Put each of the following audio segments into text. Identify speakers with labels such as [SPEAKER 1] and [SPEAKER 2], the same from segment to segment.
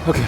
[SPEAKER 1] Okay.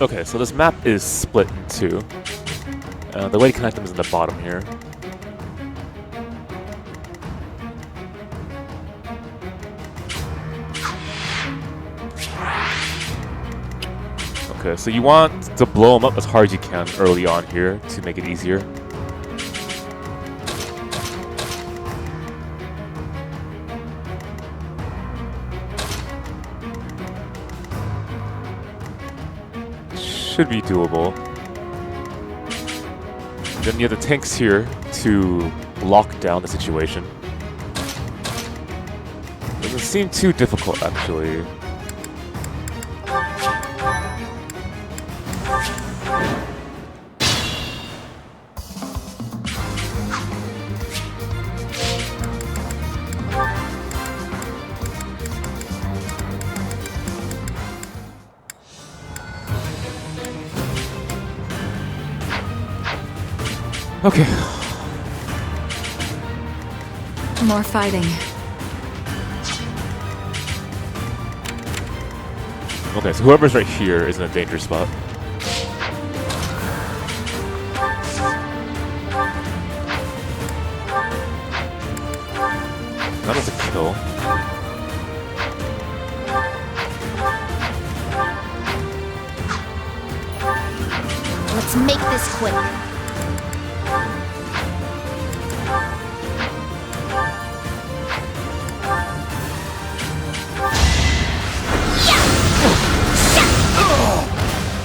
[SPEAKER 1] Okay, so this map is split in two. The way to connect them is in the bottom here. Okay, so you want to blow them up as hard as you can early on here to make it easier. Should be doable. And then you have the tanks here to lock down the situation. Doesn't seem too difficult, actually. Okay.
[SPEAKER 2] More fighting.
[SPEAKER 1] Okay, so whoever's right here is in a dangerous spot. That was a kill.
[SPEAKER 3] Let's make this quick.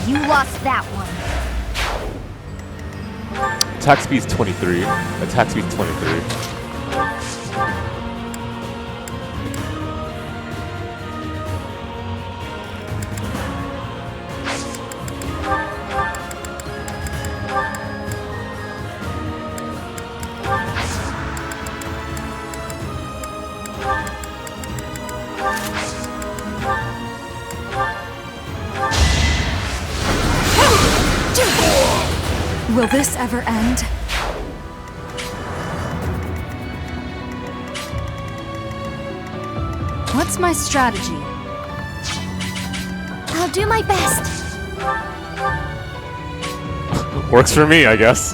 [SPEAKER 3] You lost that one.
[SPEAKER 1] Attack speed's 23. Attack speed's 23.
[SPEAKER 2] Will this ever end? What's my strategy?
[SPEAKER 3] I'll do my best.
[SPEAKER 1] Works for me, I guess.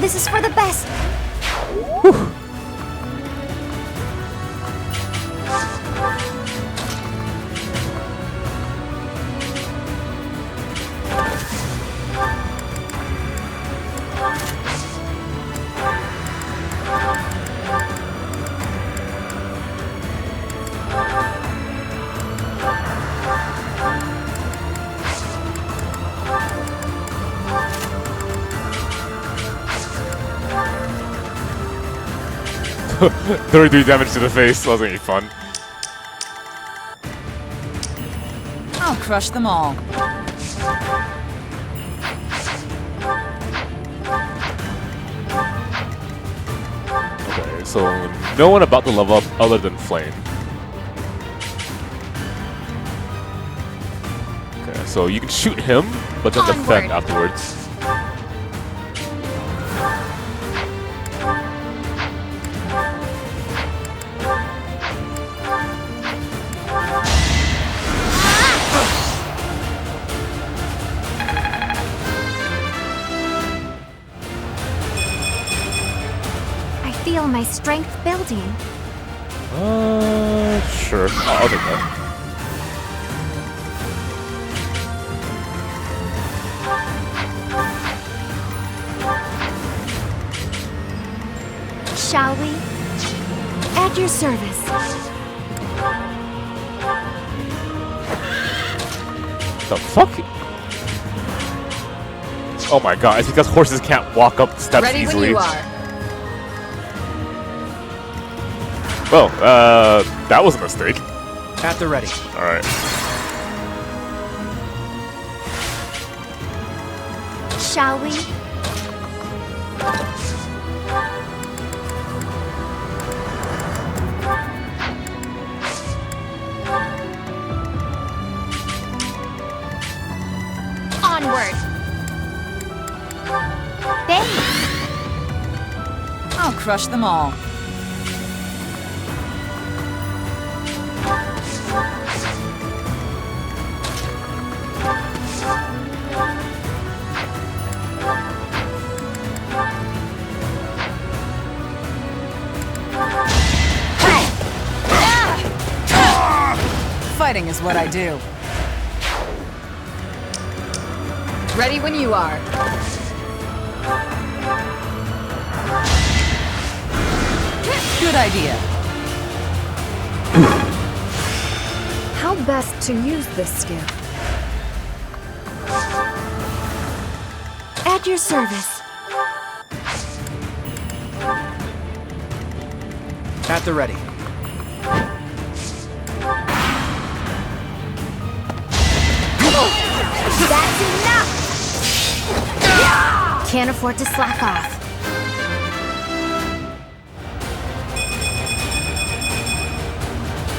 [SPEAKER 3] This is for the best.
[SPEAKER 1] 33 damage to the face. That was gonna be fun.
[SPEAKER 4] I'll crush them all.
[SPEAKER 1] Okay, so no one about to level up other than Flame. Okay, so you can shoot him, but then defend afterwards.
[SPEAKER 3] I feel my strength building.
[SPEAKER 1] Sure. I'll take that.
[SPEAKER 3] Shall we? At your service.
[SPEAKER 1] The fuck? Oh my god, it's because horses can't walk up steps
[SPEAKER 4] Ready
[SPEAKER 1] easily.
[SPEAKER 4] when you are.
[SPEAKER 1] Well, that was a mistake.
[SPEAKER 5] At the ready.
[SPEAKER 1] Alright.
[SPEAKER 3] Shall we? Onward. Thanks.
[SPEAKER 4] I'll crush them all. Fighting is what I do. Ready when you are. Good idea.
[SPEAKER 2] How best to use this skill?
[SPEAKER 3] At your service.
[SPEAKER 5] At the ready.
[SPEAKER 3] That's enough! Can't afford to slack off.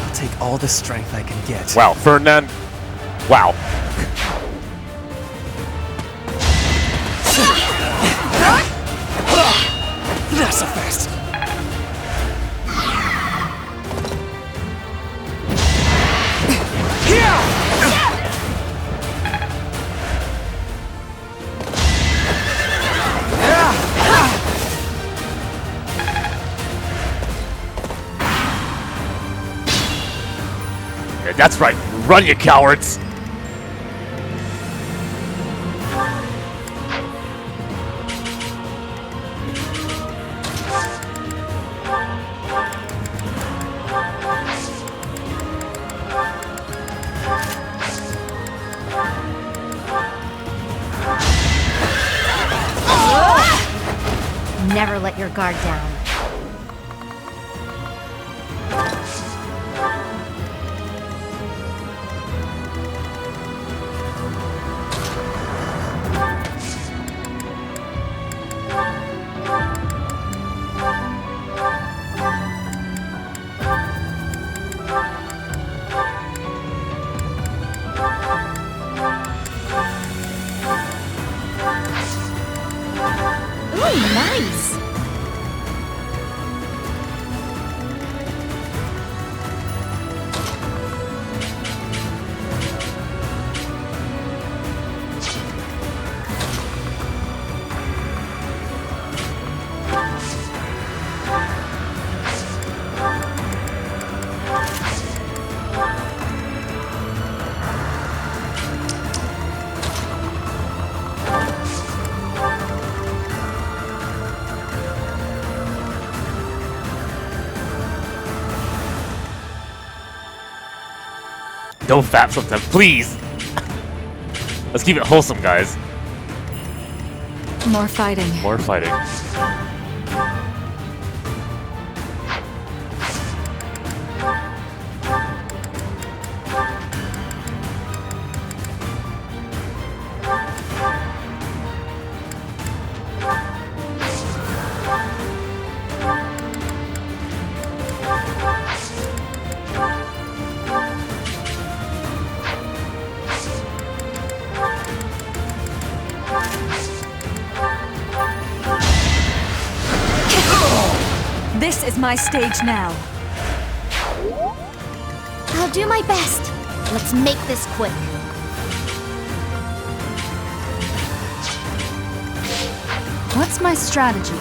[SPEAKER 5] I'll take all the strength I can get.
[SPEAKER 1] Wow, Ferdinand. Wow.
[SPEAKER 5] Not so fast.
[SPEAKER 1] Yeah, that's right. Run, you cowards.
[SPEAKER 3] Never let your guard down. Ooh, nice!
[SPEAKER 1] Don't fap sometimes, please. Let's keep it wholesome, guys.
[SPEAKER 2] More fighting.
[SPEAKER 1] More fighting.
[SPEAKER 2] This is my stage now.
[SPEAKER 3] I'll do my best. Let's make this quick.
[SPEAKER 2] What's my strategy?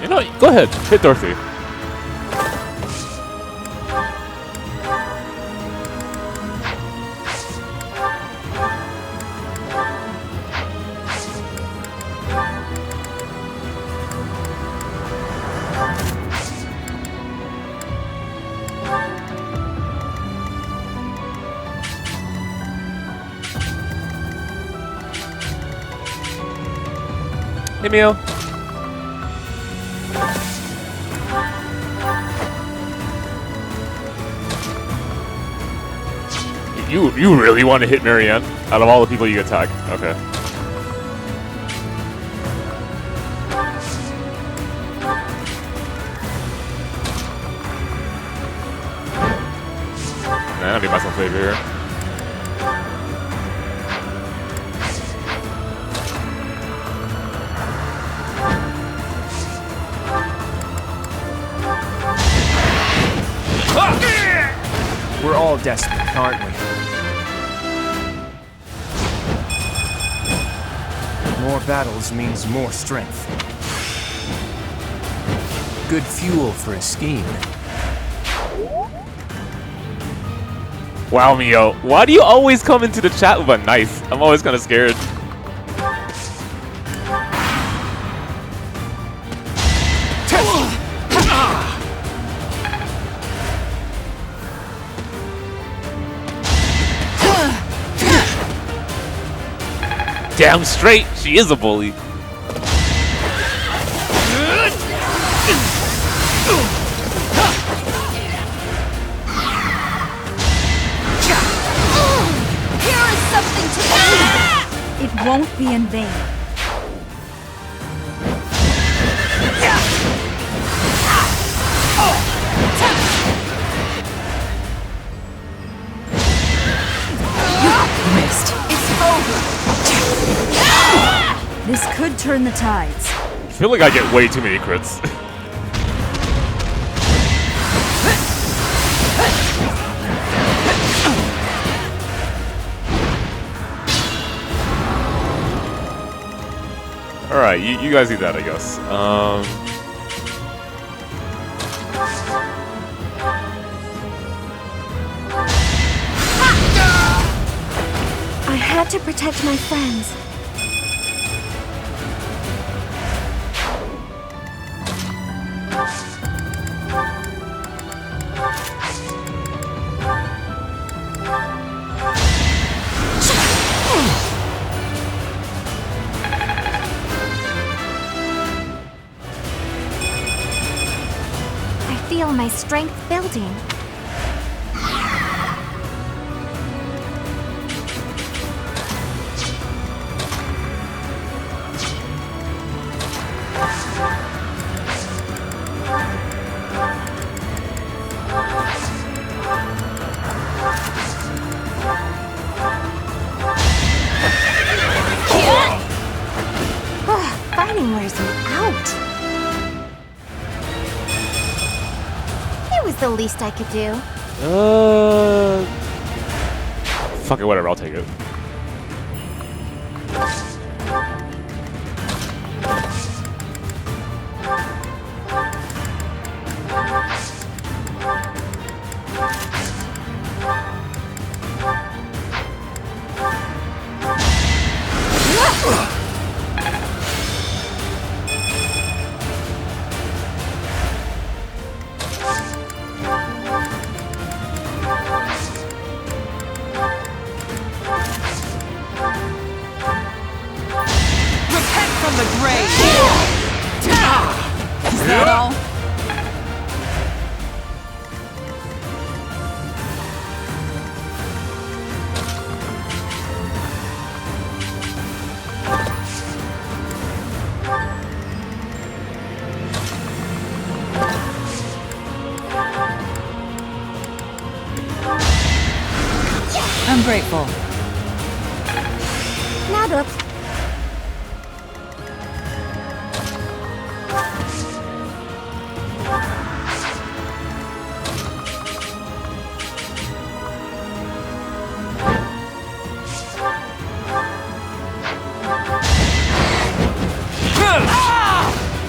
[SPEAKER 1] You know, go ahead, hit Dorothy. Hey, Mio. You really want to hit Marianne? Out of all the people you attack? Okay. Nah, I'll do myself a favor here.
[SPEAKER 5] We're all desperate, aren't we? More battles means more strength. Good fuel for a scheme.
[SPEAKER 1] Wow, Mio. Why do you always come into the chat with a knife? I'm always kind of scared. Damn straight, she is a bully.
[SPEAKER 3] Here is something to eat!
[SPEAKER 2] It won't be in vain.
[SPEAKER 4] Missed.
[SPEAKER 3] It's over!
[SPEAKER 2] This could turn the tides.
[SPEAKER 1] I feel like I get way too many crits. Alright, you guys eat that, I guess.
[SPEAKER 3] I had to protect my friends. I feel my strength building. Fighting wears me out. It was the least I could do.
[SPEAKER 1] Fuck it, whatever, I'll take it.
[SPEAKER 4] The grave. Is that all? grateful.
[SPEAKER 3] Nadok.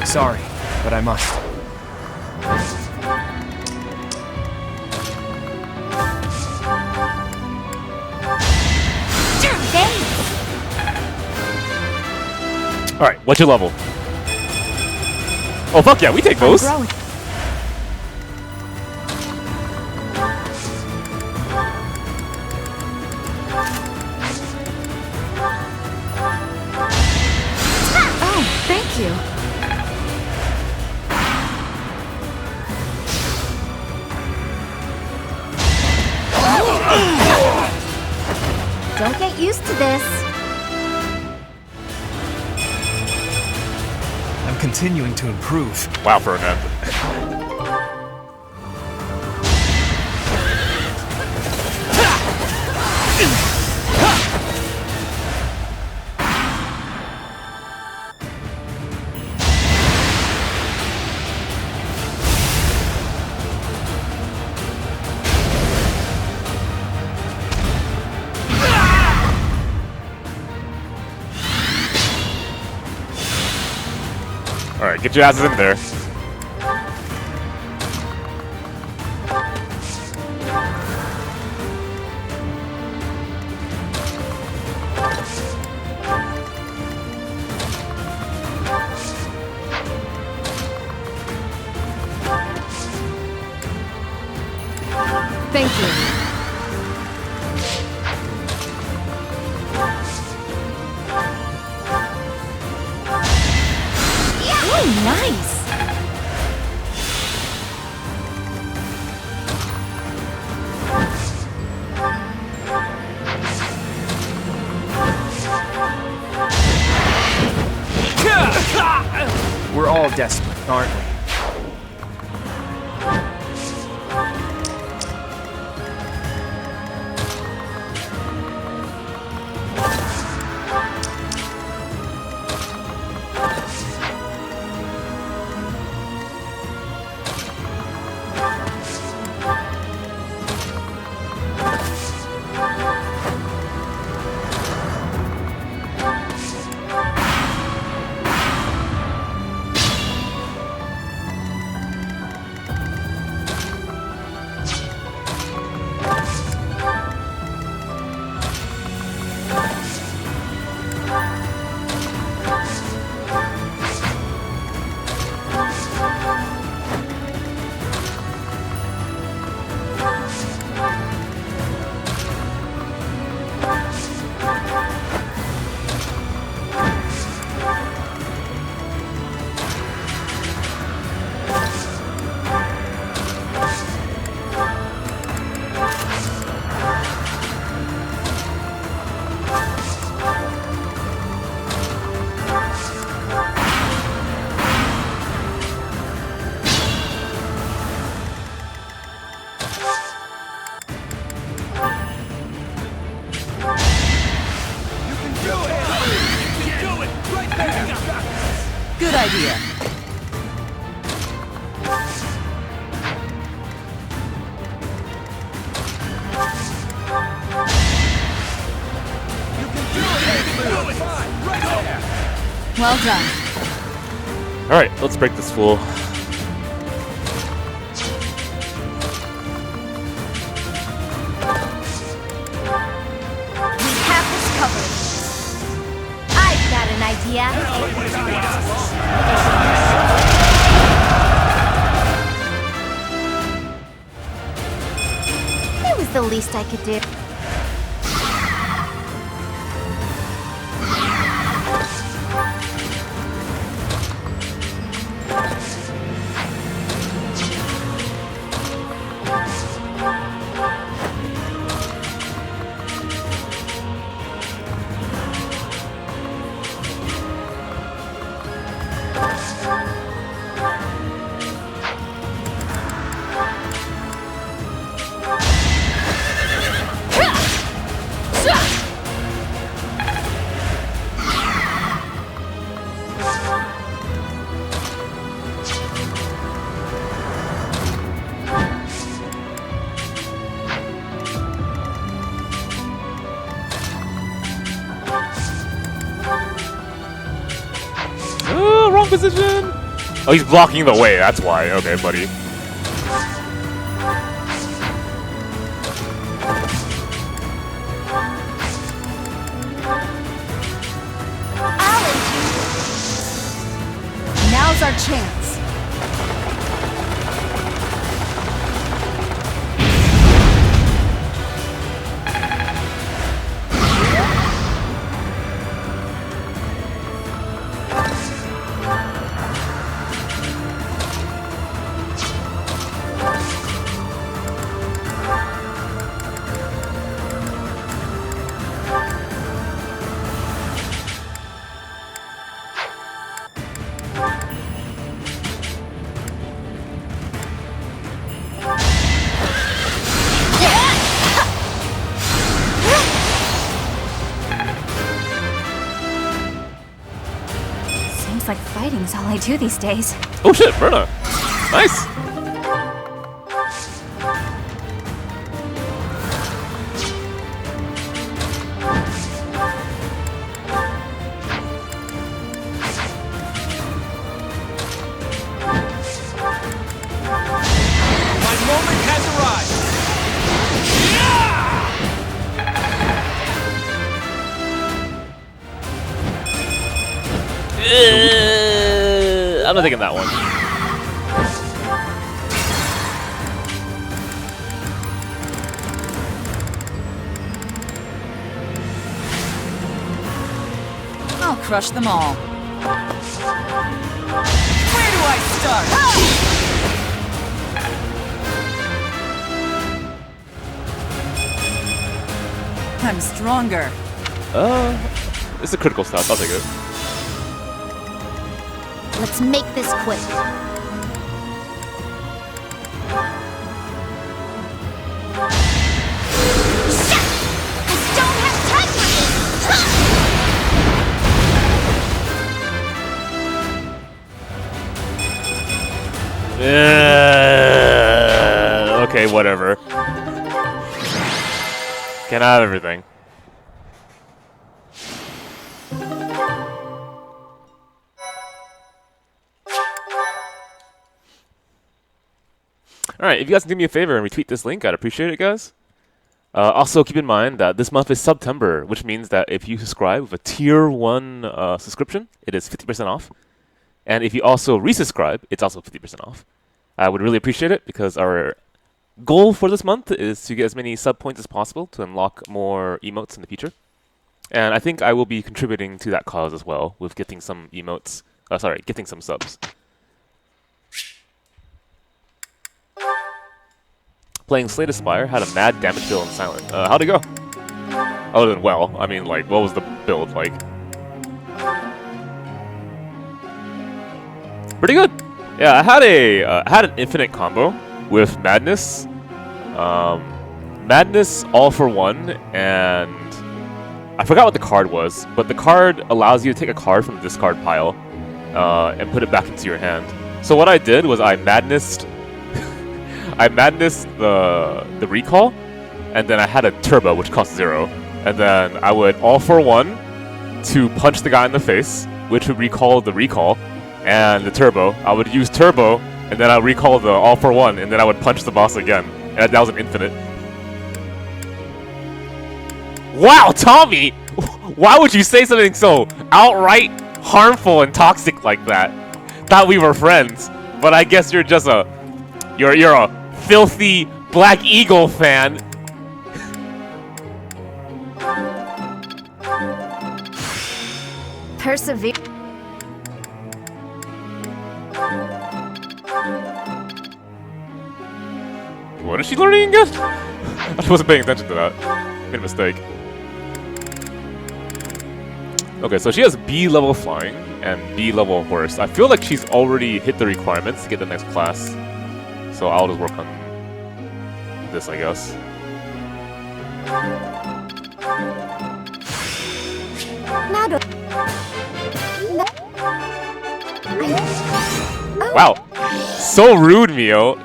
[SPEAKER 5] Sorry, but I must.
[SPEAKER 1] Alright, what's your level? Oh, fuck yeah, we take those.
[SPEAKER 3] Growing. Oh, thank you. Don't get used to this.
[SPEAKER 5] I'm continuing to improve.
[SPEAKER 1] Wow, Fernand. Alright, get your asses in there.
[SPEAKER 2] Thank you.
[SPEAKER 3] Ooh, nice.
[SPEAKER 5] We're all desperate, aren't we?
[SPEAKER 4] Good idea. Well done.
[SPEAKER 1] Alright, let's break this fool.
[SPEAKER 3] We have this covered. I've got an idea. It was the least I could do.
[SPEAKER 1] position. Oh, he's blocking the way. That's why. Okay, buddy.
[SPEAKER 4] Now's our chance.
[SPEAKER 3] Seems like fighting's all I do these days.
[SPEAKER 1] Oh shit, Verna. Nice.
[SPEAKER 6] My moment has arrived.
[SPEAKER 1] I'm not taking that one.
[SPEAKER 4] I'll crush them all. Where do I start? I'm stronger.
[SPEAKER 1] It's a critical stuff. I'll take it.
[SPEAKER 3] Let's make this quick. Shit! I don't have time for
[SPEAKER 1] Okay, whatever. Can't have everything. Alright, if you guys can do me a favor and retweet this link, I'd appreciate it, guys. Also, keep in mind that this month is Subtember, which means that if you subscribe with a Tier 1 subscription, it is 50% off. And if you also resubscribe, it's also 50% off. I would really appreciate it because our goal for this month is to get as many sub points as possible to unlock more emotes in the future. And I think I will be contributing to that cause as well with getting some emotes, getting some subs. Playing Slate Aspire had a mad damage build in Silent. How'd it go? Other than well, I mean, like, what was the build like? Pretty good. Yeah, I had an infinite combo with Madness, Madness All for One, and I forgot what the card was, but the card allows you to take a card from the discard pile and put it back into your hand. So what I did was I Madnessed the recall, and then I had a turbo which cost 0, and then I would All for One to punch the guy in the face, which would recall the recall, and the turbo. I would use turbo, and then I would recall the All for One, and then I would punch the boss again. And that was an infinite. Wow, Tommy! Why would you say something so outright harmful and toxic like that? Thought we were friends, but I guess you're just you're a filthy Black Eagle fan.
[SPEAKER 2] Persevere.
[SPEAKER 1] What is she learning again? I wasn't paying attention to that. Made a mistake. Okay, so she has B level flying and B level horse. I feel like she's already hit the requirements to get the next class. So I'll just work on this, I guess. Wow, so rude, Mio.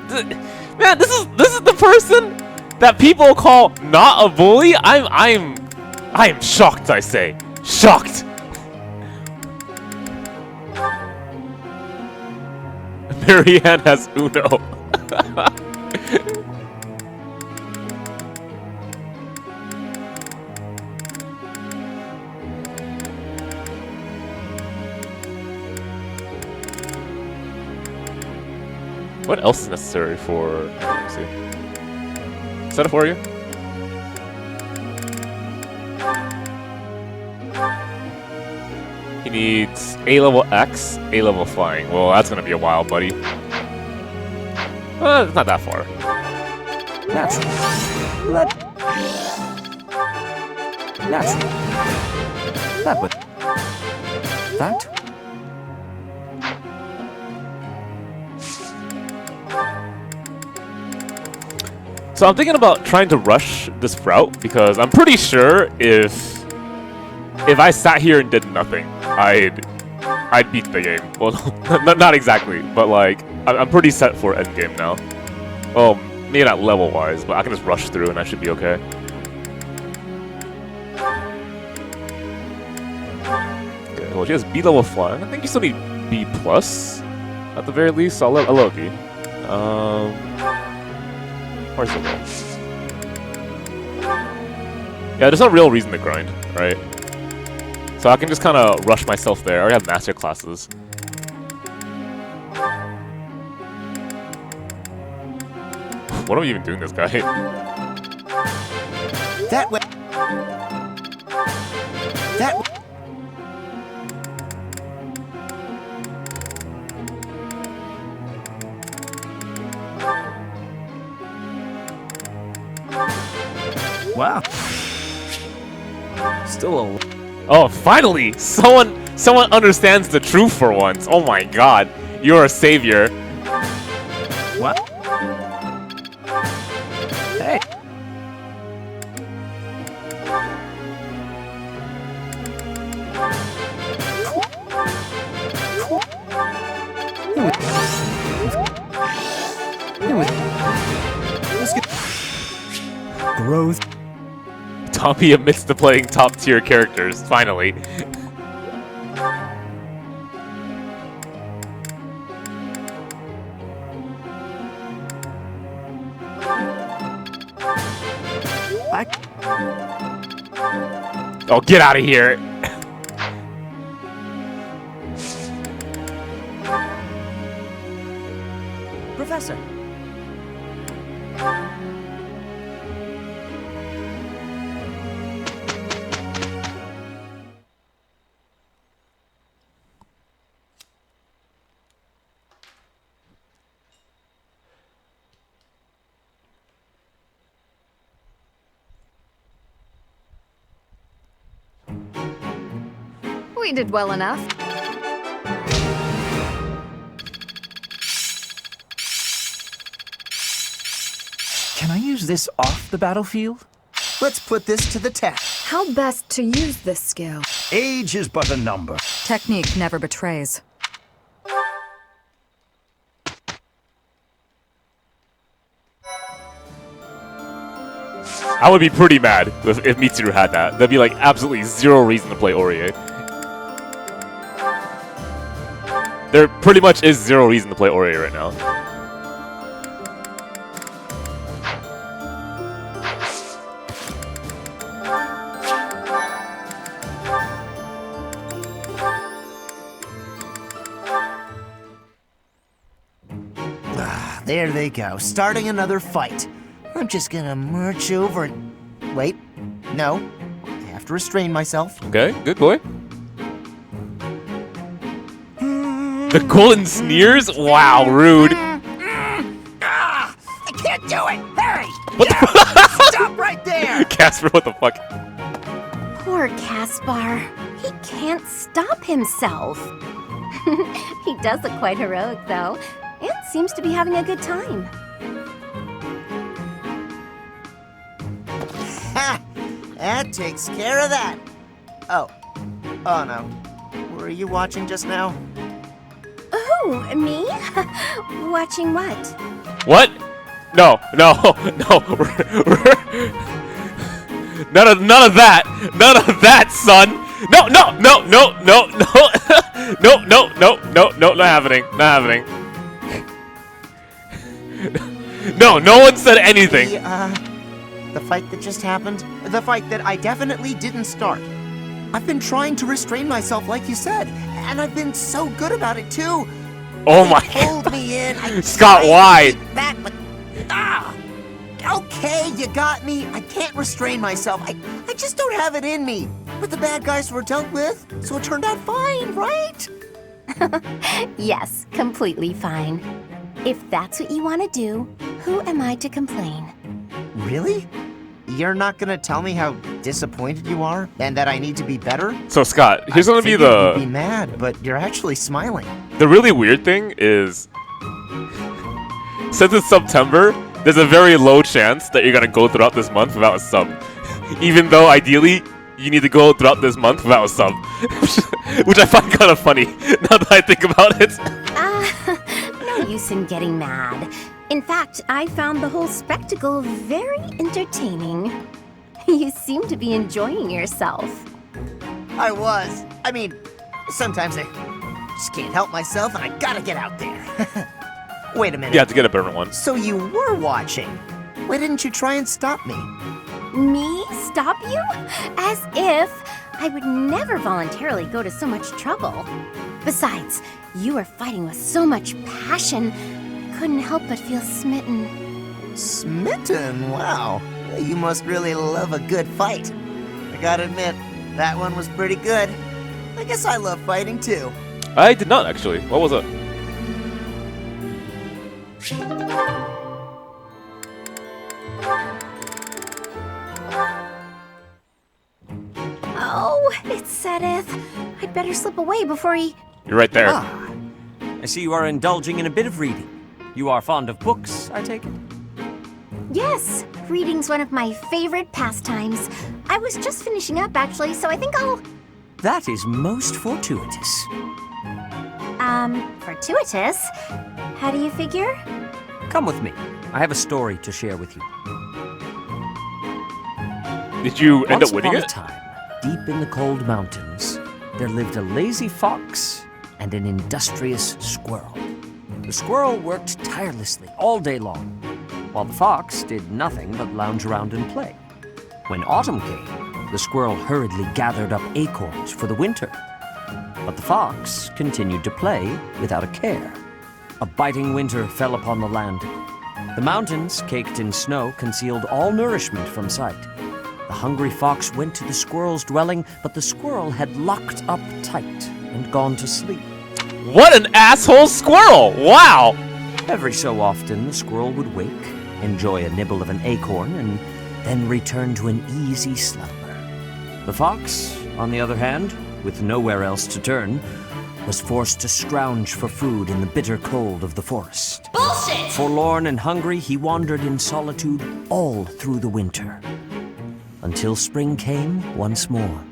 [SPEAKER 1] Man, this is the person that people call not a bully. I am shocked. I say shocked. Marianne has Uno. What else is necessary for... Let me see. Is that a for you? He needs A-level X, A-level flying. Well, that's gonna be a while, buddy. It's not that far.
[SPEAKER 5] Natural. Natural. That would... That?
[SPEAKER 1] So I'm thinking about trying to rush this route because I'm pretty sure if I sat here and did nothing, I'd beat the game. Well, not exactly, but like I'm pretty set for endgame now. Well, maybe not level wise, but I can just rush through and I should be okay. Okay, well, she has B level flying. I think you still need B plus at the very least. So I'll let B. Where's the goal? Yeah, there's no real reason to grind, right? So I can just kind of rush myself there. I already have master classes. What am I even doing this guy?
[SPEAKER 5] That way. That way. Wow. Still a...
[SPEAKER 1] Oh, finally! Someone understands the truth for once. Oh my god. You're a savior.
[SPEAKER 5] What? Hey. Growth.
[SPEAKER 1] Tommy admits to playing top tier characters, finally. Oh, get out of here!
[SPEAKER 5] Professor.
[SPEAKER 2] We did well enough.
[SPEAKER 5] Can I use this off the battlefield?
[SPEAKER 7] Let's put this to the test.
[SPEAKER 2] How best to use this skill?
[SPEAKER 7] Age is but a number.
[SPEAKER 4] Technique never betrays.
[SPEAKER 1] I would be pretty mad if Mitsuru had that. There'd be like absolutely zero reason to play Orie. There pretty much is zero reason to play Orie right now.
[SPEAKER 7] There they go, starting another fight. I'm just gonna march over and... Wait, no. I have to restrain myself.
[SPEAKER 1] Okay, good boy. The golden sneers? Wow, rude.
[SPEAKER 7] I can't do it! Hurry!
[SPEAKER 1] What the
[SPEAKER 7] Stop right there!
[SPEAKER 1] Casper, what the fuck?
[SPEAKER 3] Poor Caspar. He can't stop himself. He does look quite heroic, though, and seems to be having a good time.
[SPEAKER 7] Ha! That takes care of that. Oh. Oh no. Were you watching just now?
[SPEAKER 3] Who? Me? Watching what?
[SPEAKER 1] What? No. None of that. None of that, son. No, not happening. Not happening. No, no one said anything.
[SPEAKER 7] The fight that just happened, the fight that I definitely didn't start. I've been trying to restrain myself, like you said, and I've been so good about it too.
[SPEAKER 1] Oh my
[SPEAKER 7] They pulled me in. I
[SPEAKER 1] Scott,
[SPEAKER 7] tried
[SPEAKER 1] why?
[SPEAKER 7] to keep back, but okay, you got me. I can't restrain myself. I just don't have it in me. But the bad guys were dealt with, so it turned out fine, right?
[SPEAKER 3] Yes, completely fine. If that's what you want to do, who am I to complain?
[SPEAKER 7] Really? You're not gonna tell me how disappointed you are and that I need to be better?
[SPEAKER 1] So Scott, here's gonna be
[SPEAKER 7] You'd be
[SPEAKER 1] the
[SPEAKER 7] mad, but you're actually smiling.
[SPEAKER 1] really weird thing is, since it's September, there's a very low chance that you're gonna go throughout this month without a sub. Even though ideally you need to go throughout this month without a sub, which I find kind of funny now that I think about it.
[SPEAKER 3] No use in getting mad. In fact, I found the whole spectacle very entertaining. You seem to be enjoying yourself.
[SPEAKER 7] I was. I mean, sometimes I just can't help myself and I gotta get out there. Wait a minute.
[SPEAKER 1] You have to get a better one.
[SPEAKER 7] So you were watching. Why didn't you try and stop me?
[SPEAKER 3] Me? Stop you? As if I would never voluntarily go to so much trouble. Besides, you were fighting with so much passion, I couldn't help but feel smitten.
[SPEAKER 7] Smitten? Wow. You must really love a good fight. I gotta admit, that one was pretty good. I guess I love fighting too.
[SPEAKER 1] I did not actually. What was it?
[SPEAKER 3] Oh, it's Sedith. I'd better slip away before he...
[SPEAKER 1] You're right there.
[SPEAKER 6] Ah, I see you are indulging in a bit of reading. You are fond of books, I take it?
[SPEAKER 3] Yes, reading's one of my favorite pastimes. I was just finishing up, actually, so I think I'll...
[SPEAKER 6] That is most fortuitous.
[SPEAKER 3] Fortuitous? How do you figure?
[SPEAKER 6] Come with me. I have a story to share with you.
[SPEAKER 1] Did you end
[SPEAKER 6] Once
[SPEAKER 1] up winning
[SPEAKER 6] upon
[SPEAKER 1] it?
[SPEAKER 6] a time, deep in the cold mountains, there lived a lazy fox and an industrious squirrel. The squirrel worked tirelessly all day long, while the fox did nothing but lounge around and play. When autumn came, the squirrel hurriedly gathered up acorns for the winter. But the fox continued to play without a care. A biting winter fell upon the land. The mountains, caked in snow, concealed all nourishment from sight. The hungry fox went to the squirrel's dwelling, but the squirrel had locked up tight and gone to sleep.
[SPEAKER 1] What an asshole squirrel! Wow!
[SPEAKER 6] Every so often, the squirrel would wake, enjoy a nibble of an acorn, and then return to an easy slumber. The fox, on the other hand, with nowhere else to turn, was forced to scrounge for food in the bitter cold of the forest.
[SPEAKER 3] Bullshit!
[SPEAKER 6] Forlorn and hungry, he wandered in solitude all through the winter, until spring came once more.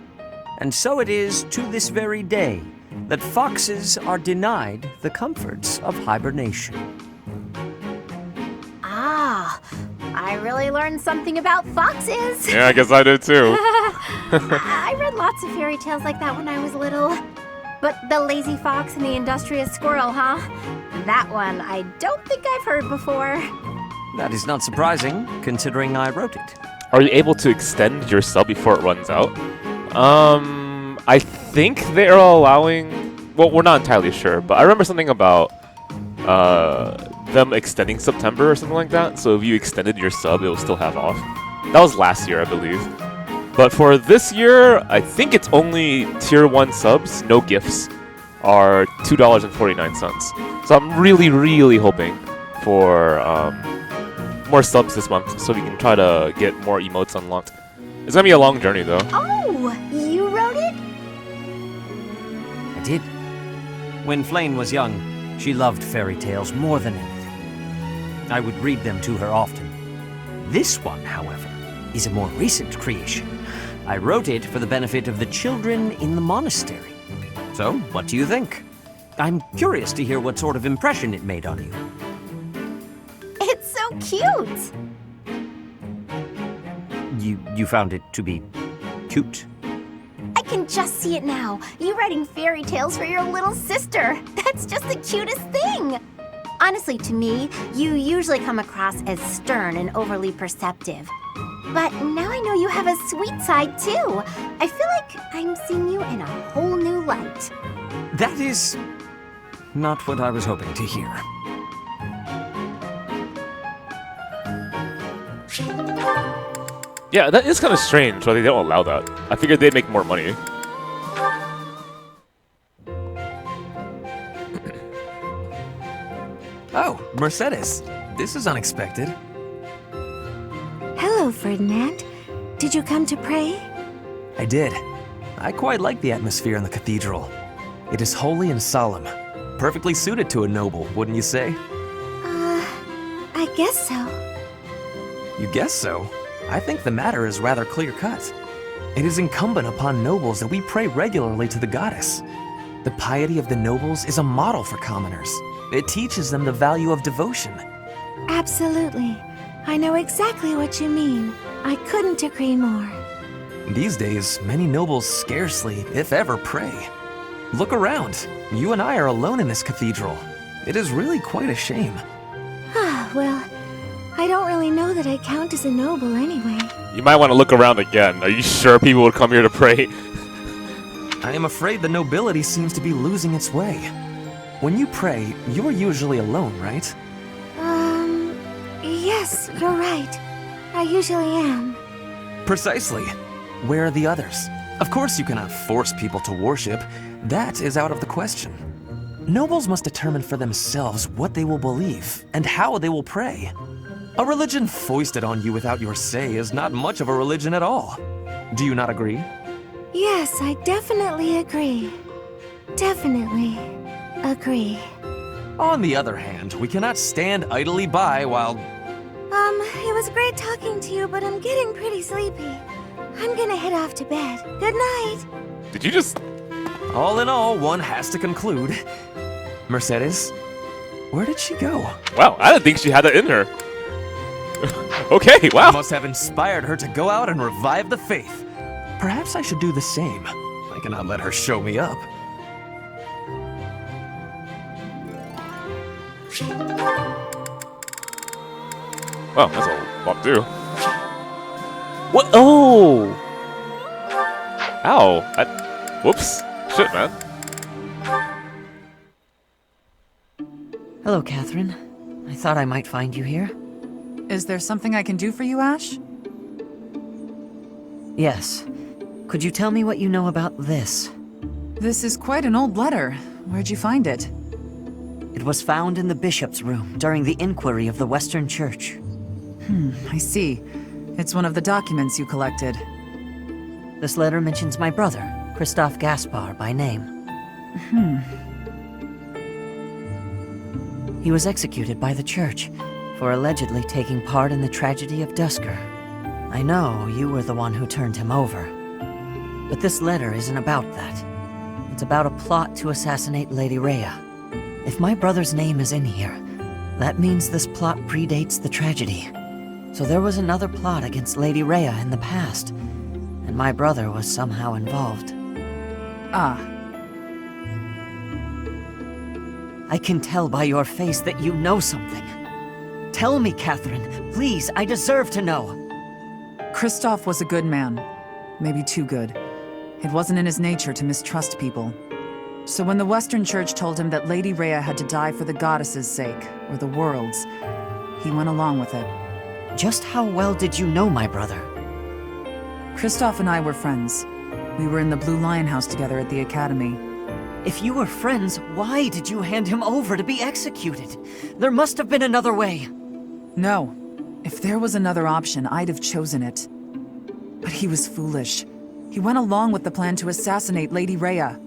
[SPEAKER 6] And so it is to this very day that foxes are denied the comforts of hibernation.
[SPEAKER 3] Ah, I really learned something about foxes.
[SPEAKER 1] Yeah, I guess I did too.
[SPEAKER 3] I read lots of fairy tales like that when I was little. But the lazy fox and the industrious squirrel, huh? That one I don't think I've heard before.
[SPEAKER 6] That is not surprising, considering I wrote it.
[SPEAKER 1] Are you able to extend your sub before it runs out? I think they're allowing... Well, we're not entirely sure, but I remember something about them extending Subtember or something like that. So if you extended your sub, it will still have off. That was last year, I believe. But for this year, I think it's only Tier 1 subs, no gifts, are $2.49. So I'm really, really hoping for more subs this month so we can try to get more emotes unlocked. It's gonna be a long journey though.
[SPEAKER 3] Oh, you wrote it?
[SPEAKER 6] I did. When Flane was young, she loved fairy tales more than anything. I would read them to her often. This one, however, is a more recent creation. I wrote it for the benefit of the children in the monastery. So, what do you think? I'm curious to hear what sort of impression it made on you.
[SPEAKER 3] It's so cute.
[SPEAKER 6] You found it to be cute?
[SPEAKER 3] I can just see it now. You writing fairy tales for your little sister. That's just the cutest thing. Honestly, to me, you usually come across as stern and overly perceptive. But now I know you have a sweet side too. I feel like I'm seeing you in a whole new light.
[SPEAKER 6] That is not what I was hoping to hear.
[SPEAKER 1] Yeah, that is kind of strange why they don't allow that. I figured they'd make more money.
[SPEAKER 5] Oh, Mercedes. This is unexpected.
[SPEAKER 2] Hello, Ferdinand. Did you come to pray?
[SPEAKER 5] I did. I quite like the atmosphere in the cathedral. It is holy and solemn. Perfectly suited to a noble, wouldn't you say?
[SPEAKER 2] I guess so.
[SPEAKER 5] You guess so? I think the matter is rather clear-cut. It is incumbent upon nobles that we pray regularly to the goddess. The piety of the nobles is a model for commoners. It teaches them the value of devotion.
[SPEAKER 2] Absolutely. I know exactly what you mean. I couldn't agree more.
[SPEAKER 5] These days, many nobles scarcely, if ever, pray. Look around. You and I are alone in this cathedral. It is really quite a shame.
[SPEAKER 2] Well, I don't really know that I count as a noble anyway.
[SPEAKER 1] You might want to look around again. Are you sure people would come here to pray?
[SPEAKER 5] I am afraid the nobility seems to be losing its way. When you pray, you're usually alone, right?
[SPEAKER 2] Yes, you're right. I usually am.
[SPEAKER 5] Precisely. Where are the others? Of course you cannot force people to worship. That is out of the question. Nobles must determine for themselves what they will believe and how they will pray. A religion foisted on you without your say is not much of a religion at all. Do you not agree?
[SPEAKER 2] Yes, I definitely agree. Definitely agree.
[SPEAKER 5] On the other hand, we cannot stand idly by while...
[SPEAKER 2] It was great talking to you, but I'm getting pretty sleepy. I'm gonna head off to bed. Good night.
[SPEAKER 1] Did you just...
[SPEAKER 5] All in all, one has to conclude. Mercedes, where did she go?
[SPEAKER 1] Wow, I didn't think she had that in her. Okay, wow.
[SPEAKER 5] Must have inspired her to go out and revive the faith. Perhaps I should do the same. I cannot let her show me up.
[SPEAKER 1] Wow, that's a lot to do. What? Oh! Ow. Whoops. Shit, man.
[SPEAKER 6] Hello, Catherine. I thought I might find you here.
[SPEAKER 4] Is there something I can do for you, Ash?
[SPEAKER 6] Yes. Could you tell me what you know about this?
[SPEAKER 4] This is quite an old letter. Where'd you find it?
[SPEAKER 6] It was found in the bishop's room during the inquiry of the Western Church.
[SPEAKER 4] I see. It's one of the documents you collected.
[SPEAKER 6] This letter mentions my brother, Christoph Gaspar, by name. He was executed by the church for allegedly taking part in the tragedy of Dusker. I know you were the one who turned him over. But this letter isn't about that. It's about a plot to assassinate Lady Rhea. If my brother's name is in here, that means this plot predates the tragedy. So there was another plot against Lady Rhea in the past, and my brother was somehow involved.
[SPEAKER 4] Ah.
[SPEAKER 6] I can tell by your face that you know something. Tell me, Catherine. Please, I deserve to know.
[SPEAKER 4] Christoph was a good man. Maybe too good. It wasn't in his nature to mistrust people. So when the Western Church told him that Lady Rhea had to die for the goddess's sake, or the world's, he went along with it.
[SPEAKER 6] Just how well did you know my brother?
[SPEAKER 4] Christoph and I were friends. We were in the Blue Lion House together at the academy.
[SPEAKER 6] If you were friends, why did you hand him over to be executed? There must have been another way.
[SPEAKER 4] No. If there was another option, I'd have chosen it. But he was foolish. He went along with the plan to assassinate Lady Rhea.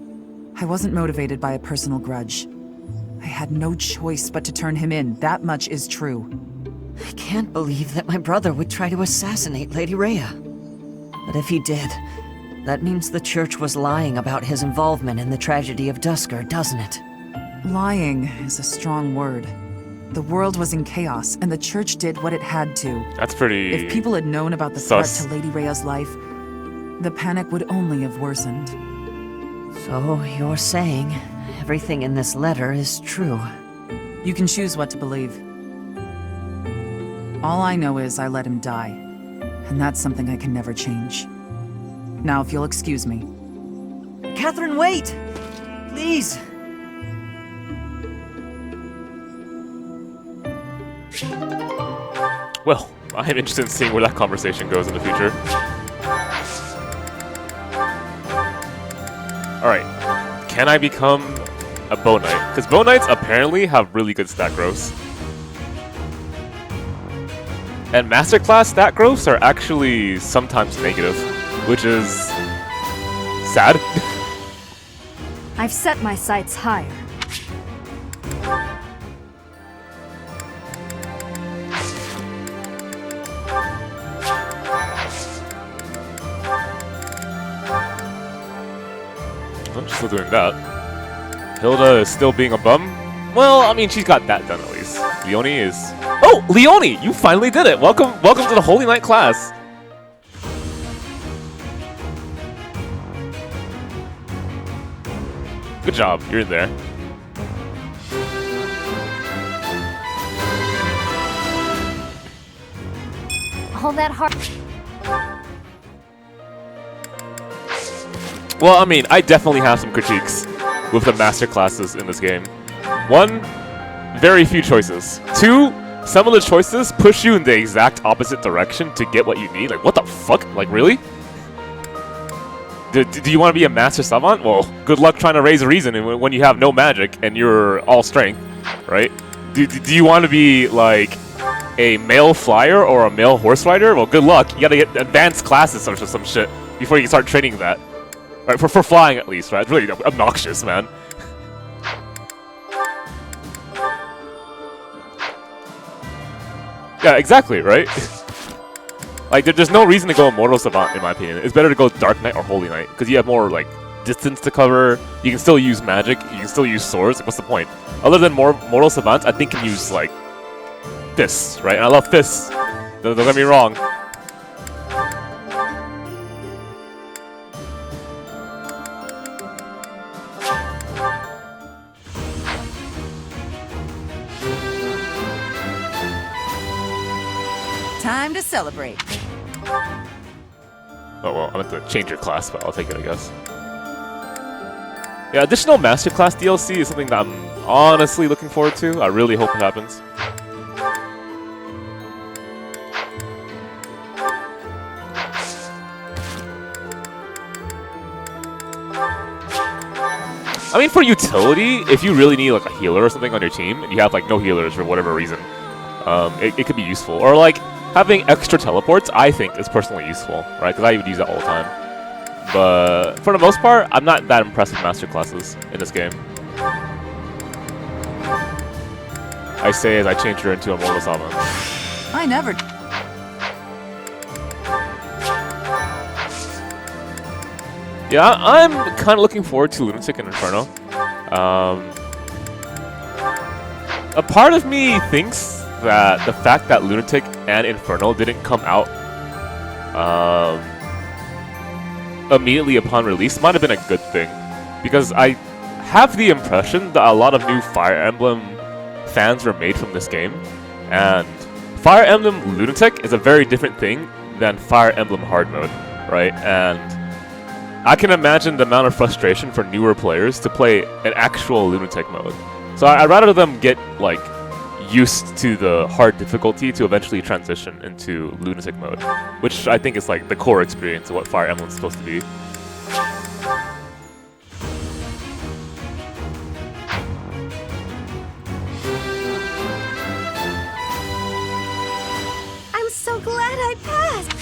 [SPEAKER 4] I wasn't motivated by a personal grudge. I had no choice but to turn him in, that much is true.
[SPEAKER 6] I can't believe that my brother would try to assassinate Lady Rhea. But if he did, that means the church was lying about his involvement in the tragedy of Dusker, doesn't it?
[SPEAKER 4] Lying is a strong word. The world was in chaos, and the church did what it had to.
[SPEAKER 1] That's pretty...
[SPEAKER 4] If people had known about the
[SPEAKER 1] sus.
[SPEAKER 4] threat to Lady Rhea's life, the panic would only have worsened.
[SPEAKER 6] So you're saying everything in this letter is true?
[SPEAKER 4] You can choose what to believe. All I know is I let him die, and that's something I can never change. Now, if you'll excuse me.
[SPEAKER 6] Catherine, wait! Please!
[SPEAKER 1] Well, I am interested in seeing where that conversation goes in the future. Alright, can I become a Bow Knight? Because Bow Knights apparently have really good stat growths. And Masterclass stat growths are actually sometimes negative, which is sad.
[SPEAKER 8] I've set my sights higher.
[SPEAKER 1] I'm still doing that. Hilda is still being a bum? Well, I mean, she's got that done at least. Leone is... Oh! Leone! You finally did it! Welcome to the Holy Knight class! Good job, you're in there.
[SPEAKER 8] All that hard.
[SPEAKER 1] Well, I mean, I definitely have some critiques with the master classes in this game. One, very few choices. Two, some of the choices push you in the exact opposite direction to get what you need. Like, what the fuck? Like, really? Do you want to be a master savant? Well, good luck trying to raise reason when you have no magic and you're all strength, right? Do you want to be, like, a male flyer or a male horse rider? Well, good luck. You gotta get advanced classes or some shit before you can start training that. Right, for flying at least, right? It's really obnoxious, man. Yeah, exactly, right? Like, there's no reason to go Immortal Savant, in my opinion. It's better to go Dark Knight or Holy Knight, because you have more, like, distance to cover. You can still use magic. You can still use swords. Like, what's the point? Other than Mortal Savants, I think can use, like, fists, right? And I love fists. Don't get me wrong.
[SPEAKER 4] Time to celebrate.
[SPEAKER 1] Oh, well, I meant to change your class, but I'll take it, I guess. Yeah, additional Masterclass DLC is something that I'm honestly looking forward to. I really hope it happens. I mean, for utility, if you really need, like, a healer or something on your team, and you have, like, no healers for whatever reason, it could be useful. Or, like, having extra teleports, I think, is personally useful, right? Because I would use that all the time. But for the most part, I'm not that impressed with master classes in this game. I say as I change her into a Mortal Savant.
[SPEAKER 4] I never...
[SPEAKER 1] Yeah, I'm kind of looking forward to Lunatic and Inferno. A part of me thinks that the fact that Lunatic and Inferno didn't come out immediately upon release might have been a good thing, because I have the impression that a lot of new Fire Emblem fans were made from this game, and Fire Emblem Lunatic is a very different thing than Fire Emblem Hard Mode, right? And I can imagine the amount of frustration for newer players to play an actual Lunatic mode. So I'd rather them get, like, used to the hard difficulty to eventually transition into Lunatic mode, which I think is, like, the core experience of what Fire Emblem is supposed to be.
[SPEAKER 2] I'm so glad I passed.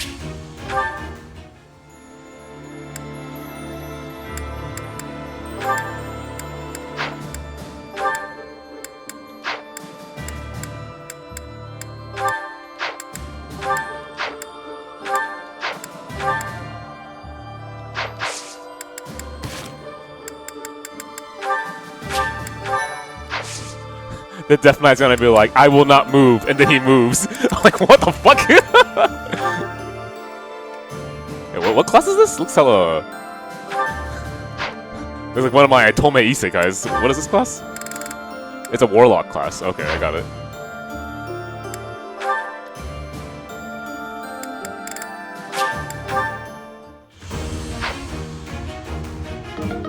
[SPEAKER 1] The Death Knight's gonna be like, I will not move, and then he moves. Like, what the fuck? Hey, what class is this? Looks hella... Looks like one of my Itome Isekais. What is this class? It's a warlock class. Okay, I got it.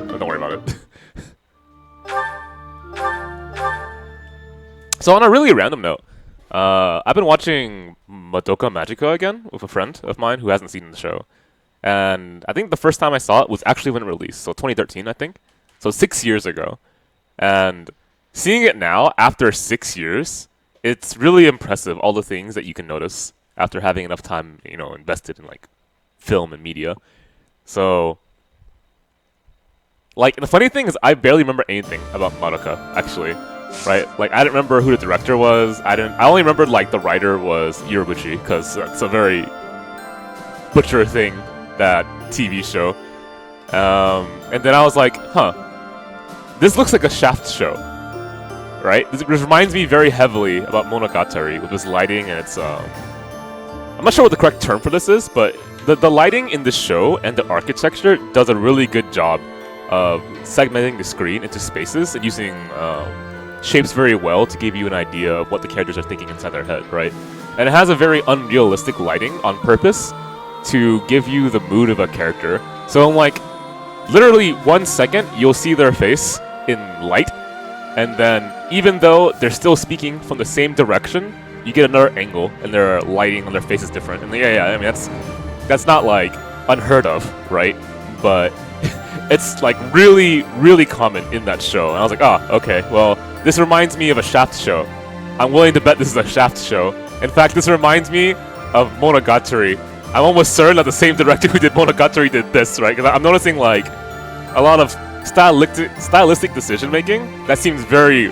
[SPEAKER 1] Oh, don't worry about it. So on a really random note, I've been watching Madoka Magica again with a friend of mine who hasn't seen the show. And I think the first time I saw it was actually when it released, so 2013, I think. So 6 years ago. And seeing it now, after 6 years, it's really impressive, all the things that you can notice after having enough time, you know, invested in, like, film and media. So, like, the funny thing is I barely remember anything about Madoka, actually. Right? Like, I didn't remember who the director was. I only remembered, like, the writer was Yorubuchi, because that's a very butcher thing, that TV show. And then I was like, huh, this looks like a Shaft show, right? This reminds me very heavily about Monogatari with this lighting and its, I'm not sure what the correct term for this is, but the lighting in this show and the architecture does a really good job of segmenting the screen into spaces and using shapes very well to give you an idea of what the characters are thinking inside their head, right? And it has a very unrealistic lighting on purpose to give you the mood of a character. So in like literally 1 second, you'll see their face in light, and then even though they're still speaking from the same direction, you get another angle, and their lighting on their face is different. And yeah, I mean that's not like unheard of, right? But it's like really, really common in that show. And I was like, oh, okay, well, this reminds me of a Shaft show. I'm willing to bet this is a Shaft show. In fact, this reminds me of Monogatari. I'm almost certain that the same director who did Monogatari did this, right? Because I'm noticing like a lot of stylistic decision making that seems very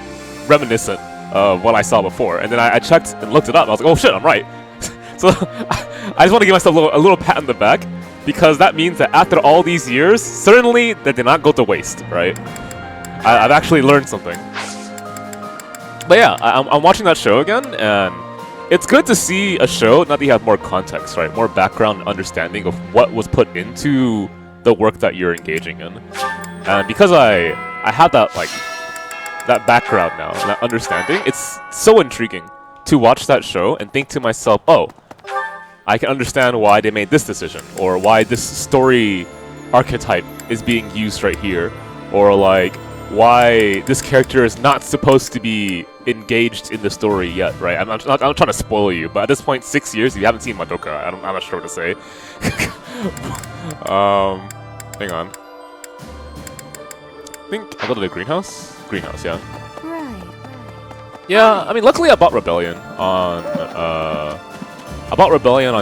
[SPEAKER 1] reminiscent of what I saw before. And then I checked and looked it up. And I was like, oh shit, I'm right. So I just want to give myself a little pat on the back, because that means that after all these years, certainly that did not go to waste, right? I've actually learned something. But yeah, I'm watching that show again, and it's good to see a show now that you have more context, right? More background understanding of what was put into the work that you're engaging in. And because I have that like that background now, and that understanding, it's so intriguing to watch that show and think to myself, oh, I can understand why they made this decision, or why this story archetype is being used right here, or like why this character is not supposed to be engaged in the story yet, right? I'm not trying to spoil you, but at this point, 6 years, if you haven't seen Madoka, I'm not sure what to say. Hang on. I think I'll go to the greenhouse? Greenhouse, yeah.
[SPEAKER 2] Right.
[SPEAKER 1] Yeah, I mean, luckily I bought Rebellion on,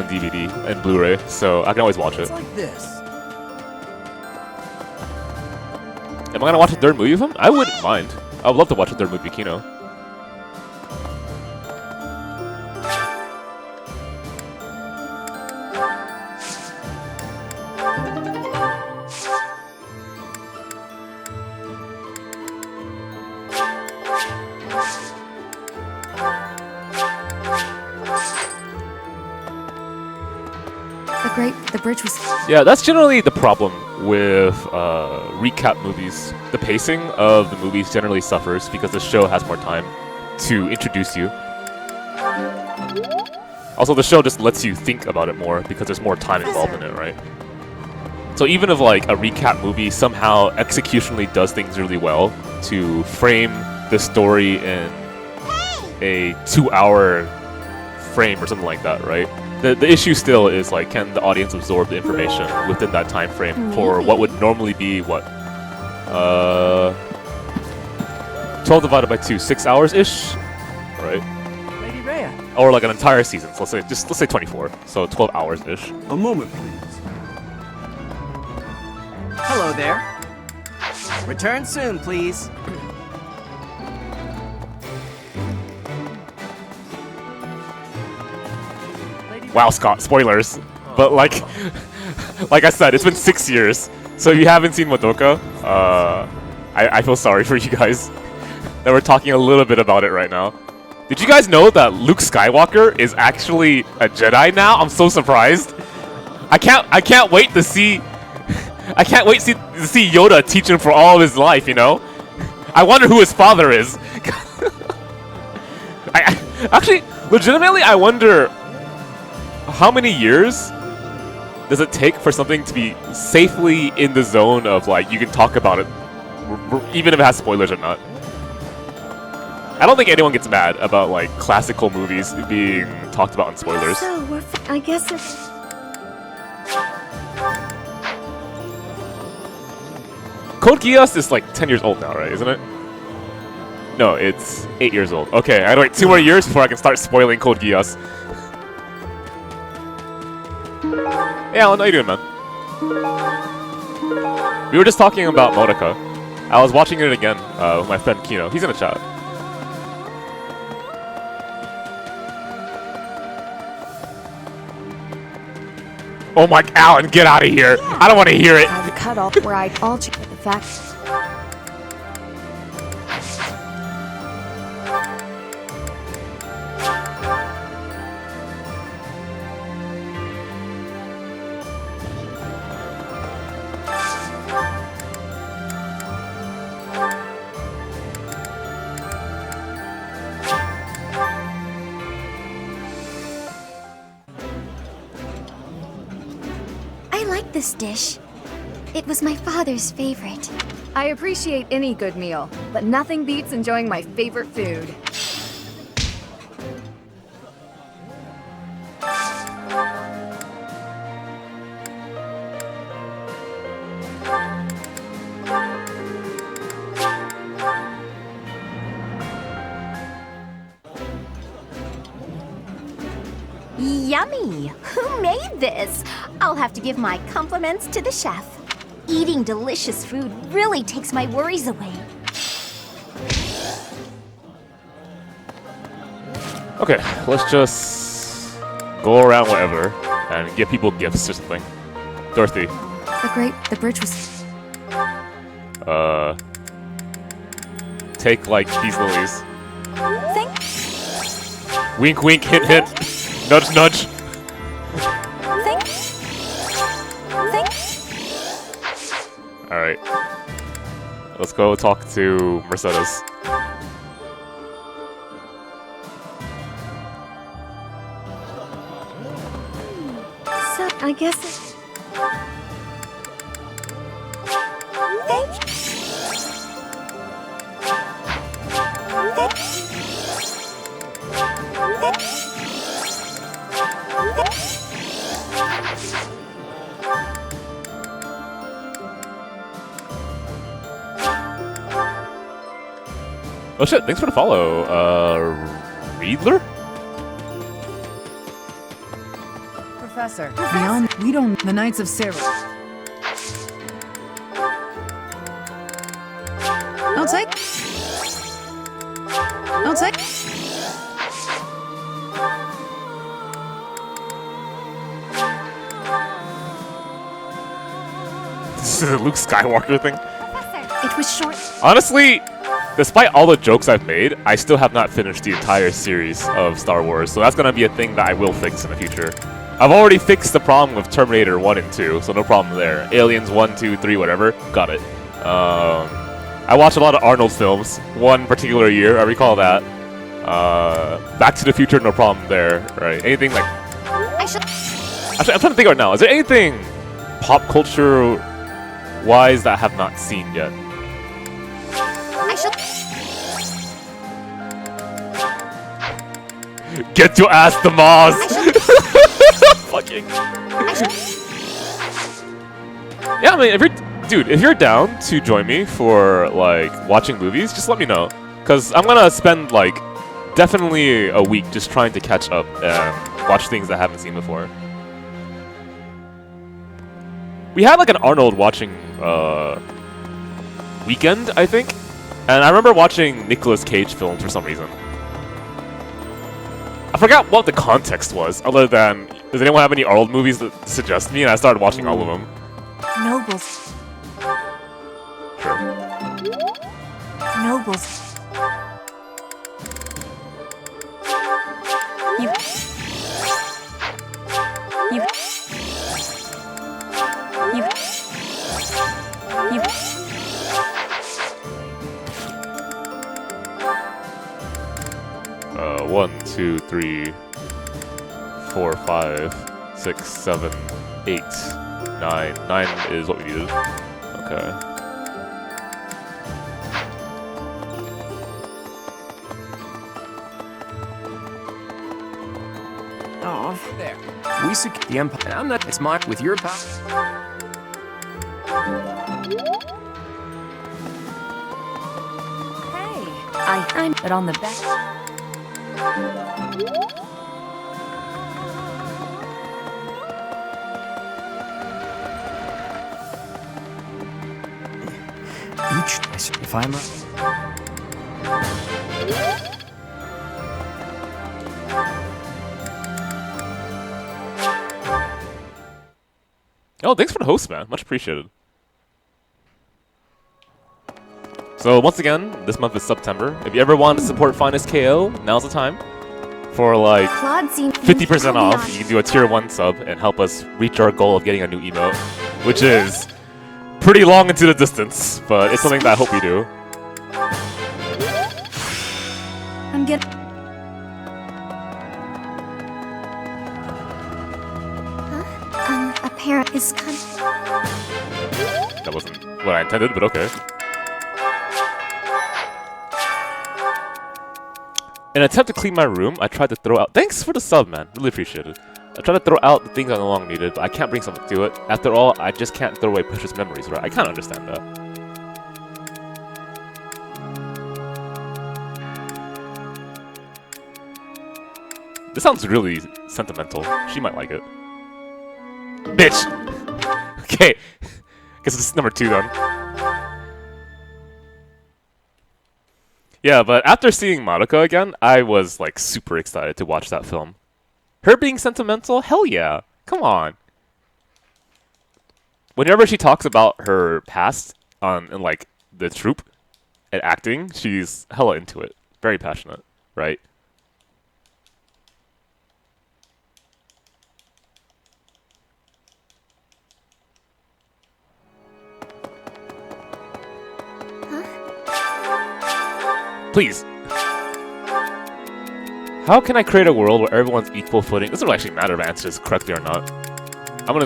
[SPEAKER 1] DVD and Blu-ray, so I can always watch it.
[SPEAKER 6] It's like this.
[SPEAKER 1] Am I gonna watch a third movie of him? I wouldn't mind. I would love to watch a third movie of Kino.
[SPEAKER 8] The bridge was...
[SPEAKER 1] Yeah, that's generally the problem with recap movies. The pacing of the movies generally suffers because the show has more time to introduce you. Also, the show just lets you think about it more because there's more time involved in it, right? So even if like a recap movie somehow executionally does things really well to frame the story in a 2-hour frame or something like that, right? The issue still is like, can the audience absorb the information within that time frame for what would normally be what 12 divided by 2, 6 hours ish, right?
[SPEAKER 6] Lady Rhea.
[SPEAKER 1] Or like an entire season. So let's say 24. So 12 hours ish.
[SPEAKER 9] A moment, please.
[SPEAKER 6] Hello there. Return soon, please.
[SPEAKER 1] Wow, Scott, spoilers. But like I said, it's been 6 years. So if you haven't seen Madoka, I feel sorry for you guys that we're talking a little bit about it right now. Did you guys know that Luke Skywalker is actually a Jedi now? I'm so surprised. I can't wait to see to see Yoda teach him for all of his life, you know? I wonder who his father is. Actually, legitimately, I wonder how many years does it take for something to be safely in the zone of like you can talk about it, even if it has spoilers or not. I don't think anyone gets mad about like classical movies being talked about in spoilers.
[SPEAKER 2] So, I guess it's...
[SPEAKER 1] Code Geass is like 10 years old now, right? Isn't it? No, it's 8 years old. Okay, I had to wait 2 more years before I can start spoiling Code Geass. Hey Alan, how you doing, man? We were just talking about Monica. I was watching it again with my friend Kino. He's in the chat. Oh my, Alan, get out of here!
[SPEAKER 8] Yeah.
[SPEAKER 1] I don't want to hear it.
[SPEAKER 8] The cutoff where I alter the facts.
[SPEAKER 2] I like this dish. It was my father's favorite.
[SPEAKER 8] I appreciate any good meal, but nothing beats enjoying my favorite food.
[SPEAKER 3] Yummy! Who made this? I'll have to give my compliments to the chef. Eating delicious food really takes my worries away.
[SPEAKER 1] Okay, let's just go around wherever and give people gifts or something. Dorothy.
[SPEAKER 8] The bridge was...
[SPEAKER 1] Take like these lilies.
[SPEAKER 8] Thank...
[SPEAKER 1] Wink, wink, hint, hint. Nudge, nudge.
[SPEAKER 8] Thank...
[SPEAKER 1] Alright. Let's go talk to Mercedes.
[SPEAKER 2] So, I guess it's...
[SPEAKER 1] Oh shit, thanks for the follow. Riedler?
[SPEAKER 4] Professor, beyond, we don't... The Knights of Sarah. I'll take... I'll take...
[SPEAKER 1] This is a Luke Skywalker thing.
[SPEAKER 3] It was short.
[SPEAKER 1] Honestly, despite all the jokes I've made, I still have not finished the entire series of Star Wars, so that's gonna be a thing that I will fix in the future. I've already fixed the problem with Terminator 1 and 2, so no problem there. Aliens 1, 2, 3, whatever, got it. I watched a lot of Arnold films, one particular year, I recall that. Back to the Future, no problem there, right? Anything like... Actually, I'm trying to think right now, is there anything pop culture-wise that I have not seen yet? Get your ass to Mars! Fucking... Yeah, I mean, if you're down to join me for, like, watching movies, just let me know. Because I'm gonna spend, like, definitely a week just trying to catch up and watch things I haven't seen before. We had, like, an Arnold watching, weekend, I think? And I remember watching Nicolas Cage films for some reason. I forgot what the context was, other than, does anyone have any Arnold movies that suggest me? And I started watching all of them.
[SPEAKER 8] Nobles.
[SPEAKER 1] Sure.
[SPEAKER 8] Nobles. You...
[SPEAKER 1] 1, 2, 3, 4, 5, 6, 7, 8, 9. 9 is what we needed. Okay.
[SPEAKER 6] Oh, there. We secure the empire. And I'm not. It's mine with your power.
[SPEAKER 3] I'm but on the back.
[SPEAKER 6] If I'm
[SPEAKER 1] Oh, thanks for the host, man. Much appreciated. So once again, this month is Subtember. If you ever want to support FinestKO, now's the time. For like 50% off, you can do a tier 1 sub and help us reach our goal of getting a new emote, which is pretty long into the distance, but it's something that I hope we do.
[SPEAKER 3] I'm getting.
[SPEAKER 2] A parent is
[SPEAKER 1] That wasn't what I intended, but okay. In an attempt to clean my room, I tried to throw out— thanks for the sub, man. Really appreciate it. I tried to throw out the things I no longer needed, but I can't bring something to it. After all, I just can't throw away precious memories, right? I can't understand that. This sounds really sentimental. She might like it. Bitch! Okay. Guess this is number 2 then. Yeah, but after seeing Madoka again, I was like super excited to watch that film. Her being sentimental? Hell yeah. Come on. Whenever she talks about her past in like the troupe and acting, she's hella into it. Very passionate, right? Please. How can I create a world where everyone's equal footing? This doesn't actually matter if I answer this correctly or not. I'm gonna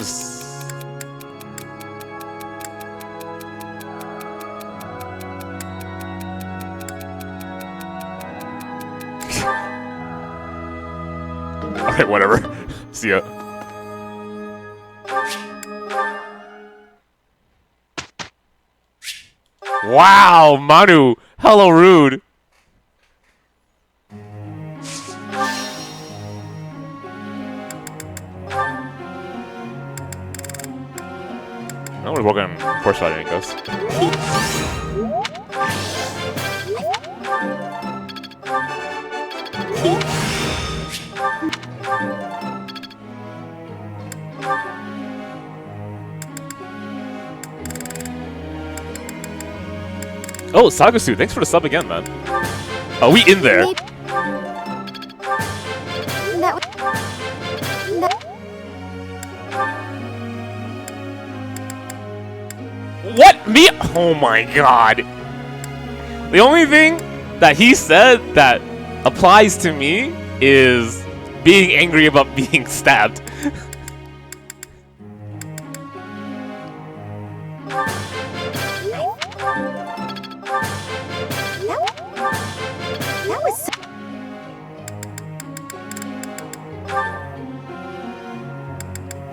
[SPEAKER 1] Alright, whatever. See ya. Wow, Manu! Hello, rude! No, we're working on horse riding, I guess. Oh, Sagasu, thanks for the sub again, man. Are we in there? What? Me? Oh my god. The only thing that he said that applies to me is being angry about being stabbed.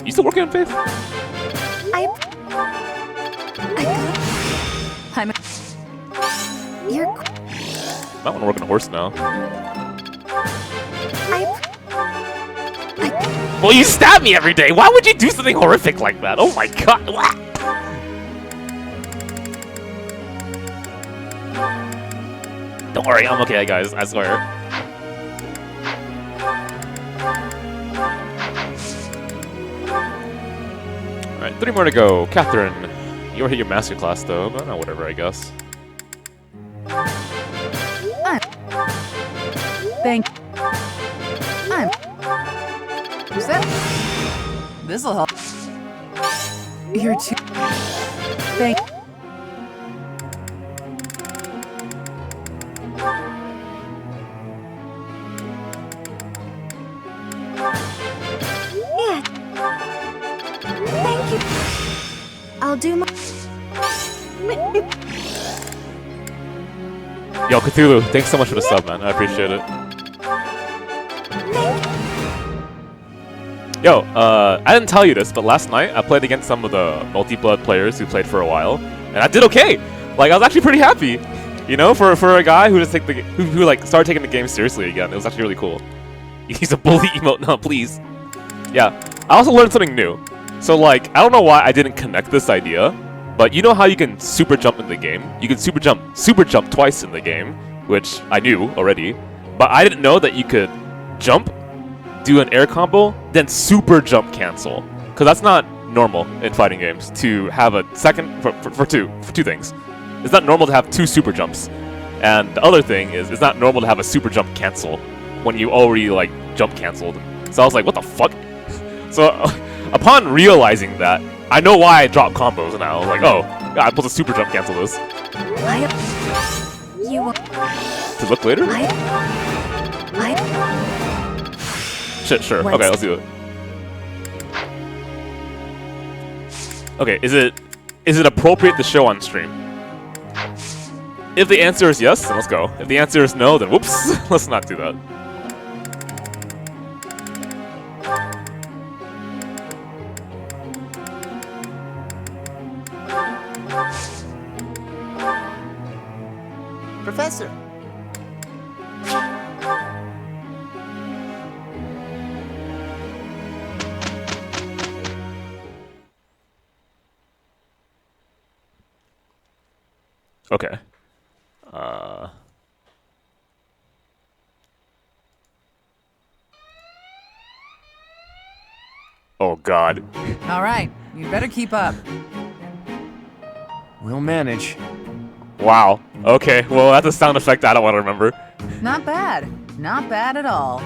[SPEAKER 1] You still working on Faith? Might want to work on a horse now. Well, you stab me every day. Why would you do something horrific like that? Oh my god. What? Don't worry, I'm okay, guys. I swear. Alright, 3 more to go. Catherine, you already hit your master class though, but whatever, I guess.
[SPEAKER 4] Thank. Who's that? This'll help. You're too. Thank.
[SPEAKER 2] do my...
[SPEAKER 1] Yo, Cthulhu, thanks so much for the sub, man. I appreciate it. Yo, I didn't tell you this, but last night I played against some of the multi-blood players who played for a while, and I did okay. Like, I was actually pretty happy, you know, for a guy who just who like started taking the game seriously again. It was actually really cool. He's a bully emote, no, please. Yeah, I also learned something new. So like, I don't know why I didn't connect this idea, but you know how you can super jump in the game? You can super jump twice in the game, which I knew already, but I didn't know that you could jump, do an air combo, then super jump cancel. Because that's not normal in fighting games to have a second for two things. It's not normal to have two super jumps. And the other thing is it's not normal to have a super jump cancel when you already like jump canceled. So I was like, what the fuck? So upon realizing that, I know why I dropped combos now. I was like, oh, yeah, I'm supposed to super jump cancel this. To look later? Shit, sure. Okay, let's do it. Okay, is it appropriate to show on stream? If the answer is yes, then let's go. If the answer is no, then whoops, let's not do that.
[SPEAKER 7] Professor.
[SPEAKER 1] Okay. Oh God.
[SPEAKER 4] All right, you better keep up.
[SPEAKER 6] We'll manage.
[SPEAKER 1] Wow. Okay, well that's a sound effect I don't want to remember.
[SPEAKER 4] Not bad. Not bad at all.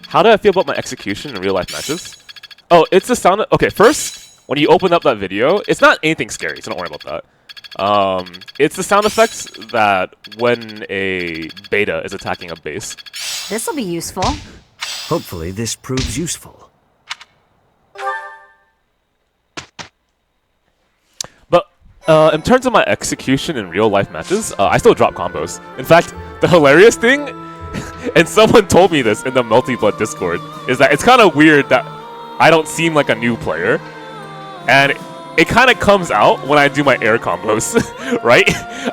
[SPEAKER 1] How do I feel about my execution in real life matches? Oh, it's the sound. Okay, first, when you open up that video, it's not anything scary, so don't worry about that. It's the sound effects that when a beta is attacking a base.
[SPEAKER 3] This'll be useful.
[SPEAKER 6] Hopefully this proves useful.
[SPEAKER 1] But in terms of my execution in real life matches, I still drop combos. In fact, the hilarious thing, and someone told me this in the Multi-Blood Discord, is that it's kind of weird that I don't seem like a new player. And it kind of comes out when I do my air combos, right?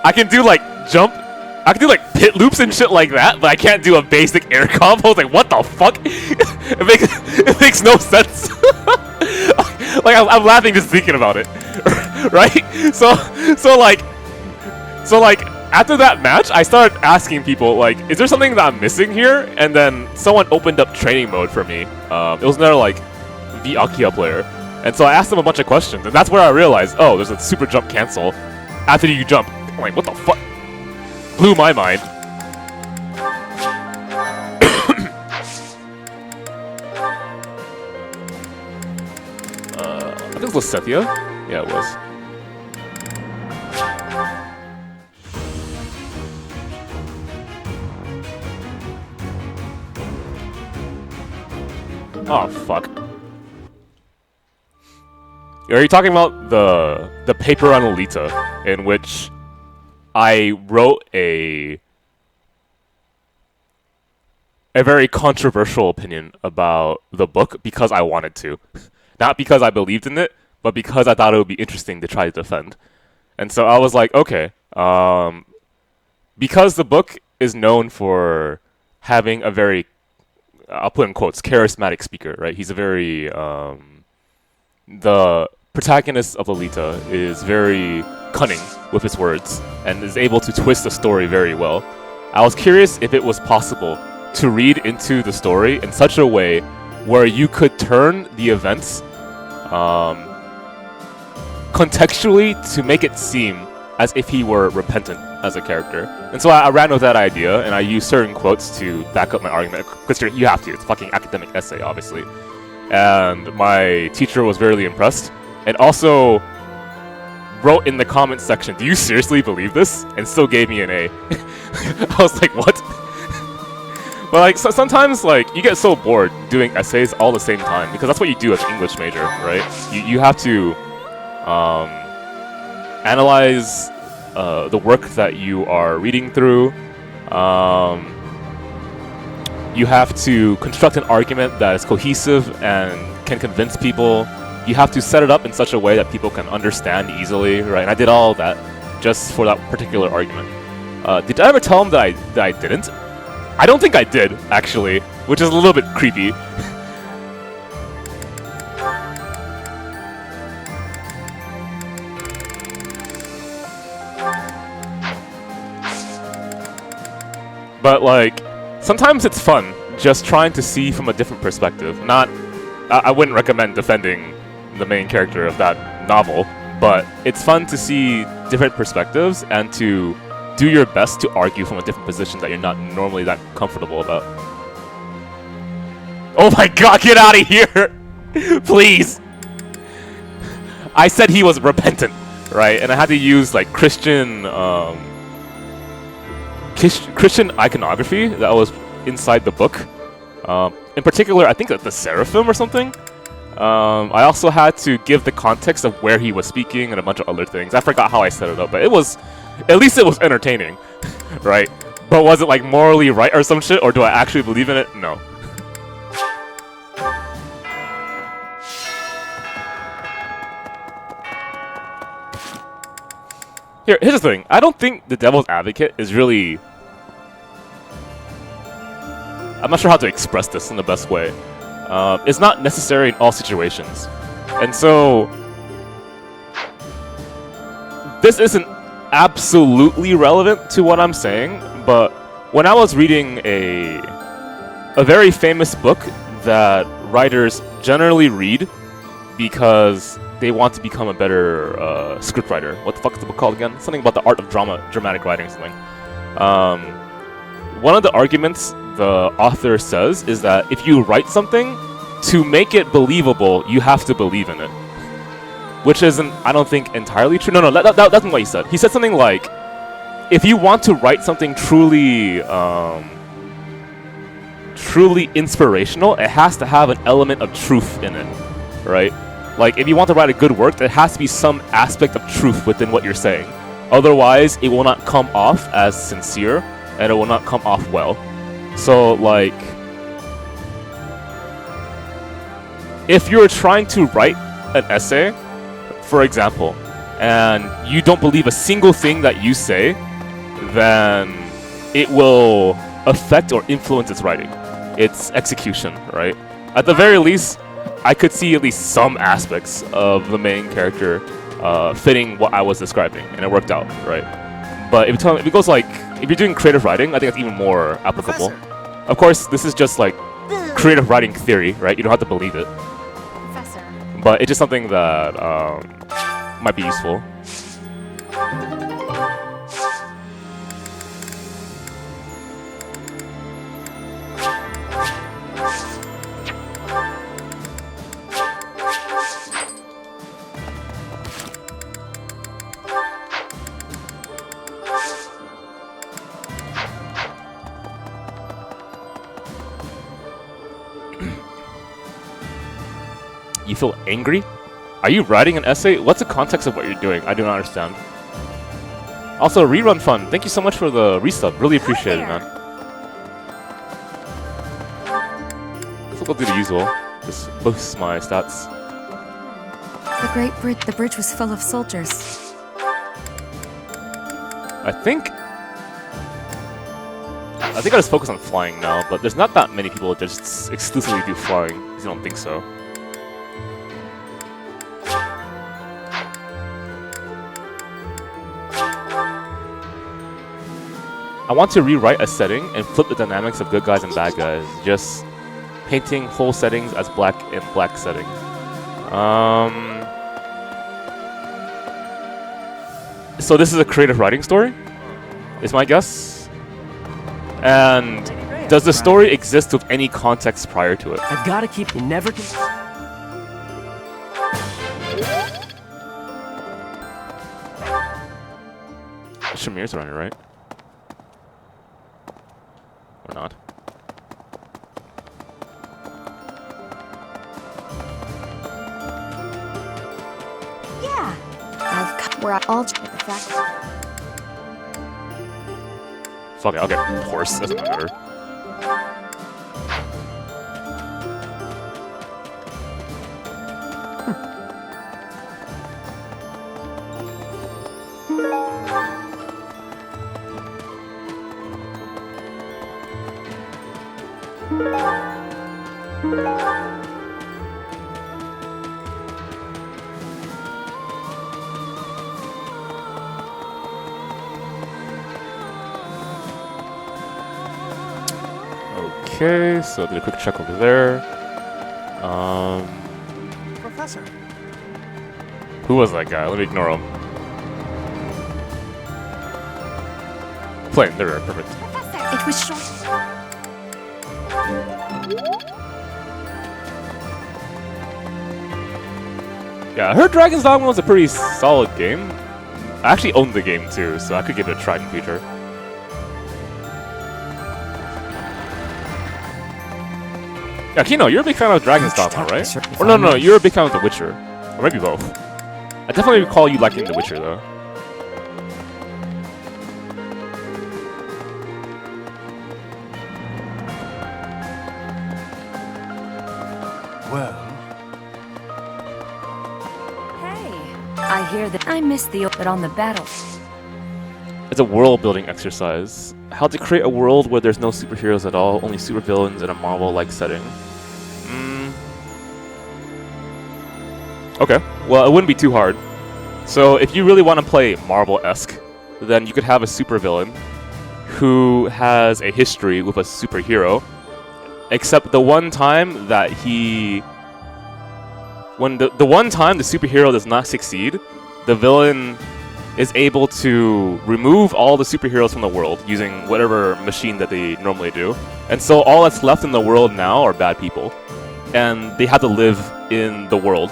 [SPEAKER 1] I can do like jump, I can do like pit loops and shit like that, but I can't do a basic air combo. It's like, what the fuck? it makes no sense. Like I'm laughing just thinking about it, right? So like after that match, I started asking people like, is there something that I'm missing here? And then someone opened up training mode for me. It was another like the Akia player. And so I asked them a bunch of questions, and that's where I realized, oh, there's a super jump cancel after you jump. I'm like, what the fuck? Blew my mind. I think it was Lysethia? Yeah, it was. Oh, fuck. Are you talking about the paper on Alita, in which I wrote a very controversial opinion about the book because I wanted to. Not because I believed in it, but because I thought it would be interesting to try to defend. And so I was like, okay, because the book is known for having a very, I'll put in quotes, charismatic speaker, right? He's a very, the protagonist of Alita is very cunning with his words and is able to twist the story very well. I was curious if it was possible to read into the story in such a way where you could turn the events contextually to make it seem as if he were repentant as a character. And so I ran with that idea, and I used certain quotes to back up my argument. Because you have to. It's a fucking academic essay, obviously. And my teacher was very impressed, and also wrote in the comments section, "Do you seriously believe this?" and still gave me an A. I was like, what? But like sometimes like you get so bored doing essays all the same time because that's what you do as an English major, right? You have to analyze the work that you are reading through. You have to construct an argument that is cohesive and can convince people. You have to set it up in such a way that people can understand easily, right? And I did all that just for that particular argument. Did I ever tell him that I didn't? I don't think I did, actually, which is a little bit creepy. But like, sometimes it's fun just trying to see from a different perspective. I wouldn't recommend defending the main character of that novel, but it's fun to see different perspectives and to do your best to argue from a different position that you're not normally that comfortable about. Oh my god, get out of here! Please! I said he was repentant, right? And I had to use like Christian iconography that was inside the book. In particular, I think the seraphim or something. I also had to give the context of where he was speaking and a bunch of other things. I forgot how I set it up, but at least it was entertaining, right? But was it like morally right or some shit, or do I actually believe in it? No. Here's the thing. I don't think the Devil's Advocate is really... I'm not sure how to express this in the best way. It's not necessary in all situations. And so... this isn't absolutely relevant to what I'm saying, but when I was reading a very famous book that writers generally read because they want to become a better scriptwriter. What the fuck is the book called again? Something about the art of dramatic writing or something. One of the arguments the author says is that if you write something, to make it believable, you have to believe in it. Which isn't, I don't think, entirely true. No, that's not what he said. He said something like, if you want to write something truly inspirational, it has to have an element of truth in it, right? Like, if you want to write a good work, there has to be some aspect of truth within what you're saying. Otherwise, it will not come off as sincere, and it will not come off well. So, like, if you're trying to write an essay, for example, and you don't believe a single thing that you say, then it will affect or influence its writing, its execution, right? At the very least, I could see at least some aspects of the main character fitting what I was describing, and it worked out, right? But if it goes like, if you're doing creative writing, I think it's even more applicable.
[SPEAKER 2] Professor.
[SPEAKER 1] Of course, this is just like creative writing theory, right? You don't have to believe it.
[SPEAKER 2] Professor.
[SPEAKER 1] But it's just something that might be useful. You feel angry? Are you writing an essay? What's the context of what you're doing? I do not understand. Also, Rerun Fun, thank you so much for the resub. Really appreciate it, man. Let's go do the usual. Just boosts my stats.
[SPEAKER 9] The bridge was full of soldiers.
[SPEAKER 1] I think I just focus on flying now, but there's not that many people that just exclusively do flying. I don't think so. I want to rewrite a setting and flip the dynamics of good guys and bad guys. Just painting whole settings as black and black setting. So this is a creative writing story, is my guess. And does the story exist with any context prior to it?
[SPEAKER 6] I've got to keep you never.
[SPEAKER 1] Shamir's around here, right? Or not?
[SPEAKER 8] where I alter the fact.
[SPEAKER 1] Fuck it, I'll get horse. Doesn't matter. Okay, so did a quick check over there.
[SPEAKER 7] Professor.
[SPEAKER 1] Who was that guy? Let me ignore him. Plane, there, perfect.
[SPEAKER 9] It was short.
[SPEAKER 1] Yeah, I heard Dragon's Dogma was a pretty solid game. I actually owned the game too, so I could give it a try in the future. Yeah, Kino, you're a big fan of Dragon's Dogma, right? Or no, you're a big fan of The Witcher. Or maybe both. I definitely recall you liking The Witcher, though.
[SPEAKER 5] Well,
[SPEAKER 9] Hey, I hear that I missed the but on the battle.
[SPEAKER 1] It's a world-building exercise. How to create a world where there's no superheroes at all, only supervillains in a Marvel-like setting. Okay, well, it wouldn't be too hard. So if you really want to play Marvel-esque, then you could have a supervillain who has a history with a superhero, except the one time that when the one time the superhero does not succeed, the villain is able to remove all the superheroes from the world using whatever machine that they normally do. And so all that's left in the world now are bad people. And they have to live in the world.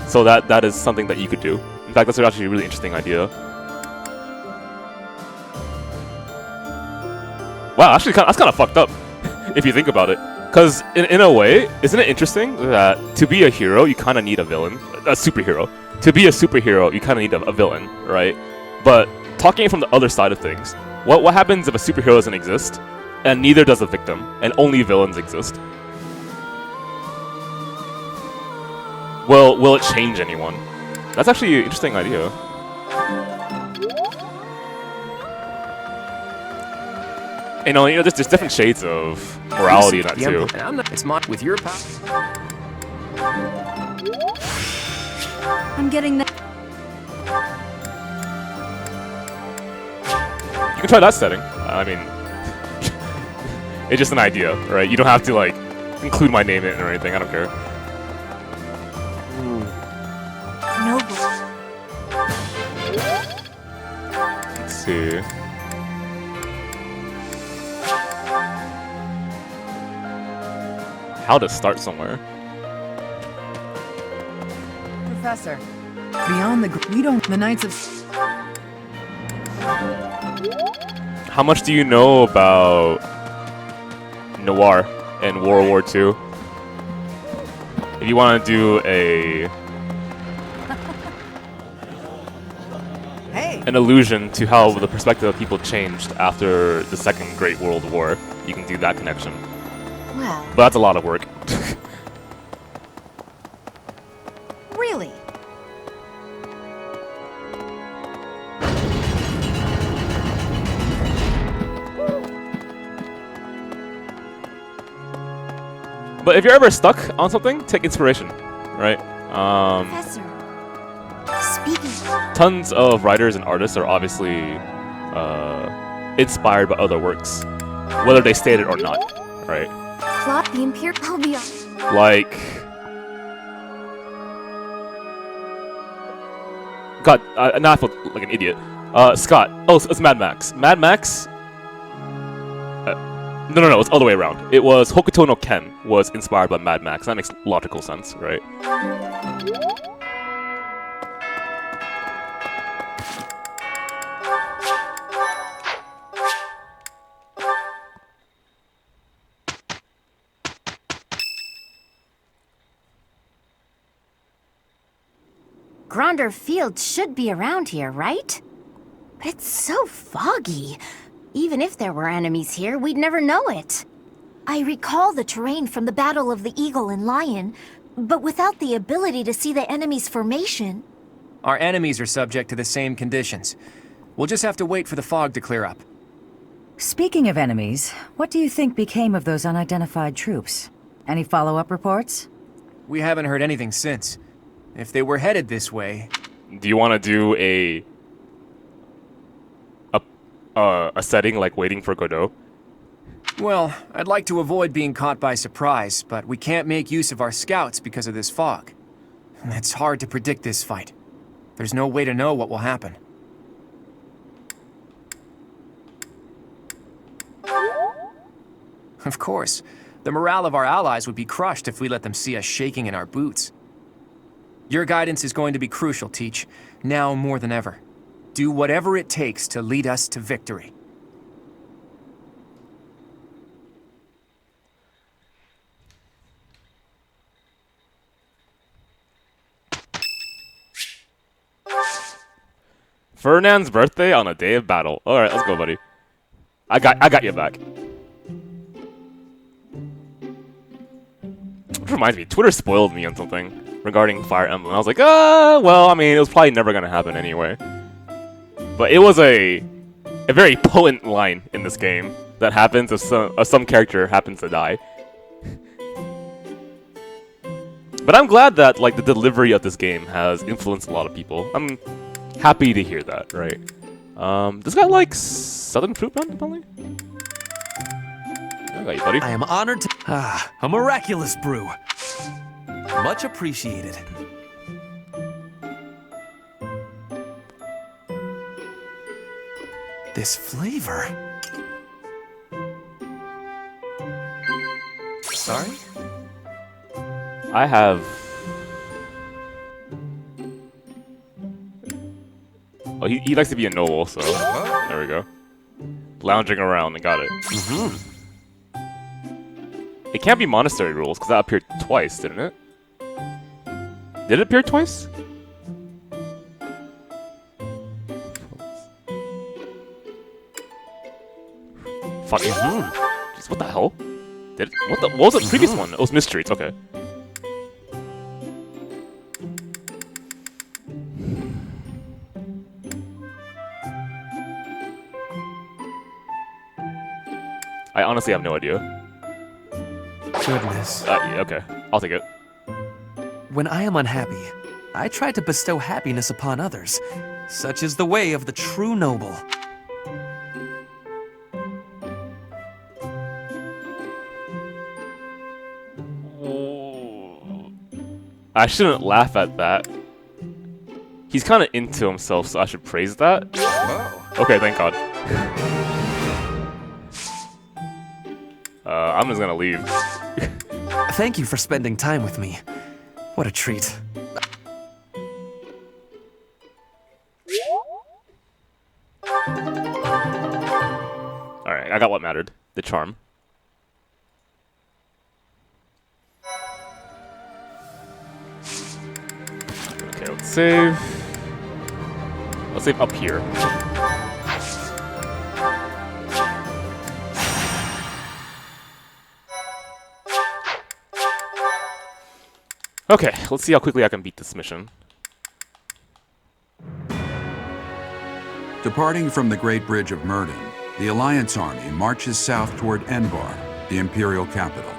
[SPEAKER 1] So that is something that you could do. In fact, that's actually a really interesting idea. Wow, actually, that's kind of fucked up, if you think about it. Because in a way, isn't it interesting that to be a hero, you kind of need a villain, a superhero. To be a superhero, you kind of need a villain, right? But talking from the other side of things, what happens if a superhero doesn't exist, and neither does a victim, and only villains exist? Will it change anyone? That's actually an interesting idea. You know, there's different shades of morality in that too.
[SPEAKER 5] It's mine with your power.
[SPEAKER 9] I'm getting that.
[SPEAKER 1] You can try that setting. I mean, it's just an idea, right? You don't have to like include my name in it or anything. I don't care.
[SPEAKER 9] Noble.
[SPEAKER 1] Let's see. How to start somewhere.
[SPEAKER 4] Professor, beyond the Knights of...
[SPEAKER 1] How much do you know about Noir and World War II? If you want to do an allusion to how the perspective of people changed after the Second Great World War, you can do that connection.
[SPEAKER 3] Well,
[SPEAKER 1] But that's a lot of work.
[SPEAKER 3] really?
[SPEAKER 1] But if you're ever stuck on something, take inspiration, right?
[SPEAKER 3] Professor, speaking.
[SPEAKER 1] Tons of writers and artists are obviously inspired by other works, whether they state it or not, right?
[SPEAKER 8] Plot the Imperial. I'll be honest.
[SPEAKER 1] Like, God, now I feel like an idiot. Scott. Oh, it's Mad Max. Mad Max. No, it's all the way around. It was Hokuto no Ken was inspired by Mad Max. That makes logical sense, right?
[SPEAKER 3] Gronder Field should be around here, right? But it's so foggy. Even if there were enemies here, we'd never know it.
[SPEAKER 2] I recall the terrain from the Battle of the Eagle and Lion, but without the ability to see the enemy's formation.
[SPEAKER 10] Our enemies are subject to the same conditions. We'll just have to wait for the fog to clear up.
[SPEAKER 11] Speaking of enemies, what do you think became of those unidentified troops? Any follow-up reports?
[SPEAKER 10] We haven't heard anything since. If they were headed this way...
[SPEAKER 1] Do you want to do a setting like Waiting for Godot?
[SPEAKER 10] Well, I'd like to avoid being caught by surprise, but we can't make use of our scouts because of this fog. It's hard to predict this fight. There's no way to know what will happen. Of course, the morale of our allies would be crushed if we let them see us shaking in our boots. Your guidance is going to be crucial, Teach, now more than ever. Do whatever it takes to lead us to victory.
[SPEAKER 1] Ferdinand's birthday on a day of battle. Alright, let's go, buddy. I got your back. Which reminds me, Twitter spoiled me on something regarding Fire Emblem. I was like, well, I mean, it was probably never gonna happen anyway. But it was a very potent line in this game that happens if some character happens to die. But I'm glad that like the delivery of this game has influenced a lot of people. I'm happy to hear that, right? This got like Southern Fruit Run, probably? I got you, buddy.
[SPEAKER 5] I am honored to... a miraculous brew. Much appreciated. This flavor... Sorry?
[SPEAKER 1] I have... Oh, he likes to be a noble, so... There we go. Lounging around, and got it. It can't be monastery rules, because that appeared twice, didn't it? Did it appear twice? Fucking... Jeez, what the hell? Did it, what was the previous one? It was mysteries, okay. I honestly have no idea.
[SPEAKER 5] Goodness.
[SPEAKER 1] Yeah, okay. I'll take it.
[SPEAKER 5] When I am unhappy, I try to bestow happiness upon others. Such is the way of the true noble.
[SPEAKER 1] I shouldn't laugh at that. He's kind of into himself, so I should praise that. Okay, thank God. I'm just gonna leave.
[SPEAKER 5] Thank you for spending time with me. What a treat.
[SPEAKER 1] Alright, I got what mattered. The charm. Okay, let's save. Let's save up here. Okay, let's see how quickly I can beat this mission.
[SPEAKER 12] Departing from the Great Bridge of Murden, the Alliance army marches south toward Enbar, the Imperial capital.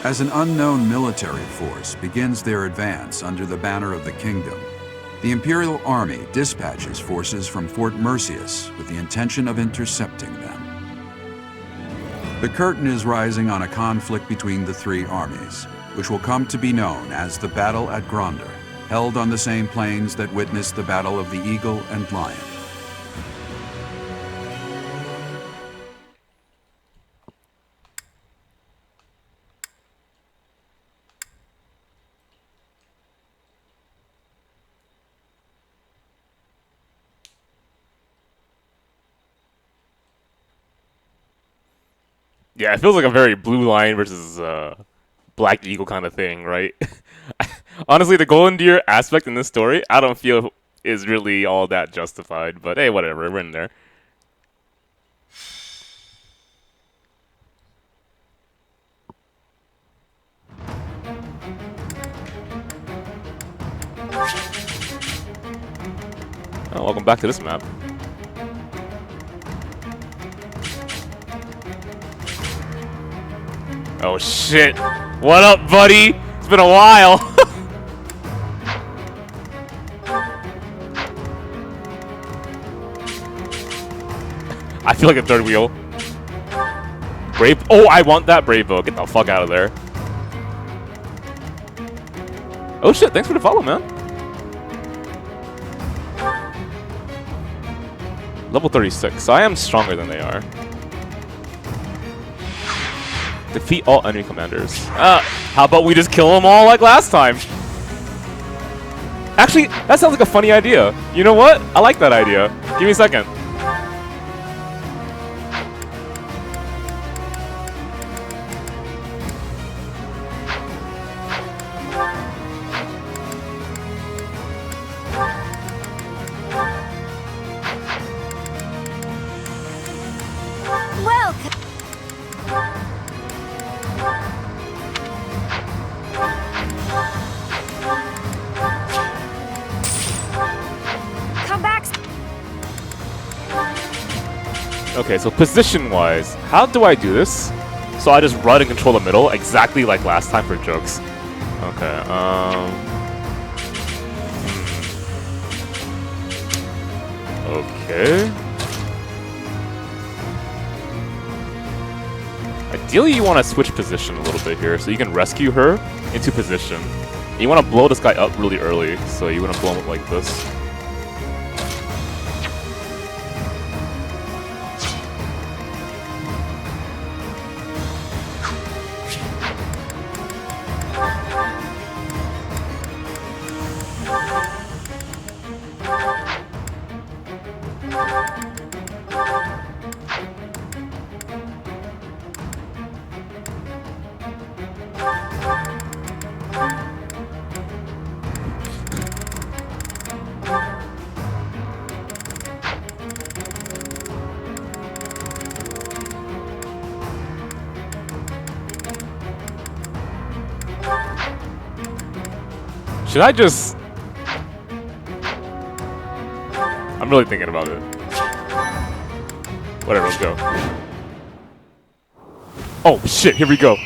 [SPEAKER 12] As an unknown military force begins their advance under the banner of the kingdom, the Imperial army dispatches forces from Fort Mercius with the intention of intercepting them. The curtain is rising on a conflict between the three armies, which will come to be known as the Battle at Gronder, held on the same plains that witnessed the Battle of the Eagle and Lion.
[SPEAKER 1] Yeah, it feels like a very Blue Lion versus Black Eagle kind of thing, right? Honestly, the golden deer aspect in this story, I don't feel is really all that justified. But hey, whatever, we're in there. Oh, welcome back to this map. Oh shit! What up, buddy? It's been a while. I feel like a third wheel. Brave. Oh, I want that Brave bow. Get the fuck out of there. Oh shit! Thanks for the follow, man. Level 36, so I am stronger than they are. Defeat all enemy commanders. How about we just kill them all like last time? Actually, that sounds like a funny idea. You know what? I like that idea. Give me a second. Okay, so position-wise, how do I do this? So I just run and control the middle, exactly like last time for jokes. Okay, Okay. Ideally, you want to switch position a little bit here, so you can rescue her into position. You want to blow this guy up really early, so you want to blow him up like this. Should I just... I'm really thinking about it. Whatever, let's go. Oh shit, here we go.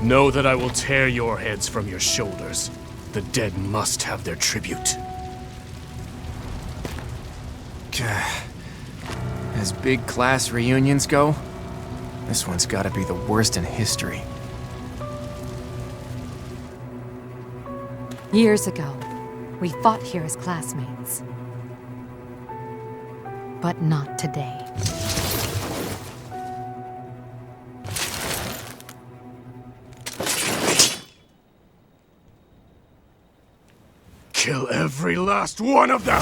[SPEAKER 13] Know that I will tear your heads from your shoulders. The dead must have their tribute.
[SPEAKER 10] As big class reunions go, this one's gotta be the worst in history.
[SPEAKER 14] Years ago, we fought here as classmates. But not today.
[SPEAKER 13] Kill every last one of them!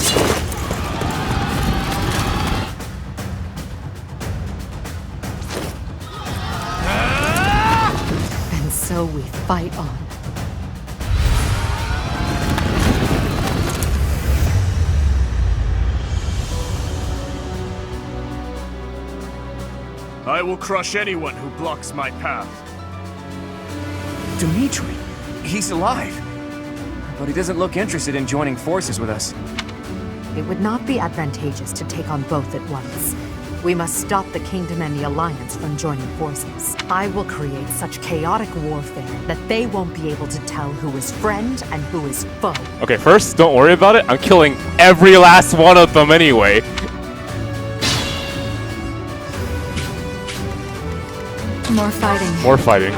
[SPEAKER 14] And so we fight on.
[SPEAKER 13] I will crush anyone who blocks my path.
[SPEAKER 10] Dimitri, he's alive. But he doesn't look interested in joining forces with us.
[SPEAKER 14] It would not be advantageous to take on both at once. We must stop the Kingdom and the Alliance from joining forces. I will create such chaotic warfare that they won't be able to tell who is friend and who is foe.
[SPEAKER 1] Okay, first, don't worry about it. I'm killing every last one of them anyway.
[SPEAKER 14] More fighting.
[SPEAKER 1] More fighting.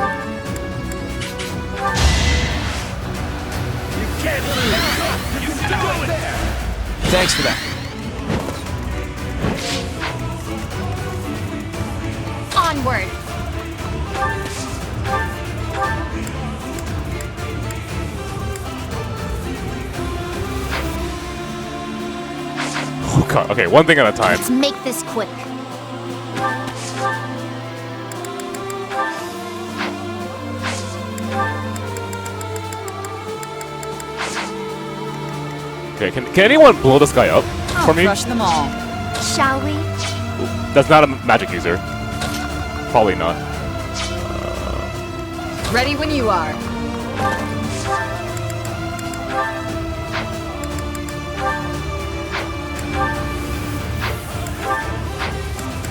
[SPEAKER 10] Thanks for that.
[SPEAKER 3] Onward!
[SPEAKER 1] Oh god, okay, one thing at a time.
[SPEAKER 2] Let's make this quick.
[SPEAKER 1] Okay, can anyone blow this guy up for me?
[SPEAKER 4] Crush them all.
[SPEAKER 2] Shall we?
[SPEAKER 1] That's not a magic user. Probably not.
[SPEAKER 8] Ready when you are.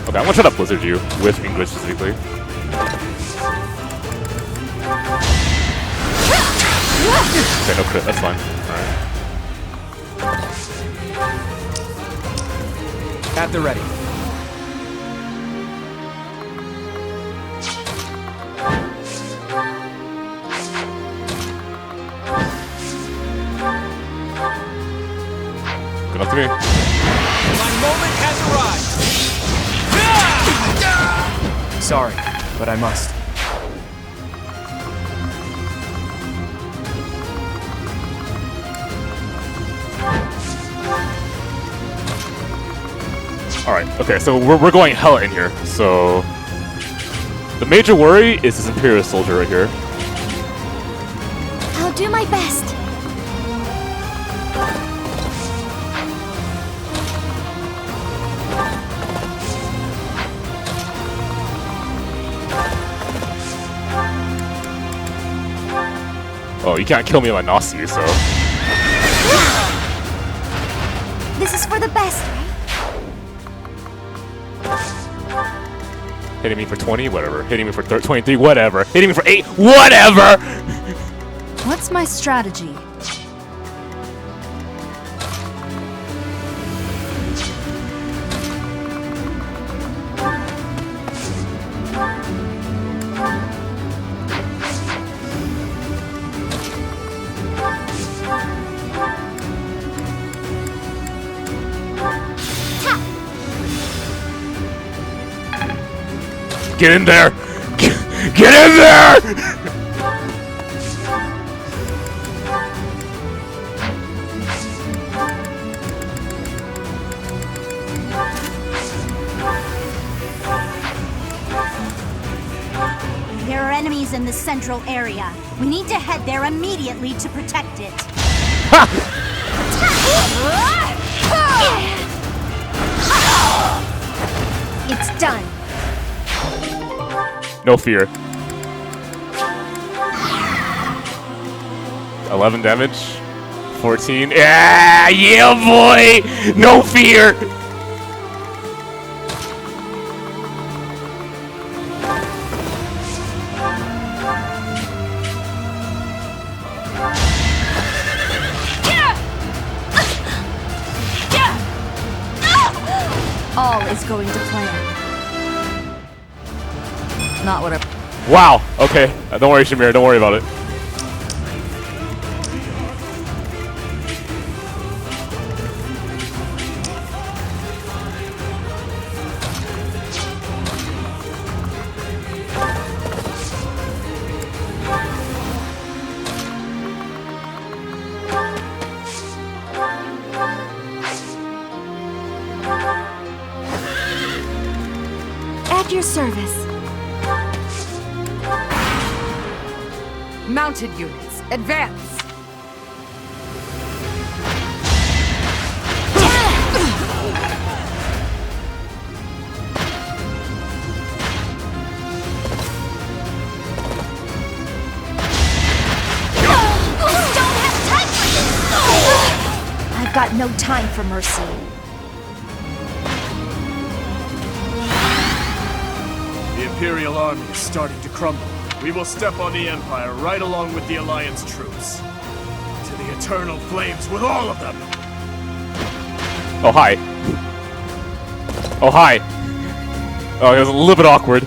[SPEAKER 1] Okay, I'm gonna try to blizzard you with English specifically. Okay, no crit, that's fine. Alright.
[SPEAKER 10] At the ready.
[SPEAKER 1] Good enough to me.
[SPEAKER 10] My moment has arrived! Sorry, but I must.
[SPEAKER 1] Alright, okay, so we're going hella in here. So the major worry is this Imperial soldier right here.
[SPEAKER 2] I'll do my best.
[SPEAKER 1] Oh, you can't kill me like Nazi, so.
[SPEAKER 2] This is for the best, right?
[SPEAKER 1] Hitting me for 20, whatever. Hitting me for 23, whatever. Hitting me for 8, whatever!
[SPEAKER 8] What's my strategy?
[SPEAKER 1] Get in there! Get in there!
[SPEAKER 2] There are enemies in the central area. We need to head there immediately to protect it.
[SPEAKER 3] It's done.
[SPEAKER 1] No fear. 11 damage. 14. Yeah, yeah, boy! No fear!
[SPEAKER 8] All is going to plan.
[SPEAKER 11] Not what I...
[SPEAKER 1] Wow, okay. Don't worry, Shamir, don't worry about it.
[SPEAKER 8] At your service.
[SPEAKER 14] Mounted units, advance!
[SPEAKER 2] I've got no time for mercy.
[SPEAKER 13] The Imperial army is starting to crumble. We will step on the Empire right along with the Alliance troops. To the eternal flames with all of them!
[SPEAKER 1] Oh, hi. Oh, hi. Oh, it was a little bit awkward.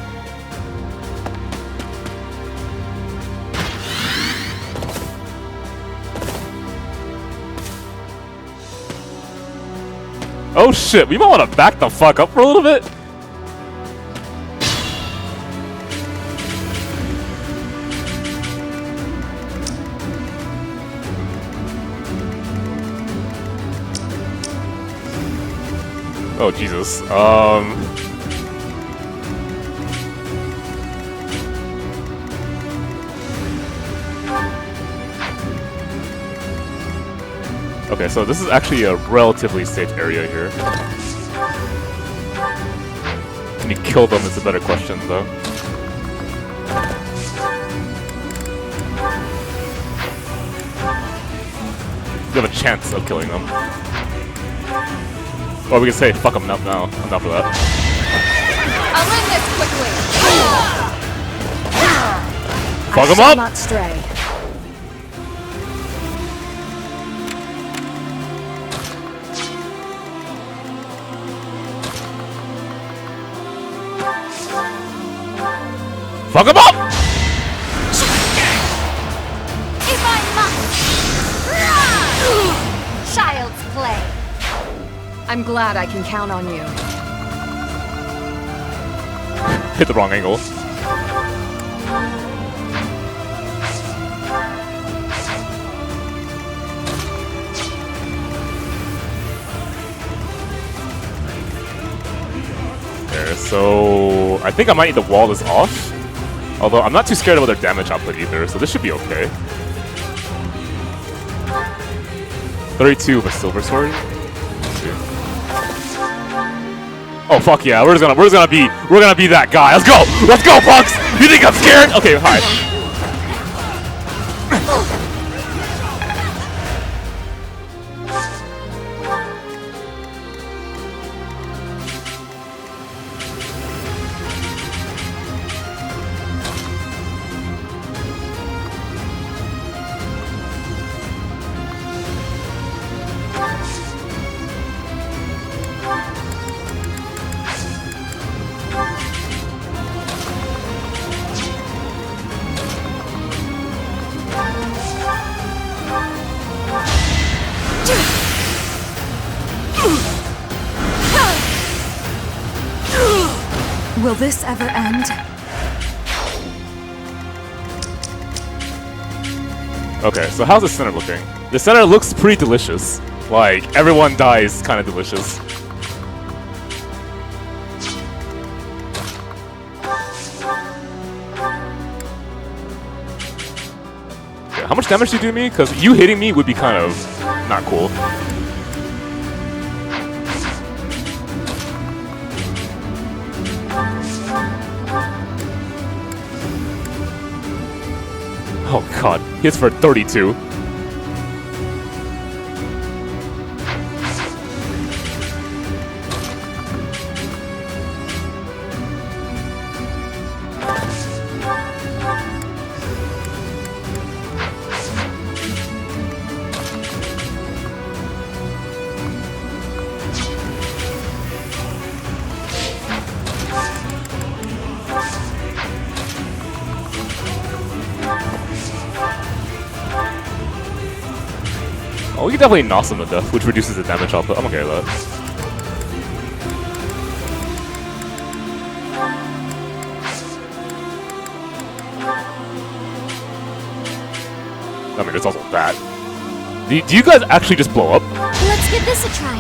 [SPEAKER 1] Oh shit, we might want to back the fuck up for a little bit. Oh Jesus. Okay, so this is actually a relatively safe area here. Can you kill them is a better question, though. You have a chance of killing them. Or we can say, fuck them up now. I'm not for that.
[SPEAKER 8] I'll end this quickly.
[SPEAKER 1] Fuck them
[SPEAKER 8] I shall
[SPEAKER 1] up!
[SPEAKER 8] not stray.
[SPEAKER 1] Fuck him up!
[SPEAKER 3] If I must! Child's play.
[SPEAKER 8] I'm glad I can count on you.
[SPEAKER 1] Hit the wrong angle. There, so I think I might need to wall this off. Although I'm not too scared about their damage output either, so this should be okay. 32 with a silver sword. Let's see. Oh fuck yeah, we're gonna be that guy. Let's go! Let's go, punks! You think I'm scared? Okay, hi.
[SPEAKER 2] Will this ever end?
[SPEAKER 1] Okay, so how's the center looking? The center looks pretty delicious. Like, everyone dies kind of delicious. Okay, how much damage do you do me? Because you hitting me would be kind of not cool. Oh god, hits for 32. Oh, we can definitely knock them to death, which reduces the damage output. I'm okay with that. I mean, there's also that. Do you guys actually just blow up?
[SPEAKER 2] Let's give this a try.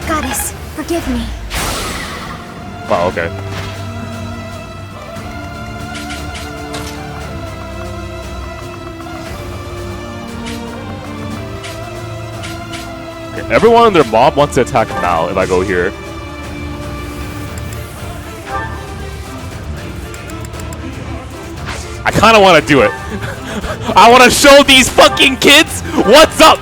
[SPEAKER 2] Goddess, forgive me.
[SPEAKER 1] Wow, okay. Everyone and their mom wants to attack now if I go here. I kind of want to do it. I want to show these fucking kids what's up!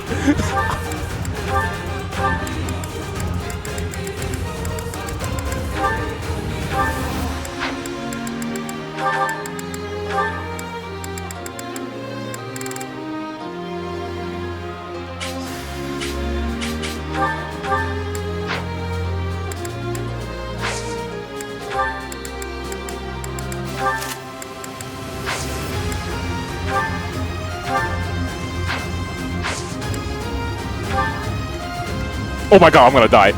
[SPEAKER 1] Oh my god, I'm gonna die.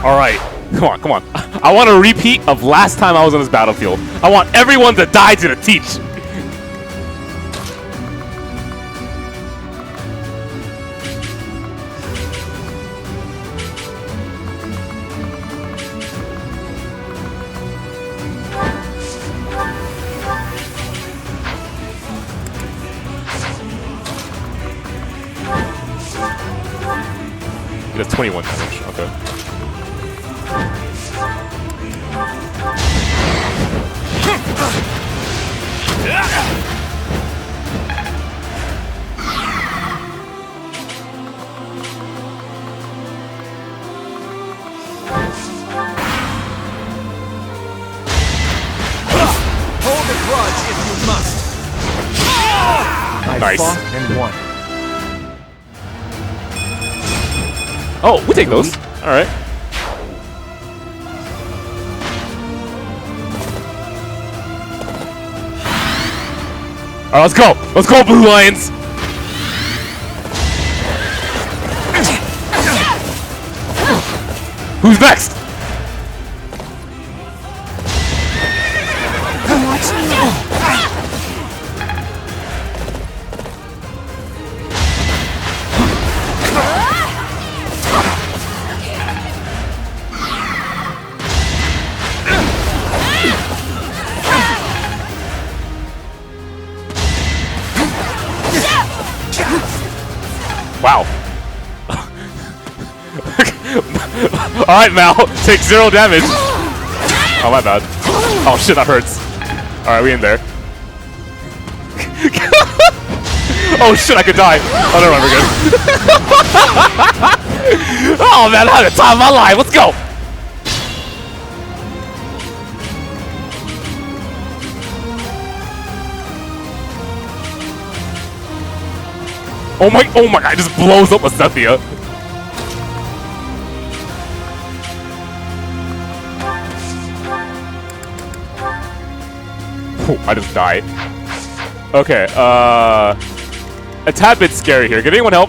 [SPEAKER 1] Alright, come on. I want a repeat of last time I was on this battlefield. I want everyone to die to the teach. That's 21 damage, okay.
[SPEAKER 10] Hold the grudge if you must.
[SPEAKER 1] Nice.
[SPEAKER 10] I fought and won.
[SPEAKER 1] Oh, we take those. Alright. Alright, let's go! Let's go, Blue Lions! Who's next?
[SPEAKER 2] I'm watching you.
[SPEAKER 1] Wow. Alright, Mal. Take 0 damage. Oh, my bad. Oh, shit, that hurts. Alright, we in there. Oh, shit, I could die. Oh, never mind, we're good. Oh, man, I had the time of my life. Let's go. Oh my god, it just blows up Asethia. Oh, I just died. Okay, a tad bit scary here. Can anyone help?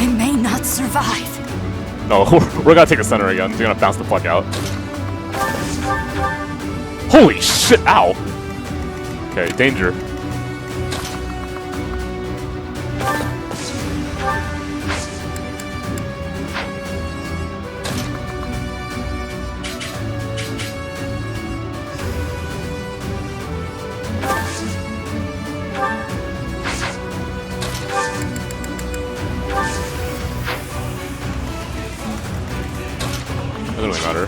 [SPEAKER 2] I may not survive.
[SPEAKER 1] No, we're gonna take the center again. We're gonna bounce the fuck out. Holy shit, ow! Okay, danger. Doesn't really matter.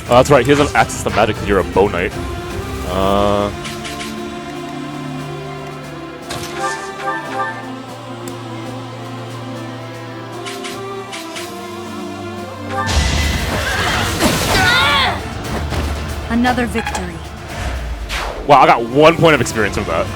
[SPEAKER 1] Oh, that's right, he doesn't access the magic because you're a bow knight.
[SPEAKER 2] Another victory.
[SPEAKER 1] Wow, I got 1 point of experience from that.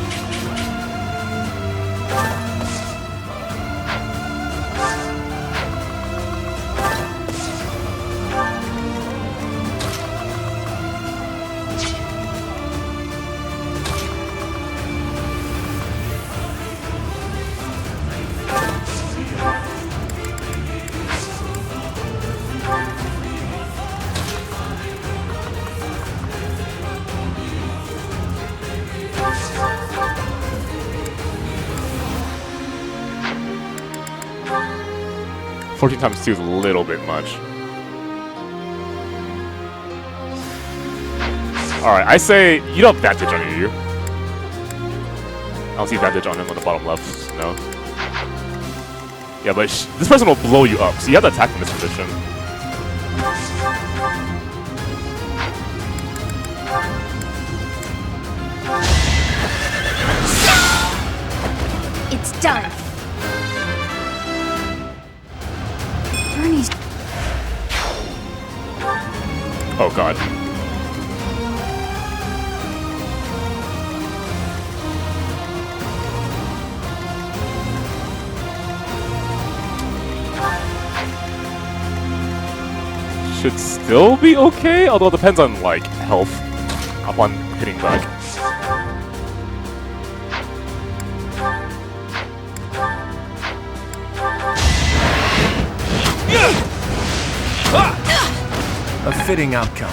[SPEAKER 1] Times 2 is a little bit much. Alright, I say you don't have advantage on you, do you? I don't see advantage on him on the bottom left, no. Yeah, but this person will blow you up, so you have to attack from this position.
[SPEAKER 3] It's done.
[SPEAKER 1] Oh god. should still be okay, although it depends on like health upon hitting back.
[SPEAKER 10] A fitting outcome.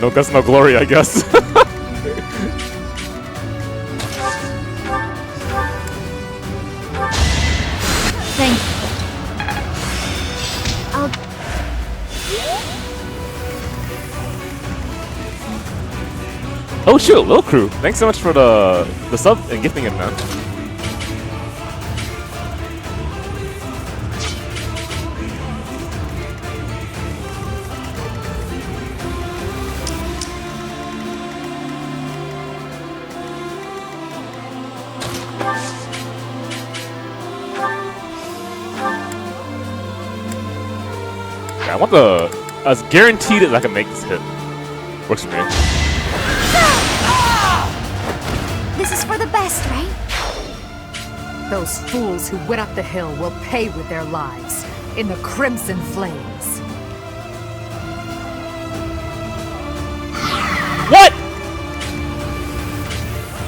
[SPEAKER 1] No guts, no glory, I guess.
[SPEAKER 2] Thank you.
[SPEAKER 1] Oh shoot, Lil Crew. Thanks so much for the sub and gifting it, man. I want the as guaranteed as I can make this hit. Works for me.
[SPEAKER 2] This is for the best, right?
[SPEAKER 14] Those fools who went up the hill will pay with their lives in the crimson flames.
[SPEAKER 1] What?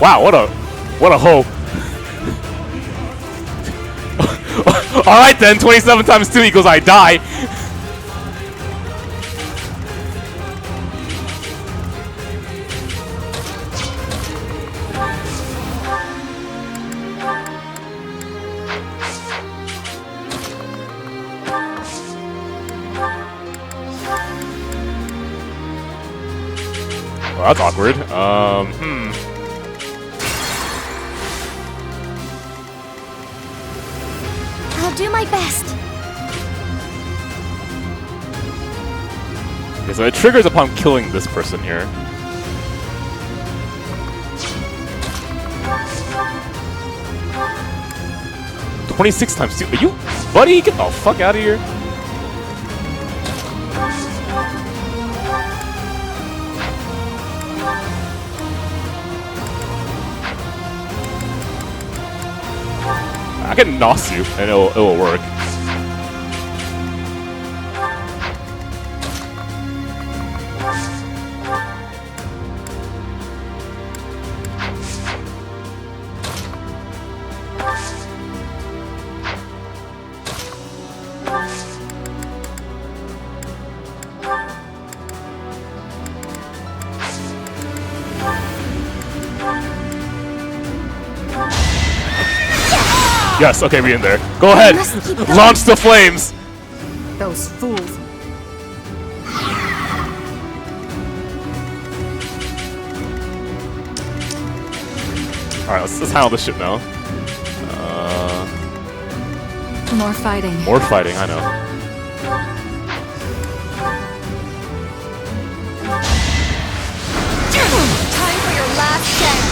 [SPEAKER 1] Wow, what a hope. Alright then, 27 times 2 equals I die. Well, that's awkward.
[SPEAKER 2] I'll do my best.
[SPEAKER 1] Okay, so it triggers upon killing this person here. $26 times 2. Are you, buddy? Get the fuck out of here. I can nos you and it will work. Yes, okay, we in there. Go ahead, launch the flames.
[SPEAKER 14] Those fools.
[SPEAKER 1] Alright, let's handle this shit now.
[SPEAKER 8] More fighting.
[SPEAKER 1] More fighting, I know.
[SPEAKER 8] Time for your last chance.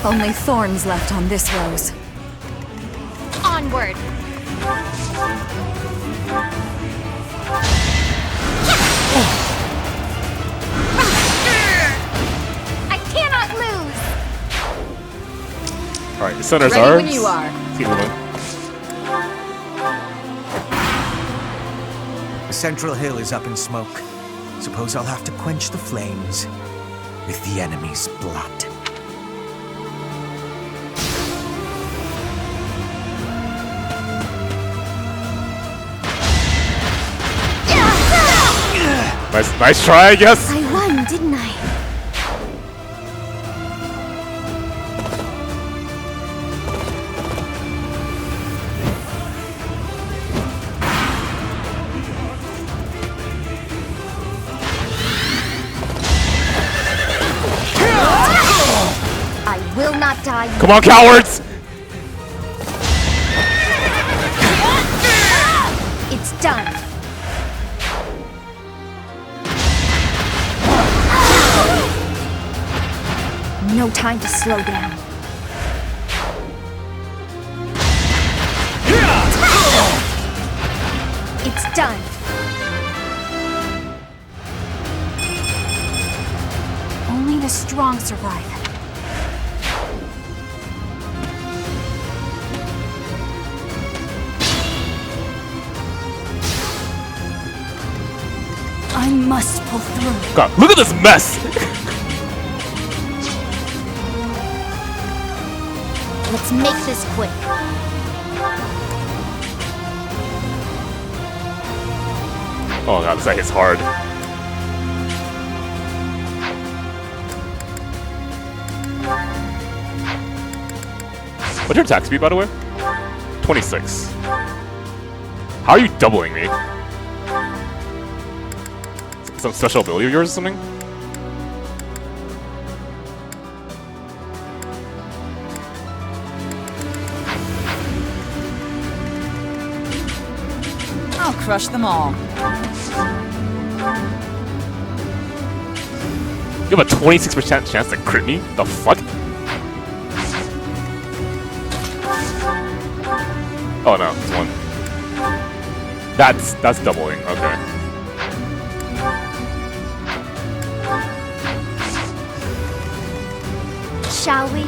[SPEAKER 8] Only thorns left on this rose.
[SPEAKER 2] Onward. I cannot lose.
[SPEAKER 1] Alright, the center's
[SPEAKER 8] Ready
[SPEAKER 1] ours.
[SPEAKER 8] when you are.
[SPEAKER 1] Keep moving.
[SPEAKER 15] The central hill is up in smoke. Suppose I'll have to quench the flames with the enemy's blood.
[SPEAKER 1] Nice try, I guess.
[SPEAKER 2] I won, didn't I? I will not die.
[SPEAKER 1] Come on, cowards!
[SPEAKER 2] It's done. no time to slow down. It's done. Only the strong survive. I must pull through.
[SPEAKER 1] God, look at this mess!
[SPEAKER 2] Let's make this quick.
[SPEAKER 1] Oh god, this guy hits hard. What's your attack speed, by the way? 26. How are you doubling me? Some special ability of yours or something?
[SPEAKER 4] I'll crush them all.
[SPEAKER 1] You have a 26% chance to crit me? The fuck? Oh no, it's one. That's doubling, okay.
[SPEAKER 2] Shall we?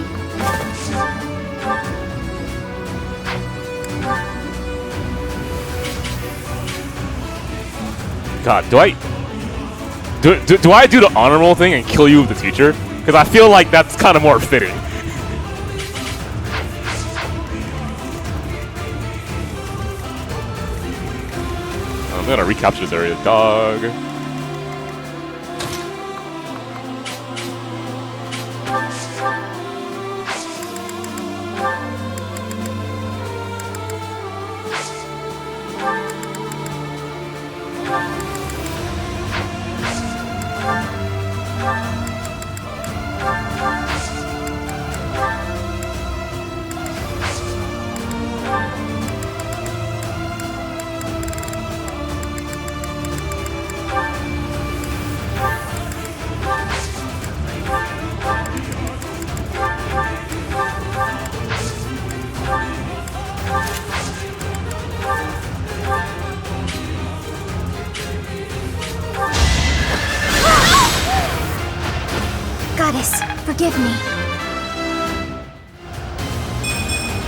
[SPEAKER 1] God, do I do the honor roll thing and kill you with the teacher? Because I feel like that's kind of more fitting. I'm gonna recapture this area, dog.
[SPEAKER 2] Goddess, forgive me.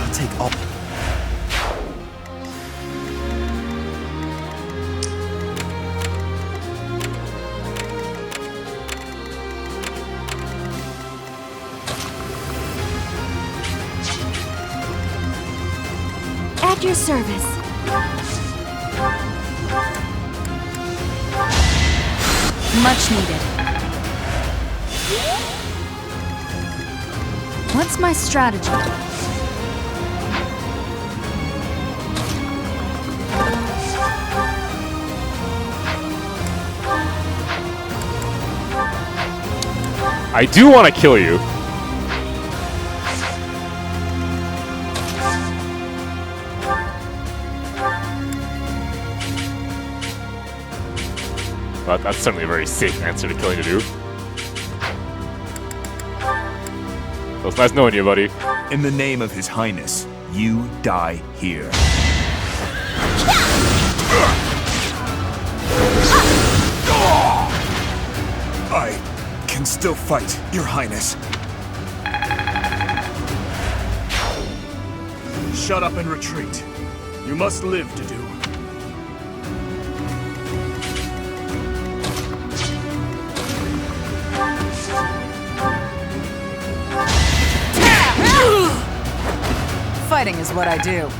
[SPEAKER 15] I'll take all.
[SPEAKER 2] At your service.
[SPEAKER 8] Much needed. What's my strategy?
[SPEAKER 1] I do want to kill you. But that's certainly a very safe answer to killing a dude. So it's nice knowing you, buddy.
[SPEAKER 13] In the name of His Highness, you die here. I can still fight, Your Highness. Shut up and retreat. You must live to do.
[SPEAKER 4] Fighting is what I do.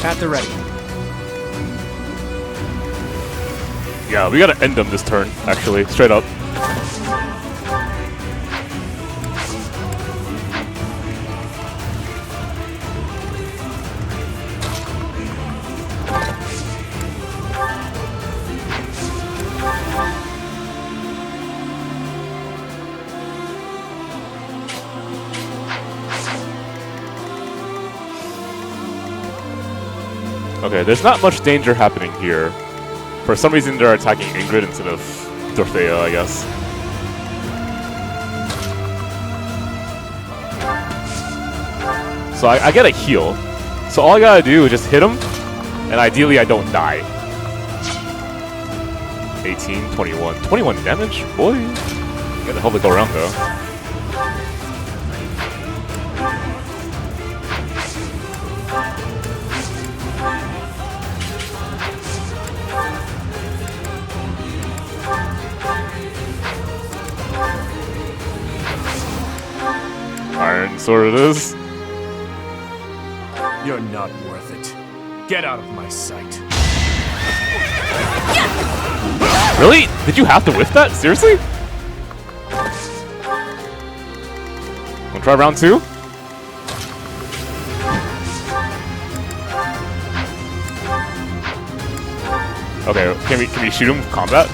[SPEAKER 10] At the ready.
[SPEAKER 1] Yeah, we gotta end them this turn, actually, straight up. Okay, there's not much danger happening here. For some reason, they're attacking Ingrid instead of Dorothea, I guess. So I get a heal. So all I gotta do is just hit him, and ideally I don't die. 18, 21. 21 damage? Boy. You gotta help it go around though. Iron sword it is.
[SPEAKER 13] You're not worth it. Get out of my sight.
[SPEAKER 1] Really? Did you have to whiff that? Seriously? Wanna try round 2? Okay, can we shoot him with combat?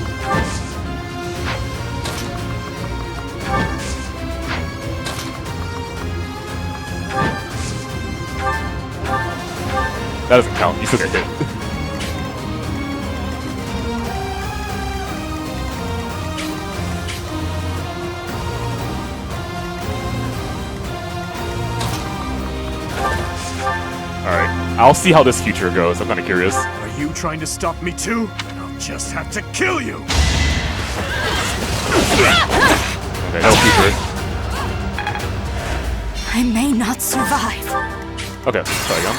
[SPEAKER 1] That doesn't count. You still get hit. Alright, I'll see how this future goes. I'm kind of curious.
[SPEAKER 13] Are you trying to stop me too? Then I'll just have to kill you!
[SPEAKER 1] Okay, no future.
[SPEAKER 8] I may not survive.
[SPEAKER 1] Okay, let's try again.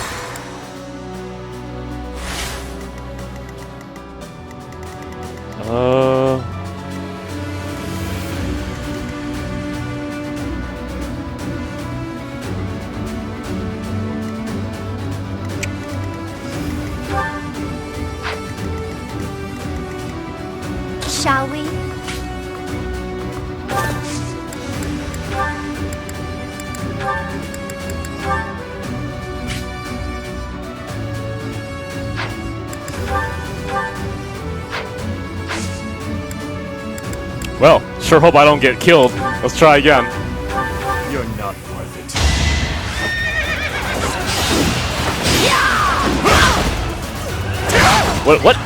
[SPEAKER 2] Shall we?
[SPEAKER 1] Well, sure hope I don't get killed. Let's try again.
[SPEAKER 13] You're not worth it.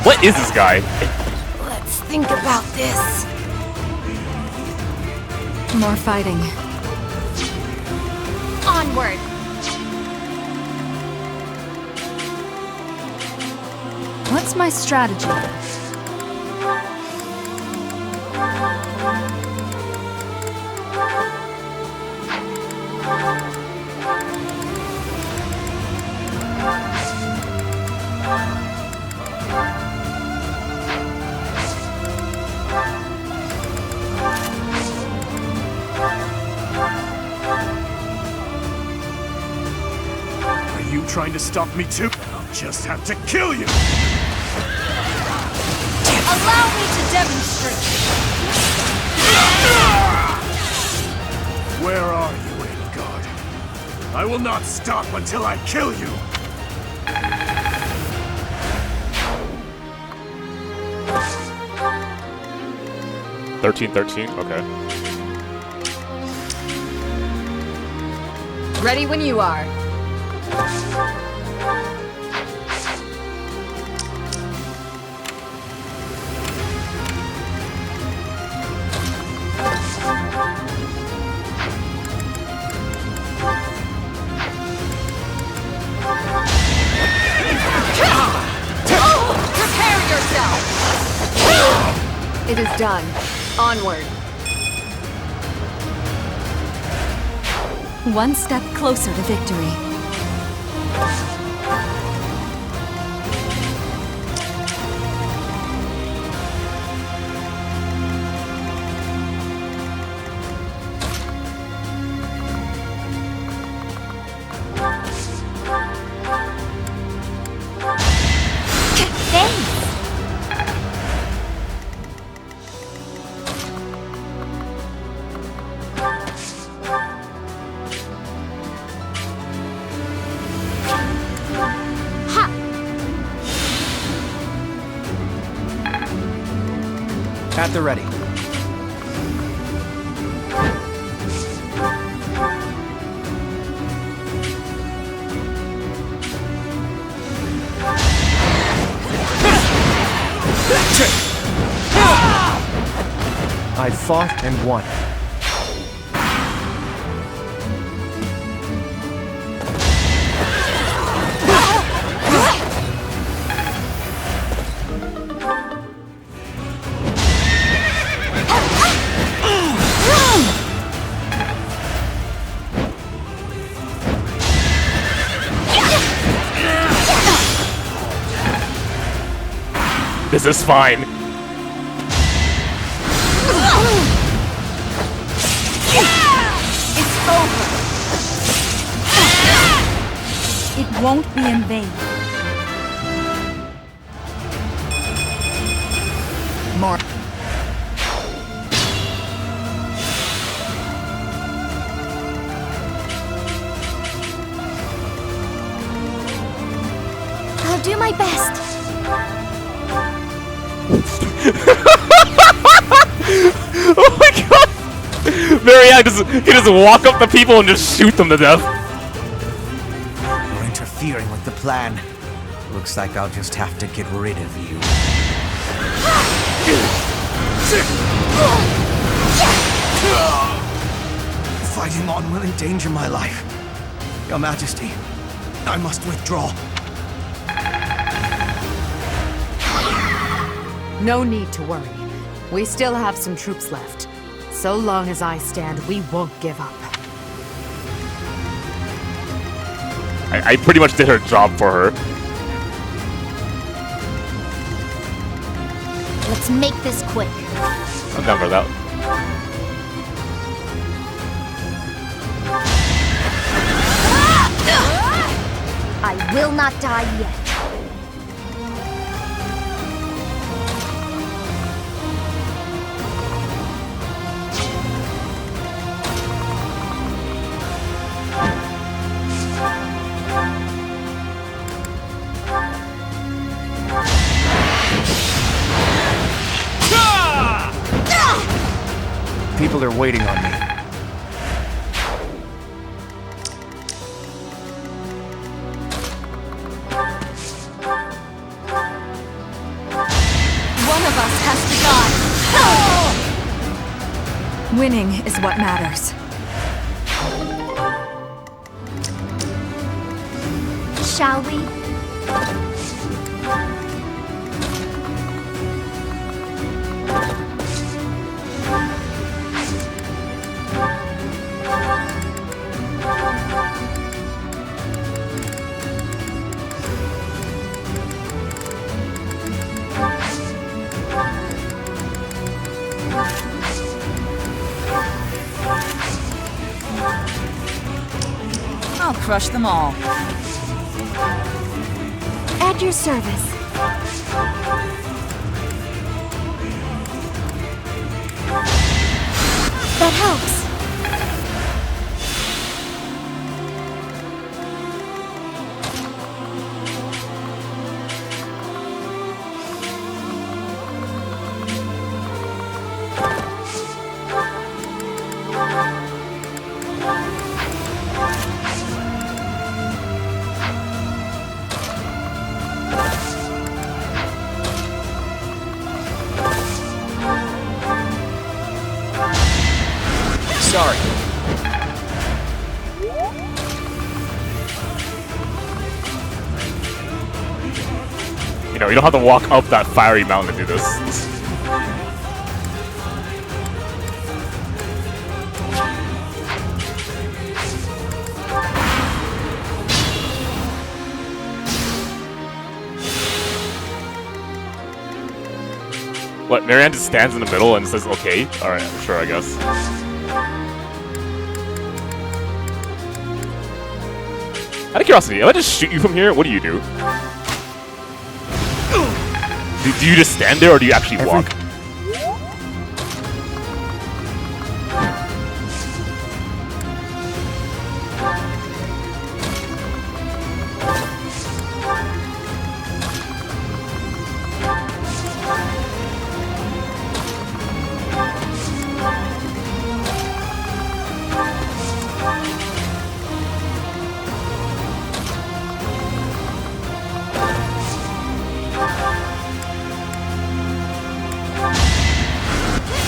[SPEAKER 1] What is this guy?
[SPEAKER 8] Let's think about this. More fighting.
[SPEAKER 3] Onward!
[SPEAKER 8] What's my strategy?
[SPEAKER 13] Are you trying to stop me too? Then I'll just have to kill you!
[SPEAKER 8] Allow me to demonstrate.
[SPEAKER 13] Where are you, Angard? I will not stop until I kill you!
[SPEAKER 1] $13. Okay.
[SPEAKER 8] Ready when you are. Prepare yourself! It is done. Onward. One step closer to victory.
[SPEAKER 10] At the ready. I've fought and won.
[SPEAKER 1] This is fine.
[SPEAKER 8] It's over. It won't be in vain. More.
[SPEAKER 2] I'll do my best.
[SPEAKER 1] Oh my god! Marianne he just walk up to people and just shoot them to death.
[SPEAKER 15] You're interfering with the plan. Looks like I'll just have to get rid of you. Fighting on will endanger my life. Your Majesty, I must withdraw.
[SPEAKER 14] No need to worry. We still have some troops left. So long as I stand, we won't give up.
[SPEAKER 1] I pretty much did her job for her.
[SPEAKER 2] Let's make this quick.
[SPEAKER 1] I'm down for that.
[SPEAKER 2] I will not die yet.
[SPEAKER 10] People are waiting on me.
[SPEAKER 8] One of us has to die. Winning is what matters.
[SPEAKER 2] Shall we?
[SPEAKER 4] I'll crush them all.
[SPEAKER 2] At your service. That helps.
[SPEAKER 10] Sorry.
[SPEAKER 1] You know, you don't have to walk up that fiery mountain to do this. What, Marianne just stands in the middle and says, okay? Alright, sure, I guess. Out of curiosity, if I just shoot you from here, what do you do? Do you just stand there, or do you actually walk?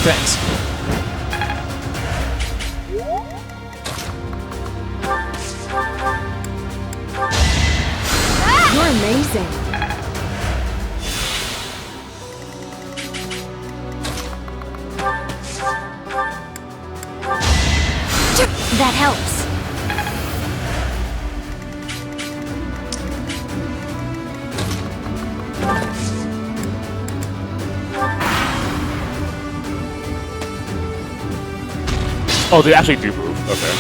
[SPEAKER 10] Thanks.
[SPEAKER 14] amazing.
[SPEAKER 2] That helps.
[SPEAKER 1] Oh, they actually do move. Okay.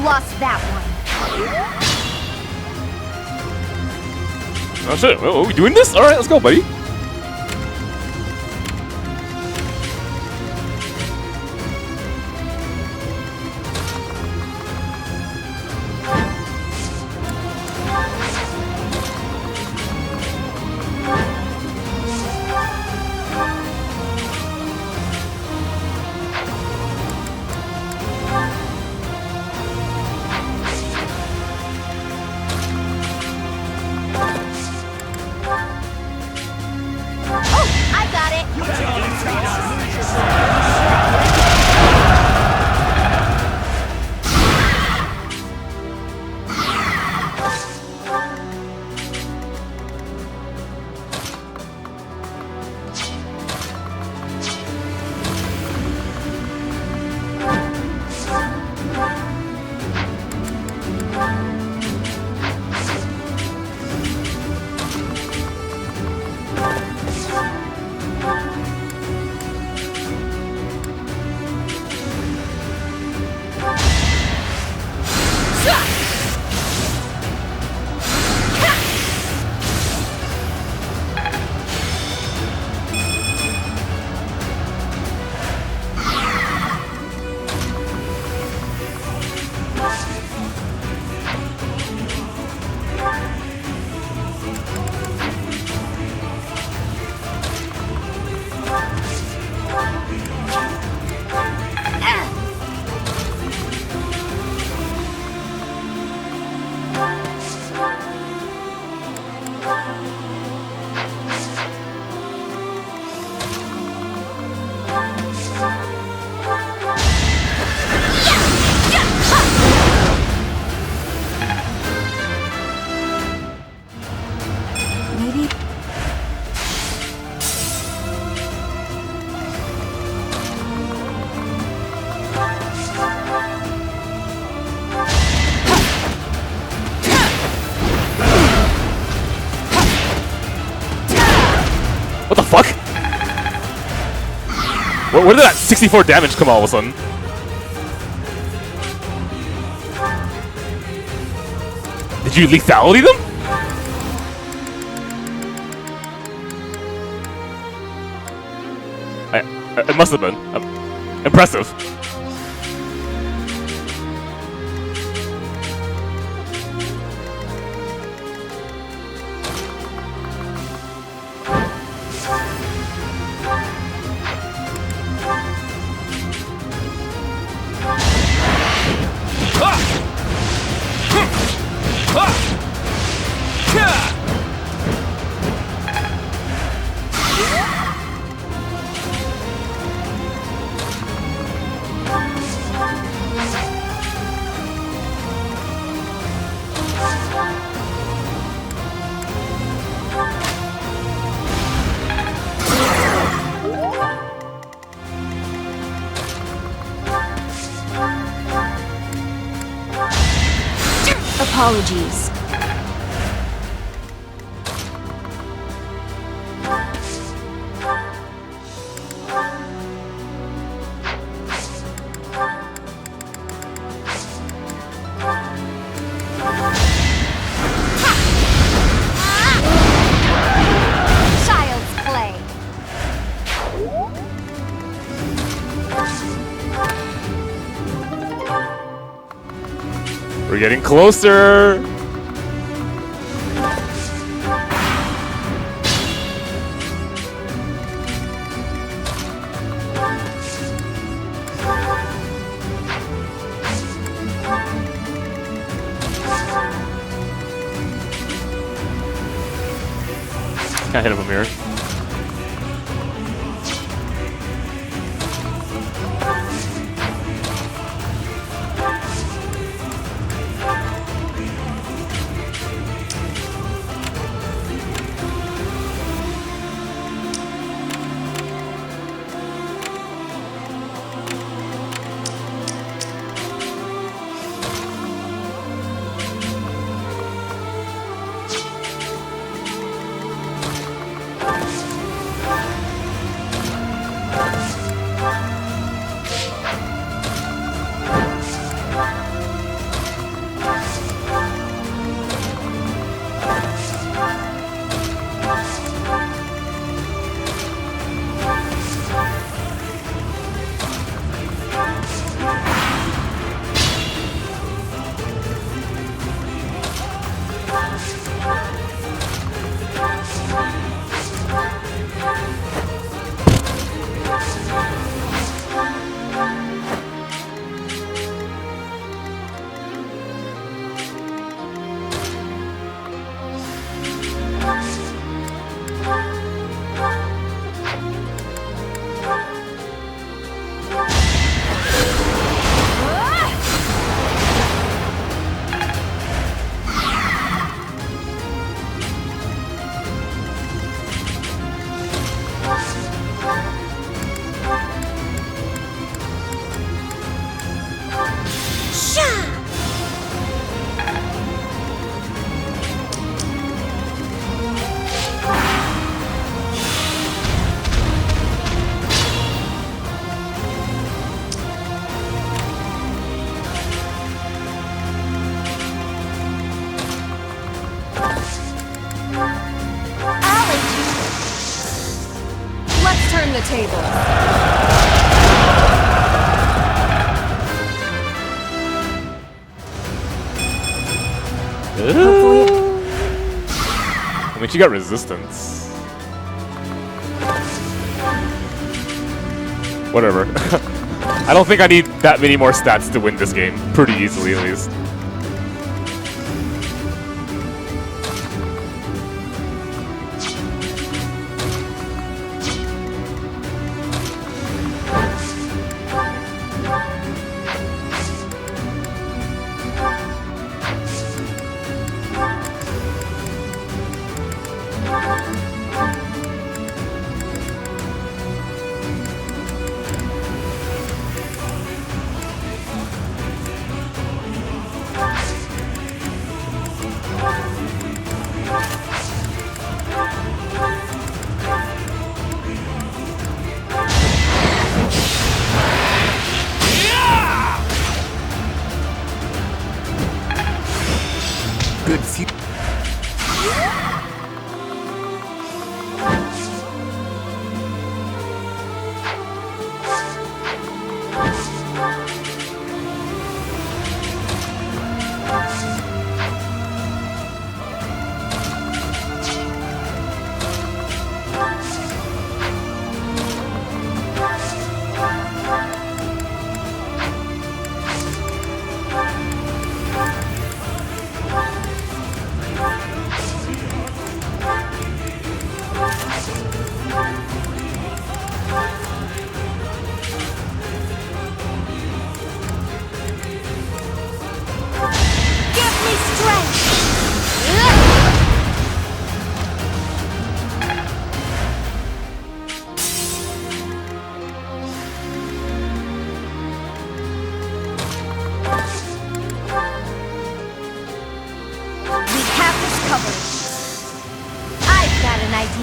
[SPEAKER 2] Lost that one.
[SPEAKER 1] Oh shit, are we doing this? Alright, let's go, buddy. What the fuck? Where did that 64 damage come all of a sudden? Did you lethality them? It must have been. Impressive.
[SPEAKER 2] apologies.
[SPEAKER 3] Child's play.
[SPEAKER 1] We're getting closer. Can't hit him from here.
[SPEAKER 8] Let's turn the tables.
[SPEAKER 1] I mean, she got resistance. Whatever. I don't think I need that many more stats to win this game. Pretty easily, at least.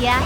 [SPEAKER 3] ya.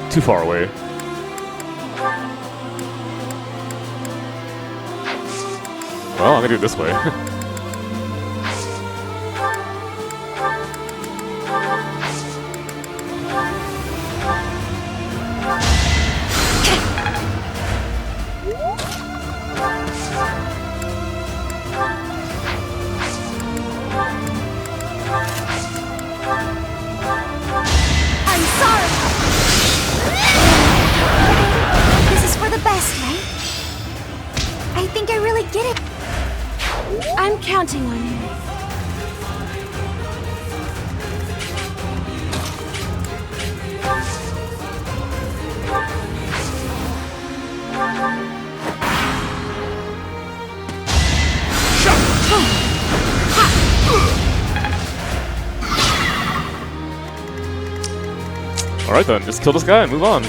[SPEAKER 1] Too far away. Well, I'm gonna do it this way.
[SPEAKER 2] I'm sorry! This is for the best, right? I think I really get it. I'm counting on you.
[SPEAKER 1] Alright then, just kill this guy and move on.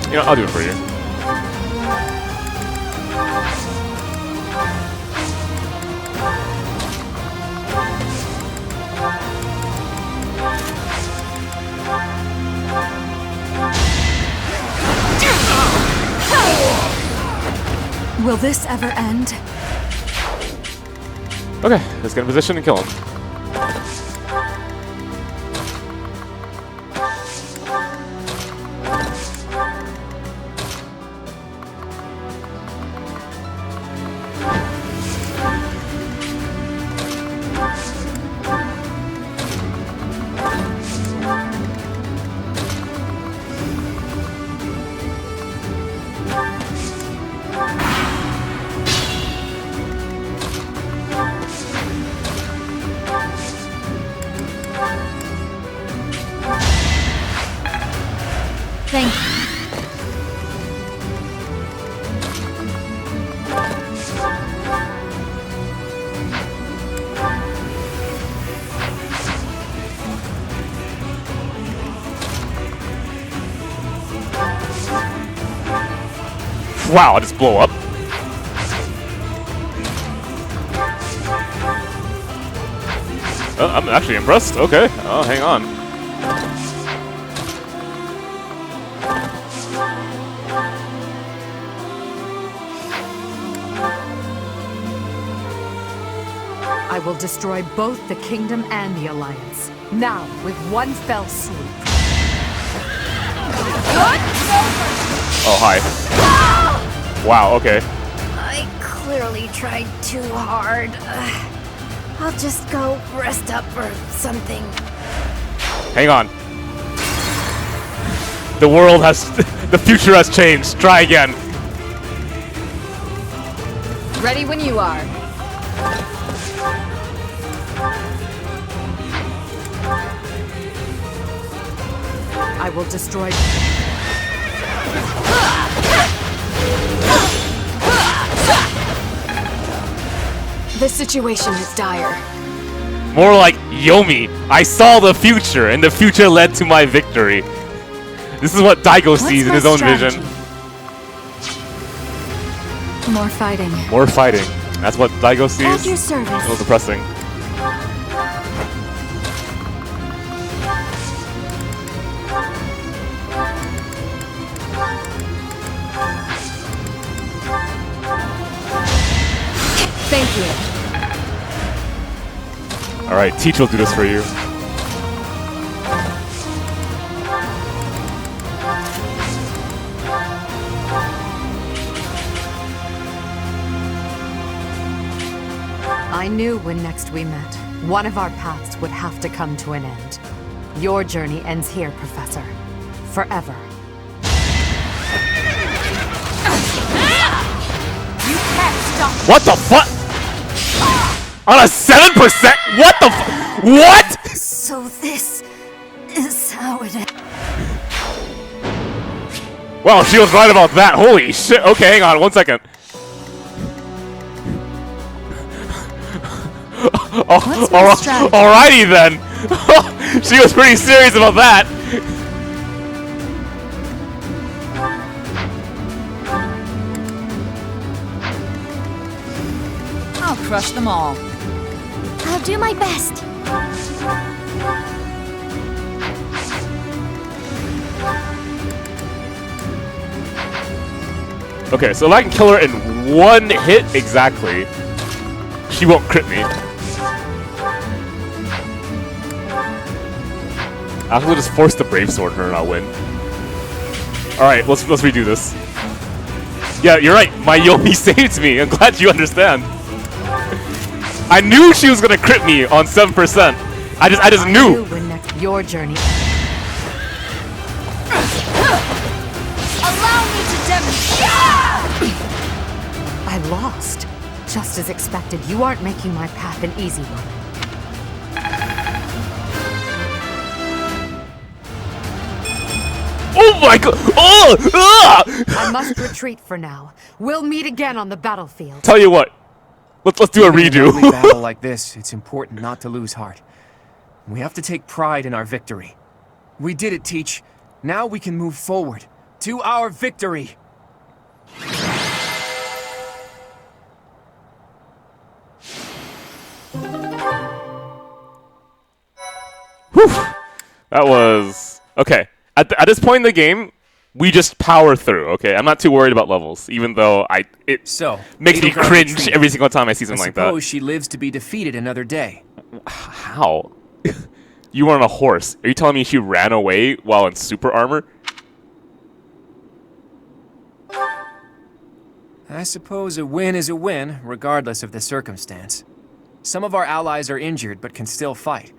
[SPEAKER 1] You know, I'll do it for you.
[SPEAKER 8] Will this ever end?
[SPEAKER 1] Okay, let's get in position and kill him.
[SPEAKER 8] Thank you.
[SPEAKER 1] Wow, I just blow up. I'm actually impressed. Okay, hang on.
[SPEAKER 14] I will destroy both the Kingdom and the Alliance. Now, with one fell swoop.
[SPEAKER 1] Oh, hi. Wow, okay.
[SPEAKER 2] I clearly
[SPEAKER 3] really tried too hard. I'll just go rest up or something.
[SPEAKER 1] Hang on. The world has... the future has changed. Try again.
[SPEAKER 8] Ready when you are.
[SPEAKER 14] I will destroy...
[SPEAKER 8] The situation is dire.
[SPEAKER 1] More like Yomi. I saw the future, and the future led to my victory. This is what Daigo sees in his own vision.
[SPEAKER 8] More fighting.
[SPEAKER 1] More fighting. That's what Daigo sees.
[SPEAKER 2] At your service.
[SPEAKER 1] A little depressing.
[SPEAKER 8] Thank you.
[SPEAKER 1] Alright, Teach will do this for you.
[SPEAKER 14] I knew when next we met, one of our paths would have to come to an end. Your journey ends here, Professor. Forever.
[SPEAKER 2] You can't stop.
[SPEAKER 1] What the fuck? On a 7%? What the fu- What?
[SPEAKER 2] So this is how it ends.
[SPEAKER 1] Wow, she was right about that. Holy shit. Okay, hang on 1 second. Alrighty then. She was pretty serious about that.
[SPEAKER 4] I'll crush them all.
[SPEAKER 2] I'll do my best.
[SPEAKER 1] Okay, so if I can kill her in 1 hit exactly, she won't crit me. I will just force the Brave Sword her and I'll win. Alright, let's redo this. Yeah, you're right. My Yomi saved me. I'm glad you understand. I knew she was gonna crit me on 7%. I just knew.
[SPEAKER 14] When next your journey.
[SPEAKER 2] Allow me to demonstrate.
[SPEAKER 14] I lost. Just as expected, you aren't making my path an easy one.
[SPEAKER 1] Oh my god! Oh! Ah!
[SPEAKER 14] I must retreat for now. We'll meet again on the battlefield.
[SPEAKER 1] Tell you what. Let's do a redo.
[SPEAKER 10] In a battle like this, it's important not to lose heart. We have to take pride in our victory. We did it, Teach. Now we can move forward to our victory.
[SPEAKER 1] Whew. That was... Okay. At this point in the game, we just power through, okay? I'm not too worried about levels, even though it makes me cringe every single time I see something like that.
[SPEAKER 10] I suppose she lives to be defeated another day.
[SPEAKER 1] How? You were on a horse. Are you telling me she ran away while in super armor?
[SPEAKER 10] I suppose a win is a win, regardless of the circumstance. Some of our allies are injured, but can still fight.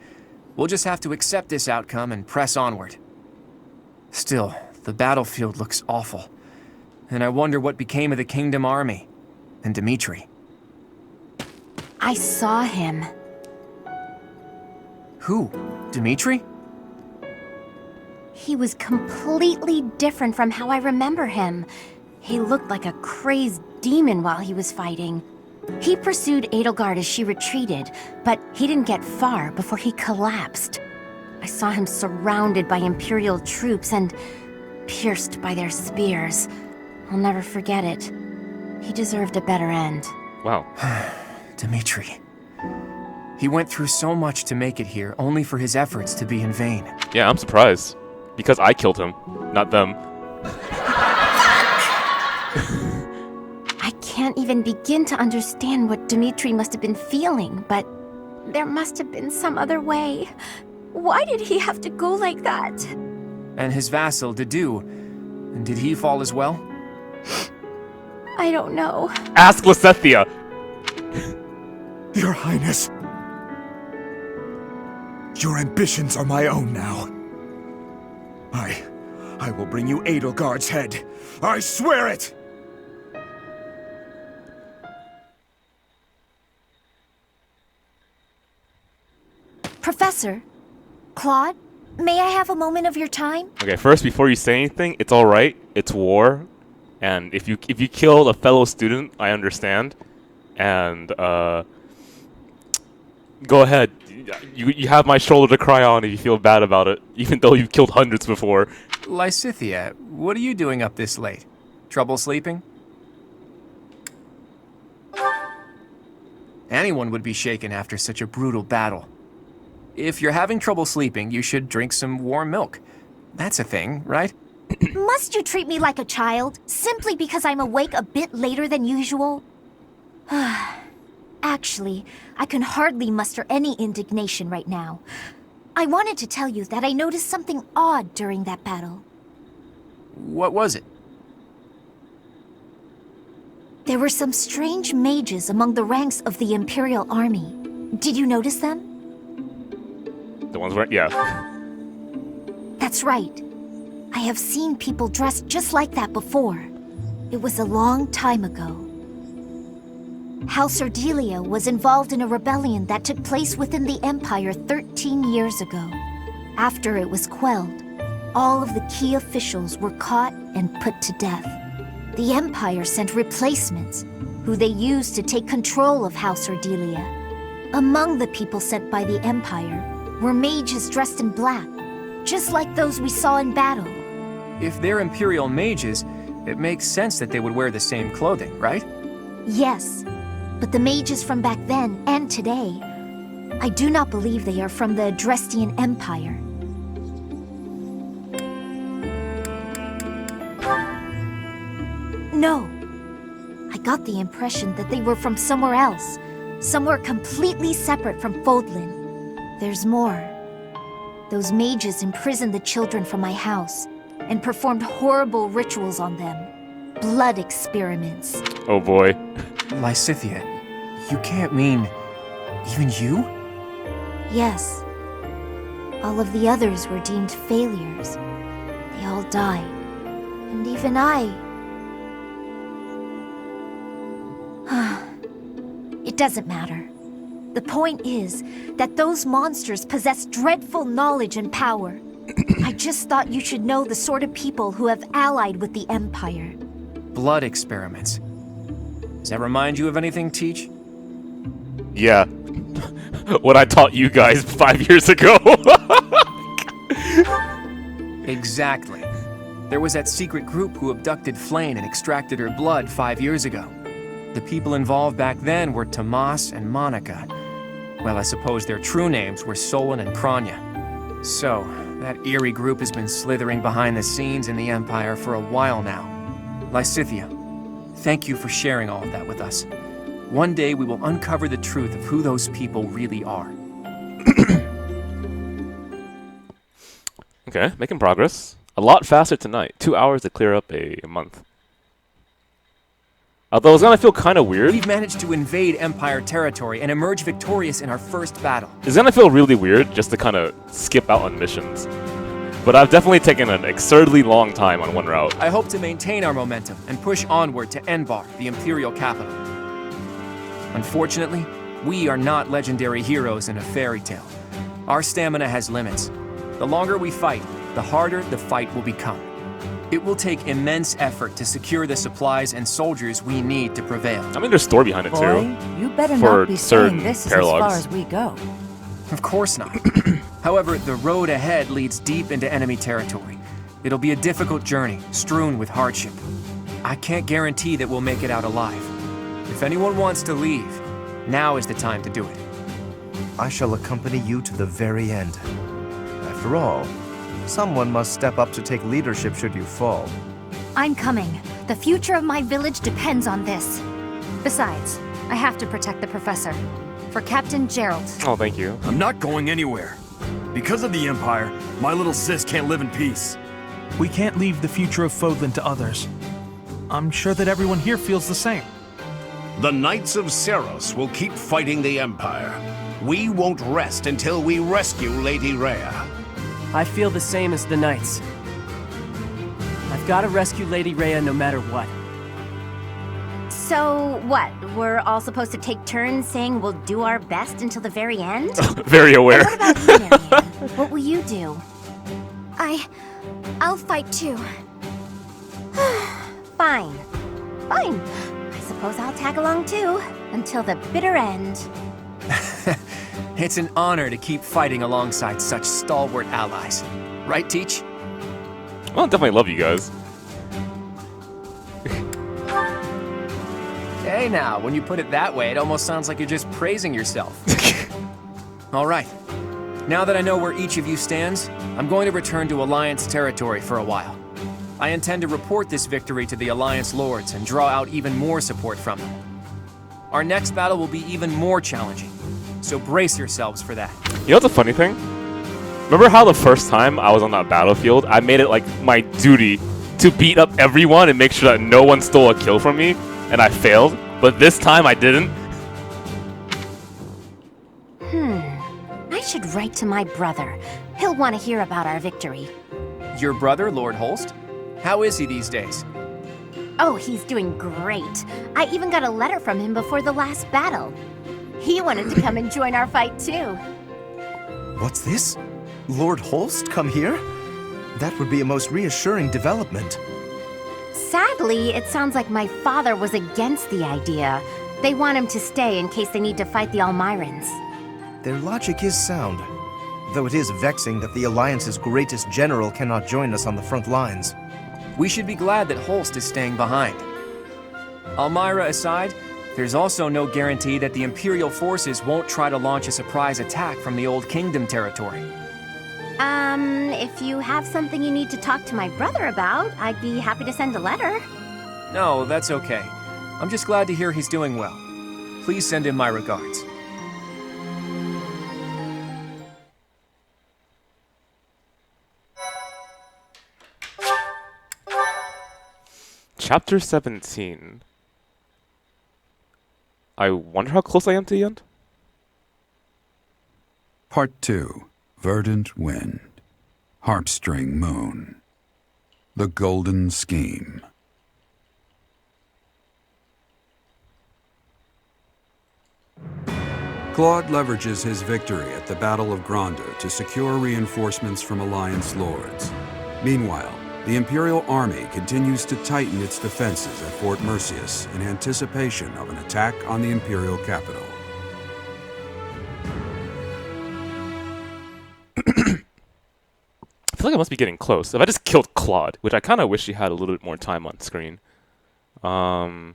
[SPEAKER 10] We'll just have to accept this outcome and press onward. Still, the battlefield looks awful. And I wonder what became of the Kingdom Army. And Dimitri.
[SPEAKER 3] I saw him.
[SPEAKER 10] Who? Dimitri?
[SPEAKER 3] He was completely different from how I remember him. He looked like a crazed demon while he was fighting. He pursued Edelgard as she retreated, but he didn't get far before he collapsed. I saw him surrounded by Imperial troops and pierced by their spears. I'll never forget it. He deserved a better end.
[SPEAKER 1] Wow.
[SPEAKER 10] Dimitri. He went through so much to make it here, only for his efforts to be in vain.
[SPEAKER 1] Yeah, I'm surprised. Because I killed him, not them.
[SPEAKER 3] I can't even begin to understand what Dimitri must have been feeling, but there must have been some other way. Why did he have to go like that?
[SPEAKER 10] And his vassal, Dedu. Did he fall as well?
[SPEAKER 3] I don't know.
[SPEAKER 1] Ask Lysethia.
[SPEAKER 15] Your Highness. Your ambitions are my own now. I will bring you Edelgard's head. I swear it!
[SPEAKER 2] Professor, Claude, may I have a moment of your time?
[SPEAKER 1] Okay, first, before you say anything, it's all right. It's war, and if you kill a fellow student, I understand. And go ahead. You have my shoulder to cry on if you feel bad about it, even though you've killed hundreds before.
[SPEAKER 10] Lysithea, what are you doing up this late? Trouble sleeping? Anyone would be shaken after such a brutal battle. If you're having trouble sleeping, you should drink some warm milk. That's a thing, right?
[SPEAKER 2] Must you treat me like a child, simply because I'm awake a bit later than usual? Actually, I can hardly muster any indignation right now. I wanted to tell you that I noticed something odd during that battle.
[SPEAKER 10] What was it?
[SPEAKER 2] There were some strange mages among the ranks of the Imperial Army. Did you notice them?
[SPEAKER 1] The ones where, yeah.
[SPEAKER 2] That's right. I have seen people dressed just like that before. It was a long time ago. House Ardelia was involved in a rebellion that took place within the Empire 13 years ago. After it was quelled, all of the key officials were caught and put to death. The Empire sent replacements, who they used to take control of House Ardelia. Among the people sent by the Empire were mages dressed in black, just like those we saw in battle.
[SPEAKER 10] If they're Imperial mages, it makes sense that they would wear the same clothing, right?
[SPEAKER 2] Yes, but the mages from back then and today, I do not believe they are from the Adrestian Empire. No. I got the impression that they were from somewhere else, somewhere completely separate from Fodlan. There's more. Those mages imprisoned the children from my house and performed horrible rituals on them. Blood experiments.
[SPEAKER 1] Oh boy.
[SPEAKER 10] Lysithea, you can't mean... even you?
[SPEAKER 2] Yes. All of the others were deemed failures. They all died. And even I... It doesn't matter. The point is that those monsters possess dreadful knowledge and power. I just thought you should know the sort of people who have allied with the Empire.
[SPEAKER 10] Blood experiments. Does that remind you of anything, Teach?
[SPEAKER 1] Yeah. What I taught you guys 5 years ago.
[SPEAKER 10] Exactly. There was that secret group who abducted Flayn and extracted her blood 5 years ago. The people involved back then were Tomas and Monica. Well, I suppose their true names were Solon and Kranya. So, that eerie group has been slithering behind the scenes in the Empire for a while now. Lysithea, thank you for sharing all of that with us. One day we will uncover the truth of who those people really are.
[SPEAKER 1] Okay, making progress. A lot faster tonight. 2 hours to clear up a month. Although it's gonna feel kind of weird.
[SPEAKER 10] We've managed to invade Empire territory and emerge victorious in our first battle.
[SPEAKER 1] It's gonna feel really weird just to kind of skip out on missions. But I've definitely taken an absurdly long time on one route.
[SPEAKER 10] I hope to maintain our momentum and push onward to Enbar, the Imperial capital. Unfortunately, we are not legendary heroes in a fairy tale. Our stamina has limits. The longer we fight, the harder the fight will become. It will take immense effort to secure the supplies and soldiers we need to prevail.
[SPEAKER 1] I mean, there's a story behind it
[SPEAKER 11] Boy,
[SPEAKER 1] too.
[SPEAKER 11] you better
[SPEAKER 1] for
[SPEAKER 11] not be
[SPEAKER 1] certain
[SPEAKER 11] saying this is
[SPEAKER 1] paralogs.
[SPEAKER 11] as far as we go.
[SPEAKER 10] Of course not. However, the road ahead leads deep into enemy territory. It'll be a difficult journey, strewn with hardship. I can't guarantee that we'll make it out alive. If anyone wants to leave, now is the time to do it.
[SPEAKER 15] I shall accompany you to the very end. After all, someone must step up to take leadership should you fall.
[SPEAKER 3] I'm coming. The future of my village depends on this. Besides, I have to protect the professor. For Captain Gerald.
[SPEAKER 1] Oh, thank you.
[SPEAKER 13] I'm not going anywhere. Because of the Empire, my little sis can't live in peace.
[SPEAKER 16] We can't leave the future of Fodlan to others. I'm sure that everyone here feels the same. The Knights of Seros will keep fighting the Empire. We won't rest until we rescue Lady Rhea.
[SPEAKER 17] I feel the same as the Knights. I've got to rescue Lady Rhea no matter what.
[SPEAKER 3] So, what? We're all supposed to take turns saying we'll do our best until the very end?
[SPEAKER 1] Very aware.
[SPEAKER 3] And what about you, Marianne? What will you do?
[SPEAKER 2] I'll fight too.
[SPEAKER 3] Fine. Fine. I suppose I'll tag along too, until the bitter end.
[SPEAKER 10] It's an honor to keep fighting alongside such stalwart allies. Right, Teach?
[SPEAKER 1] Well, I definitely love you guys.
[SPEAKER 10] Hey now, when you put it that way, it almost sounds like you're just praising yourself. All right. Now that I know where each of you stands, I'm going to return to Alliance territory for a while. I intend to report this victory to the Alliance Lords and draw out even more support from them. Our next battle will be even more challenging, so brace yourselves for that.
[SPEAKER 1] You know what's the funny thing? Remember how the first time I was on that battlefield, I made it like my duty to beat up everyone and make sure that no one stole a kill from me, and I failed? But this time I didn't?
[SPEAKER 3] I should write to my brother. He'll want to hear about our victory.
[SPEAKER 10] Your brother, Lord Holst? How is he these days?
[SPEAKER 3] Oh, he's doing great. I even got a letter from him before the last battle. He wanted to come and join our fight too.
[SPEAKER 15] What's this? Lord Holst come here? That would be a most reassuring development.
[SPEAKER 3] Sadly, it sounds like my father was against the idea. They want him to stay in case they need to fight the Almirans.
[SPEAKER 15] Their logic is sound, though it is vexing that the Alliance's greatest general cannot join us on the front lines.
[SPEAKER 10] We should be glad that Holst is staying behind. Almira aside, there's also no guarantee that the Imperial forces won't try to launch a surprise attack from the Old Kingdom territory.
[SPEAKER 3] If you have something you need to talk to my brother about, I'd be happy to send a letter.
[SPEAKER 10] No, that's okay. I'm just glad to hear he's doing well. Please send him my regards.
[SPEAKER 1] Chapter 17. I wonder how close I am to the end?
[SPEAKER 12] Part 2. Verdant Wind. Heartstring Moon. The Golden Scheme. Claude leverages his victory at the Battle of Granda to secure reinforcements from Alliance Lords. Meanwhile, the Imperial Army continues to tighten its defenses at Fort Merceus in anticipation of an attack on the Imperial capital.
[SPEAKER 1] I feel like I must be getting close. If I just killed Claude, which I kind of wish he had a little bit more time on screen. My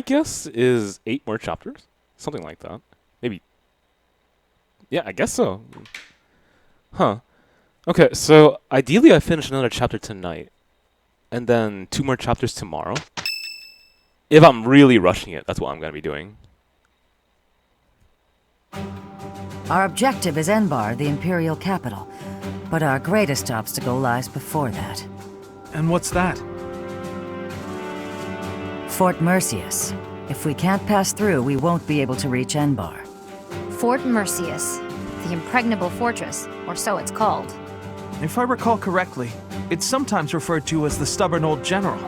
[SPEAKER 1] guess is 8 more chapters? Something like that. Maybe. Yeah, I guess so. Huh. Okay, so ideally I finish another chapter tonight. And then 2 more chapters tomorrow. If I'm really rushing it, that's what I'm going to be doing.
[SPEAKER 11] Our objective is Enbar, the Imperial capital. But our greatest obstacle lies before that.
[SPEAKER 17] And what's that?
[SPEAKER 11] Fort Merceus. If we can't pass through, we won't be able to reach Enbar.
[SPEAKER 8] Fort Merceus, the impregnable fortress, or so it's called.
[SPEAKER 17] If I recall correctly, it's sometimes referred to as the Stubborn Old General.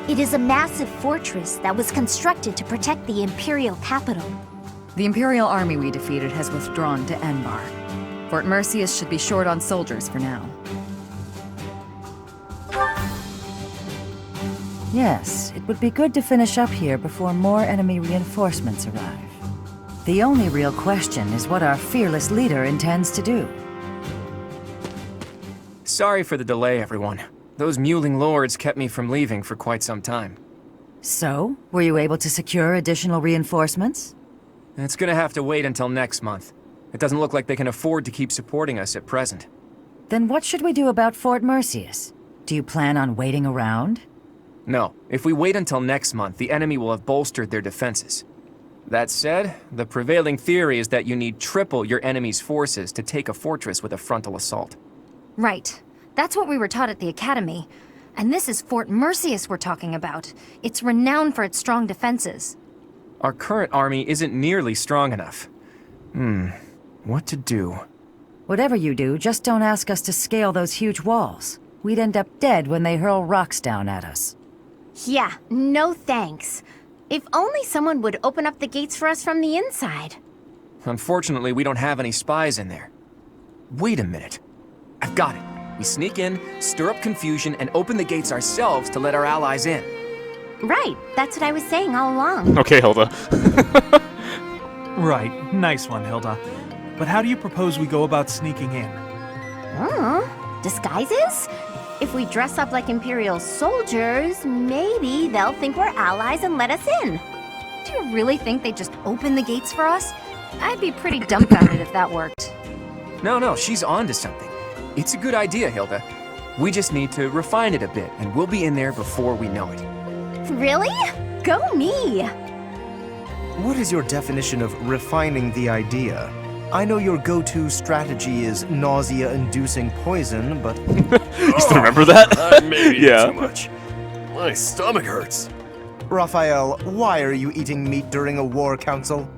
[SPEAKER 2] It is a massive fortress that was constructed to protect the Imperial capital.
[SPEAKER 8] The Imperial army we defeated has withdrawn to Enbar. Fort Merceus should be short on soldiers for now.
[SPEAKER 11] Yes, it would be good to finish up here before more enemy reinforcements arrive. The only real question is what our fearless leader intends to do.
[SPEAKER 10] Sorry for the delay, everyone. Those mewling lords kept me from leaving for quite some time.
[SPEAKER 11] So, were you able to secure additional reinforcements?
[SPEAKER 10] It's gonna have to wait until next month. It doesn't look like they can afford to keep supporting us at present.
[SPEAKER 11] Then what should we do about Fort Merceus? Do you plan on waiting around?
[SPEAKER 10] No, if we wait until next month, the enemy will have bolstered their defenses. That said, the prevailing theory is that you need triple your enemy's forces to take a fortress with a frontal assault.
[SPEAKER 8] Right. That's what we were taught at the academy.
[SPEAKER 3] And this is Fort Mercius we're talking about. It's renowned for its strong defenses.
[SPEAKER 10] Our current army isn't nearly strong enough. What to do?
[SPEAKER 11] Whatever you do, just don't ask us to scale those huge walls. We'd end up dead when they hurl rocks down at us.
[SPEAKER 3] Yeah, no thanks. If only someone would open up the gates for us from the inside.
[SPEAKER 10] Unfortunately, we don't have any spies in there. Wait a minute. I've got it. We sneak in, stir up confusion, and open the gates ourselves to let our allies in.
[SPEAKER 3] Right, that's what I was saying all along.
[SPEAKER 1] Okay, Hilda.
[SPEAKER 18] Right, nice one, Hilda. But how do you propose we go about sneaking in?
[SPEAKER 3] Disguises? If we dress up like Imperial soldiers, maybe they'll think we're allies and let us in. Do you really think they'd just open the gates for us? I'd be pretty dumbfounded if that worked.
[SPEAKER 10] No, she's onto something. It's a good idea, Hilda. We just need to refine it a bit, and we'll be in there before we know it.
[SPEAKER 3] Really? Go me!
[SPEAKER 15] What is your definition of refining the idea? I know your go-to strategy is nausea-inducing poison, but...
[SPEAKER 1] You still remember that?
[SPEAKER 13] I may be
[SPEAKER 1] Yeah.
[SPEAKER 13] too much. My stomach hurts.
[SPEAKER 15] Raphael, why are you eating meat during a war council?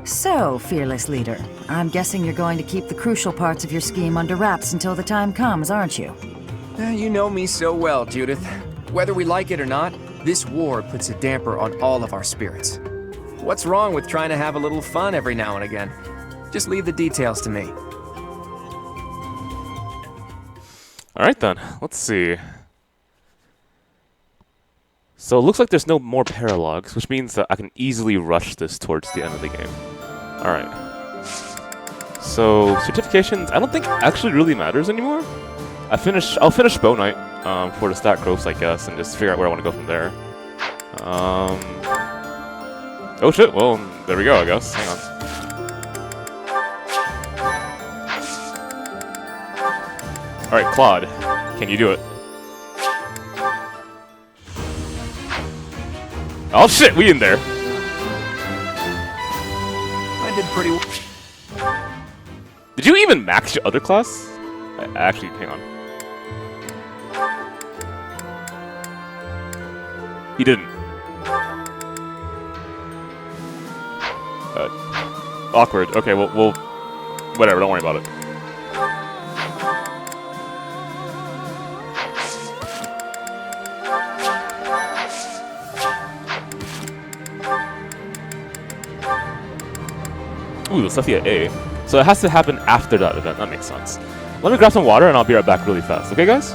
[SPEAKER 11] So, fearless leader, I'm guessing you're going to keep the crucial parts of your scheme under wraps until the time comes, aren't you?
[SPEAKER 10] You know me so well, Judith. Whether we like it or not, this war puts a damper on all of our spirits. What's wrong with trying to have a little fun every now and again? Just leave the details to me.
[SPEAKER 1] Alright then, let's see. So it looks like there's no more paralogs, which means that I can easily rush this towards the end of the game. Alright. So, certifications, I don't think actually really matters anymore. I'll finish Bow Knight for the stat growths, I guess, and just figure out where I want to go from there. Oh shit, well, there we go, I guess. Hang on. Alright, Claude, can you do it? Oh shit, we in there.
[SPEAKER 10] I did pretty well.
[SPEAKER 1] Did you even max your other class? Actually, hang on. He didn't. Awkward. Okay, we'll whatever, don't worry about it. Ooh, Sophia A. So it has to happen after that event. That makes sense. Let me grab some water and I'll be right back really fast. Okay, guys?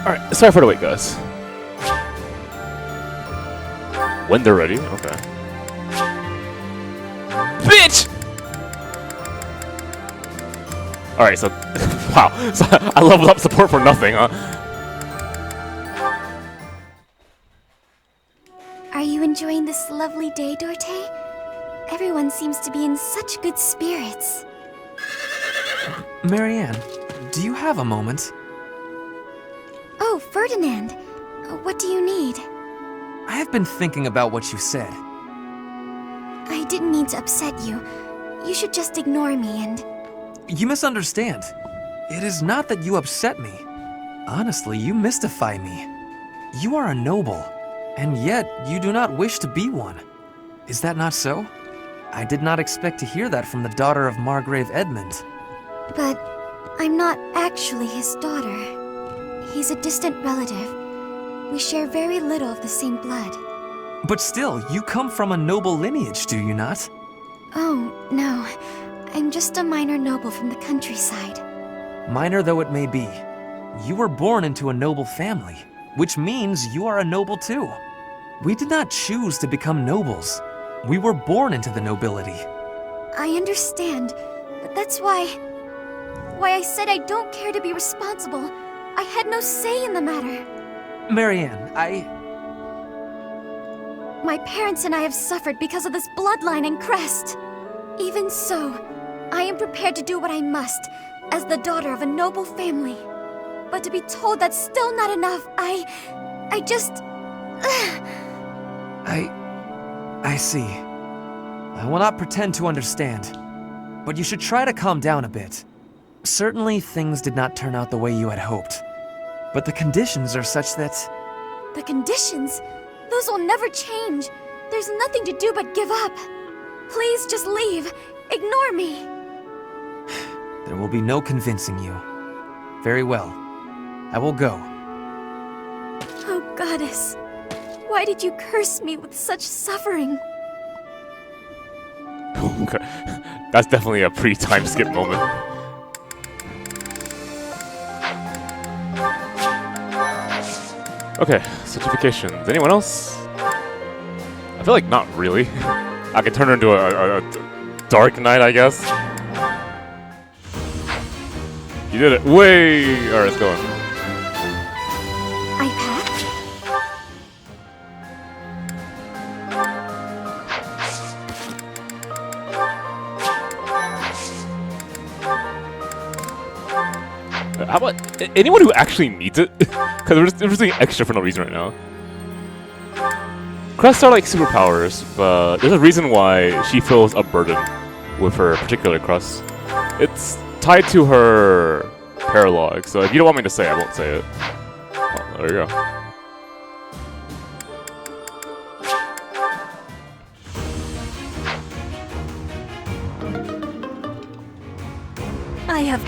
[SPEAKER 1] Alright, sorry for the wait, guys. When they're ready, okay. Bitch! Alright, so wow, so I leveled up support for nothing, huh?
[SPEAKER 3] Are you enjoying this lovely day, Dorte? Everyone seems to be in such good spirits.
[SPEAKER 5] Marianne, do you have a moment?
[SPEAKER 3] Oh, Ferdinand. What do you need?
[SPEAKER 5] I have been thinking about what you said.
[SPEAKER 3] I didn't mean to upset you. You should just ignore me and...
[SPEAKER 5] You misunderstand. It is not that you upset me. Honestly, you mystify me. You are a noble, and yet you do not wish to be one. Is that not so? I did not expect to hear that from the daughter of Margrave Edmund.
[SPEAKER 3] But I'm not actually his daughter. He's a distant relative. We share very little of the same blood.
[SPEAKER 5] But still, you come from a noble lineage, do you not?
[SPEAKER 3] Oh, no. I'm just a minor noble from the countryside.
[SPEAKER 5] Minor though it may be, you were born into a noble family, which means you are a noble too. We did not choose to become nobles. We were born into the nobility.
[SPEAKER 3] I understand, but that's why I said I don't care to be responsible. I had no say in the matter.
[SPEAKER 5] Marianne,
[SPEAKER 3] My parents and I have suffered because of this bloodline and crest. Even so, I am prepared to do what I must, as the daughter of a noble family. But to be told that's still not enough, I just...
[SPEAKER 5] I see. I will not pretend to understand, but you should try to calm down a bit. Certainly things did not turn out the way you had hoped, but the conditions are such that...
[SPEAKER 3] The conditions? Those will never change. There's nothing to do but give up. Please just leave. Ignore me.
[SPEAKER 5] There will be no convincing you. Very well. I will go.
[SPEAKER 3] Oh, Goddess. Why did you curse me with such suffering?
[SPEAKER 1] Okay. That's definitely a pre-time skip moment. Okay, certifications. Anyone else? I feel like not really. I can turn her into a Dark Knight, I guess. You did it. Way! Alright, let's go.
[SPEAKER 3] I packed?
[SPEAKER 1] How about anyone who actually needs it? Because we're just doing extra for no reason right now. Crests are like superpowers, but there's a reason why she feels a burden with her particular crest. It's tied to her paralogue, so if you don't want me to say it, I won't say it. Oh, there you go.
[SPEAKER 8] I have...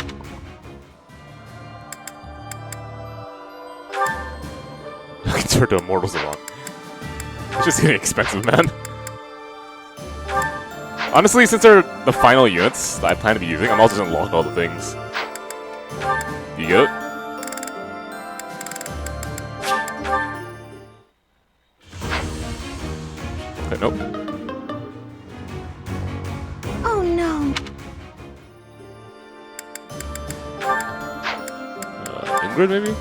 [SPEAKER 1] I can turn to Immortal Savant. It's just getting expensive, man. Honestly, since they're the final units that I plan to be using, I'm also just gonna lock all the things. You get it? Okay, nope.
[SPEAKER 3] Oh no.
[SPEAKER 1] Ingrid, maybe?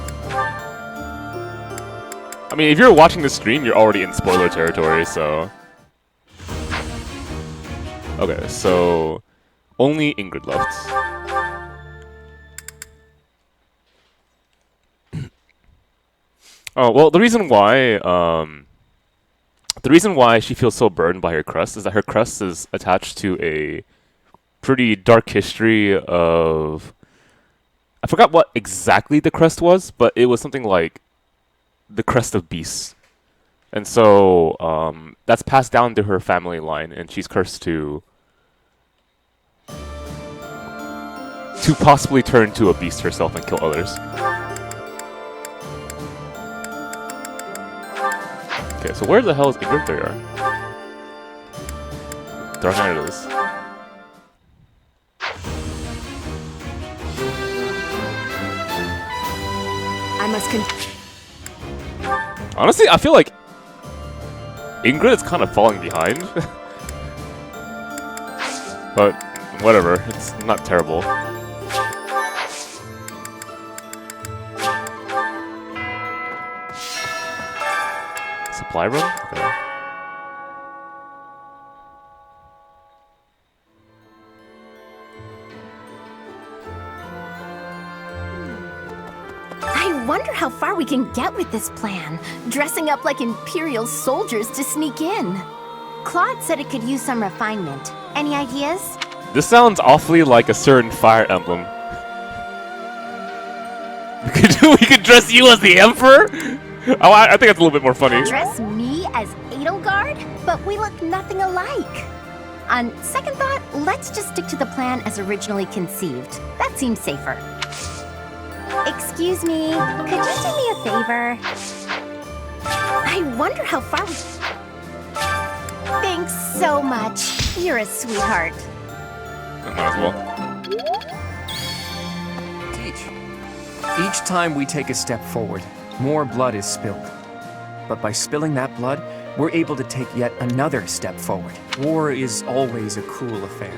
[SPEAKER 1] I mean, if you're watching the stream, you're already in spoiler territory, so... Okay, so... Only Ingrid left. Oh, well, the reason why she feels so burdened by her crest is that her crest is attached to a pretty dark history of... I forgot what exactly the crest was, but it was something like the crest of beasts. And so that's passed down to her family line, and she's cursed to possibly turn into a beast herself and kill others. Okay, so where the hell is Ingrid? There you are. Dark Knight it is.
[SPEAKER 14] I'm
[SPEAKER 9] must
[SPEAKER 1] Honestly, I feel like Ingrid is kind of falling behind. But whatever, it's not terrible. Supply room? Okay.
[SPEAKER 3] I wonder how far we can get with this plan. Dressing up like Imperial soldiers to sneak in. Claude said it could use some refinement. Any ideas?
[SPEAKER 1] This sounds awfully like a certain Fire Emblem. We could dress you as the Emperor? Oh, I think that's a little bit more funny.
[SPEAKER 3] Dress me as Edelgard? But we look nothing alike. On second thought, let's just stick to the plan as originally conceived. That seems safer. Excuse me, could you do me a favor? I wonder how far we... Thanks so much. You're a sweetheart.
[SPEAKER 1] Might as well.
[SPEAKER 10] Each time we take a step forward, more blood is spilled. But by spilling that blood, we're able to take yet another step forward. War is always a cruel affair.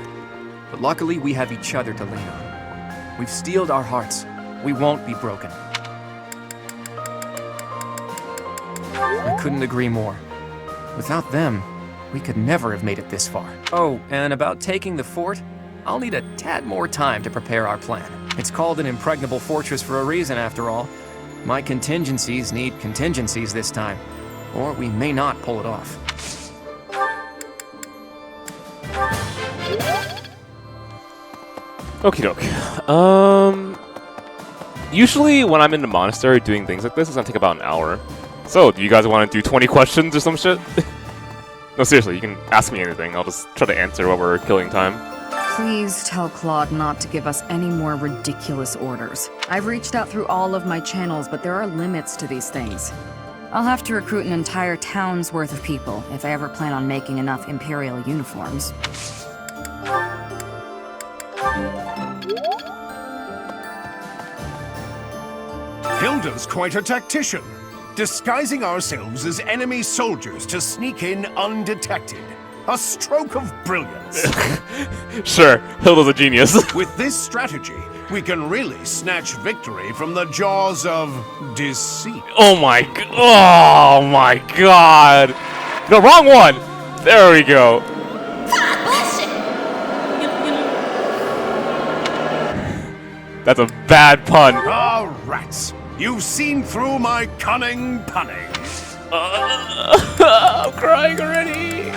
[SPEAKER 10] But luckily, we have each other to lean on. We've steeled our hearts. We won't be broken. I couldn't agree more. Without them, we could never have made it this far. Oh, and about taking the fort, I'll need a tad more time to prepare our plan. It's called an impregnable fortress for a reason, after all. My contingencies need contingencies this time, or we may not pull it off.
[SPEAKER 1] Okie doke. Usually when I'm in the monastery doing things like this, it's gonna take about an hour. So, do you guys want to do 20 questions or some shit? No, seriously, you can ask me anything. I'll just try to answer while we're killing time.
[SPEAKER 8] Please tell Claude not to give us any more ridiculous orders. I've reached out through all of my channels, but there are limits to these things. I'll have to recruit an entire town's worth of people if I ever plan on making enough Imperial uniforms.
[SPEAKER 16] Hilda's quite a tactician, disguising ourselves as enemy soldiers to sneak in undetected. A stroke of brilliance.
[SPEAKER 1] Sure, Hilda's a genius.
[SPEAKER 16] With this strategy, we can really snatch victory from the jaws of deceit.
[SPEAKER 1] Oh my god! No, wrong one! There we go. That's a bad pun.
[SPEAKER 16] Ah, rats. You've seen through my cunning punning.
[SPEAKER 1] I'm crying already.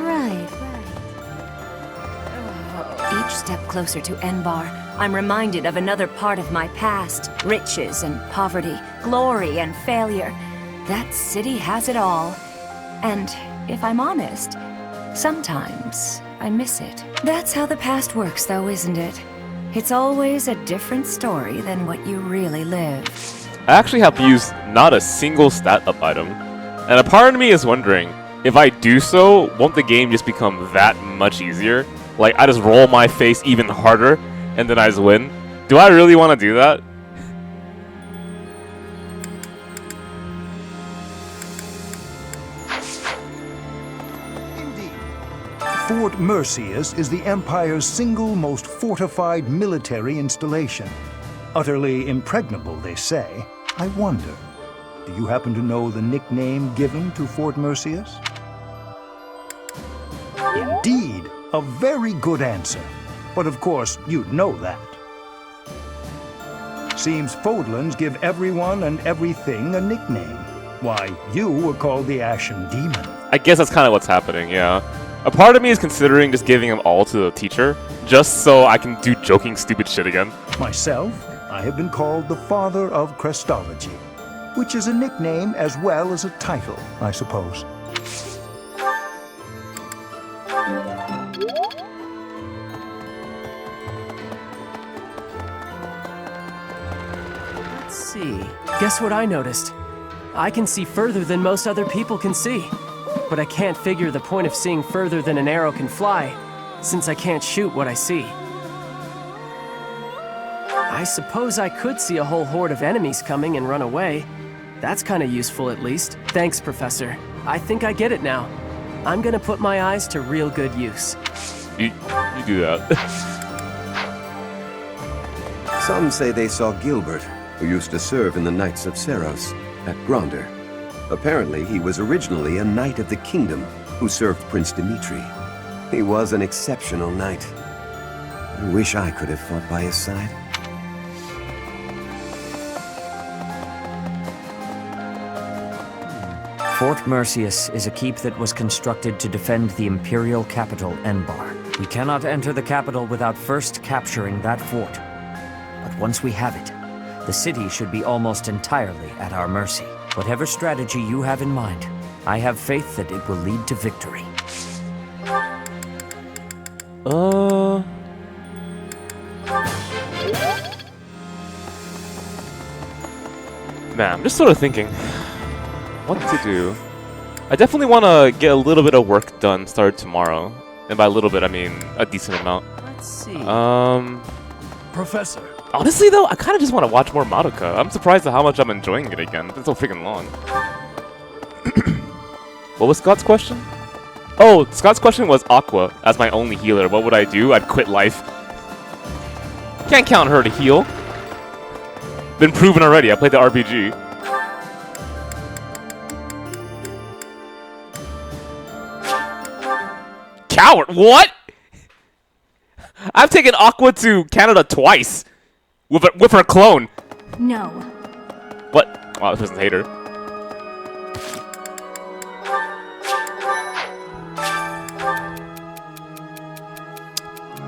[SPEAKER 9] Right. Each step closer to Enbar, I'm reminded of another part of my past. Riches and poverty, glory and failure. That city has it all. And if I'm honest, sometimes I miss it. That's how the past works, though, isn't it? It's always a different story than what you really live.
[SPEAKER 1] I actually have used not a single stat up item, and a part of me is wondering, if I do so, won't the game just become that much easier? Like, I just roll my face even harder, and then I just win? Do I really want to do that?
[SPEAKER 19] Fort Mercius is the Empire's single most fortified military installation. Utterly impregnable, they say. I wonder, do you happen to know the nickname given to Fort Mercius? Indeed, a very good answer. But of course, you'd know that. Seems Fodlans give everyone and everything a nickname. Why, you were called the Ashen Demon.
[SPEAKER 1] I guess that's kind of what's happening, yeah. A part of me is considering just giving them all to the teacher, just so I can do joking stupid shit again.
[SPEAKER 19] Myself, I have been called the Father of Crestology, which is a nickname as well as a title, I suppose.
[SPEAKER 17] Let's see. Guess what I noticed? I can see further than most other people can see. But I can't figure the point of seeing further than an arrow can fly. since I can't shoot what I see. I suppose I could see a whole horde of enemies coming and run away. That's kind of useful at least. Thanks, Professor. I think I get it now. I'm gonna put my eyes to real good use.
[SPEAKER 1] You do that.
[SPEAKER 20] Some say they saw Gilbert, who used to serve in the Knights of Seros, at Gronder. Apparently, he was originally a Knight of the Kingdom who served Prince Dimitri. He was an exceptional knight. I wish I could have fought by his side.
[SPEAKER 6] Fort Mercius is a keep that was constructed to defend the imperial capital, Enbar. We cannot enter the capital without first capturing that fort. But once we have it, the city should be almost entirely at our mercy. Whatever strategy you have in mind, I have faith that it will lead to victory.
[SPEAKER 1] Man, I'm just sort of thinking what to do. I definitely want to get a little bit of work done started tomorrow. And by a little bit, I mean a decent amount.
[SPEAKER 17] Let's see.
[SPEAKER 18] Professor.
[SPEAKER 1] Honestly, though, I kind of just want to watch more Madoka. I'm surprised at how much I'm enjoying it again. It's been so freaking long. What was Scott's question? Oh, Scott's question was Aqua as my only healer. What would I do? I'd quit life. Can't count her to heal. Been proven already. I played the RPG. Coward? What? I've taken Aqua to Canada twice with her clone.
[SPEAKER 2] No.
[SPEAKER 1] What? Wow, this doesn't hate her.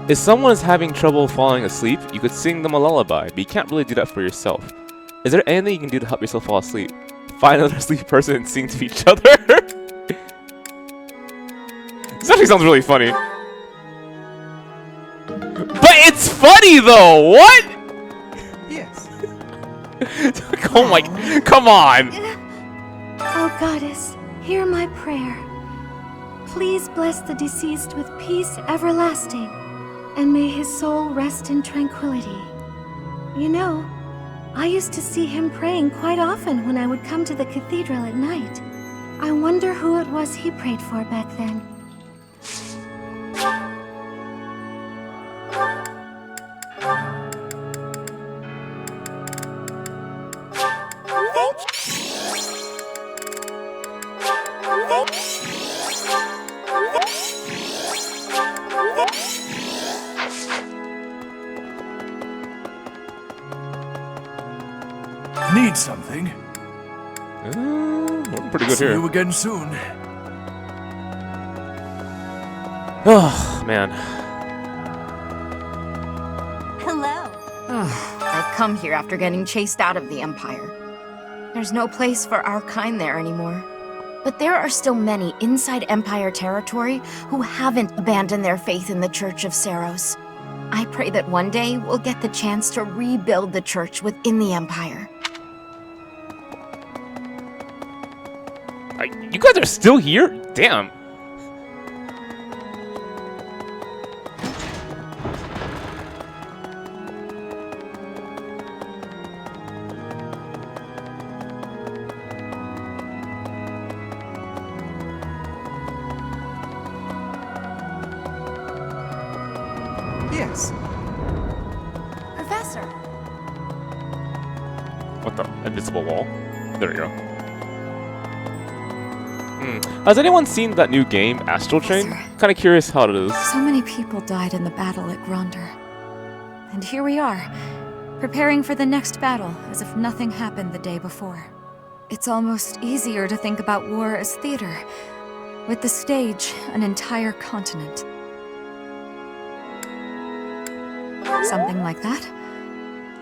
[SPEAKER 1] If someone is having trouble falling asleep, you could sing them a lullaby, but you can't really do that for yourself. Is there anything you can do to help yourself fall asleep? Find another sleepy person and sing to each other? This actually sounds really funny. But it's funny though! What?
[SPEAKER 18] Yes.
[SPEAKER 1] Oh my... Come on!
[SPEAKER 2] Oh, Goddess, hear my prayer. Please bless the deceased with peace everlasting, and may his soul rest in tranquility. You know, I used to see him praying quite often when I would come to the cathedral at night. I wonder who it was he prayed for back then.
[SPEAKER 18] Need something?
[SPEAKER 1] We're pretty good
[SPEAKER 18] See
[SPEAKER 1] here.
[SPEAKER 18] you again soon.
[SPEAKER 1] Oh, man.
[SPEAKER 3] Hello. I've come here after getting chased out of the Empire. There's no place for our kind there anymore. But there are still many inside Empire territory who haven't abandoned their faith in the Church of Seros. I pray that one day we'll get the chance to rebuild the church within the Empire.
[SPEAKER 1] You guys are still here? Damn.
[SPEAKER 18] Yes.
[SPEAKER 3] Professor.
[SPEAKER 1] What the? Invisible wall? There we go. Has anyone seen that new game, Astral Chain? Kind of curious how it is.
[SPEAKER 8] So many people died in the battle at Gronder. And here we are, preparing for the next battle as if nothing happened the day before. It's almost easier to think about war as theater, with the stage an entire continent. Something like that.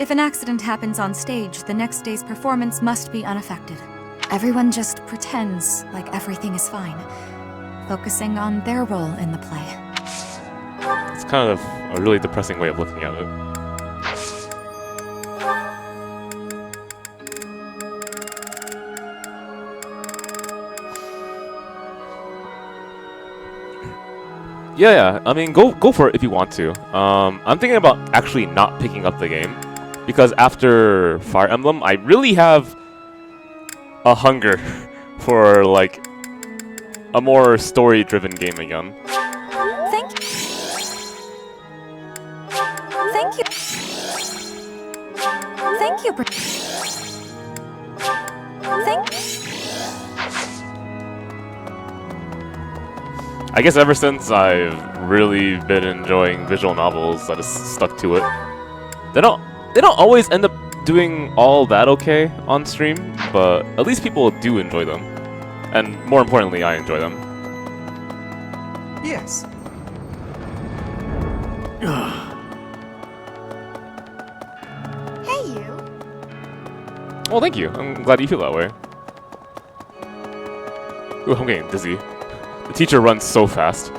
[SPEAKER 8] If an accident happens on stage, the next day's performance must be unaffected. Everyone just pretends like everything is fine, focusing on their role in the play.
[SPEAKER 1] It's kind of a really depressing way of looking at it. Yeah. I mean, go for it if you want to. I'm thinking about actually not picking up the game because after Fire Emblem, I really have a hunger for like a more story-driven game again.
[SPEAKER 3] Thank you. Thank you. Thank you. Thank you.
[SPEAKER 1] I guess ever since I've really been enjoying visual novels, I just stuck to it. They don't always end up doing all that okay on stream, but at least people do enjoy them. And more importantly, I enjoy them.
[SPEAKER 15] Yes.
[SPEAKER 2] Hey, you.
[SPEAKER 1] Well, thank you. I'm glad you feel that way. Ooh, I'm getting dizzy. The teacher runs so fast.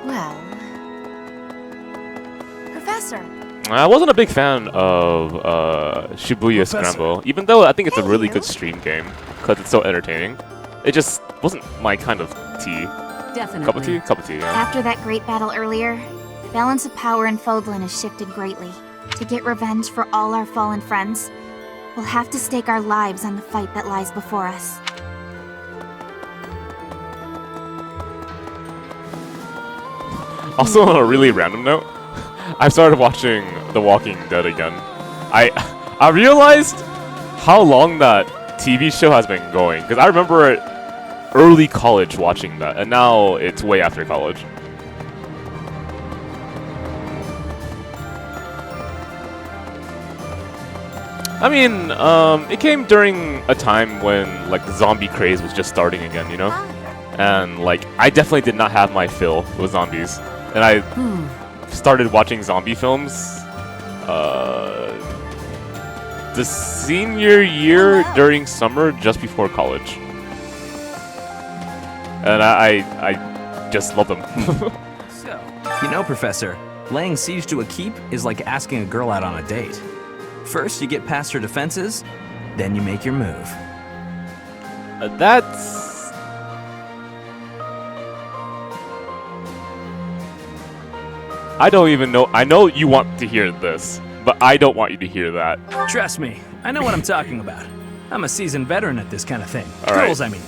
[SPEAKER 2] Well, Professor.
[SPEAKER 1] I wasn't a big fan of Shibuya Scramble, even though I think it's a really good stream game because it's so entertaining. It just wasn't my kind of tea.
[SPEAKER 2] Definitely.
[SPEAKER 1] Cup of tea? Cup of tea, yeah.
[SPEAKER 2] After that great battle earlier, the balance of power in Foglin has shifted greatly. To get revenge for all our fallen friends, we'll have to stake our lives on the fight that lies before us.
[SPEAKER 1] Also, on a really random note, I started watching The Walking Dead again. I realized how long that TV show has been going, because I remember it early college watching that, and now it's way after college. I mean, it came during a time when like the zombie craze was just starting again, you know? And like, I definitely did not have my fill with zombies. And I started watching zombie films the senior year during summer, just before college. And I just love them.
[SPEAKER 5] So, you know, Professor, laying siege to a keep is like asking a girl out on a date. First, you get past her defenses, then you make your move.
[SPEAKER 1] That's... I don't even know. I know you want to hear this, but I don't want you to hear that.
[SPEAKER 5] Trust me, I know what I'm talking about. I'm a seasoned veteran at this kind of thing.
[SPEAKER 1] All right.
[SPEAKER 5] Girls, I mean.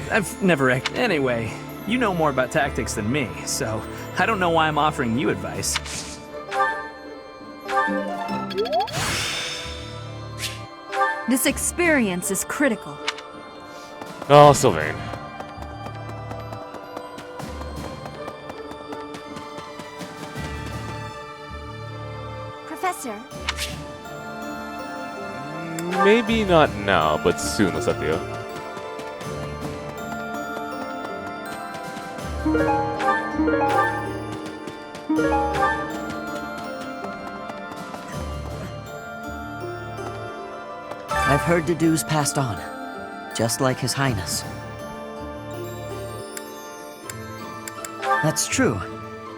[SPEAKER 5] I've never... Anyway, you know more about tactics than me, so I don't know why I'm offering you advice.
[SPEAKER 8] This experience is critical.
[SPEAKER 1] Oh, Sylvain.
[SPEAKER 2] Professor.
[SPEAKER 1] Maybe not now, but soon, Lesethia.
[SPEAKER 6] I've heard Dedue's passed on, just like His Highness. That's true.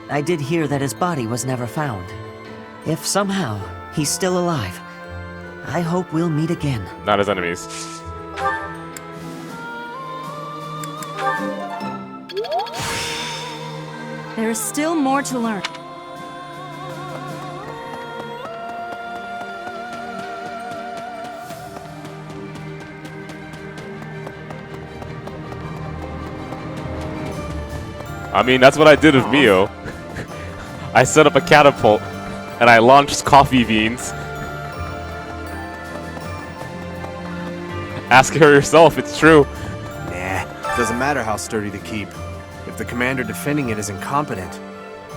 [SPEAKER 6] I did hear that his body was never found. If somehow he's still alive, I hope we'll meet again.
[SPEAKER 1] Not as enemies.
[SPEAKER 8] There is still more to learn.
[SPEAKER 1] I mean, that's what I did with Mio. I set up a catapult, and I launched coffee beans. Ask her yourself, it's true.
[SPEAKER 15] Nah, doesn't matter how sturdy the keep. If the commander defending it is incompetent,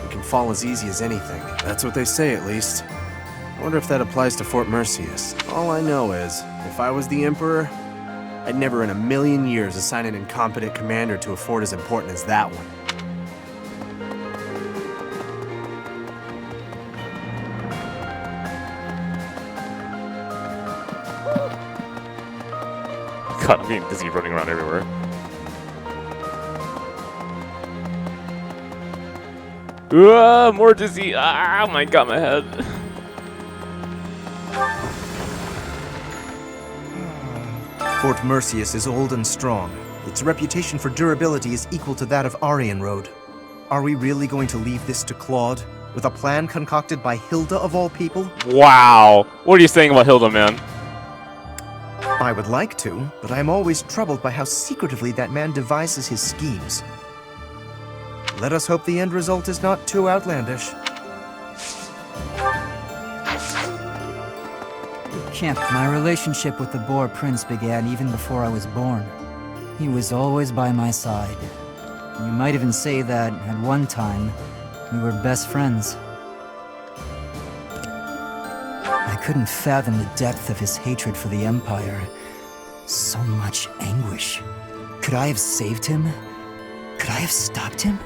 [SPEAKER 15] it can fall as easy as anything. That's what they say, at least. I wonder if that applies to Fort Mercius. All I know is, if I was the Emperor, I'd never in a million years assign an incompetent commander to a fort as important as that one.
[SPEAKER 1] God, I'm getting dizzy running around everywhere. More dizzy. Ah, my God, my head.
[SPEAKER 15] Fort Mercius is old and strong.
[SPEAKER 7] Its reputation for durability is equal to that of Aryan Road. Are we really going to leave this to Claude, with a plan concocted by Hilda of all people?
[SPEAKER 1] Wow. What are you saying about Hilda, man?
[SPEAKER 7] I would like to, but I am always troubled by how secretively that man devises his schemes. Let us hope the end result is not too outlandish.
[SPEAKER 11] Kemp, my relationship with the Boar Prince began even before I was born. He was always by my side. You might even say that, at one time, we were best friends. I couldn't fathom the depth of his hatred for the Empire. So much anguish. Could I have saved him? Could I have stopped him?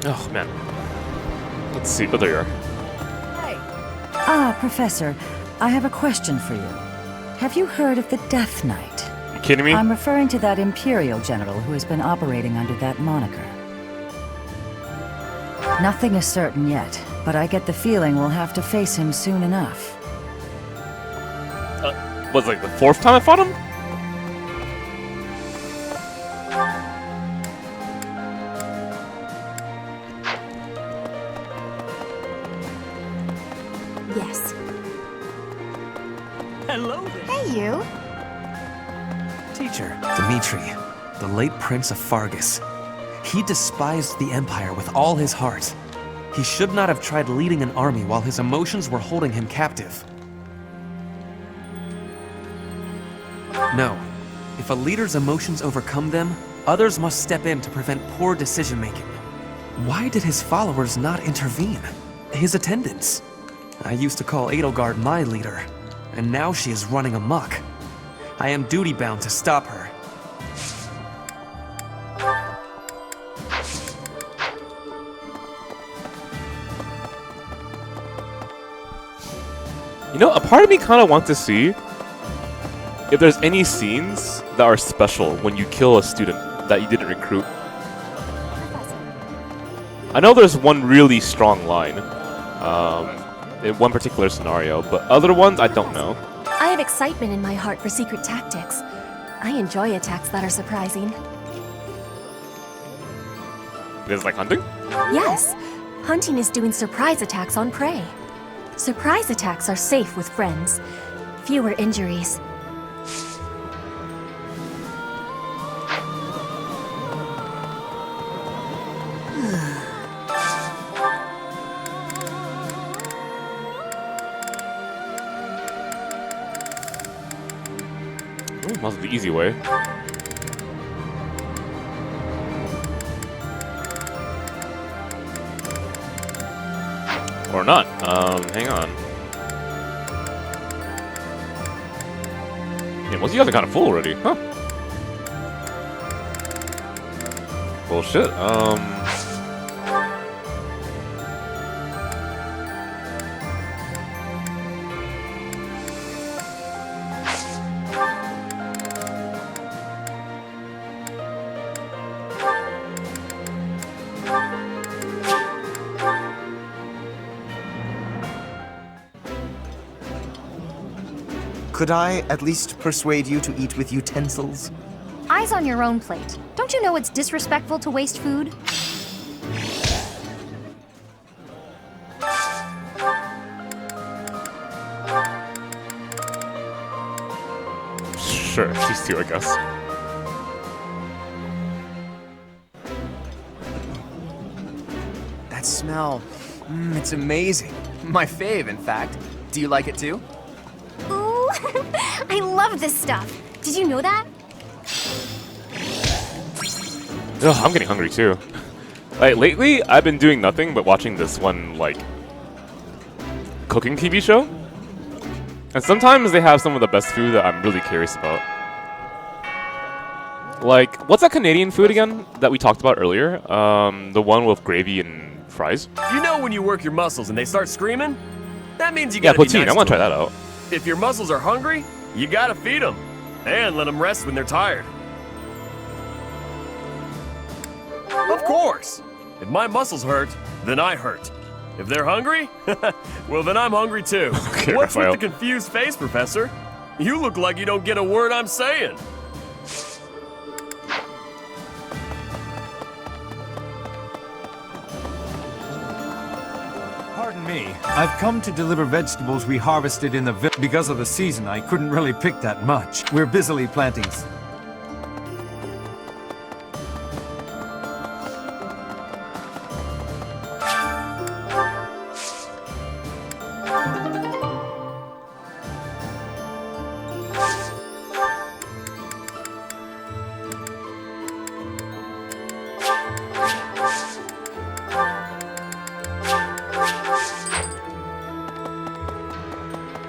[SPEAKER 1] Oh, man. Let's see. Oh, there you are.
[SPEAKER 11] Ah, Professor, I have a question for you. Have you heard of the Death Knight?
[SPEAKER 1] You kidding me?
[SPEAKER 11] I'm referring to that Imperial general who has been operating under that moniker. Nothing is certain yet, but I get the feeling we'll have to face him soon enough.
[SPEAKER 1] Was it like the 4th time I fought him?
[SPEAKER 2] Yes.
[SPEAKER 17] Hello there.
[SPEAKER 2] Hey, you.
[SPEAKER 5] Teacher. Dimitri, the late Prince of Fargus. He despised the Empire with all his heart. He should not have tried leading an army while his emotions were holding him captive. No. If a leader's emotions overcome them, others must step in to prevent poor decision-making. Why did his followers not intervene? His attendants? I used to call Edelgard my leader, and now she is running amok. I am duty-bound to stop her.
[SPEAKER 1] You know, a part of me kind of wants to see if there's any scenes that are special when you kill a student that you didn't recruit. I know there's one really strong line in one particular scenario, but other ones I don't know.
[SPEAKER 3] I have excitement in my heart for secret tactics. I enjoy attacks that are surprising.
[SPEAKER 1] Is it like hunting?
[SPEAKER 3] Yes, hunting is doing surprise attacks on prey. Surprise attacks are safe with friends. Fewer injuries.
[SPEAKER 1] Ooh, must be the easy way. Or not. Hang on. Yeah, most of you guys are kind of full already, huh? Bullshit.
[SPEAKER 7] Could I at least persuade you to eat with utensils?
[SPEAKER 21] Eyes on your own plate. Don't you know it's disrespectful to waste food?
[SPEAKER 1] Sure, these two, I guess.
[SPEAKER 10] That smell. It's amazing. My fave, in fact. Do you like it too?
[SPEAKER 21] Ooh, I love this stuff. Did you know that?
[SPEAKER 1] Ugh, I'm getting hungry too. Like, lately, I've been doing nothing but watching this one, like, cooking TV show. And sometimes they have some of the best food that I'm really curious about. Like, what's that Canadian food again that we talked about earlier? The one with gravy and fries?
[SPEAKER 17] You know when you work your muscles and they start screaming?
[SPEAKER 13] That means you
[SPEAKER 1] Yeah,
[SPEAKER 13] gotta be
[SPEAKER 1] poutine.
[SPEAKER 13] nice
[SPEAKER 1] I want
[SPEAKER 13] to
[SPEAKER 1] to try
[SPEAKER 13] 'em.
[SPEAKER 1] that out.
[SPEAKER 13] If your muscles are hungry, you gotta feed them. And let them rest when they're tired. Of course! If my muscles hurt, then I hurt. If they're hungry, well then I'm hungry too.
[SPEAKER 1] Okay,
[SPEAKER 13] What's
[SPEAKER 1] Raphael.
[SPEAKER 13] with the confused face, Professor? You look like you don't get a word I'm saying.
[SPEAKER 4] Pardon me. I've come to deliver vegetables we harvested in the because of the season. I couldn't really pick that much. We're busily planting.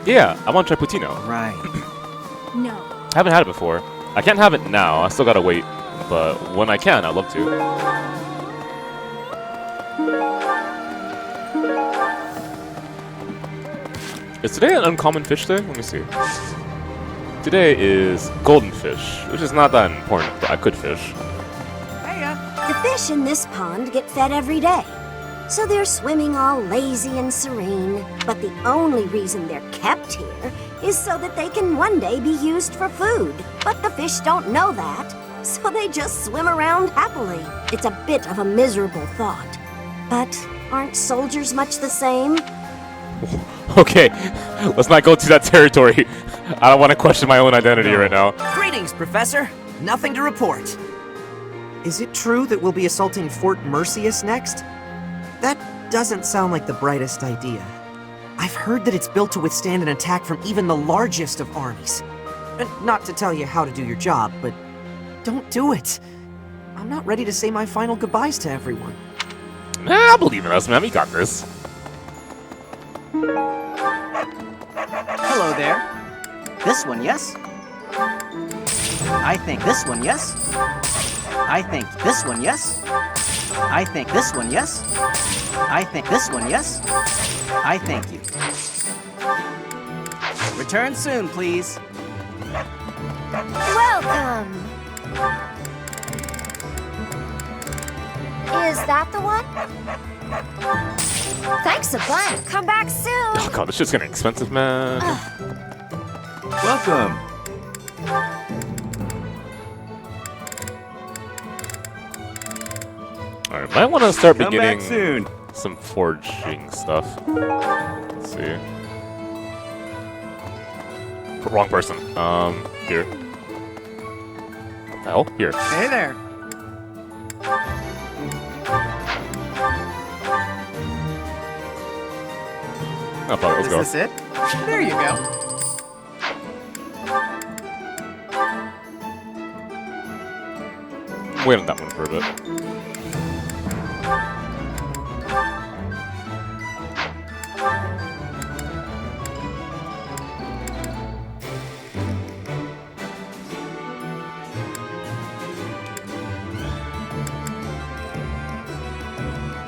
[SPEAKER 1] Yeah, I want to try poutine.
[SPEAKER 7] Right.
[SPEAKER 21] No.
[SPEAKER 1] I haven't had it before. I can't have it now. I still gotta wait. But when I can, I'd love to. Is today an uncommon fish day? Let me see. Today is golden fish, which is not that important, but I could fish.
[SPEAKER 22] The fish in this pond get fed every day. So they're swimming all lazy and serene. But the only reason they're kept here is so that they can one day be used for food. But the fish don't know that, so they just swim around happily. It's a bit of a miserable thought. But aren't soldiers much the same?
[SPEAKER 1] Okay, let's not go to that territory. I don't want to question my own identity right now.
[SPEAKER 23] Greetings, Professor. Nothing to report.
[SPEAKER 7] Is it true that we'll be assaulting Fort Mercius next? That doesn't sound like the brightest idea. I've heard that it's built to withstand an attack from even the largest of armies. And not to tell you how to do your job, but don't do it. I'm not ready to say my final goodbyes to everyone.
[SPEAKER 1] Nah, I believe in us, man. We got this.
[SPEAKER 23] Hello there. This one, yes? I think this one, yes? I think this one, yes? I think this one, yes? I think this one, yes? I thank you. Return soon, please.
[SPEAKER 21] Welcome! Is that the one? Thanks a bunch. Come back soon.
[SPEAKER 1] Oh god, this shit's getting expensive, man.
[SPEAKER 4] Welcome.
[SPEAKER 1] Alright, might want to start
[SPEAKER 4] Come
[SPEAKER 1] beginning
[SPEAKER 4] back soon.
[SPEAKER 1] some forging stuff. Let's see. Wrong person. Here. What the hell? Here.
[SPEAKER 23] Hey there.
[SPEAKER 1] Oh, fuck, let's go.
[SPEAKER 23] Is this it? There you go.
[SPEAKER 1] Wait on that one for a bit.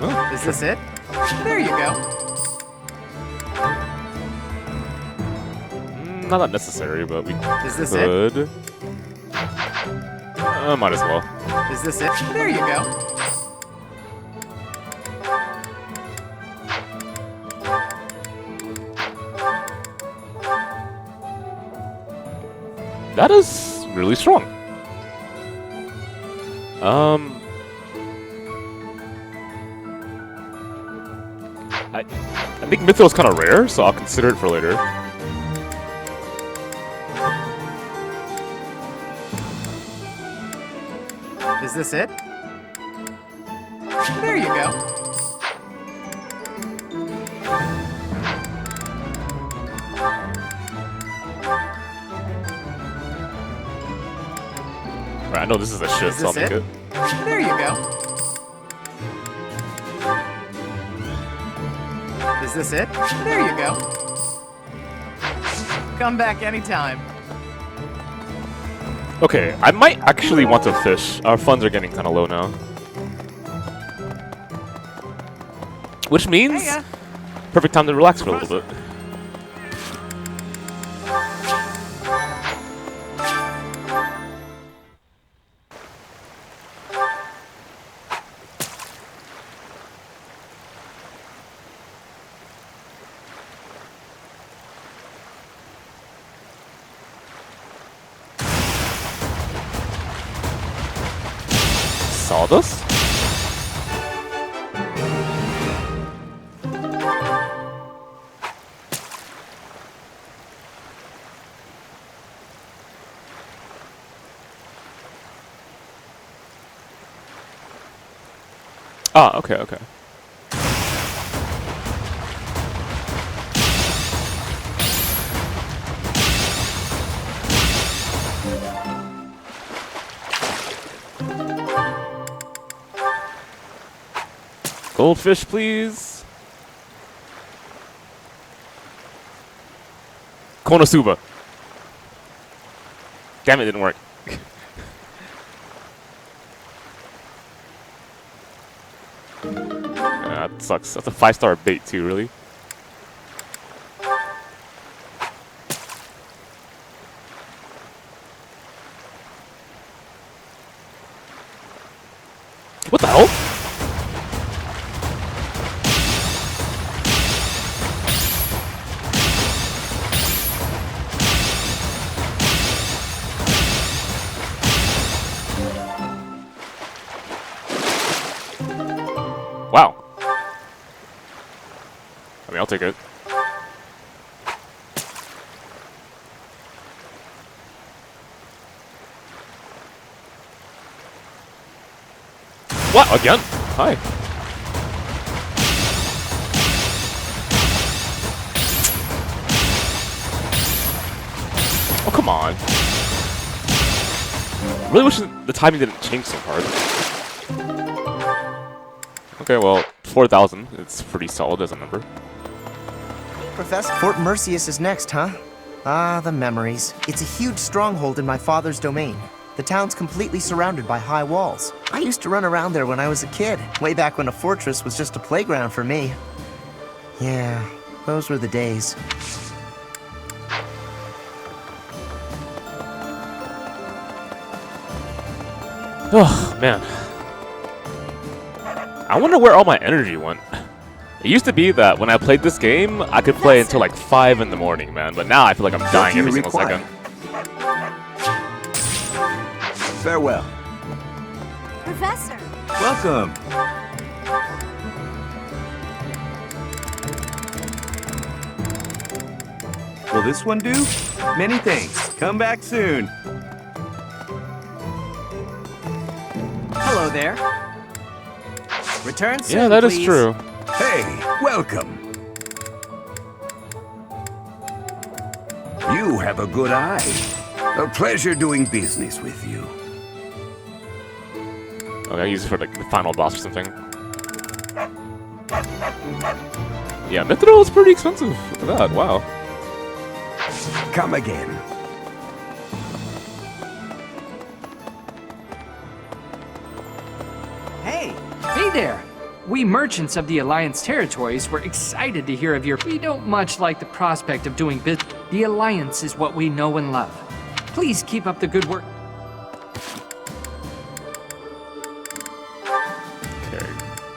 [SPEAKER 1] Oh,
[SPEAKER 23] Is this it? There you go.
[SPEAKER 1] Not that necessary, but we
[SPEAKER 23] Is this
[SPEAKER 1] could. Might as well.
[SPEAKER 23] Is this it? There you go.
[SPEAKER 1] That is really strong. I think Mythos kind of rare, so I'll consider it for later.
[SPEAKER 23] Is this it? There you go.
[SPEAKER 1] Right, I know this is a shit,
[SPEAKER 23] Is
[SPEAKER 1] so I'll
[SPEAKER 23] this
[SPEAKER 1] make it.
[SPEAKER 23] There you go. Is this it? There you go. Come back anytime.
[SPEAKER 1] Okay, I might actually want to fish. Our funds are getting kind of low now. Which means perfect time to relax for a little bit. sawdust? Ah, okay, okay. Goldfish, please. Konosuba. Damn it, didn't work. That sucks. That's a 5-star bait too, really. What the hell? Wow. I mean, I'll take it. What? Again? Hi. Oh, come on. Really wish the timing didn't change so hard. Okay, well, 4,000. It's pretty solid as a number.
[SPEAKER 12] Professor, Fort Mercius is next, huh? Ah, the memories. It's a huge stronghold in my father's domain. The town's completely surrounded by high walls. I used to run around there when I was a kid, way back when a fortress was just a playground for me. Yeah, those were the days.
[SPEAKER 1] Oh, man. I wonder where all my energy went. It used to be that when I played this game, I could play until like 5 in the morning, man. But now I feel like I'm dying every single second.
[SPEAKER 19] Farewell.
[SPEAKER 21] Professor!
[SPEAKER 19] Welcome. Will this one do? Many thanks. Come back soon.
[SPEAKER 12] Hello there. Return soon,
[SPEAKER 1] Yeah, that is
[SPEAKER 12] please.
[SPEAKER 1] true.
[SPEAKER 19] Hey, welcome.
[SPEAKER 14] You have a good eye. A pleasure doing business with you.
[SPEAKER 1] Okay, I use it for like the final boss or something. Yeah, Mithril is pretty expensive. Look at that, wow.
[SPEAKER 14] Come again.
[SPEAKER 12] Hey!
[SPEAKER 16] Hey there! We merchants of the Alliance territories were excited to hear of your... We don't much like the prospect of doing business. The Alliance is what we know and love. Please keep up the good work.
[SPEAKER 1] Okay.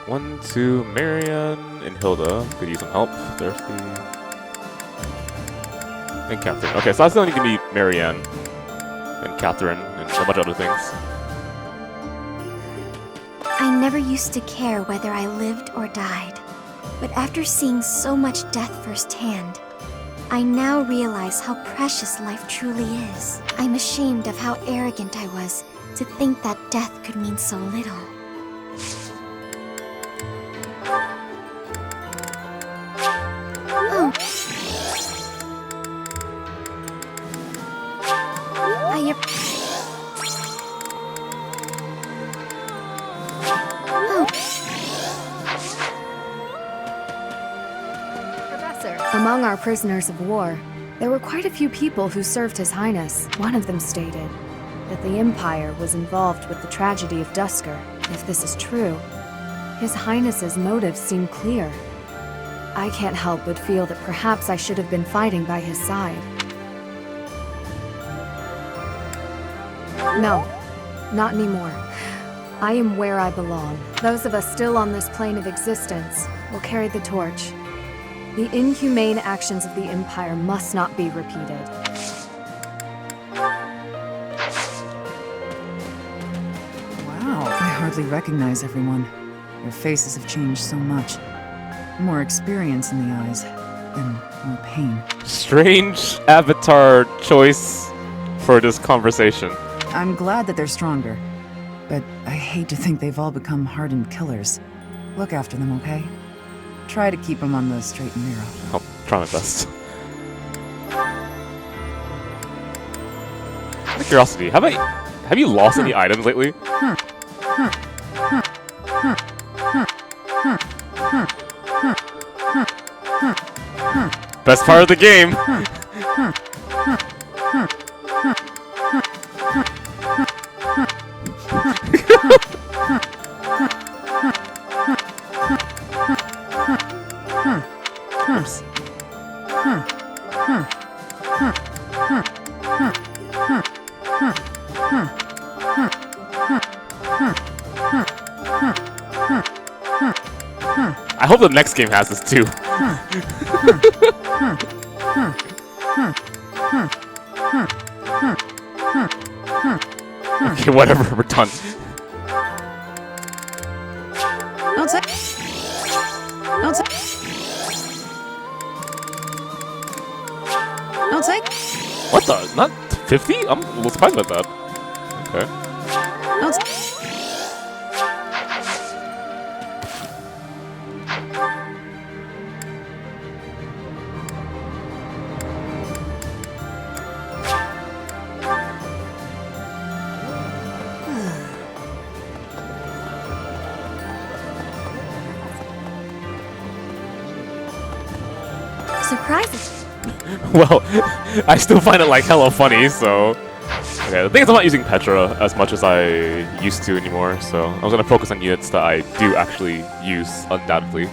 [SPEAKER 1] 1, 2, Marianne and Hilda. Could use some help. Thirsty. And Catherine. Okay, so I still need to meet Marianne and Catherine and a bunch of other things.
[SPEAKER 2] I never used to care whether I lived or died. But after seeing so much death firsthand, I now realize how precious life truly is. I'm ashamed of how arrogant I was to think that death could mean so little. Oh.
[SPEAKER 8] Among our prisoners of war, there were quite a few people who served His Highness. One of them stated that the Empire was involved with the tragedy of Duscur. If this is true, His Highness's motives seem clear. I can't help but feel that perhaps I should have been fighting by his side. No, not anymore. I am where I belong. Those of us still on this plane of existence will carry the torch. The inhumane actions of the Empire must not be repeated.
[SPEAKER 11] Wow, I
[SPEAKER 8] hardly recognize everyone. Their faces have changed so much. More experience in the eyes, and more pain.
[SPEAKER 1] Strange avatar choice for this conversation.
[SPEAKER 8] I'm glad that they're stronger, but I hate to think they've all become hardened killers. Look after them, okay? Try to keep them on the straight and narrow.
[SPEAKER 1] I'll try my best. Out of curiosity, have you lost any items lately? Best part of the game. Oops. I hope the next game has this too. Okay, whatever, we're done.
[SPEAKER 8] I'll take.
[SPEAKER 1] What the? Not 50? I'm a little surprised about that. Okay.
[SPEAKER 21] Surprises.
[SPEAKER 1] Well, I still find it like hella funny, so... Okay, the thing is I'm not using Petra as much as I used to anymore, so I'm gonna focus on units that I do actually use, undoubtedly.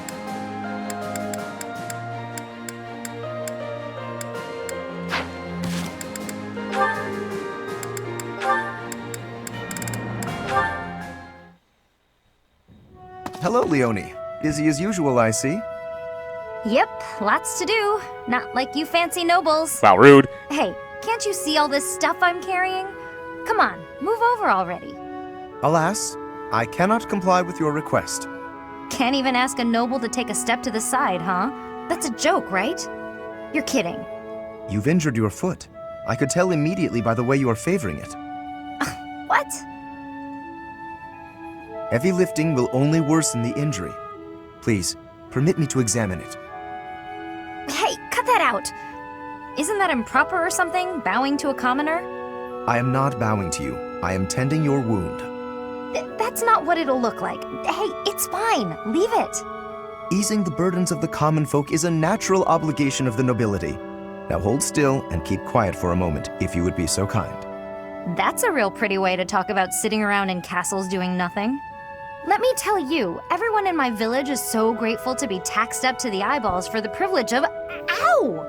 [SPEAKER 12] Hello, Leonie. Busy as usual, I see.
[SPEAKER 21] Yep, lots to do. Not like you fancy nobles.
[SPEAKER 1] Wow, rude.
[SPEAKER 21] Hey, can't you see all this stuff I'm carrying? Come on, move over already.
[SPEAKER 12] Alas, I cannot comply with your request.
[SPEAKER 21] Can't even ask a noble to take a step to the side, huh? That's a joke, right? You're kidding.
[SPEAKER 12] You've injured your foot. I could tell immediately by the way you are favoring it.
[SPEAKER 21] What?
[SPEAKER 12] Heavy lifting will only worsen the injury. Please, permit me to examine it.
[SPEAKER 21] Hey, cut that out! Isn't that improper or something, bowing to a commoner?
[SPEAKER 12] I am not bowing to you. I am tending your wound.
[SPEAKER 21] That's not what it'll look like. Hey, it's fine. Leave it.
[SPEAKER 12] Easing the burdens of the common folk is a natural obligation of the nobility. Now hold still and keep quiet for a moment, if you would be so kind.
[SPEAKER 21] That's a real pretty way to talk about sitting around in castles doing nothing. Let me tell you, everyone in my village is so grateful to be taxed up to the eyeballs for the privilege of... Ow!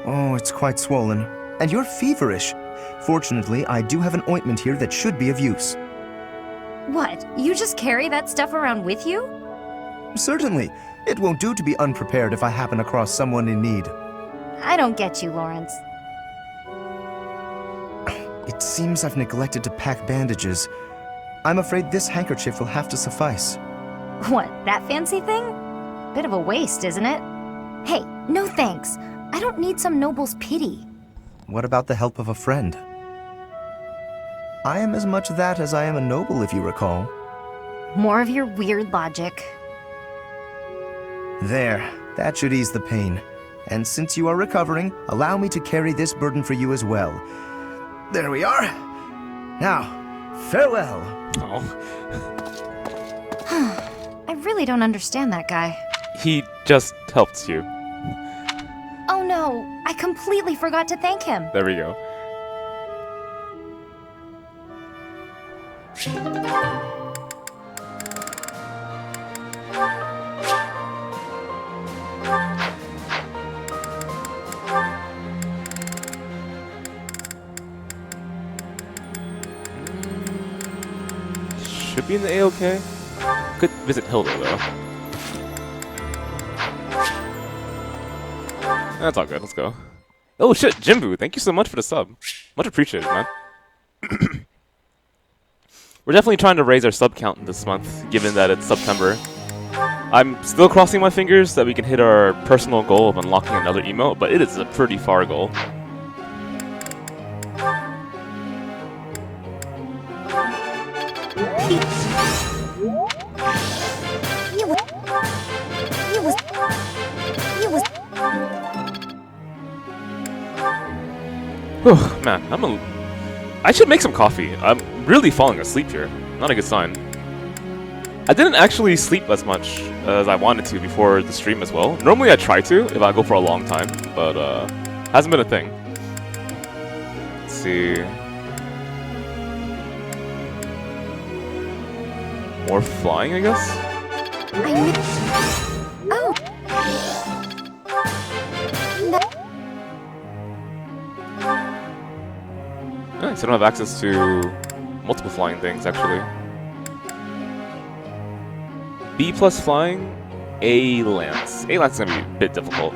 [SPEAKER 12] Oh, it's quite swollen. And you're feverish. Fortunately, I do have an ointment here that should be of use.
[SPEAKER 21] What? You just carry that stuff around with you?
[SPEAKER 12] Certainly. It won't do to be unprepared if I happen across someone in need.
[SPEAKER 21] I don't get you, Lawrence.
[SPEAKER 12] It seems I've neglected to pack bandages. I'm afraid this handkerchief will have to suffice.
[SPEAKER 21] What, that fancy thing? Bit of a waste, isn't it? Hey, no thanks. I don't need some noble's pity.
[SPEAKER 12] What about the help of a friend? I am as much that as I am a noble, if you recall.
[SPEAKER 21] More of your weird logic.
[SPEAKER 12] There, that should ease the pain. And since you are recovering, allow me to carry this burden for you as well. There we are. Now, farewell.
[SPEAKER 1] Oh.
[SPEAKER 21] I really don't understand that guy.
[SPEAKER 1] He just helped you.
[SPEAKER 21] Oh no, I completely forgot to thank him.
[SPEAKER 1] There we go. Should be in the AOK. Could visit Hilda though. That's all good. Let's go. Oh shit, Jimbu! Thank you so much for the sub. Much appreciated, man. We're definitely trying to raise our sub count this month, given that it's Subtember. I'm still crossing my fingers that we can hit our personal goal of unlocking another emote, but it is a pretty far goal. Whew, man, I should make some coffee. I'm really falling asleep here. Not a good sign. I didn't actually sleep as much as I wanted to before the stream as well. Normally I try to if I go for a long time, but hasn't been a thing. Let's see. More flying, I guess?
[SPEAKER 3] Oh!
[SPEAKER 1] Nice, I don't have access to multiple flying things, actually. B plus flying, A lance. A lance is gonna be a bit difficult.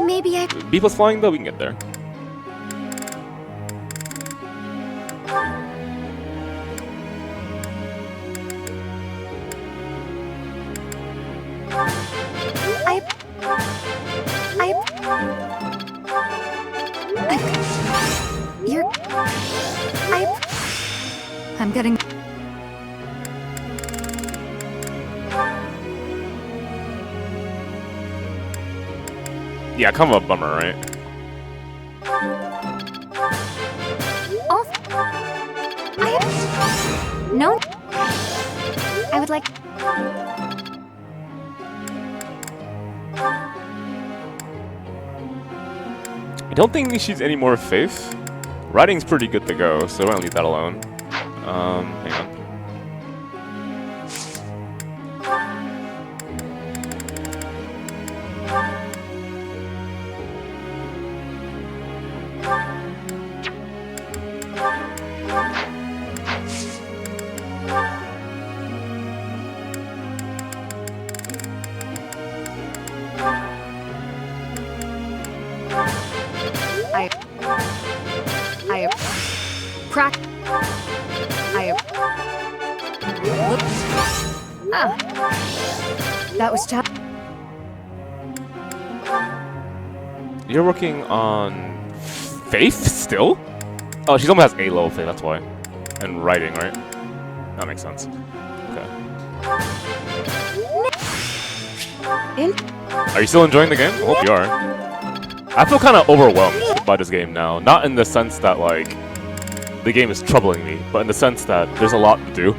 [SPEAKER 3] Maybe I...
[SPEAKER 1] B plus flying, though, we can get there.
[SPEAKER 8] I'm getting...
[SPEAKER 1] Yeah, kind of a bummer, right?
[SPEAKER 3] No. I would like...
[SPEAKER 1] I don't think she needs any more faith. Writing's pretty good to go, so we're gonna leave that alone. Hang on.
[SPEAKER 3] That was tough.
[SPEAKER 1] You're working on faith still? Oh, she almost has A level faith, that's why. And writing, right? That makes sense. Okay. Are you still enjoying the game? I hope you are. I feel kind of overwhelmed by this game now. Not in the sense that, like, the game is troubling me, but in the sense that there's a lot to do.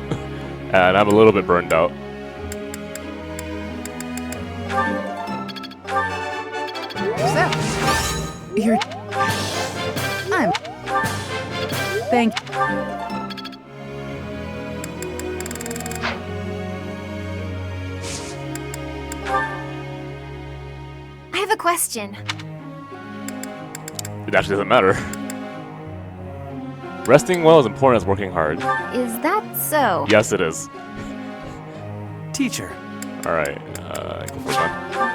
[SPEAKER 1] And I'm a little bit burned out.
[SPEAKER 8] You're... I'm... Thank you.
[SPEAKER 3] I have a question.
[SPEAKER 1] It actually doesn't matter. Resting well is important as working hard.
[SPEAKER 3] Is that so?
[SPEAKER 1] Yes, it is.
[SPEAKER 5] Teacher.
[SPEAKER 1] Alright, go for it, man.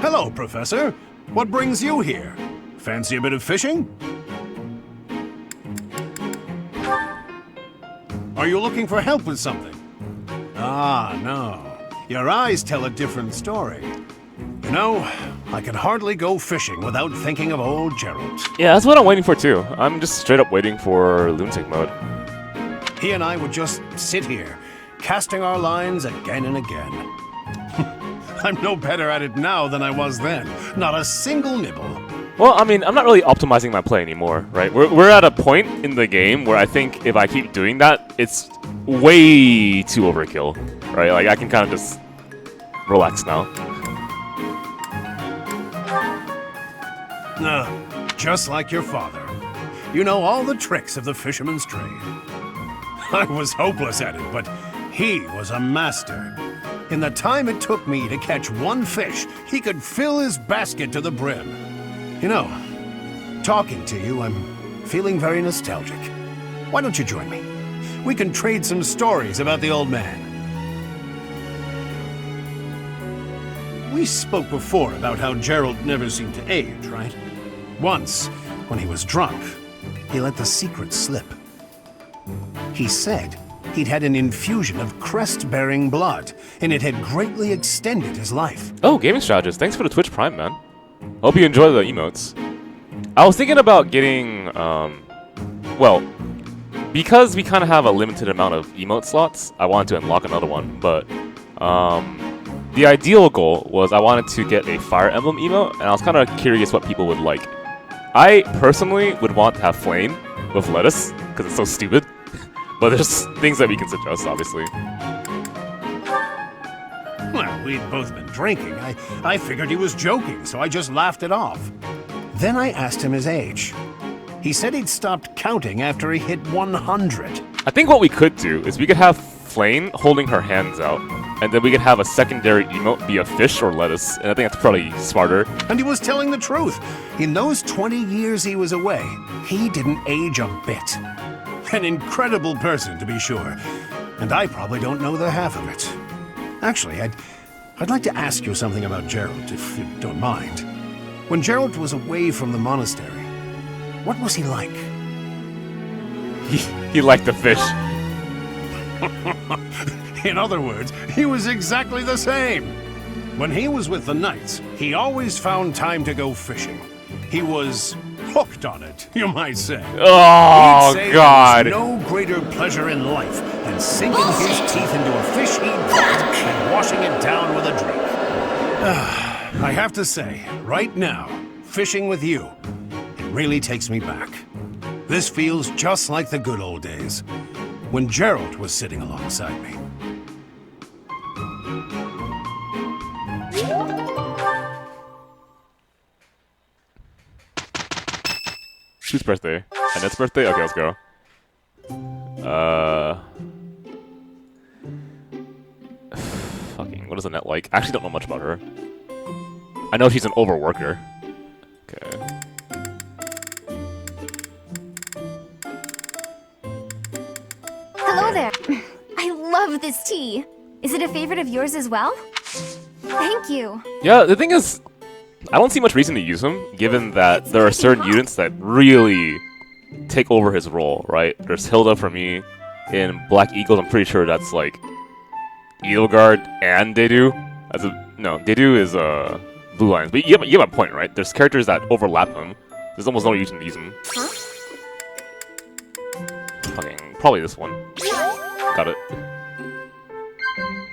[SPEAKER 14] Hello, Professor. What brings you here? Fancy a bit of fishing? Are you looking for help with something? Ah, no. Your eyes tell a different story. You know, I can hardly go fishing without thinking of old Gerald.
[SPEAKER 1] Yeah, that's what I'm waiting for too. I'm just straight up waiting for lunatic mode.
[SPEAKER 14] He and I would just sit here, casting our lines again and again. I'm no better at it now than I was then. Not a single nibble.
[SPEAKER 1] Well, I mean, I'm not really optimizing my play anymore, right? We're at a point in the game where I think if I keep doing that, it's way too overkill, right? Like, I can kind of just relax now.
[SPEAKER 14] Just like your father. You know all the tricks of the fisherman's trade. I was hopeless at it, but he was a master. In the time it took me to catch one fish, he could fill his basket to the brim. You know, talking to you, I'm feeling very nostalgic. Why don't you join me? We can trade some stories about the old man. We spoke before about how Gerald never seemed to age, right? Once, when he was drunk, he let the secret slip. He said he'd had an infusion of crest-bearing blood, and it had greatly extended his life.
[SPEAKER 1] Oh, gaming strategist, thanks for the Twitch Prime, man. Hope you enjoy the emotes. I was thinking about getting, well, because we kind of have a limited amount of emote slots, I wanted to unlock another one, but, the ideal goal was I wanted to get a Fire Emblem emote, and I was kind of curious what people would like. I personally would want to have Flame with lettuce, because it's so stupid. But there's things that we can suggest, obviously.
[SPEAKER 14] Well, we'd both been drinking. I figured he was joking, so I just laughed it off. Then I asked him his age. He said he'd stopped counting after he hit 100.
[SPEAKER 1] I think what we could do is we could have Flame holding her hands out, and then we could have a secondary emote be a fish or lettuce, and I think that's probably smarter.
[SPEAKER 14] And he was telling the truth. In those 20 years he was away, he didn't age a bit. An incredible person, to be sure. And I probably don't know the half of it. Actually, I'd like to ask you something about Gerald, if you don't mind. When Gerald was away from the monastery, what was he like?
[SPEAKER 1] He liked the fish.
[SPEAKER 14] In other words, he was exactly the same. When he was with the knights, he always found time to go fishing. He was hooked on it, you might say.
[SPEAKER 1] Oh,
[SPEAKER 14] He'd say
[SPEAKER 1] God.
[SPEAKER 14] There was no greater pleasure in life than sinking his teeth into a fish he'd caught and washing it down with a drink. I have to say, right now, fishing with you, it really takes me back. This feels just like the good old days, when Gerald was sitting alongside me.
[SPEAKER 1] Whose birthday? Annette's birthday? Okay, let's go. Fucking, what is Annette like? I actually don't know much about her. I know she's an overworker. Okay.
[SPEAKER 3] Hello there. I love this tea. Is it a favorite of yours as well? Thank you.
[SPEAKER 1] Yeah, the thing is, I don't see much reason to use him, given that there are certain units that really take over his role, right? There's Hilda for me. In Black Eagles, I'm pretty sure that's like Edelgard and Dedu. No, Dedu is Blue Lions. But you have a point, right? There's characters that overlap him. There's almost no reason to use him.
[SPEAKER 3] Huh?
[SPEAKER 1] Fucking, probably this one. Got it.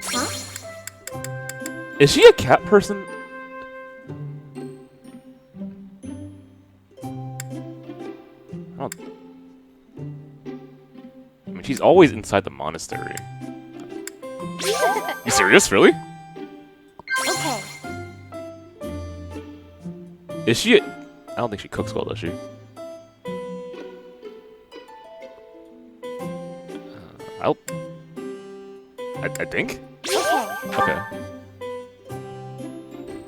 [SPEAKER 3] Huh?
[SPEAKER 1] Is she a cat person? I mean, she's always inside the monastery. You serious? Really?
[SPEAKER 3] Okay.
[SPEAKER 1] Is she? I don't think she cooks well, does she? I think. Okay.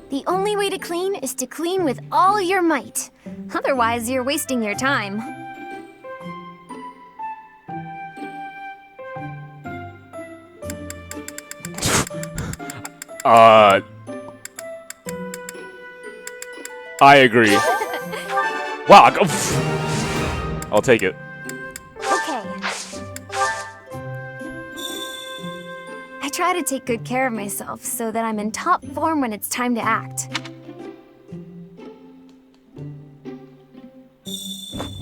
[SPEAKER 3] The only way to clean is to clean with all your might. Otherwise, you're wasting your time.
[SPEAKER 1] I agree. Wow. I'll take it.
[SPEAKER 3] Okay. I try to take good care of myself so that I'm in top form when it's time to act.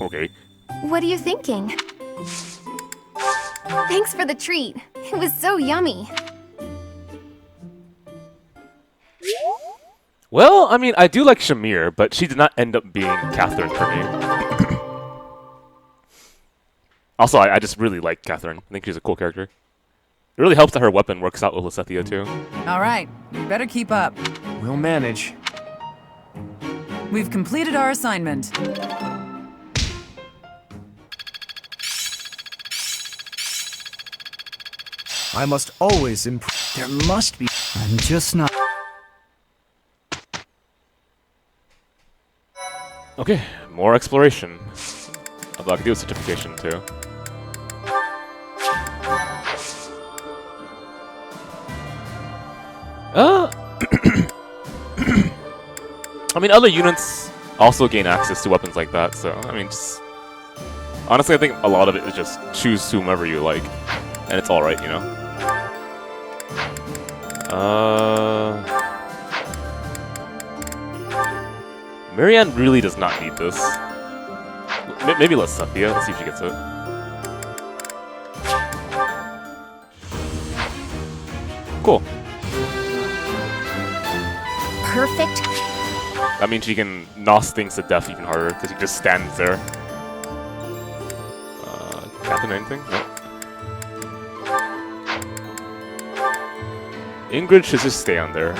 [SPEAKER 1] Okay.
[SPEAKER 3] What are you thinking? Thanks for the treat. It was so yummy.
[SPEAKER 1] Well, I mean, I do like Shamir, but she did not end up being Catherine for me. Also, I just really like Catherine. I think she's a cool character. It really helps that her weapon works out with Lysethia too.
[SPEAKER 9] All right, you better keep up.
[SPEAKER 10] We'll manage.
[SPEAKER 9] We've completed our assignment.
[SPEAKER 12] I must always improve. There must be.
[SPEAKER 11] I'm just not.
[SPEAKER 1] Okay, more exploration. Although I could do a certification too. I mean, other units also gain access to weapons like that, so, I mean, just... Honestly, I think a lot of it is just choose whomever you like, and it's alright, you know? Marianne really does not need this. Maybe let's Sophia, let's see if she gets it. Cool.
[SPEAKER 2] Perfect.
[SPEAKER 1] That means she can nos things to death even harder, because he just stands there. Captain anything? No. Ingrid should just stay on there.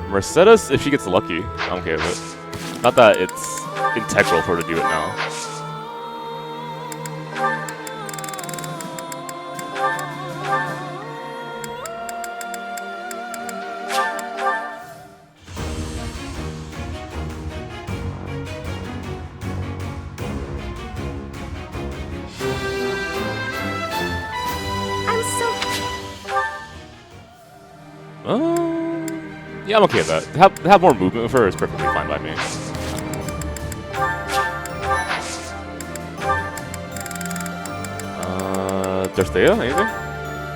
[SPEAKER 1] Mercedes, if she gets lucky, I'm okay with it. Not that it's integral for her to do it now. Yeah, I'm okay with that. Have more movement with her is perfectly fine by me. Dorothea, anything?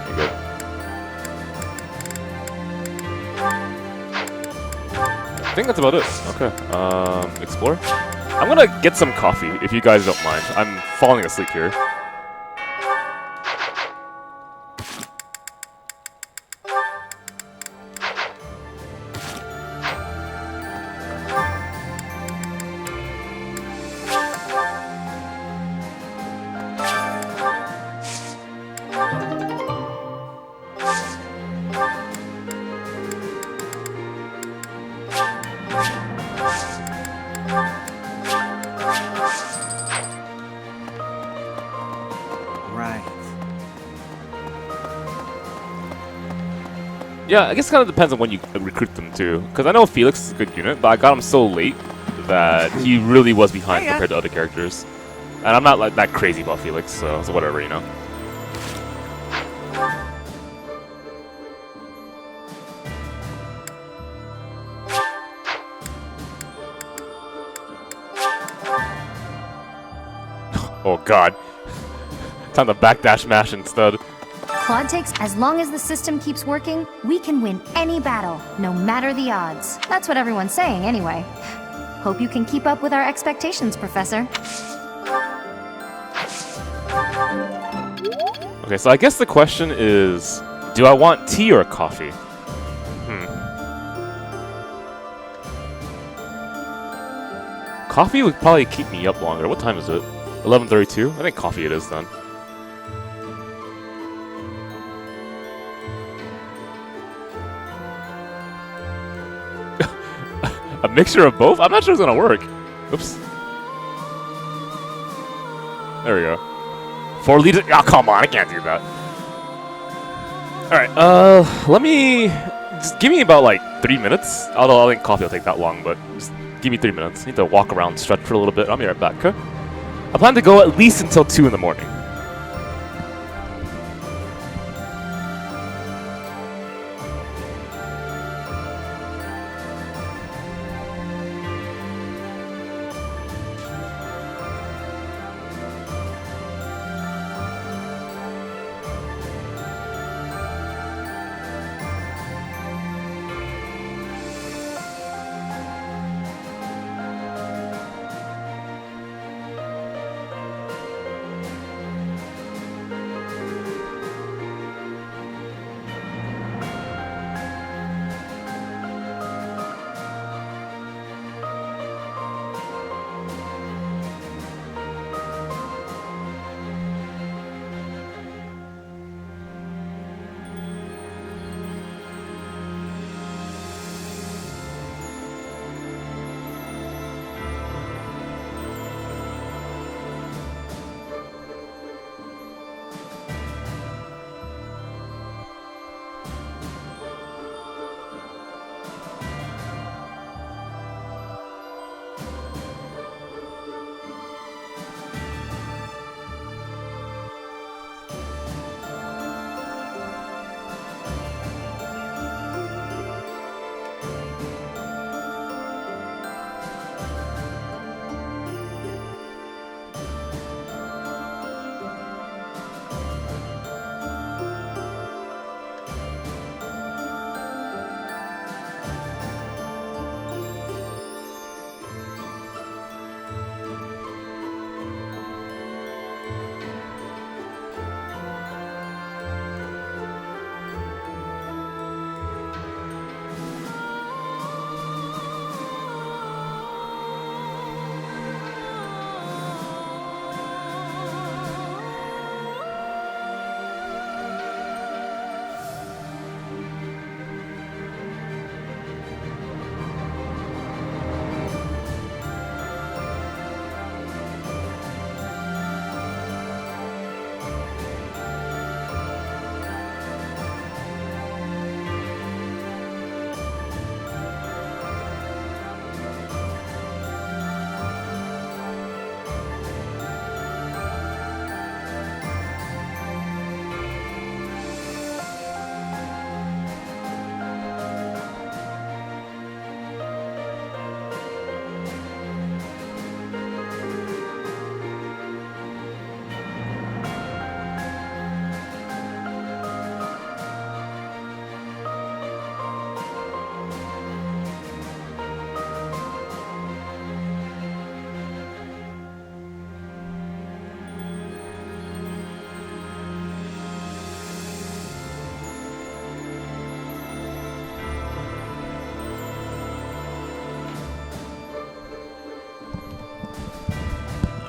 [SPEAKER 1] Okay, good. I think that's about it. Okay. Explore. I'm gonna get some coffee if you guys don't mind. I'm falling asleep here. Yeah, I guess it kind of depends on when you recruit them too. Because I know Felix is a good unit, but I got him so late that he really was behind compared to other characters. And I'm not like that crazy about Felix, so whatever, you know. Oh god. Time to backdash mash instead.
[SPEAKER 21] Claude takes as long as the system keeps working, we can win any battle, no matter the odds. That's what everyone's saying anyway. Hope you can keep up with our expectations, Professor.
[SPEAKER 1] Okay, so I guess the question is, do I want tea or coffee? Coffee would probably keep me up longer. What time is it? 11:32? I think coffee it is then. A mixture of both? I'm not sure it's gonna work. Oops. There we go. 4 liters. Oh, come on, I can't do that. Alright, let me... Just give me about, like, 3 minutes. Although I think coffee will take that long, but just give me 3 minutes. I need to walk around, stretch for a little bit. I'll be right back, okay? I plan to go at least until 2 in the morning.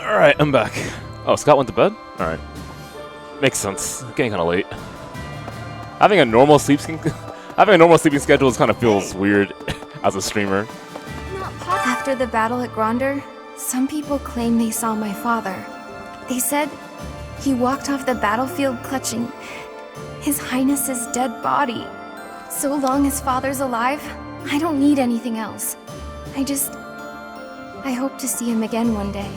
[SPEAKER 1] Alright, I'm back. Oh, Scott went to bed? Alright. Makes sense. Getting kind of late. Having a normal sleeping schedule kind of feels weird as a streamer.
[SPEAKER 6] After the battle at Gronder, some people claim they saw my father. They said he walked off the battlefield clutching His Highness's dead body. So long as Father's alive, I don't need anything else. I hope to see him again one day.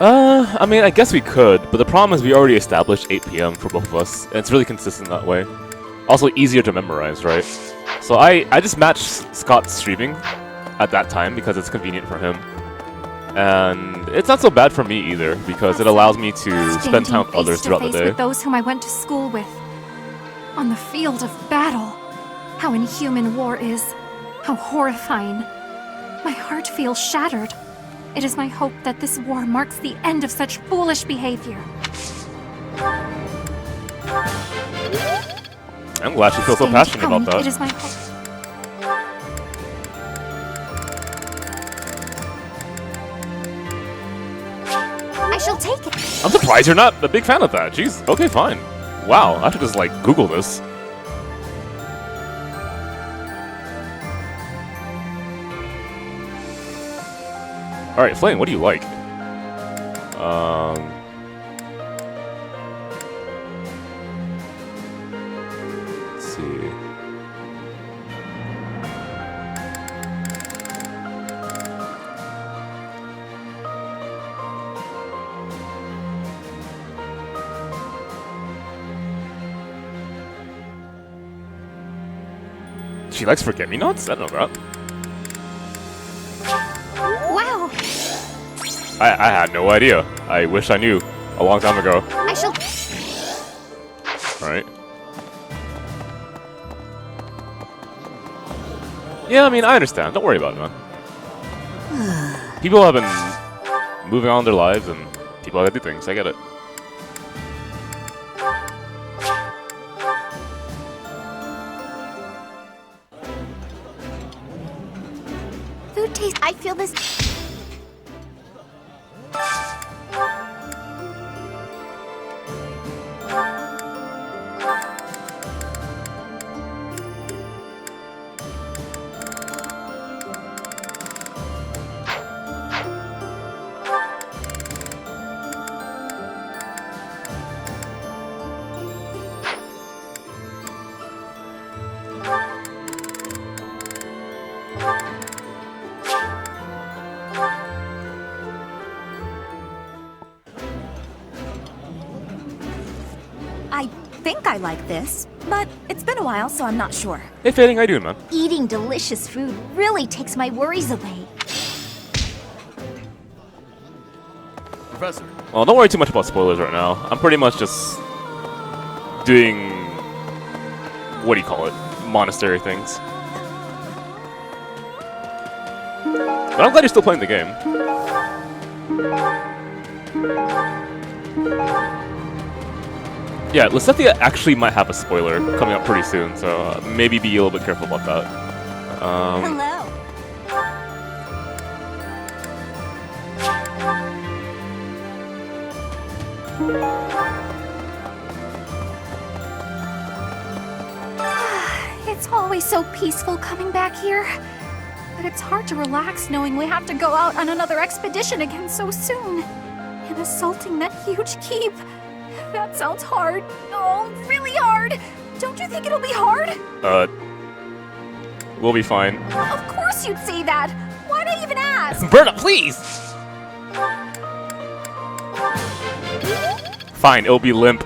[SPEAKER 1] I mean, I guess we could, but the problem is we already established 8 PM for both of us, and it's really consistent that way. Also easier to memorize, right? So I just matched Scott's streaming at that time because it's convenient for him. And it's not so bad for me either, because it allows me to spend time with others throughout the day.
[SPEAKER 6] With those whom I went to school with. On the field of battle. How inhuman war is. How horrifying. My heart feels shattered. It is my hope that this war marks the end of such foolish behavior.
[SPEAKER 1] I'm glad you feel so passionate about that.
[SPEAKER 6] It is my hope.
[SPEAKER 2] I shall take it.
[SPEAKER 1] I'm surprised you're not a big fan of that. Jeez. Okay, fine. Wow, I should just like Google this. Alright, Flame, what do you like? Let's see. She likes forget-me-nots? I don't know that.
[SPEAKER 2] Wow.
[SPEAKER 1] I had no idea. I wish I knew a long time ago.
[SPEAKER 2] I shall.
[SPEAKER 1] Alright. Yeah, I mean, I understand. Don't worry about it, man. People have been moving on in their lives, and people have to do things. I get it.
[SPEAKER 2] Food taste. I feel this.
[SPEAKER 18] I think I like this, but it's been a while, so I'm not sure.
[SPEAKER 1] Hey, Fading, how you doing, man?
[SPEAKER 2] Eating delicious food really takes my worries away.
[SPEAKER 13] Professor.
[SPEAKER 1] Well, don't worry too much about spoilers right now. I'm pretty much just doing, what do you call it, monastery things. But I'm glad you're still playing the game. Yeah, Lysethia actually might have a spoiler coming up pretty soon, so maybe be a little bit careful about that.
[SPEAKER 2] Hello.
[SPEAKER 6] It's always so peaceful coming back here. But it's hard to relax knowing we have to go out on another expedition again so soon. And assaulting that huge keep. That sounds hard. Oh, really hard. Don't you think it'll be hard?
[SPEAKER 1] We'll be fine.
[SPEAKER 6] Of course you'd say that. Why'd I even ask?
[SPEAKER 1] Berta, please! Fine, it'll be limp.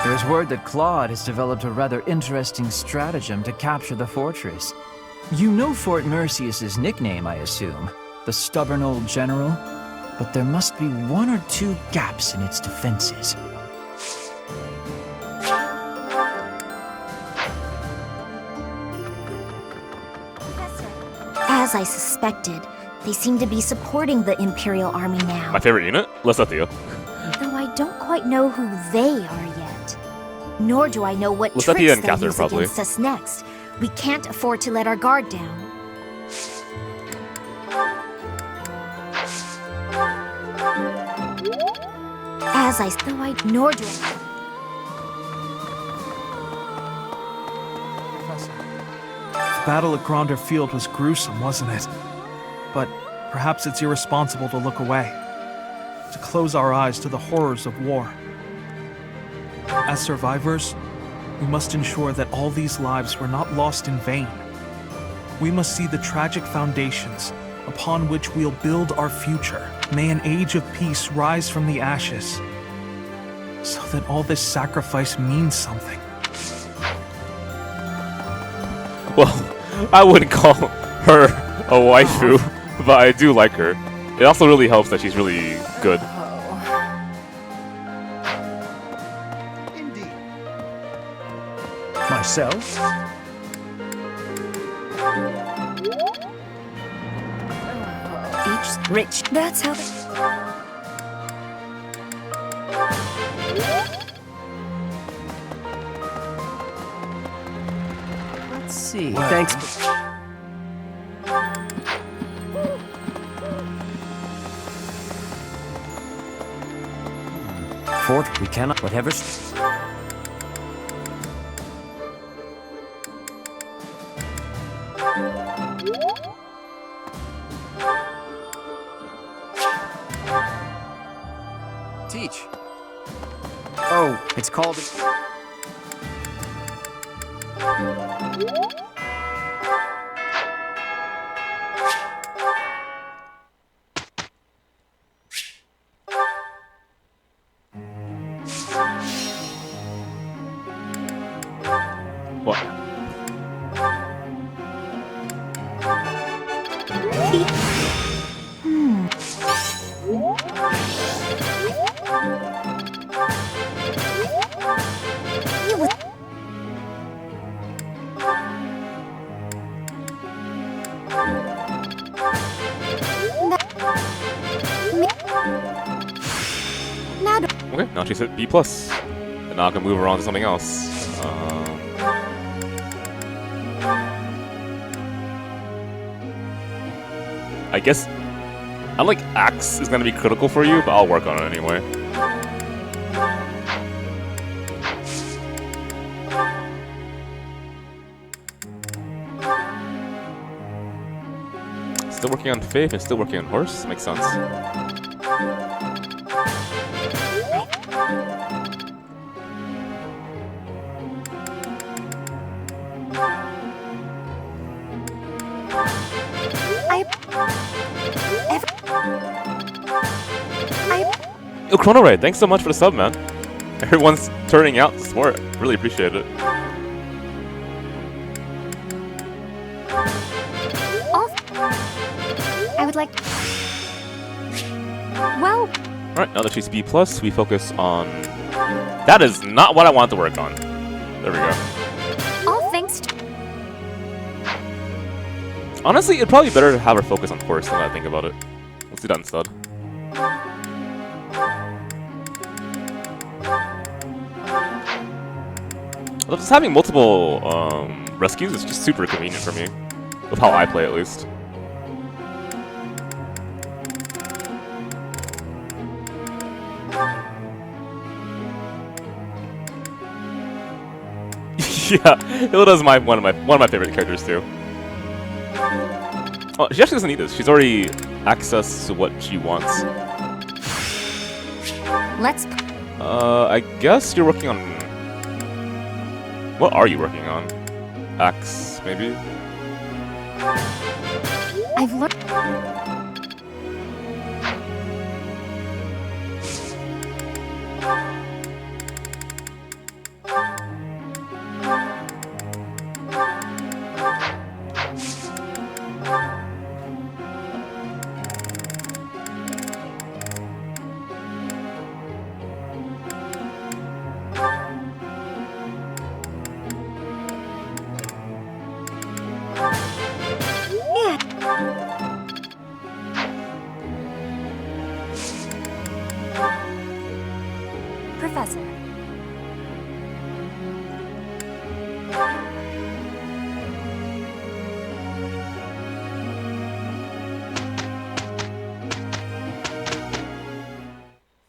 [SPEAKER 11] There's word that Claude has developed a rather interesting stratagem to capture the fortress. You know Fort Mercius's nickname, I assume? The stubborn old general? but there must be one or two gaps in its defenses.
[SPEAKER 2] As I suspected, they seem to be supporting the Imperial Army now.
[SPEAKER 1] My favorite unit? Lasethio.
[SPEAKER 2] Though I don't quite know who they are yet. Nor do I know what
[SPEAKER 1] Lasethio
[SPEAKER 2] tricks
[SPEAKER 1] and
[SPEAKER 2] they'll
[SPEAKER 1] Catherine,
[SPEAKER 2] use
[SPEAKER 1] probably.
[SPEAKER 2] against us next. We can't afford to let our guard down. As I though I nor do I.
[SPEAKER 15] The battle at Gronder Field was gruesome, wasn't it? But perhaps it's irresponsible to look away, to close our eyes to the horrors of war. As survivors, we must ensure that all these lives were not lost in vain. We must see the tragic foundations upon which we'll build our future. May an age of peace rise from the ashes, so that all this sacrifice means something.
[SPEAKER 1] Well, I wouldn't call her a waifu, but I do like her. It also really helps that she's really good.
[SPEAKER 19] Myself?
[SPEAKER 18] Each rich. That's how.
[SPEAKER 23] Let's see.
[SPEAKER 15] Well.
[SPEAKER 23] Thanks.
[SPEAKER 5] Fort, we cannot. Whatever.
[SPEAKER 10] Teach. Oh, it's called.
[SPEAKER 1] What? Okay, now she's at B+. And now I can move her on to something else. I guess... I don't like Axe is going to be critical for you, but I'll work on it anyway. Still working on Faith and still working on Horse. Makes sense. Yo, Chrono Ray, thanks so much for the sub, man. Everyone's turning out to support. Really appreciate it.
[SPEAKER 21] I would like. Well.
[SPEAKER 1] Alright, now that she's B+, we focus on... That is not what I wanted to work on. There we go.
[SPEAKER 21] All thanks to.
[SPEAKER 1] Honestly, it'd probably be better to have her focus on Horse now that I think about it. Let's do that instead. Just having multiple rescues is just super convenient for me. With how I play, at least. Yeah, Hilda's one of my favorite characters too. Oh, she actually doesn't need this. She's already access to what she wants.
[SPEAKER 21] Let's.
[SPEAKER 1] I guess you're working on. What are you working on? Axe, maybe?
[SPEAKER 21] I've learned. Professor.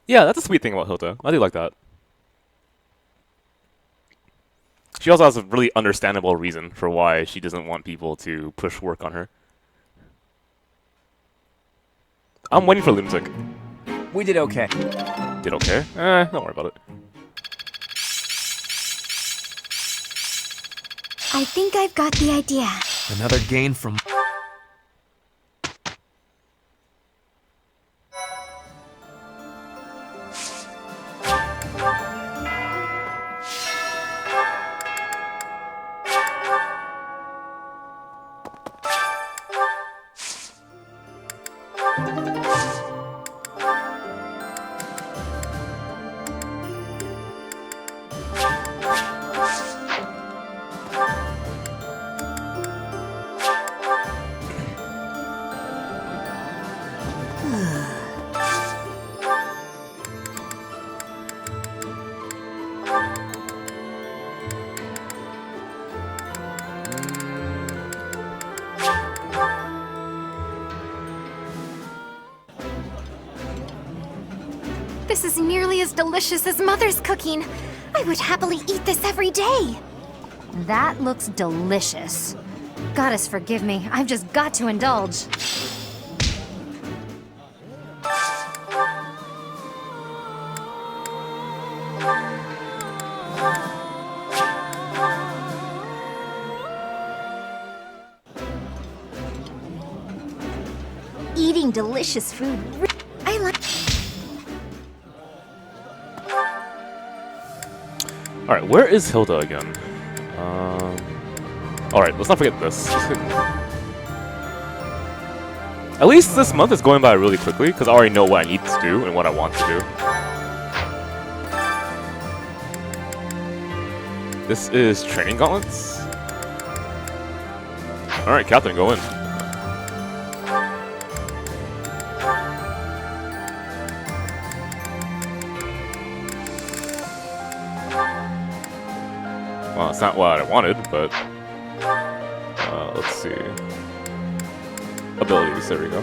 [SPEAKER 1] Yeah, that's a sweet thing about Hilda. I do like that. She also has a really understandable reason for why she doesn't want people to push work on her. I'm waiting for Lunatic.
[SPEAKER 10] We did okay.
[SPEAKER 1] Did okay? Don't worry about it.
[SPEAKER 6] I think I've got the idea.
[SPEAKER 5] Another gain from...
[SPEAKER 3] This is nearly as delicious as Mother's cooking. I would happily eat this every day.
[SPEAKER 21] That looks delicious. Goddess forgive me, I've just got to indulge.
[SPEAKER 2] Eating delicious food. I like.
[SPEAKER 1] Alright, where is Hilda again? Alright, let's not forget this. At least this month is going by really quickly, because I already know what I need to do and what I want to do. This is training gauntlets. Alright, Captain, go in. Well, it's not what I wanted, but let's see. Abilities, there we go.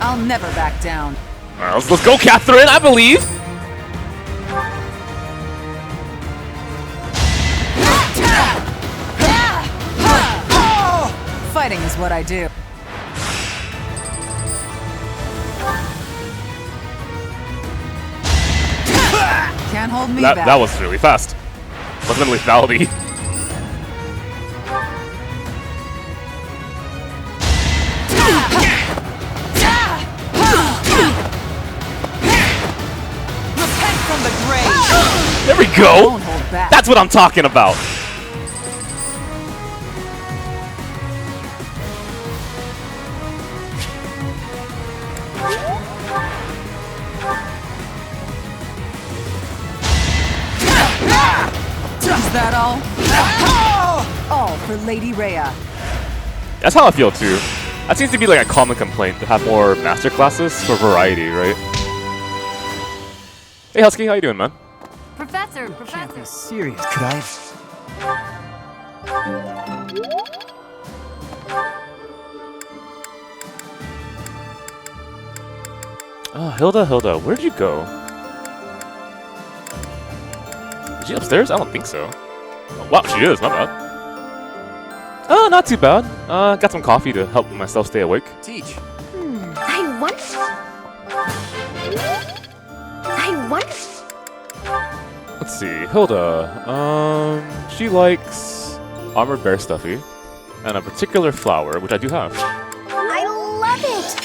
[SPEAKER 9] I'll never back down.
[SPEAKER 1] Alright, let's go, Catherine, I believe!
[SPEAKER 9] Fighting is what I do. Can't hold me back.
[SPEAKER 1] That was really fast. Wasn't lethality. There we go! That's what I'm talking about!
[SPEAKER 9] Is that all? All for Lady Rhea.
[SPEAKER 1] That's how I feel too. That seems to be like a common complaint, to have more master classes for variety, right? Hey Husky, how you doing, man?
[SPEAKER 21] Professor,
[SPEAKER 11] Can't be serious. Could I?
[SPEAKER 1] Oh, Hilda, where'd you go? Is she upstairs? I don't think so. Oh, wow, she is, not bad. Oh, not too bad. Got some coffee to help myself stay awake.
[SPEAKER 10] Teach.
[SPEAKER 3] I wonder.
[SPEAKER 1] Let's see, Hilda. She likes armored bear stuffy. and a particular flower, which I do have.
[SPEAKER 2] I love it!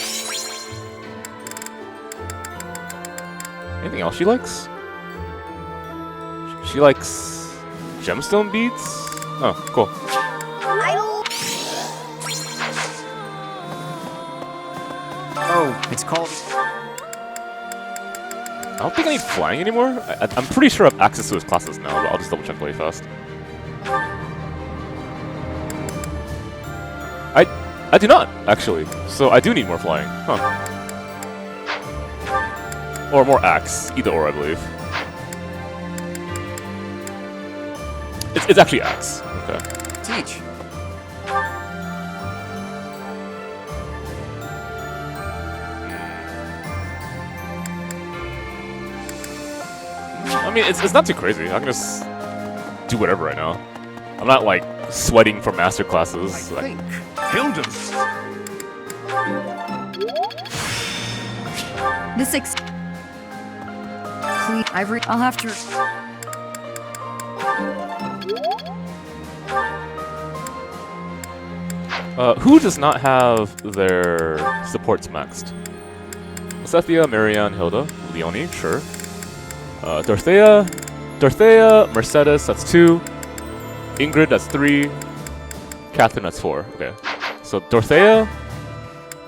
[SPEAKER 1] Anything else she likes? She likes gemstone beads? Oh, cool.
[SPEAKER 10] Oh, it's called...
[SPEAKER 1] I don't think I need flying anymore. I'm pretty sure I have access to his classes now, but I'll just double check really fast. I do not, actually. So I do need more flying. Huh. Or more axe. Either or, I believe. It's actually axe. Okay.
[SPEAKER 10] Teach.
[SPEAKER 1] I mean, it's not too crazy. I can just do whatever right now. I'm not like sweating for master classes. Like,
[SPEAKER 14] Hilda.
[SPEAKER 8] This I'll have to.
[SPEAKER 1] who does not have their supports maxed? Cethia, Marianne, Hilda, Leonie, sure. Dorothea, Mercedes, that's 2. Ingrid, that's 3. Catherine, that's 4. Okay. So Dorothea,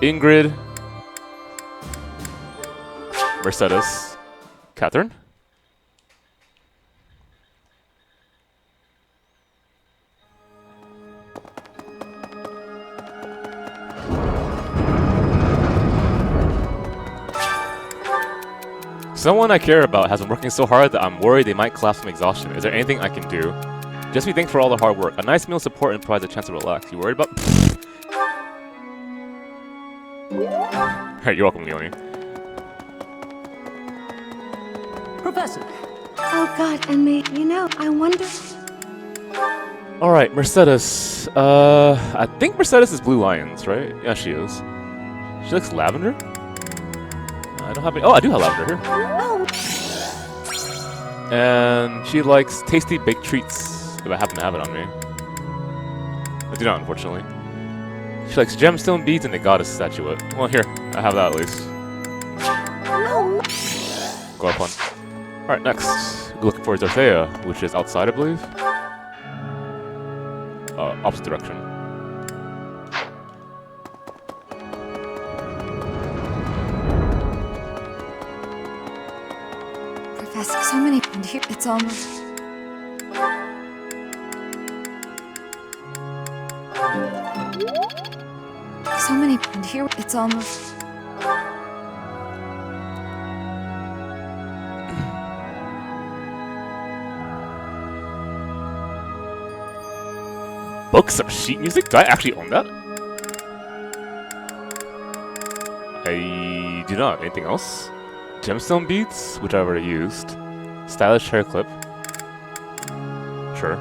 [SPEAKER 1] Ingrid, Mercedes, Catherine. Someone I care about has been working so hard that I'm worried they might collapse from exhaustion. Is there anything I can do? Just be thankful for all the hard work. A nice meal, support, and provides a chance to relax. You worried about? Hey, you're welcome, Leonie.
[SPEAKER 18] Professor.
[SPEAKER 6] Oh god, and I wonder...
[SPEAKER 1] Alright, Mercedes. I think Mercedes is Blue Lions, right? Yeah, she is. She looks lavender? I don't have any. Oh, I do have lavender here. And she likes tasty baked treats, if I happen to have it on me. I do not, unfortunately. She likes gemstone beads and the goddess statuette. Well, here, I have that at least. Go have fun. Alright, next. We're looking for Dorothea, which is outside, I believe. Opposite direction.
[SPEAKER 6] Professor, so many and here it's almost... So many and here it's almost...
[SPEAKER 1] Books of sheet music? Do I actually own that? I do not. Anything else? Gemstone beads, which I've already used. Stylish hair clip. Sure.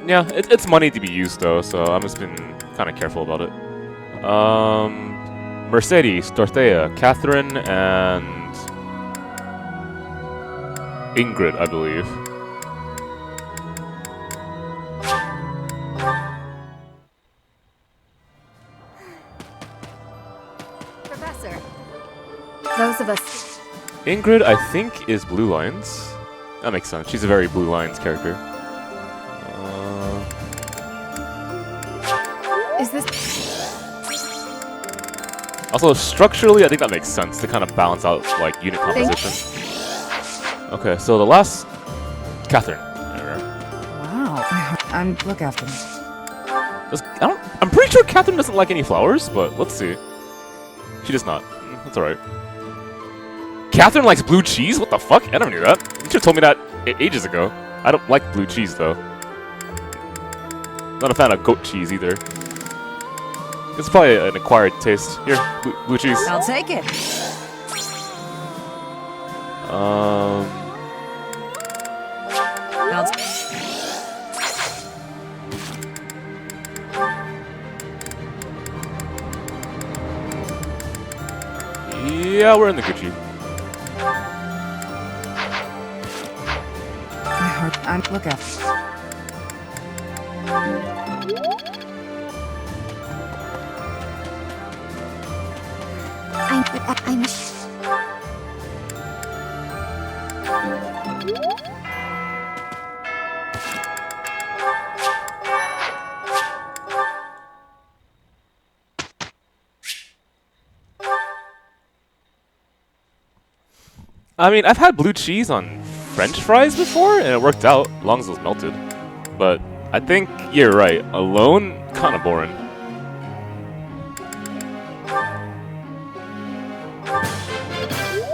[SPEAKER 1] Yeah, it's money to be used though, so I've just been kind of careful about it. Mercedes, Dorothea, Catherine, and Ingrid, I believe.
[SPEAKER 6] Professor. Those of us...
[SPEAKER 1] Ingrid, I think, is Blue Lions. That makes sense. She's a very Blue Lions character.
[SPEAKER 6] Is this...
[SPEAKER 1] Also, structurally, I think that makes sense to kind of balance out, like, unit composition. Okay, so the last... Catherine.
[SPEAKER 8] Wow. I'm... Look after me.
[SPEAKER 1] I'm pretty sure Catherine doesn't like any flowers, but let's see. She does not. That's alright. Catherine likes blue cheese? What the fuck? I never knew that. You should have told me that ages ago. I don't like blue cheese, though. Not a fan of goat cheese, either. It's probably an acquired taste. Here, blue cheese.
[SPEAKER 8] I'll take it.
[SPEAKER 1] Yeah, we're in the Gucci.
[SPEAKER 8] My heart. Look out.
[SPEAKER 2] I'm
[SPEAKER 1] I mean, I've had blue cheese on French fries before, and it worked out, as long as it was melted. But I think you're right. Alone, kind of boring.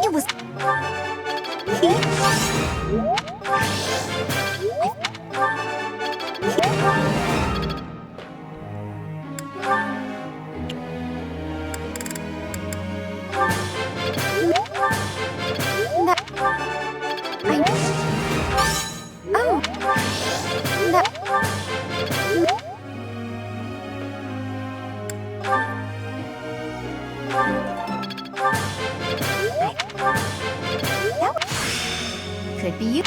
[SPEAKER 2] It was.
[SPEAKER 3] Could be you.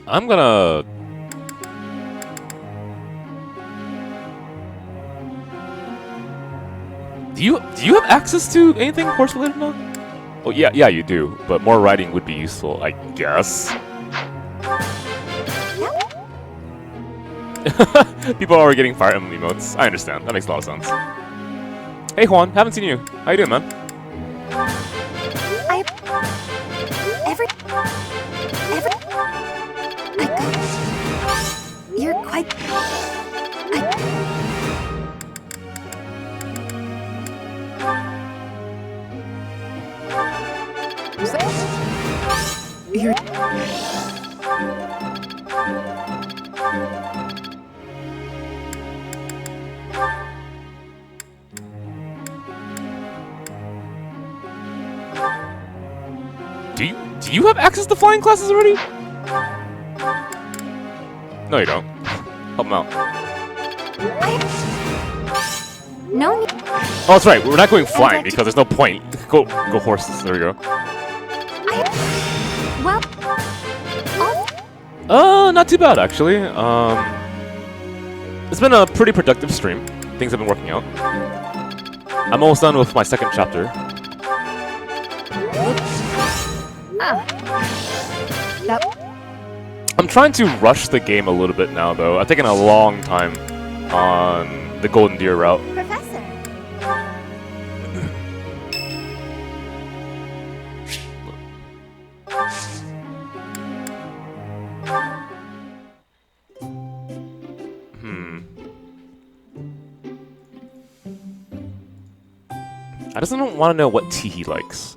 [SPEAKER 1] I'm gonna... Do you have access to anything horse related now? Oh yeah, you do. But more riding would be useful, I guess. People are getting Fire Emblem emotes. I understand. That makes a lot of sense. Hey Juan, haven't seen you. How you doing, man?
[SPEAKER 2] You're quite.
[SPEAKER 8] You're.
[SPEAKER 1] Do you have access to flying classes already? No, you don't. Help him out.
[SPEAKER 3] No.
[SPEAKER 1] Oh, that's right. We're not going flying because there's no point. Go horses. There we go.
[SPEAKER 3] Well.
[SPEAKER 1] Not too bad actually. It's been a pretty productive stream. Things have been working out. I'm almost done with my second chapter. I'm trying to rush the game a little bit now, though. I've taken a long time on the Golden Deer route.
[SPEAKER 3] Professor.
[SPEAKER 1] I just don't want to know what tea he likes.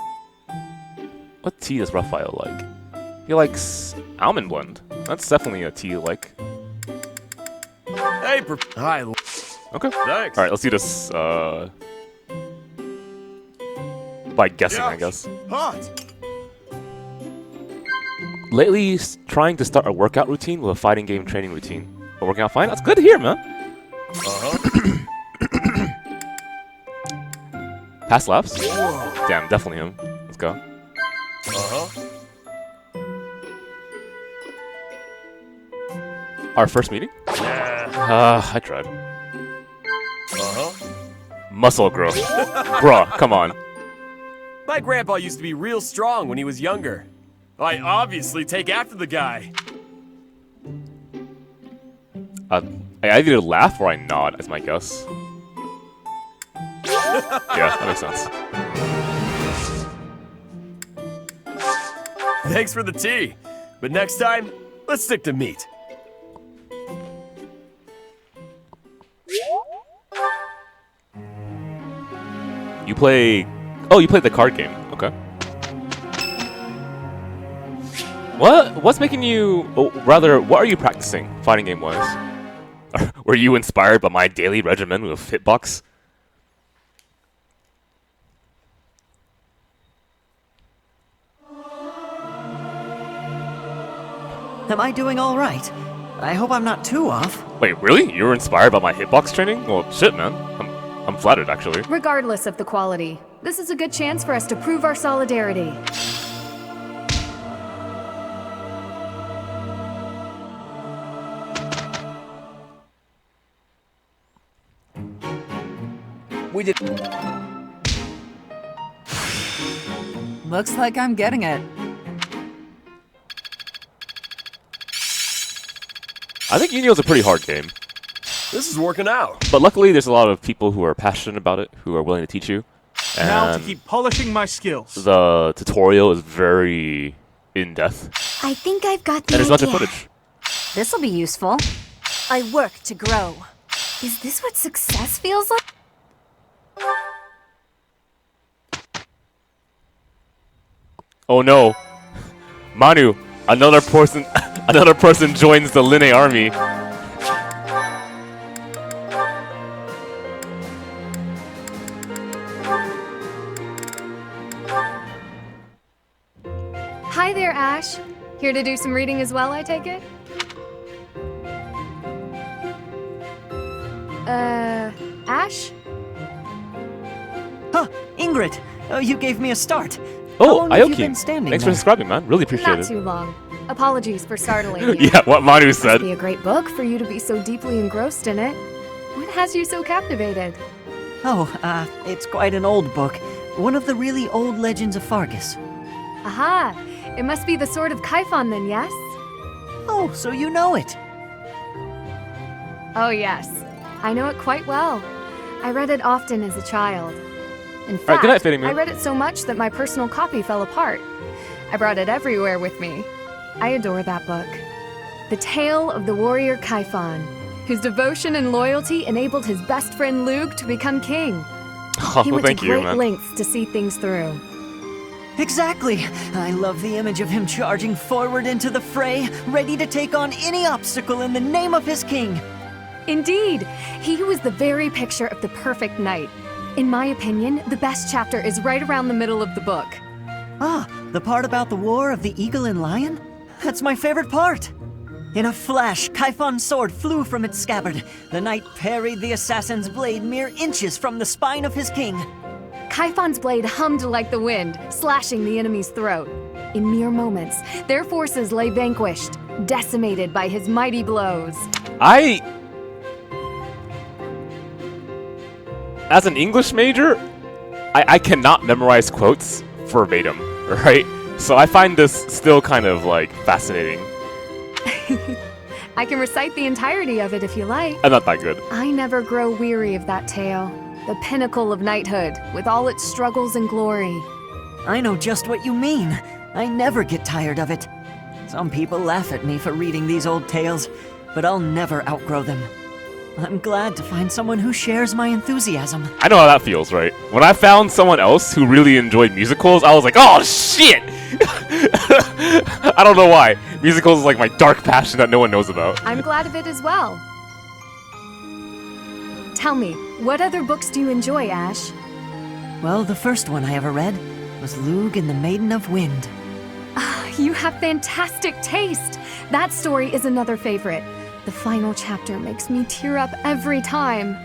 [SPEAKER 1] What tea does Raphael like? He likes almond blend. That's definitely a tea you like.
[SPEAKER 13] Hey, hi.
[SPEAKER 1] Okay.
[SPEAKER 13] Thanks.
[SPEAKER 1] Alright, let's do this, by guessing, I guess.
[SPEAKER 13] Hot.
[SPEAKER 1] Lately, trying to start a workout routine with a fighting game training routine. But working out fine? That's good to hear, man. Past laps? Damn, definitely him. Let's go. Our first meeting? I tried. Muscle growth. Bruh, come on.
[SPEAKER 13] My grandpa used to be real strong when he was younger. I obviously take after the guy.
[SPEAKER 1] I either laugh or I nod, as my guess. Yeah, that makes sense.
[SPEAKER 13] Thanks for the tea. But next time, let's stick to meat.
[SPEAKER 1] You play... Oh, you played the card game. Okay. What's making you... Oh, rather, what are you practicing, fighting game-wise? Were you inspired by my daily regimen with hitbox?
[SPEAKER 7] Am I doing all right? I hope I'm not too off.
[SPEAKER 1] Wait, really? You were inspired by my hitbox training? Well, shit, man. I'm I'm flattered, actually.
[SPEAKER 6] Regardless of the quality, this is a good chance for us to prove our solidarity.
[SPEAKER 17] We did.
[SPEAKER 8] Looks like I'm getting it.
[SPEAKER 1] I think Unio's a pretty hard game.
[SPEAKER 13] This is working out.
[SPEAKER 1] But luckily, there's a lot of people who are passionate about it, who are willing to teach you. And
[SPEAKER 15] now to keep polishing my skills.
[SPEAKER 1] The tutorial is very in-depth.
[SPEAKER 2] I think I've got the
[SPEAKER 1] And there's lots of
[SPEAKER 2] idea.
[SPEAKER 1] footage.
[SPEAKER 21] This'll be useful.
[SPEAKER 18] I work to grow.
[SPEAKER 6] Is this what success feels like?
[SPEAKER 1] Oh no. Manu, another person joins the Linne army.
[SPEAKER 6] Hi there, Ash. Here to do some reading as well, I take it? Ash?
[SPEAKER 12] Huh, Ingrid, you gave me a start.
[SPEAKER 1] Oh,
[SPEAKER 12] How long have you
[SPEAKER 1] Aoki.
[SPEAKER 12] been standing
[SPEAKER 1] Thanks
[SPEAKER 12] there?
[SPEAKER 1] for subscribing, man. Really appreciate
[SPEAKER 6] Not
[SPEAKER 1] it.
[SPEAKER 6] too long. Apologies for startling you.
[SPEAKER 1] Yeah, what Manu said.
[SPEAKER 6] Must be a great book for you to be so deeply engrossed in it. What has you so captivated?
[SPEAKER 12] Oh, it's quite an old book. One of the really old legends of Fargus.
[SPEAKER 6] Aha! It must be the Sword of Kaifon then, yes?
[SPEAKER 12] Oh, so you know it.
[SPEAKER 6] Oh, yes. I know it quite well. I read it often as a child. In
[SPEAKER 1] Alright,
[SPEAKER 6] fact,
[SPEAKER 1] good night, Fading Moon.
[SPEAKER 6] I read it so much that my personal copy fell apart. I brought it everywhere with me. I adore that book. The tale of the warrior Kaifon, whose devotion and loyalty enabled his best friend Lug to become king.
[SPEAKER 1] Oh,
[SPEAKER 6] He went
[SPEAKER 1] thank
[SPEAKER 6] to
[SPEAKER 1] you,
[SPEAKER 6] great
[SPEAKER 1] man.
[SPEAKER 6] lengths to see things through.
[SPEAKER 12] Exactly. I love the image of him charging forward into the fray, ready to take on any obstacle in the name of his king.
[SPEAKER 6] Indeed, he was the very picture of the perfect knight. In my opinion, the best chapter is right around the middle of the book.
[SPEAKER 12] Ah, the part about the war of the eagle and lion? That's my favorite part. In a flash, Kaifon's sword flew from its scabbard. The knight parried the assassin's blade mere inches from the spine of his king.
[SPEAKER 6] Kaifon's blade hummed like the wind, slashing the enemy's throat. In mere moments, their forces lay vanquished, decimated by his mighty blows.
[SPEAKER 1] As an English major, I cannot memorize quotes verbatim, right? So I find this still kind of like fascinating.
[SPEAKER 6] I can recite the entirety of it if you like.
[SPEAKER 1] I'm not that good.
[SPEAKER 6] I never grow weary of that tale. The pinnacle of knighthood, with all its struggles and glory.
[SPEAKER 12] I know just what you mean. I never get tired of it. Some people laugh at me for reading these old tales, but I'll never outgrow them. I'm glad to find someone who shares my enthusiasm.
[SPEAKER 1] I know how that feels, right? When I found someone else who really enjoyed musicals, I was like, oh shit! I don't know why. Musicals is like my dark passion that no one knows about.
[SPEAKER 6] I'm glad of it as well. Tell me, what other books do you enjoy, Ash?
[SPEAKER 12] Well, the first one I ever read was Lug and the Maiden of Wind.
[SPEAKER 6] You have fantastic taste! That story is another favorite. The final chapter makes me tear up every time.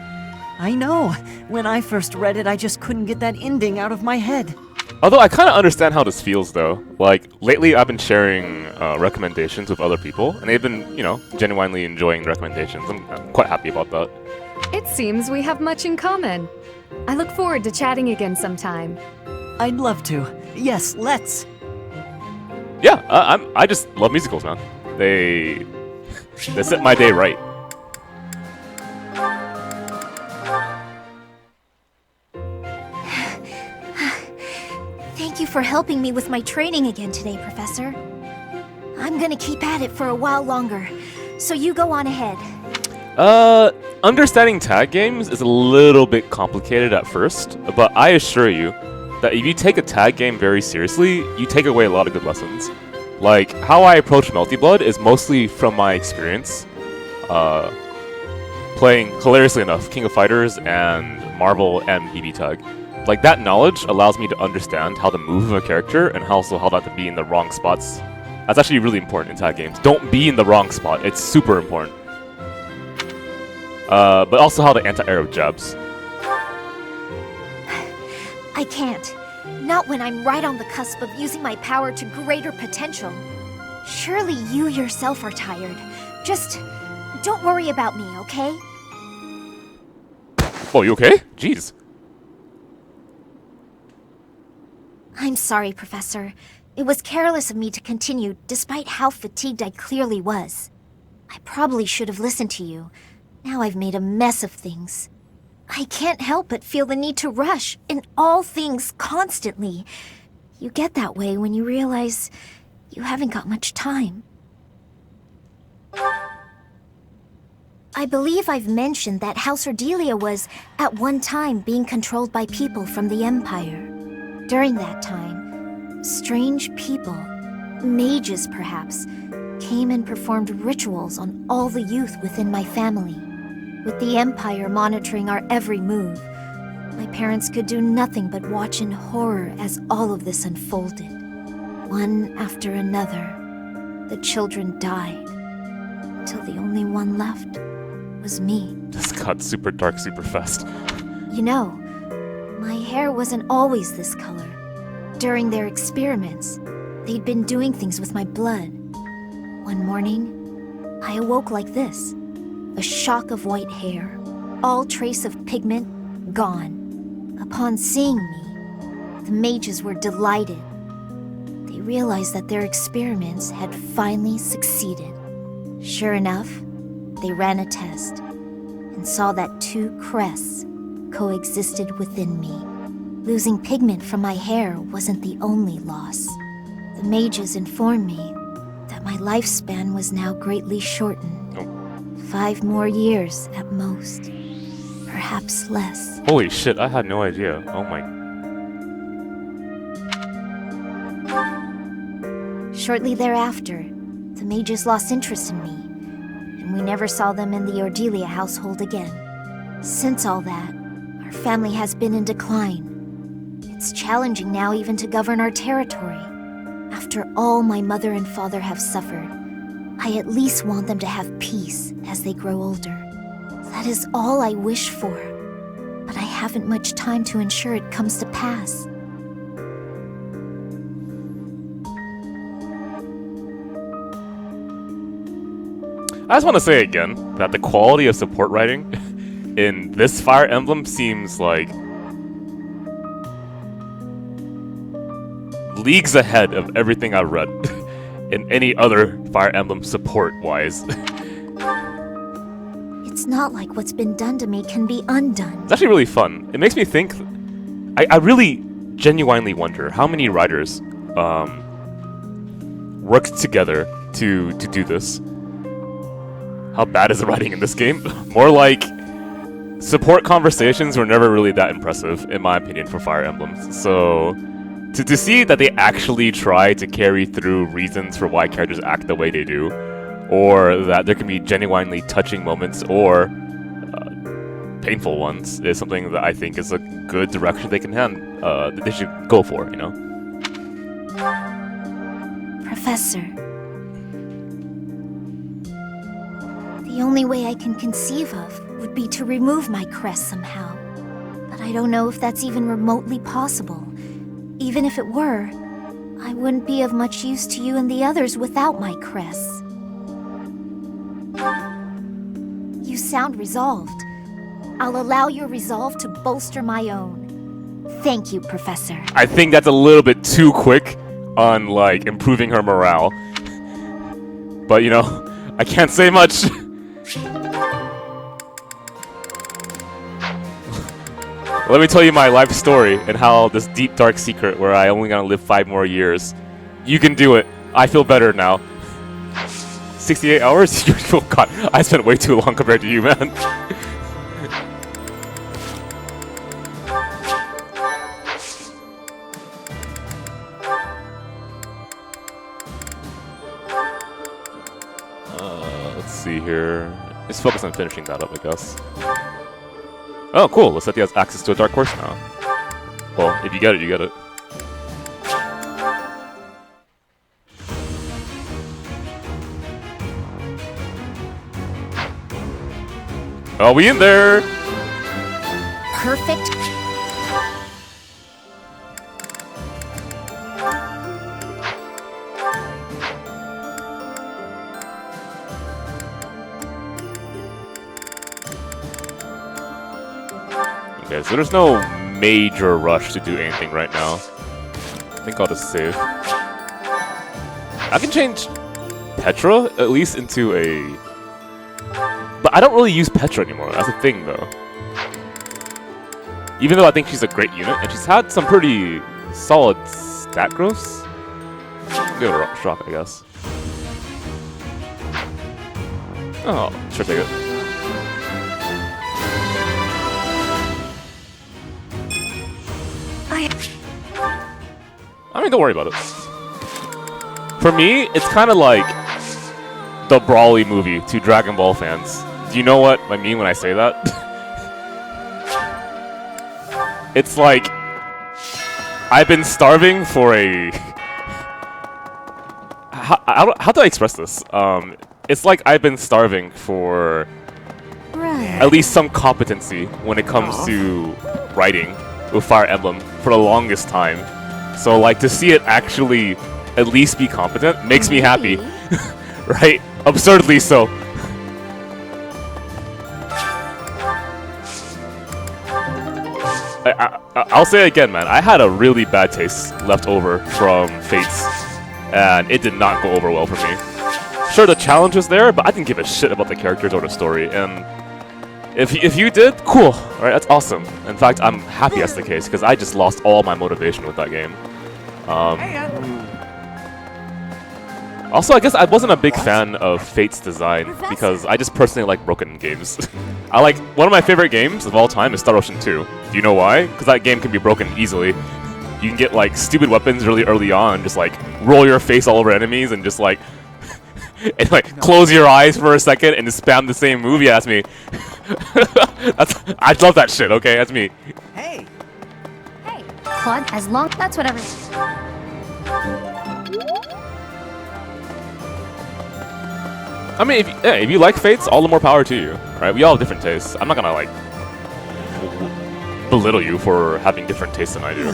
[SPEAKER 12] I know. When I first read it, I just couldn't get that ending out of my head.
[SPEAKER 1] Although I kind of understand how this feels, though. Like, lately I've been sharing recommendations with other people, and they've been, you know, genuinely enjoying the recommendations. I'm quite happy about that.
[SPEAKER 6] It seems we have much in common. I look forward to chatting again sometime.
[SPEAKER 12] I'd love to. Yes, let's.
[SPEAKER 1] Yeah, I just love musicals, man. They set my day right.
[SPEAKER 2] Thank you for helping me with my training again today, Professor. I'm gonna keep at it for a while longer, so you go on ahead.
[SPEAKER 1] Understanding tag games is a little bit complicated at first, but I assure you that if you take a tag game very seriously, you take away a lot of good lessons. Like, how I approach Melty Blood is mostly from my experience playing, hilariously enough, King of Fighters and Marvel and BB Tag. Like, that knowledge allows me to understand how to move a character and also how not to be in the wrong spots. That's actually really important in tag games. Don't be in the wrong spot. It's super important. But also how to anti-air jabs.
[SPEAKER 2] I can't. Not when I'm right on the cusp of using my power to greater potential. Surely you yourself are tired. Just don't worry about me, okay?
[SPEAKER 1] Oh, you okay? Jeez.
[SPEAKER 2] I'm sorry, Professor. It was careless of me to continue, despite how fatigued I clearly was. I probably should have listened to you. Now I've made a mess of things. I can't help but feel the need to rush in all things constantly. You get that way when you realize you haven't got much time. I believe I've mentioned that House Ordelia was, at one time, being controlled by people from the Empire. During that time, strange people, mages perhaps, came and performed rituals on all the youth within my family. With the Empire monitoring our every move, my parents could do nothing but watch in horror as all of this unfolded. One after another, the children died, until the only one left was me.
[SPEAKER 1] This got super dark super fast.
[SPEAKER 2] You know, my hair wasn't always this color. During their experiments, they'd been doing things with my blood. One morning, I awoke like this. A shock of white hair, all trace of pigment gone. Upon seeing me, the mages were delighted. They realized that their experiments had finally succeeded. Sure enough, they ran a test and saw that two crests coexisted within me. Losing pigment from my hair wasn't the only loss. The mages informed me that my lifespan was now greatly shortened. 5 more years at most. Perhaps less.
[SPEAKER 1] Holy shit, I had no idea. Oh my.
[SPEAKER 2] Shortly thereafter, the mages lost interest in me, and we never saw them in the Ordelia household again. Since all that, our family has been in decline. It's challenging now even to govern our territory. After all my mother and father have suffered, I at least want them to have peace as they grow older. That is all I wish for, but I haven't much time to ensure it comes to pass.
[SPEAKER 1] I just want to say again that the quality of support writing in this Fire Emblem seems like leagues ahead of everything I've read in any other Fire Emblem support-wise.
[SPEAKER 2] It's not like what's been done to me can be undone.
[SPEAKER 1] It's actually really fun. It makes me think... I really genuinely wonder how many writers worked together to do this. How bad is the writing in this game? More like... support conversations were never really that impressive, in my opinion, for Fire Emblems. So... To see that they actually try to carry through reasons for why characters act the way they do, or that there can be genuinely touching moments or painful ones, is something that I think is a good direction they can that they should go for, you know?
[SPEAKER 2] Professor, the only way I can conceive of would be to remove my crest somehow. But I don't know if that's even remotely possible. Even if it were, I wouldn't be of much use to you and the others without my crests. You sound resolved. I'll allow your resolve to bolster my own. Thank you, Professor.
[SPEAKER 1] I think that's a little bit too quick on, like, improving her morale. But, you know, I can't say much. Let me tell you my life story and how this deep, dark secret where I only gonna live 5 more years. You can do it. I feel better now. 68 hours? Oh god, I spent way too long compared to you, man. Let's see here. Let's focus on finishing that up, I guess. Oh, cool. Looks like he has access to a dark horse now. Well, if you get it, you get it. Oh, we in there!
[SPEAKER 2] Perfect.
[SPEAKER 1] Okay, so there's no major rush to do anything right now. I think I'll just save. I can change Petra at least into a... But I don't really use Petra anymore, that's the thing though. Even though I think she's a great unit, and she's had some pretty solid stat growths. Give it a shock, I guess. Oh, sure take it. I mean, don't worry about it. For me, it's kind of like the Brawly movie to Dragon Ball fans. Do you know what I mean when I say that? It's like I've been starving for a... How do I express this? It's like I've been starving for at least some competency when it comes to writing with Fire Emblem for the longest time. So like to see it actually at least be competent makes me happy. Right? Absurdly so. I'll say it again, man. I had a really bad taste left over from Fates, and it did not go over well for me. Sure, the challenge was there, but I didn't give a shit about the characters or the story, and if you did, cool. Alright, that's awesome. In fact, I'm happy that's the case, because I just lost all my motivation with that game. Also, I guess I wasn't a big fan of Fate's design, because I just personally like broken games. I like, one of my favorite games of all time is Star Ocean 2. Do you know why? Because that game can be broken easily. You can get like stupid weapons really early on, just like roll your face all over enemies and just like and like close your eyes for a second and just spam the same move. Yeah, that's me. I love that shit. Okay, that's me.
[SPEAKER 18] Hey,
[SPEAKER 21] Claude, as long that's whatever.
[SPEAKER 1] I mean, if you like Fates, all the more power to you. Right? We all have different tastes. I'm not gonna like belittle you for having different tastes than I do.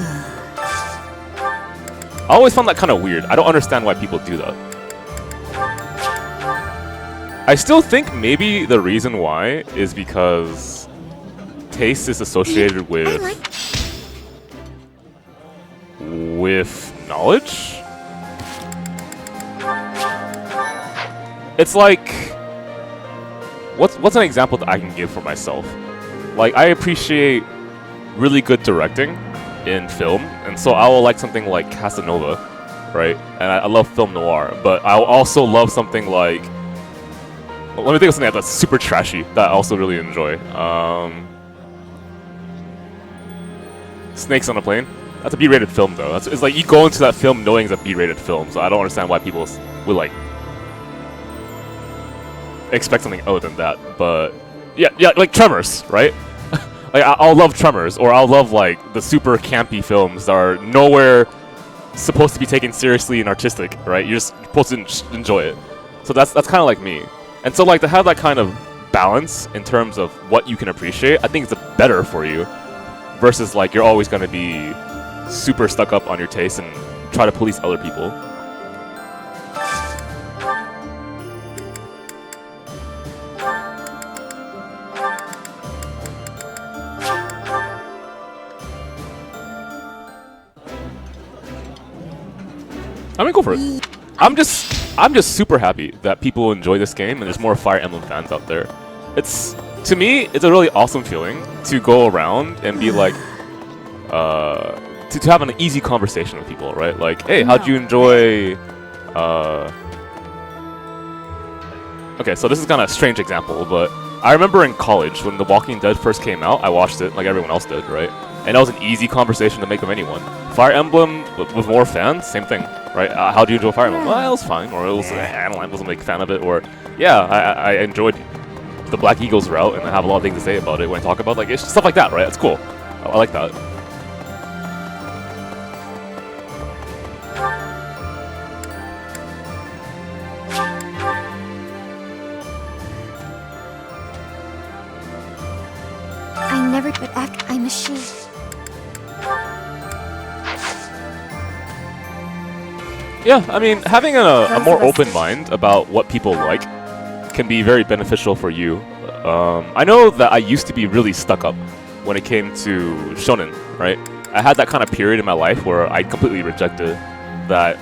[SPEAKER 1] I always found that kind of weird. I don't understand why people do that. I still think maybe the reason why is because taste is associated with knowledge. It's like, what's an example that I can give for myself? Like, I appreciate really good directing in film, and so I will like something like Casanova, right? And I love film noir, but I'll also love something like, well, let me think of something that's super trashy that I also really enjoy. Snakes on a Plane. That's a B-rated film though. It's like you go into that film knowing it's a B-rated film, so I don't understand why people would like expect something other than that. But yeah, like Tremors, right? Like I'll love Tremors, or I'll love like the super campy films that are nowhere supposed to be taken seriously and artistic, right? You're just supposed to enjoy it. So that's kind of like me. And so like to have that kind of balance in terms of what you can appreciate, I think it's better for you versus like you're always going to be super stuck up on your taste and try to police other people. I mean, go for it. I'm just super happy that people enjoy this game and there's more Fire Emblem fans out there. To me, it's a really awesome feeling to go around and be like, to have an easy conversation with people, right? Like, hey, how'd you enjoy, okay, so this is kind of a strange example, but I remember in college when The Walking Dead first came out, I watched it like everyone else did, right? And that was an easy conversation to make with anyone. Fire Emblem, with more fans, same thing, right? How do you enjoy Fire Emblem? Well, it was fine, or it was, I wasn't a big fan of it, or, yeah, I enjoyed the Black Eagles route, and I have a lot of things to say about it when I talk about, like, it's stuff like that, right? It's cool. I like that.
[SPEAKER 2] I never could act. I'm a she.
[SPEAKER 1] Yeah, I mean, having a more open mind about what people like can be very beneficial for you. I know that I used to be really stuck up when it came to shonen, right? I had that kind of period in my life where I completely rejected that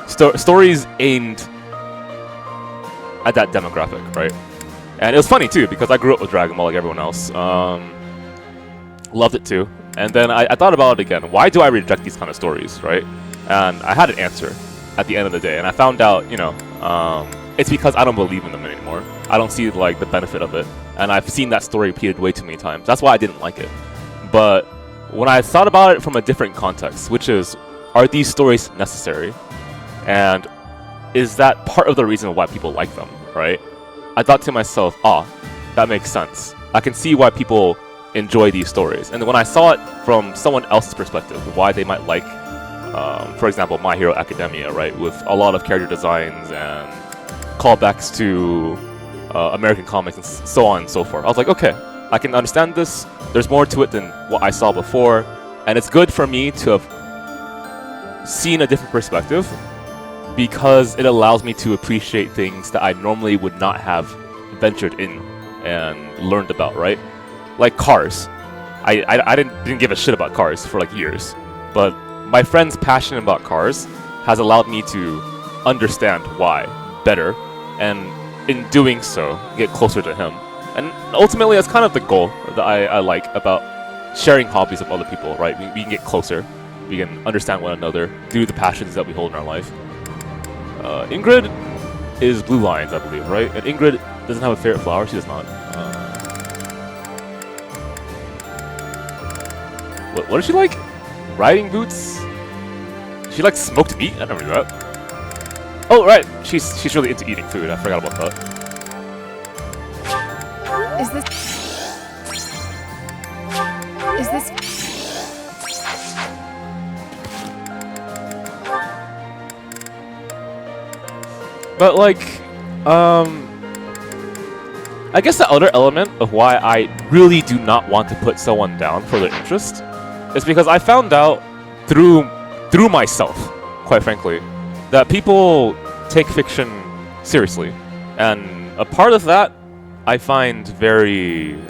[SPEAKER 1] stories aimed at that demographic, right? And it was funny too, because I grew up with Dragon Ball like everyone else. Loved it too. And then I thought about it again. Why do I reject these kind of stories, right? And I had an answer at the end of the day. And I found out, you know, it's because I don't believe in them anymore. I don't see like the benefit of it. And I've seen that story repeated way too many times. That's why I didn't like it. But when I thought about it from a different context, which is, are these stories necessary? And is that part of the reason why people like them, right? I thought to myself, that makes sense. I can see why people enjoy these stories. And when I saw it from someone else's perspective, why they might like, for example, My Hero Academia, right? With a lot of character designs and callbacks to American comics and so on and so forth. I was like, okay, I can understand this. There's more to it than what I saw before. And it's good for me to have seen a different perspective because it allows me to appreciate things that I normally would not have ventured in and learned about, right? Like Cars. I didn't give a shit about Cars for like years. But my friend's passion about Cars has allowed me to understand why better, and in doing so, get closer to him. And ultimately, that's kind of the goal that I like about sharing hobbies with other people, right? We can get closer, we can understand one another through the passions that we hold in our life. Ingrid is Blue Lions, I believe, right? And Ingrid doesn't have a favorite flower, she does not. What does she like? Riding boots? She likes smoked meat? I never knew that. Oh, right. She's really into eating food. I forgot about that.
[SPEAKER 6] Is this...
[SPEAKER 1] But like, I guess the other element of why I really do not want to put someone down for their interest is because I found out through myself, quite frankly, that people take fiction seriously, and a part of that I find very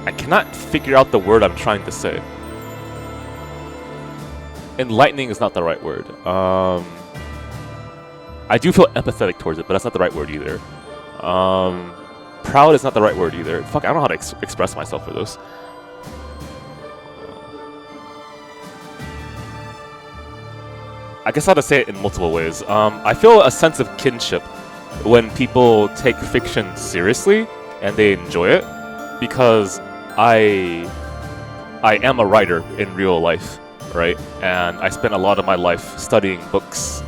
[SPEAKER 1] I cannot figure out the word I'm trying to say. Enlightening is not the right word. I do feel empathetic towards it, but that's not the right word either. Proud is not the right word either. Fuck, I don't know how to express myself for this. I guess I have to say it in multiple ways. I feel a sense of kinship when people take fiction seriously and they enjoy it, because I am a writer in real life, right? And I spent a lot of my life studying books.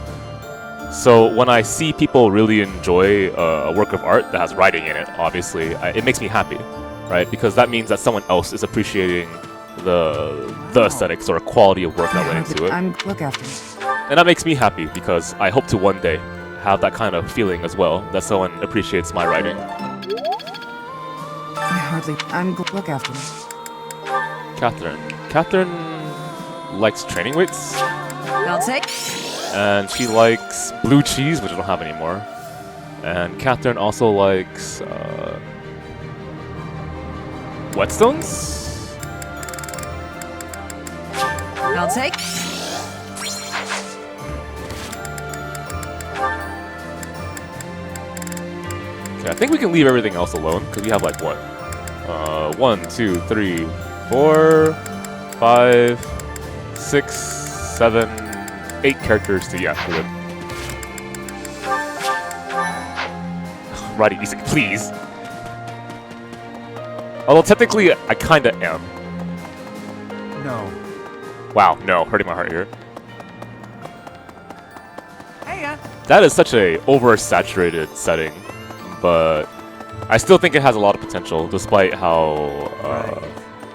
[SPEAKER 1] So when I see people really enjoy a work of art that has writing in it, obviously, it makes me happy, right? Because that means that someone else is appreciating the aesthetics or quality of work that went into it.
[SPEAKER 8] Look after me.
[SPEAKER 1] And that makes me happy because I hope to one day have that kind of feeling as well, that someone appreciates my writing.
[SPEAKER 8] Look after me.
[SPEAKER 1] Catherine likes training weights.
[SPEAKER 8] I'll take.
[SPEAKER 1] And she likes blue cheese, which I don't have anymore. And Catherine also likes whetstones.
[SPEAKER 8] I'll take.
[SPEAKER 1] Okay, I think we can leave everything else alone because we have like what? 1, 2, 3, 4, 5, 6, 7. 8 characters to with. Writing music, please. Although technically, I kinda am.
[SPEAKER 4] No.
[SPEAKER 1] Wow, no, hurting my heart here.
[SPEAKER 8] Hey,
[SPEAKER 1] that is such a oversaturated setting, but I still think it has a lot of potential, despite how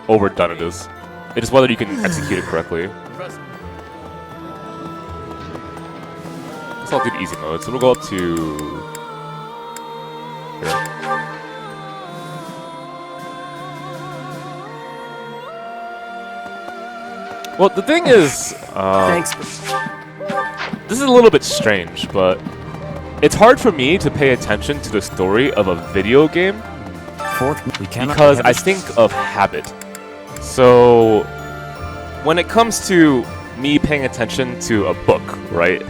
[SPEAKER 1] overdone it is. It is whether you can execute it correctly. I'll do the easy mode, so we'll go up to here. Well, the thing is,
[SPEAKER 23] Thanks.
[SPEAKER 1] This is a little bit strange, but it's hard for me to pay attention to the story of a video game because I think of habit. So when it comes to me paying attention to a book, right?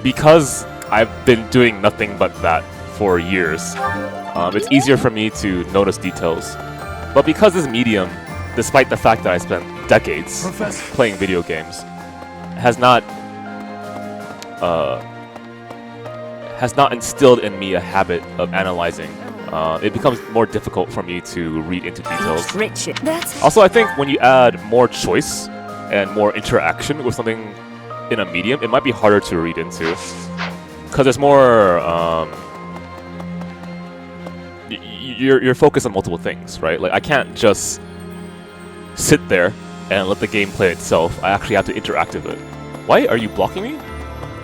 [SPEAKER 1] Because I've been doing nothing but that for years, it's easier for me to notice details. But because this medium, despite the fact that I spent decades playing video games, has not instilled in me a habit of analyzing. It becomes more difficult for me to read into details. Also, I think when you add more choice and more interaction with something in a medium, it might be harder to read into. Because there's more... you're focused on multiple things, right? Like, I can't just sit there and let the game play itself. I actually have to interact with it. Why are you blocking me?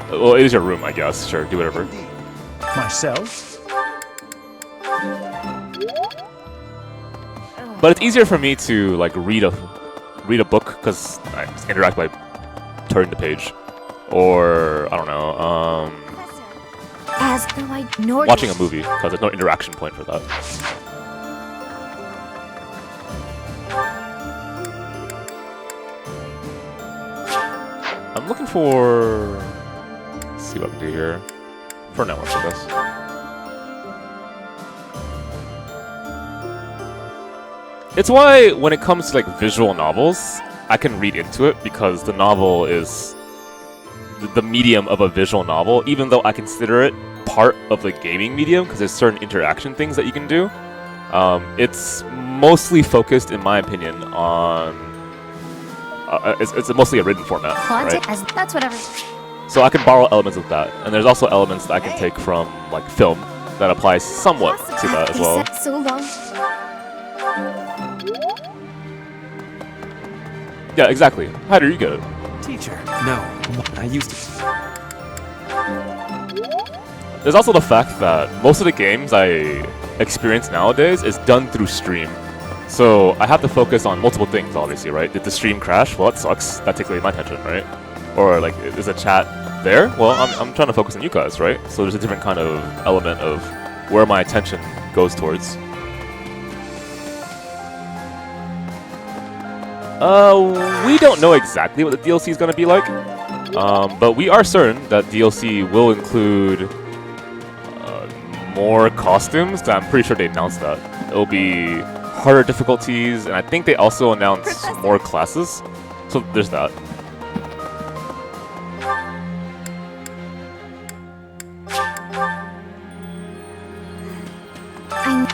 [SPEAKER 1] Well, it is your room, I guess. Sure, do whatever.
[SPEAKER 19] Myself?
[SPEAKER 1] But it's easier for me to like read a book because I just interact by turning the page, or I don't know,
[SPEAKER 2] As though I ignored
[SPEAKER 1] watching a
[SPEAKER 2] it.
[SPEAKER 1] movie because there's no interaction point for that. I'm looking for. Let's see what I can do here. For networks, I guess. It's why when it comes to like visual novels, I can read into it because the novel is the medium of a visual novel, even though I consider it part of the gaming medium because there's certain interaction things that you can do. It's mostly focused, in my opinion, on it's mostly a written format, right?
[SPEAKER 21] That's whatever.
[SPEAKER 1] So I can borrow elements of that, and there's also elements that I can take from like film that applies somewhat to that as well.
[SPEAKER 6] So long.
[SPEAKER 1] Yeah, exactly. How do you get it?
[SPEAKER 5] Teacher. No, I used to.
[SPEAKER 1] There's also the fact that most of the games I experience nowadays is done through stream. So I have to focus on multiple things, obviously, right? Did the stream crash? Well, that sucks. That takes away my attention, right? Or like, is a chat there? Well, I'm trying to focus on you guys, right? So there's a different kind of element of where my attention goes towards. We don't know exactly what the DLC is going to be like, but we are certain that DLC will include more costumes. I'm pretty sure they announced that. It'll be harder difficulties, and I think they also announced more classes. So there's that.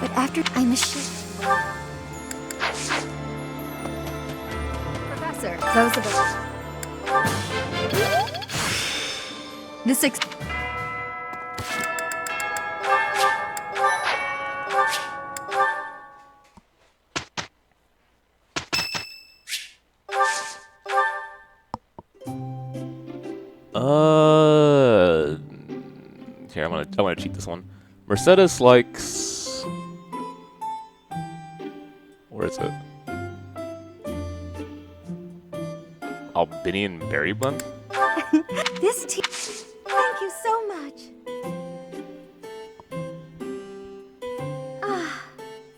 [SPEAKER 2] But after I'm a shit.
[SPEAKER 6] Professor, those of us. This
[SPEAKER 1] Here, I'm gonna cheat this one. Mercedes likes. Where is it? Albinian berry blend?
[SPEAKER 18] This tea. Thank you so much. Ah,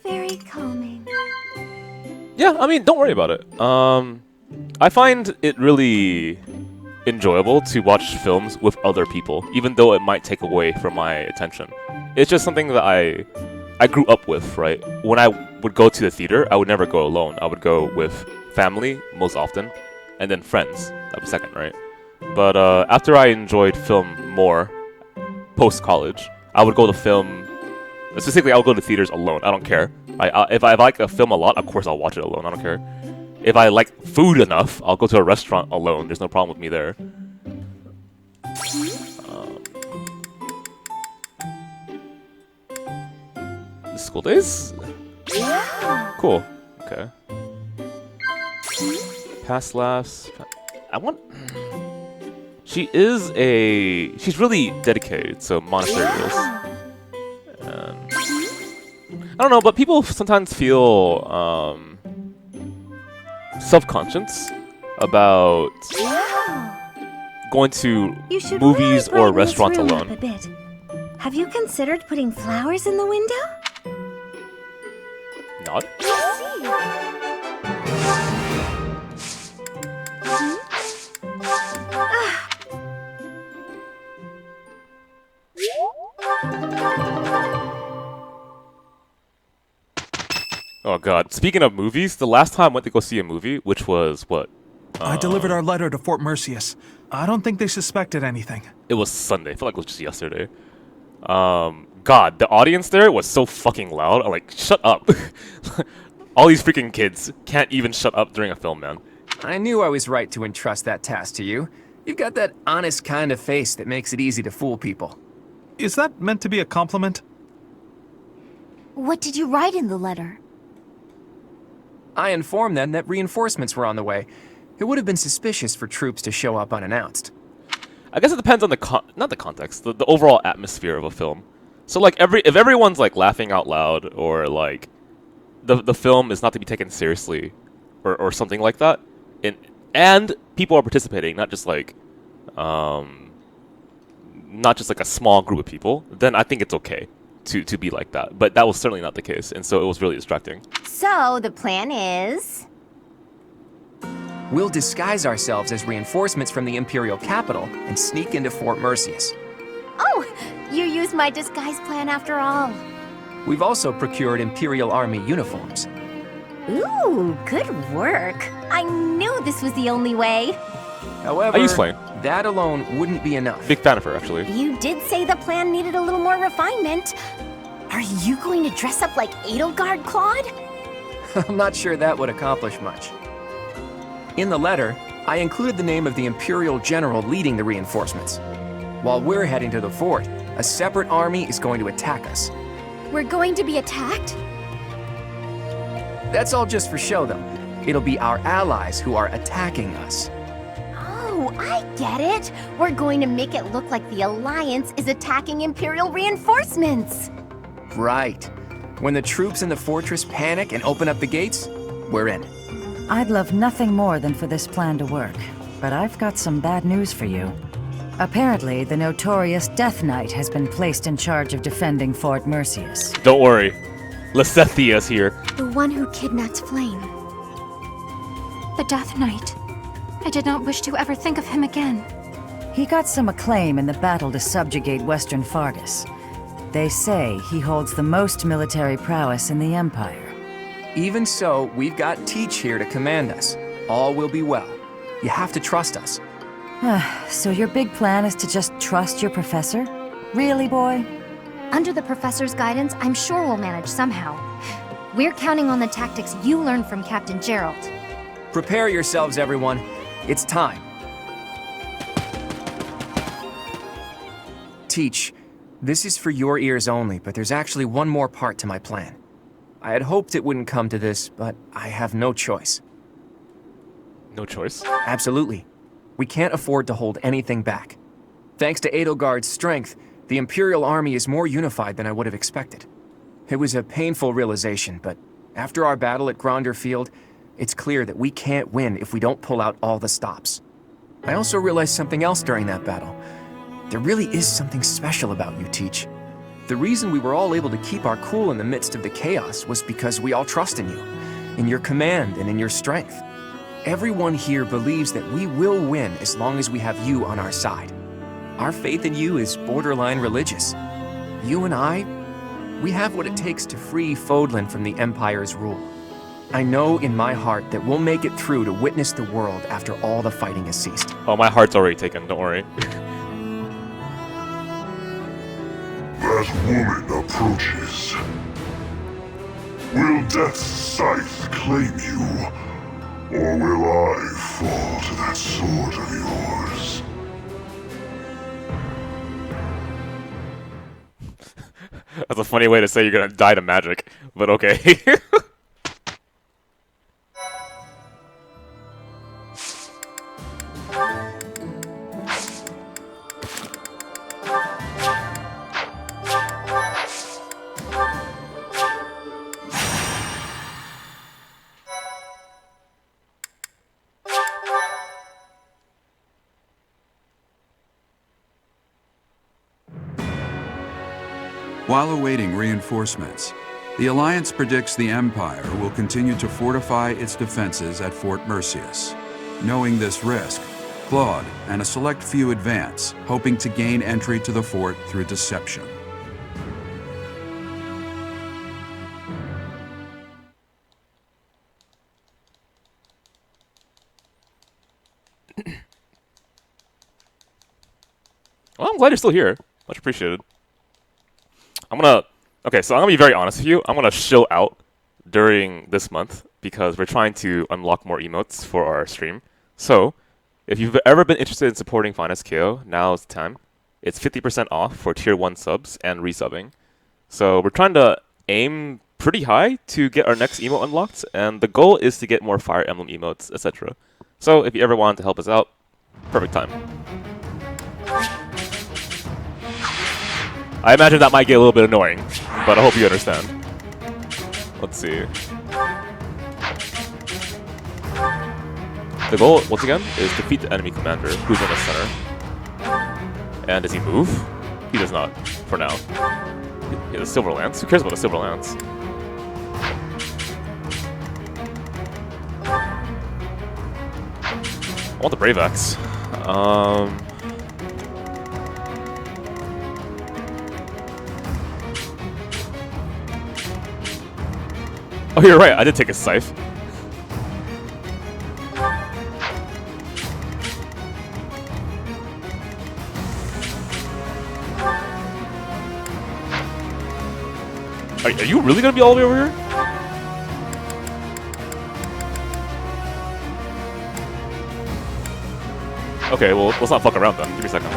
[SPEAKER 18] very calming.
[SPEAKER 1] Yeah, I mean, don't worry about it. I find it really enjoyable to watch films with other people, even though it might take away from my attention. It's just something that I grew up with, right? When I would go to the theater, I would never go alone. I would go with family, most often, and then friends. That was second, right? But after I enjoyed film more, post-college, I would go to film... Specifically, I would go to theaters alone. I don't care. If I like a film a lot, of course I'll watch it alone. I don't care. If I like food enough, I'll go to a restaurant alone. There's no problem with me there. School days? Cool. Okay. Past laughs. I want... She's really dedicated to monastery rules. And I don't know, but people sometimes feel self-conscious about going to
[SPEAKER 3] You should
[SPEAKER 1] movies
[SPEAKER 3] really
[SPEAKER 1] or
[SPEAKER 3] brighten this
[SPEAKER 1] restaurants
[SPEAKER 3] room
[SPEAKER 1] alone.
[SPEAKER 3] up a bit. Have you considered putting flowers in the window?
[SPEAKER 1] Not? Oh god. Speaking of movies, the last time I went to go see a movie, which was what?
[SPEAKER 15] I delivered our letter to Fort Mercius. I don't think they suspected anything.
[SPEAKER 1] It was Sunday. I feel like it was just yesterday. God, the audience there was so fucking loud. I'm like, shut up. All these freaking kids can't even shut up during a film, man.
[SPEAKER 10] I knew I was right to entrust that task to you. You've got that honest kind of face that makes it easy to fool people.
[SPEAKER 15] Is that meant to be a compliment?
[SPEAKER 2] What did you write in the letter?
[SPEAKER 10] I informed them that reinforcements were on the way. It would have been suspicious for troops to show up unannounced.
[SPEAKER 1] I guess it depends on not the context, the overall atmosphere of a film. So like if everyone's like laughing out loud or like the film is not to be taken seriously or something like that, and people are participating, not just like a small group of people, then I think it's okay to be like that. But that was certainly not the case, and so it was really distracting.
[SPEAKER 3] So, the plan is...
[SPEAKER 10] We'll disguise ourselves as reinforcements from the Imperial capital and sneak into Fort Mercius.
[SPEAKER 3] Oh, you used my disguise plan after all.
[SPEAKER 10] We've also procured Imperial Army uniforms.
[SPEAKER 3] Ooh, good work. I knew this was the only way.
[SPEAKER 10] However,
[SPEAKER 1] I use Flame.
[SPEAKER 10] That alone wouldn't be enough.
[SPEAKER 1] Big fan of her, actually.
[SPEAKER 3] You did say the plan needed a little more refinement. Are you going to dress up like Edelgard, Claude?
[SPEAKER 10] I'm not sure that would accomplish much. In the letter, I included the name of the Imperial General leading the reinforcements. While we're heading to the fort, a separate army is going to attack us.
[SPEAKER 3] We're going to be attacked?
[SPEAKER 10] That's all just for show, though. It'll be our allies who are attacking us.
[SPEAKER 3] Oh, I get it. We're going to make it look like the Alliance is attacking Imperial reinforcements.
[SPEAKER 10] Right. When the troops in the fortress panic and open up the gates, we're in.
[SPEAKER 8] I'd love nothing more than for this plan to work, but I've got some bad news for you. Apparently, the notorious Death Knight has been placed in charge of defending Fort Mercius.
[SPEAKER 1] Don't worry. Lassethia's here.
[SPEAKER 2] The one who kidnapped Flame.
[SPEAKER 6] The Death Knight. I did not wish to ever think of him again.
[SPEAKER 8] He got some acclaim in the battle to subjugate Western Fargus. They say he holds the most military prowess in the Empire.
[SPEAKER 10] Even so, we've got Teach here to command us. All will be well. You have to trust us.
[SPEAKER 8] So your big plan is to just trust your professor? Really, boy?
[SPEAKER 21] Under the professor's guidance, I'm sure we'll manage somehow. We're counting on the tactics you learned from Captain Gerald.
[SPEAKER 10] Prepare yourselves, everyone. It's time. Teach, this is for your ears only, but there's actually one more part to my plan. I had hoped it wouldn't come to this, but I have no choice.
[SPEAKER 1] No choice?
[SPEAKER 10] Absolutely. We can't afford to hold anything back. Thanks to Edelgard's strength, the Imperial Army is more unified than I would have expected. It was a painful realization, but after our battle at Gronder Field, it's clear that we can't win if we don't pull out all the stops. I also realized something else during that battle. There really is something special about you, Teach. The reason we were all able to keep our cool in the midst of the chaos was because we all trust in you, in your command and in your strength. Everyone here believes that we will win as long as we have you on our side. Our faith in you is borderline religious. You and I, we have what it takes to free Fodlan from the Empire's rule. I know in my heart that we'll make it through to witness the world after all the fighting has ceased.
[SPEAKER 1] Oh, my heart's already taken, don't worry.
[SPEAKER 17] That woman approaches. Will Death's scythe claim you? Or will I fall to that sword of yours?
[SPEAKER 1] That's a funny way to say you're gonna die to magic, but okay.
[SPEAKER 16] While awaiting reinforcements, the Alliance predicts the Empire will continue to fortify its defenses at Fort Merceus. Knowing this risk, Claude and a select few advance, hoping to gain entry to the fort through deception.
[SPEAKER 1] Well, I'm glad you're still here. Much appreciated. Okay, so I'm gonna be very honest with you. I'm gonna chill out during this month because we're trying to unlock more emotes for our stream. So, if you've ever been interested in supporting FinestKO, now's the time. It's 50% off for tier 1 subs and resubbing. So we're trying to aim pretty high to get our next emote unlocked, and the goal is to get more Fire Emblem emotes, etc. So if you ever want to help us out, perfect time. I imagine that might get a little bit annoying, but I hope you understand. Let's see. The goal, once again, is defeat the enemy commander, who's in the center. And does he move? He does not, for now. He has a silver lance. Who cares about a silver lance? I want the Brave Axe. Oh, you're right. I did take a scythe. Are you really gonna be all the way over here? Okay, well, let's not fuck around then. Give me a second.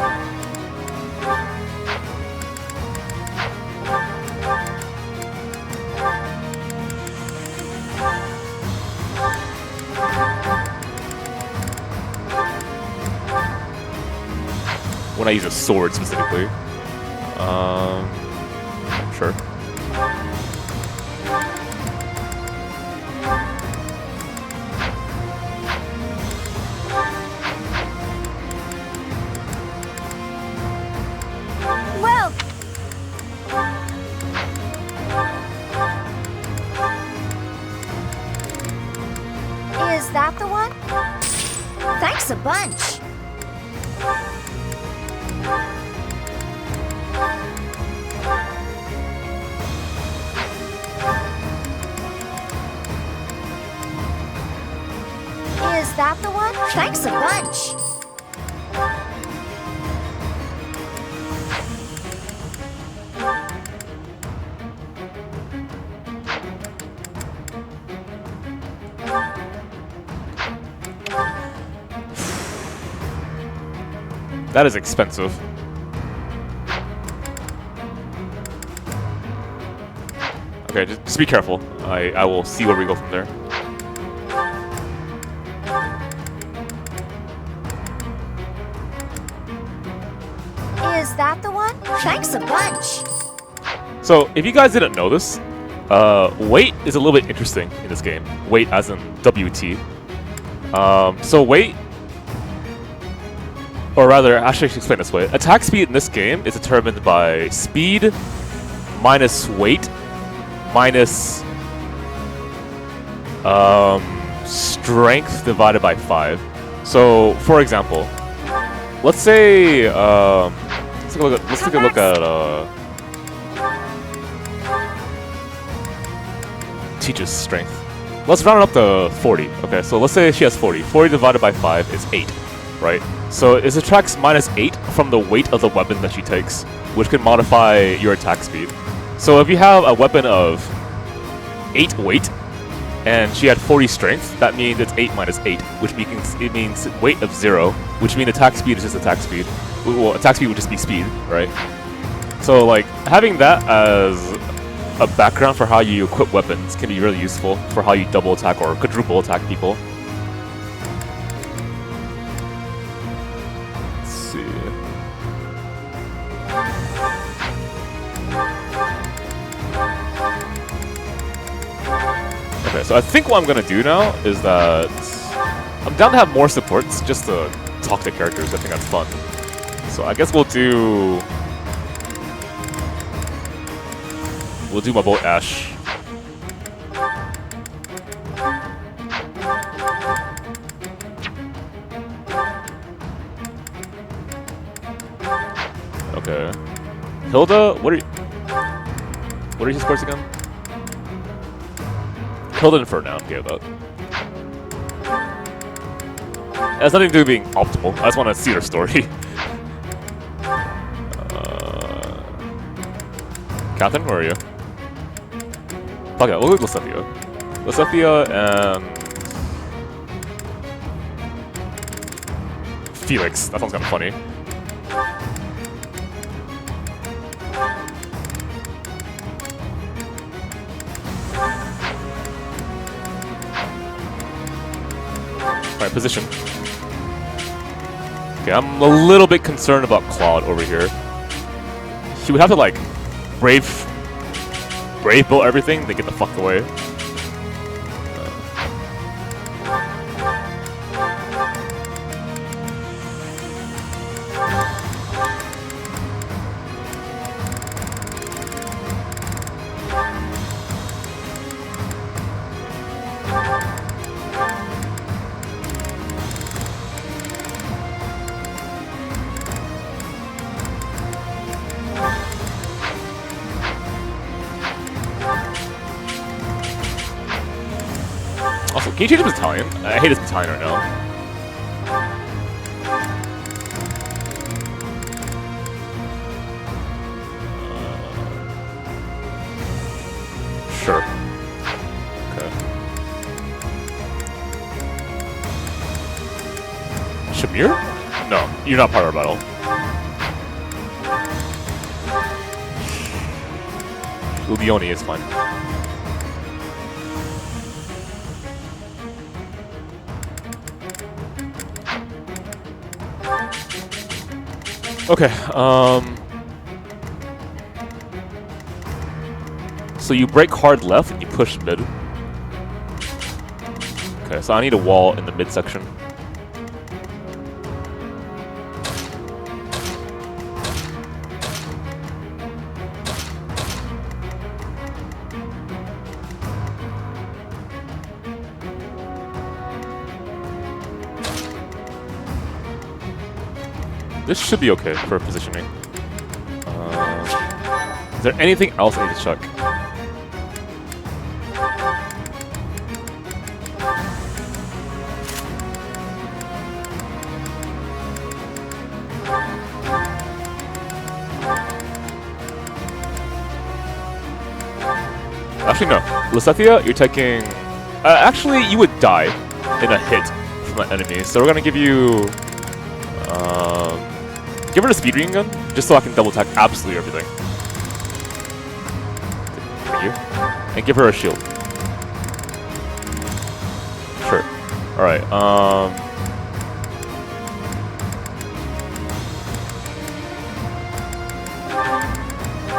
[SPEAKER 1] When I use a sword specifically. Sure.
[SPEAKER 2] Well, is that the one? Thanks a bunch. Is that the one? Thanks a bunch.
[SPEAKER 1] That is expensive. Okay, just be careful. I will see where we go from there.
[SPEAKER 2] Is that the one? Thanks a bunch.
[SPEAKER 1] So, if you guys didn't know this, weight is a little bit interesting in this game. Weight as in WT. So weight, or rather, actually I should explain this way. Attack speed in this game is determined by speed minus weight minus strength divided by 5. So, for example, let's say let's take a look at Teach's strength. Let's round it up to 40. Okay, so let's say she has 40. 40 divided by 5 is 8, right? So it subtracts minus 8 from the weight of the weapon that she takes, which can modify your attack speed. So if you have a weapon of 8 weight, and she had 40 strength, that means it's 8 minus 8, which means weight of 0, which means attack speed is just attack speed. Well, attack speed would just be speed, right? So like, having that as a background for how you equip weapons can be really useful for how you double attack or quadruple attack people. Let's see. Okay, so I think what I'm gonna do now is that I'm down to have more supports just to talk to characters. I think that's fun. So I guess we'll do We'll do my boat Ash. Okay. Hilda, what are your scores again? Hilda and Ferdinand, okay with that. It has nothing to do with being optimal. I just want to see their story. Catherine, where are you? Okay, we'll go with Lysethia. Lysethia and Felix. That sounds kind of funny. Alright, position. Okay, I'm a little bit concerned about Claude over here. He would have to like brave bolt everything to get the fuck away. Also, can you change his battalion? I hate his battalion right now. Sure. Okay. Shamir? No, you're not part of our battle. Ubioni is fine. Okay, so you break hard left and you push mid. Okay, so I need a wall in the mid section. This should be okay for positioning. Is there anything else I need to check? Actually, no. Lysethia, you're taking... actually, you would die in a hit from an enemy. So we're gonna give you... give her a speed reading gun, just so I can double attack absolutely everything. Thank you. And give her a shield. Sure. Alright,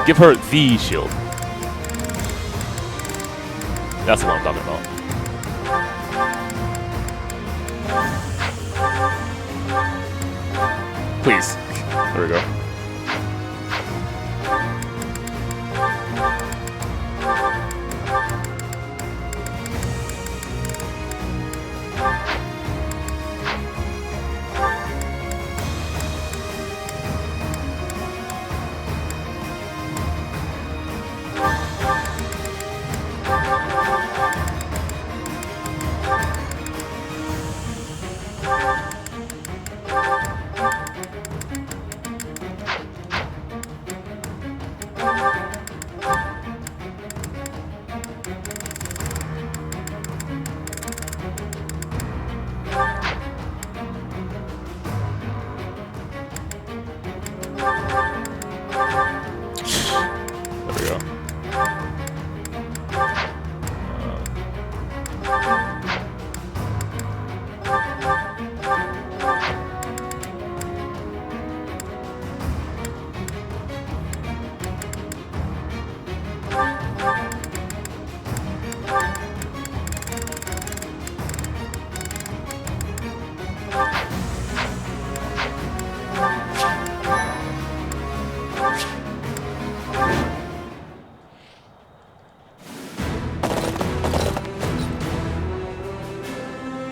[SPEAKER 1] give her the shield. That's the one I'm talking about. Please. There we go.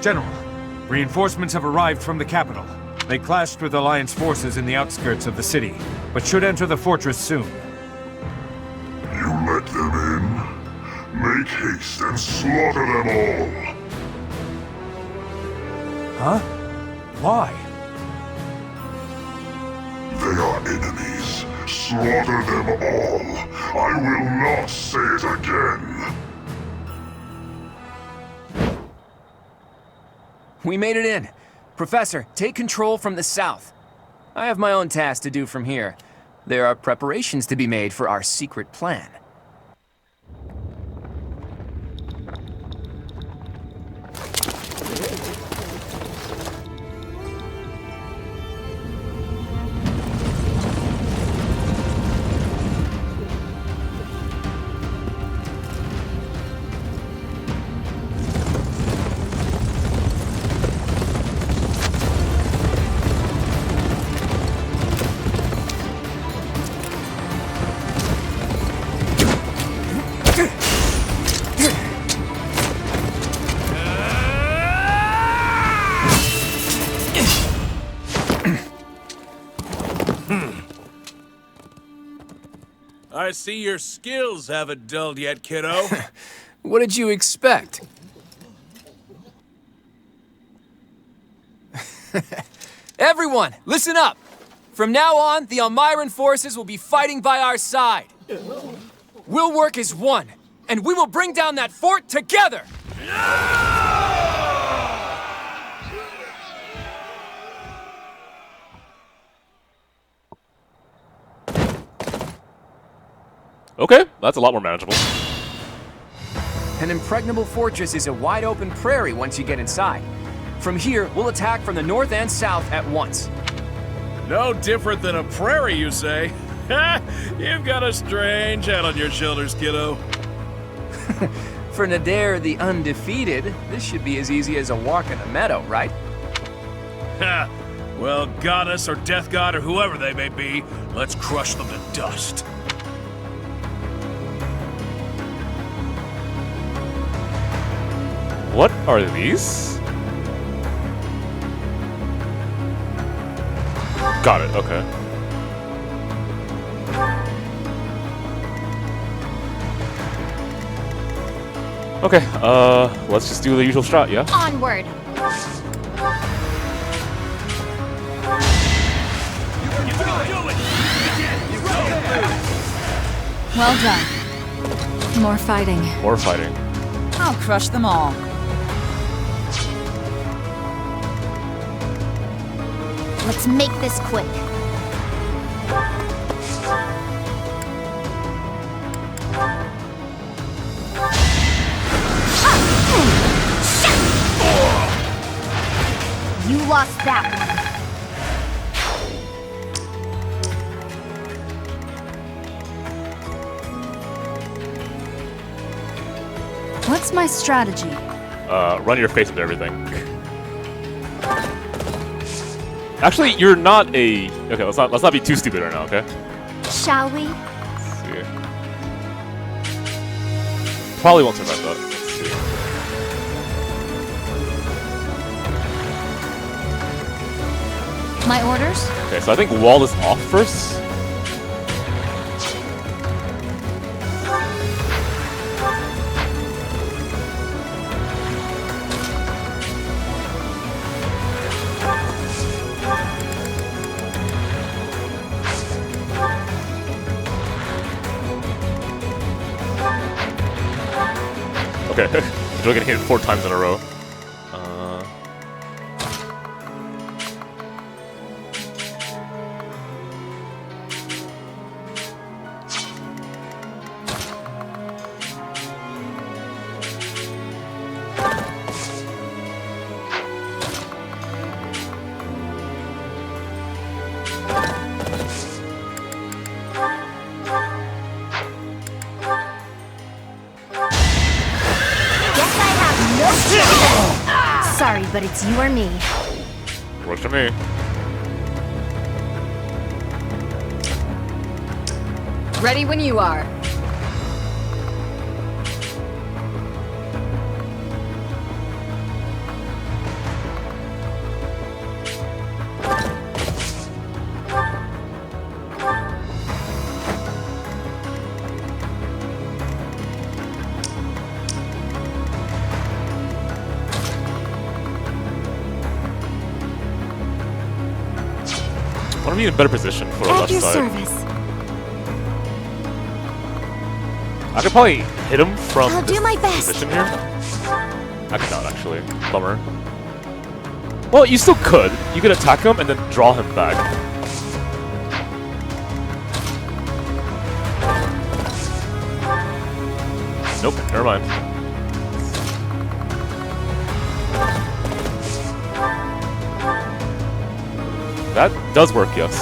[SPEAKER 4] General, reinforcements have arrived from the capital. They clashed with Alliance forces in the outskirts of the city, but should enter the fortress soon.
[SPEAKER 17] You let them in? Make haste and slaughter them all!
[SPEAKER 4] Huh? Why?
[SPEAKER 17] They are enemies. Slaughter them all. I will not say it again.
[SPEAKER 10] We made it in. Professor, take control from the south. I have my own task to do from here. There are preparations to be made for our secret plan.
[SPEAKER 9] I see your skills haven't dulled yet, kiddo.
[SPEAKER 10] What did you expect? Everyone, listen up! From now on, the Almiran forces will be fighting by our side. We'll work as one, and we will bring down that fort together!
[SPEAKER 1] Okay, that's a lot more manageable.
[SPEAKER 10] An impregnable fortress is a wide-open prairie once you get inside. From here, we'll attack from the north and south at once.
[SPEAKER 9] No different than a prairie, you say? You've got a strange head on your shoulders, kiddo.
[SPEAKER 10] For Nadir the Undefeated, this should be as easy as a walk in a meadow, right?
[SPEAKER 9] Ha! Well, goddess or death god or whoever they may be, let's crush them to dust.
[SPEAKER 1] What are these? Got it, okay. Okay, let's just do the usual strat, yeah?
[SPEAKER 21] Onward!
[SPEAKER 8] Well done. More fighting.
[SPEAKER 1] More fighting.
[SPEAKER 8] I'll crush them all.
[SPEAKER 2] Let's make this quick. You lost that one.
[SPEAKER 8] What's my strategy?
[SPEAKER 1] Run your face into everything. Actually, you're not a... Okay, let's not be too stupid right now, okay?
[SPEAKER 2] Shall we?
[SPEAKER 1] Let's see. Probably won't survive that. Let's see.
[SPEAKER 8] My orders?
[SPEAKER 1] Okay, so I think wall is off first. Okay, Joe getting hit 4 times in a row.
[SPEAKER 2] Sorry, but it's you or me.
[SPEAKER 1] Works for me.
[SPEAKER 8] Ready when you are.
[SPEAKER 1] I'm in a better position for the
[SPEAKER 2] At
[SPEAKER 1] left
[SPEAKER 2] your
[SPEAKER 1] side.
[SPEAKER 2] service.
[SPEAKER 1] I could probably hit him from
[SPEAKER 2] I'll
[SPEAKER 1] this
[SPEAKER 2] do my best.
[SPEAKER 1] position here. I could not actually. Bummer. Well, you still could. You could attack him and then draw him back. Nope, never mind. That does work, yes.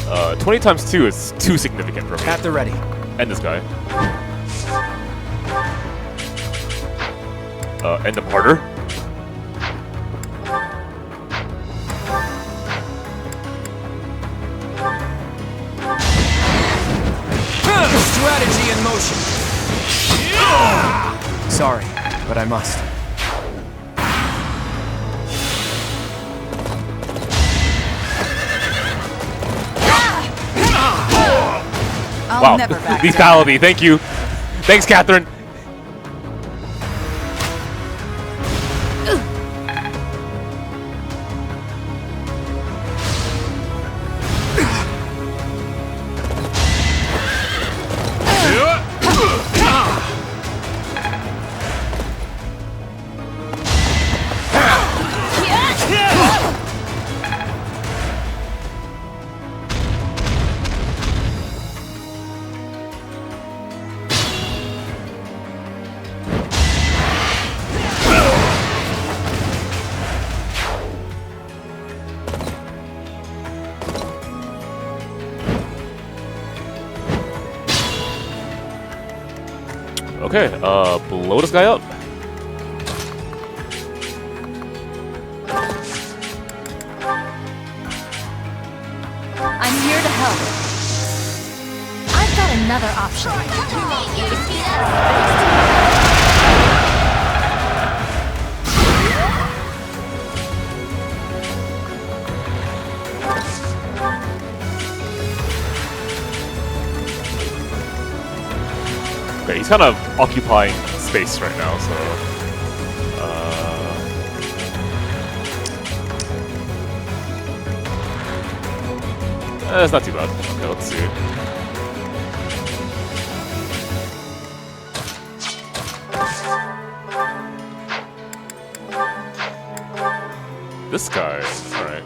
[SPEAKER 1] Uh, 20 times 2 is too significant for me.
[SPEAKER 10] At the ready.
[SPEAKER 1] And this guy. End him harder.
[SPEAKER 10] Strategy in motion. Sorry, but I must.
[SPEAKER 1] Wow, lethality, thank you. Thanks, Catherine. Okay, blow this guy up.
[SPEAKER 21] I'm here to help. I've got another option.
[SPEAKER 1] Okay, he's kind of occupying space right now, so... it's not too bad. Okay, let's see. This guy, alright.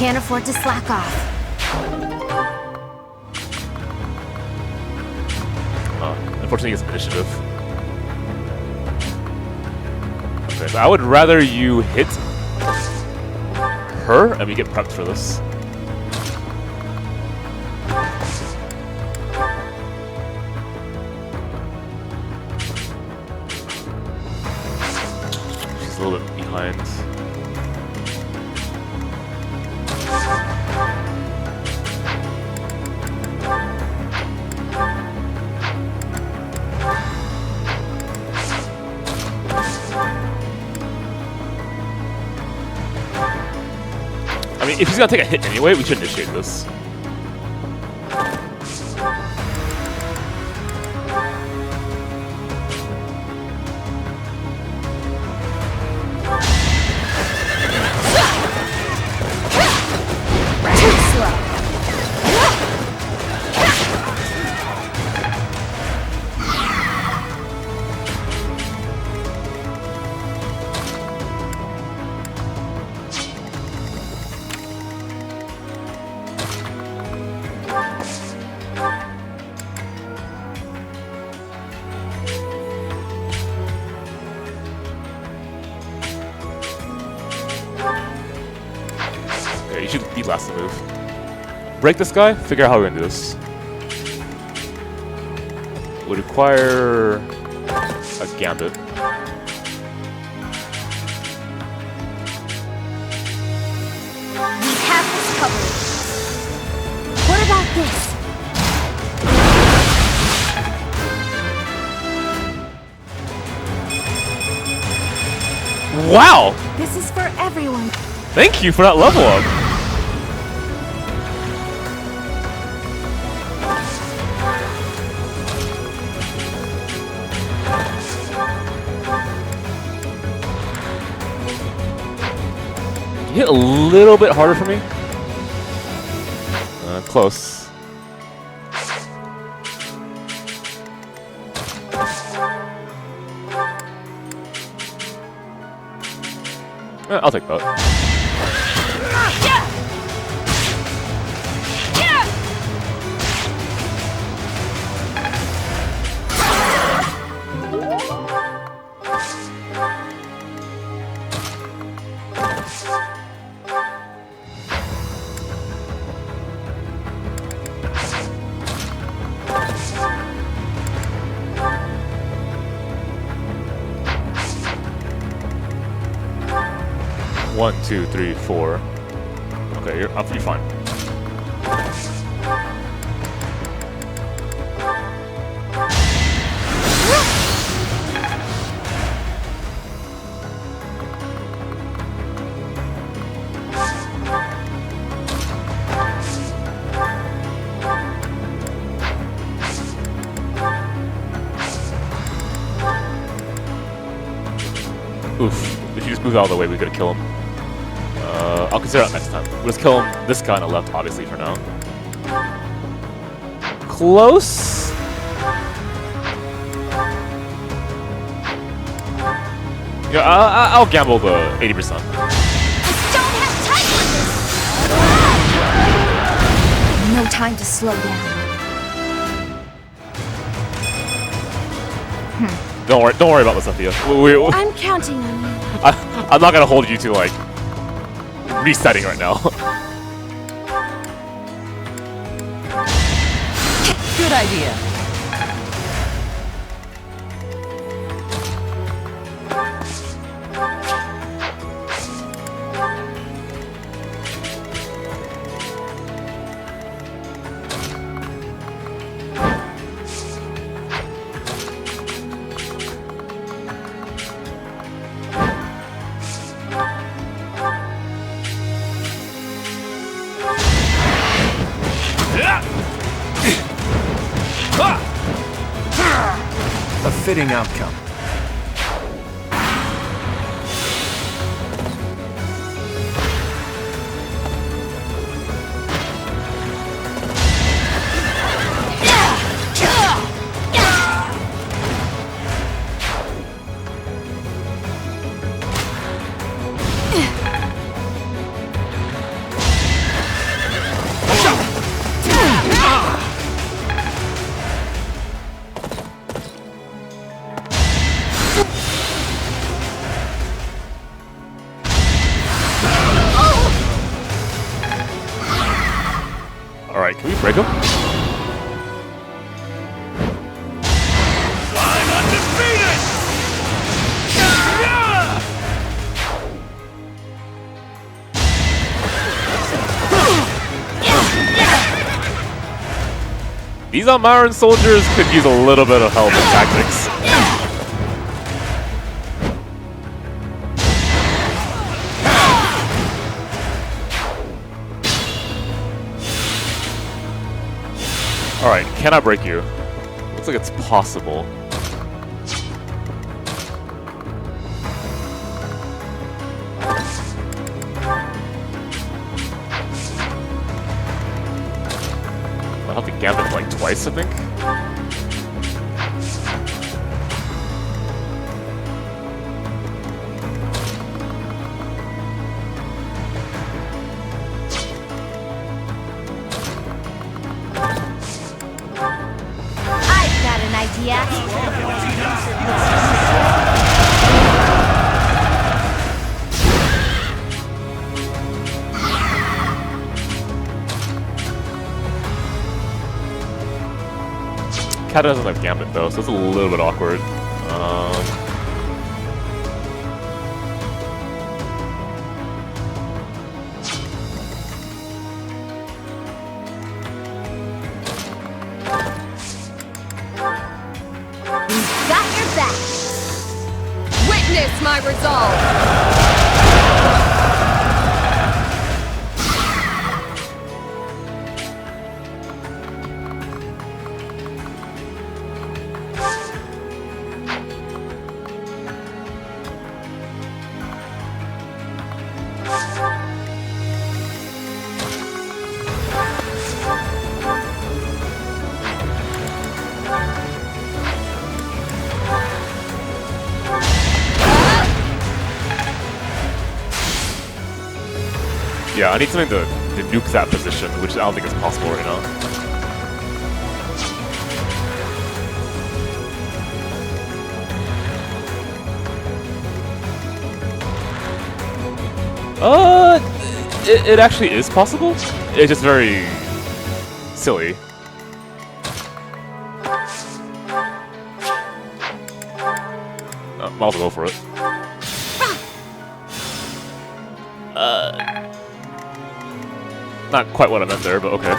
[SPEAKER 2] Can't afford to slack off.
[SPEAKER 1] unfortunately gets initiative. Okay, so I would rather you hit her and we get prepped for this. She's a little bit behind. I mean, if he's gonna take a hit anyway, we should initiate this. Okay, you should beat last move. Break this guy, figure out how we're gonna do this. Would require a gambit.
[SPEAKER 2] We have this covered. What about this?
[SPEAKER 1] Wow!
[SPEAKER 2] This is for everyone.
[SPEAKER 1] Thank you for that level up. You hit a little bit harder for me. Close. I'll take that. One, two, three, four. Okay, you're up. You're fine. Oof. If you just move out of the way, we could kill him. I'll consider that next time. We'll just kill him, this guy on the left, obviously, for now. Close? Yeah, I'll gamble the 80%.
[SPEAKER 2] No time to slow down.
[SPEAKER 1] Don't worry about this, Sophia.
[SPEAKER 2] I'm counting on you.
[SPEAKER 1] I'm not gonna hold you to, like, resetting right now.
[SPEAKER 8] Good idea.
[SPEAKER 10] A fitting outcome.
[SPEAKER 1] Alright, can we break him?
[SPEAKER 13] I'm undefeated!
[SPEAKER 1] These Almaran soldiers could use a little bit of help in tactics. Alright, can I break you? Looks like it's possible. I'll have to gambit like twice, I think.
[SPEAKER 21] I've got an idea.
[SPEAKER 1] Cat doesn't have gambit though, so it's a little bit awkward.
[SPEAKER 21] Got your back.
[SPEAKER 8] Witness my resolve!
[SPEAKER 1] Yeah, I need something to nuke that position, which I don't think is possible right now. It actually is possible. It's just very silly. Might as well go for it. Not quite what I meant there, but okay.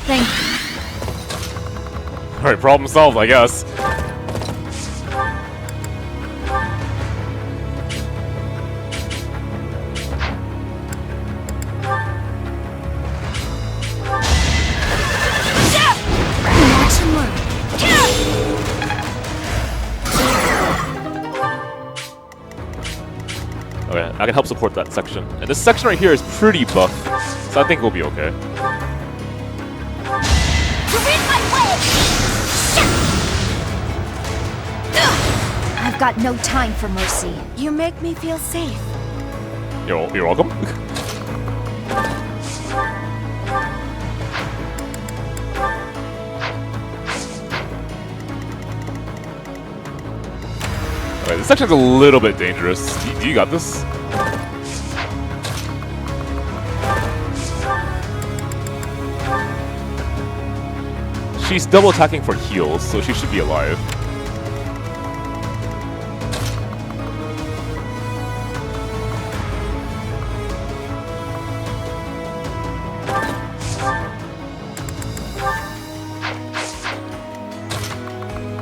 [SPEAKER 21] Thank you.
[SPEAKER 1] Alright, problem solved, I guess. Okay, I can help support that section. And this section right here is pretty buff, so I think we'll be okay.
[SPEAKER 2] I've got no time for mercy.
[SPEAKER 18] You make me feel safe.
[SPEAKER 1] You're welcome. Okay, this section's a little bit dangerous. Do you got this? She's double attacking for heals, so she should be alive.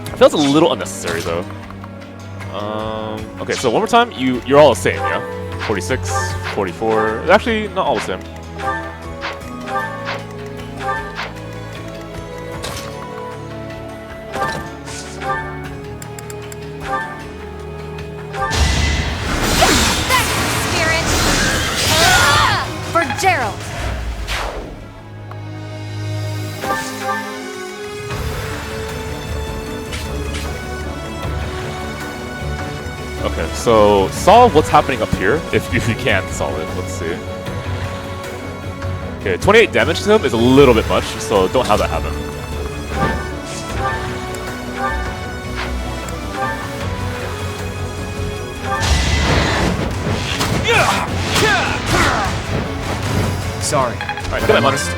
[SPEAKER 1] I feel it's a little unnecessary though. Okay, so one more time, you're all the same, yeah? 46, 44, actually not all the same.
[SPEAKER 21] For Gerald.
[SPEAKER 1] Okay, so solve what's happening up here, if you can solve it. Let's see. Okay, 28 damage to him is a little bit much, so don't have that happen.
[SPEAKER 10] sorry.
[SPEAKER 1] Alright,
[SPEAKER 10] but
[SPEAKER 1] good
[SPEAKER 10] I
[SPEAKER 1] night,
[SPEAKER 10] must.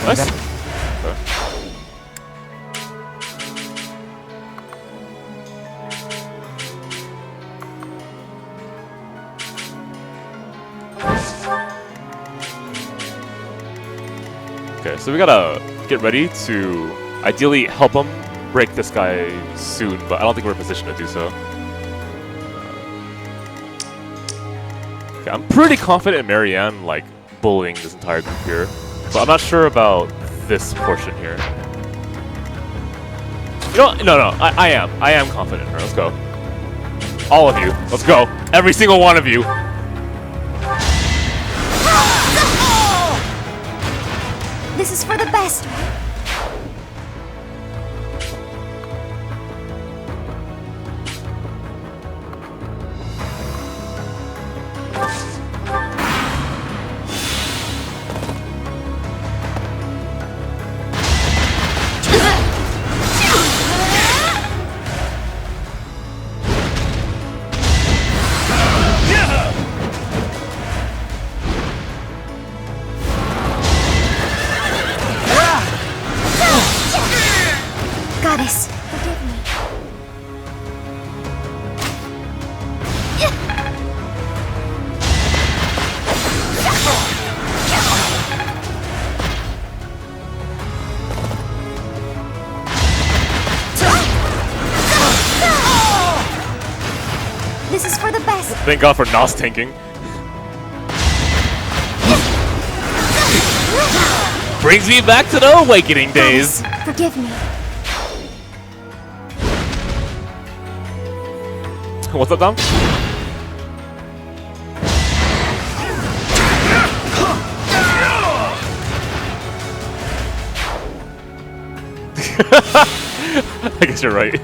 [SPEAKER 1] Nice. Okay. Okay, so we gotta get ready to ideally help him break this guy soon, but I don't think we're in a position to do so. Okay, I'm pretty confident in Marianne, like, bullying this entire group here, but I'm not sure about this portion here. You know what? No, I am confident in her. Let's go. All of you. Let's go. Every single one of you.
[SPEAKER 2] This is for the best. Goddess, forgive me. This is for the best.
[SPEAKER 1] Thank God for Nos tanking. Brings me back to the awakening days.
[SPEAKER 2] Forgive me.
[SPEAKER 1] What's up, Dom? I guess you're right.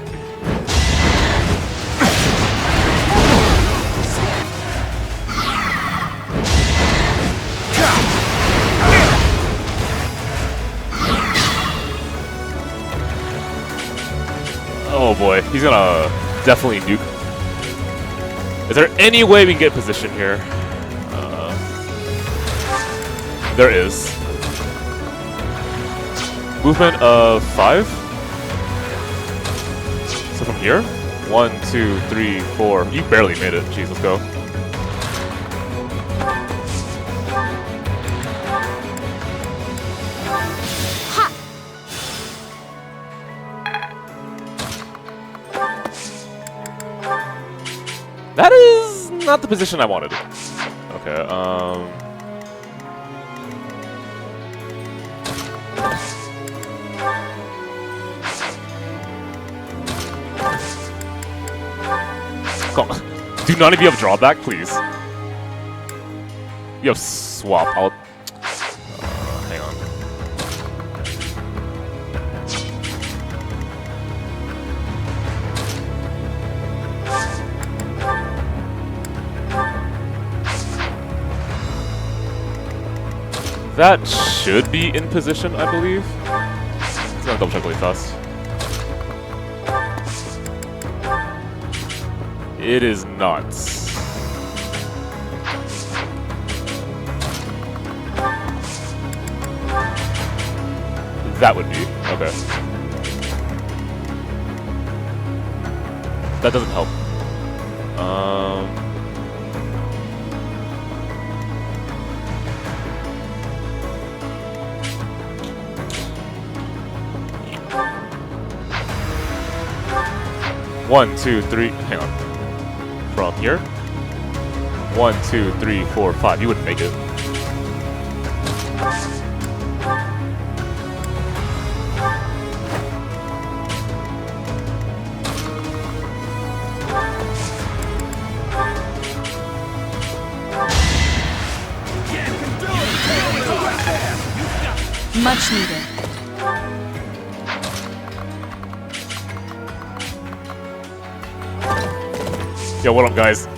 [SPEAKER 1] Oh boy, he's gonna definitely nuke. Is there any way we can get position here? There is. Movement of 5. So from here, 1, 2, 3, 4. You barely made it. Jeez, let's go. That is not the position I wanted. Okay, Come on. Do none of you have drawback, please? You have swap. I'll... hang on. That should be in position, I believe. Let's go double check really fast. It is not. That would be. Okay. That doesn't help. One, two, three. Hang on. From here. 1, 2, 3, 4, 5. You wouldn't make it.
[SPEAKER 8] Much needed.
[SPEAKER 1] Yo, what up, guys?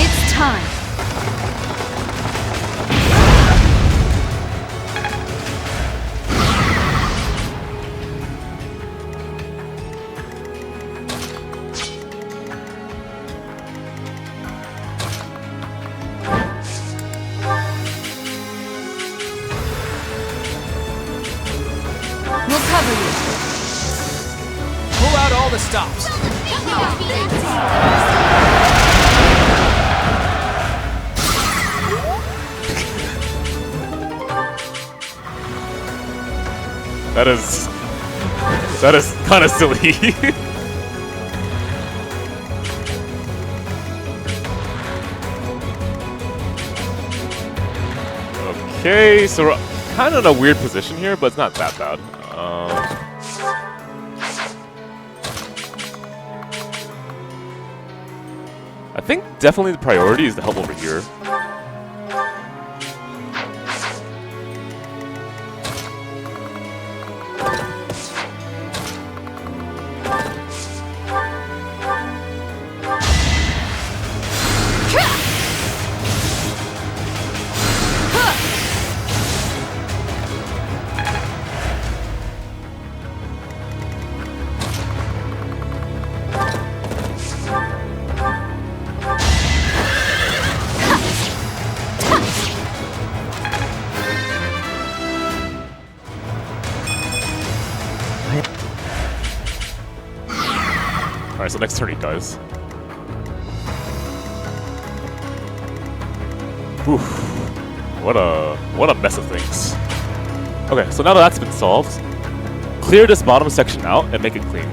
[SPEAKER 8] It's time.
[SPEAKER 18] cover you.
[SPEAKER 10] Pull out all the stops.
[SPEAKER 1] That is kind of silly. Okay, so we're kind of in a weird position here, but it's not that bad. I think definitely the priority is to help over here. Alright, so next turn he dies. Oof. What a mess of things. Okay, so now that that's been solved, clear this bottom section out and make it clean.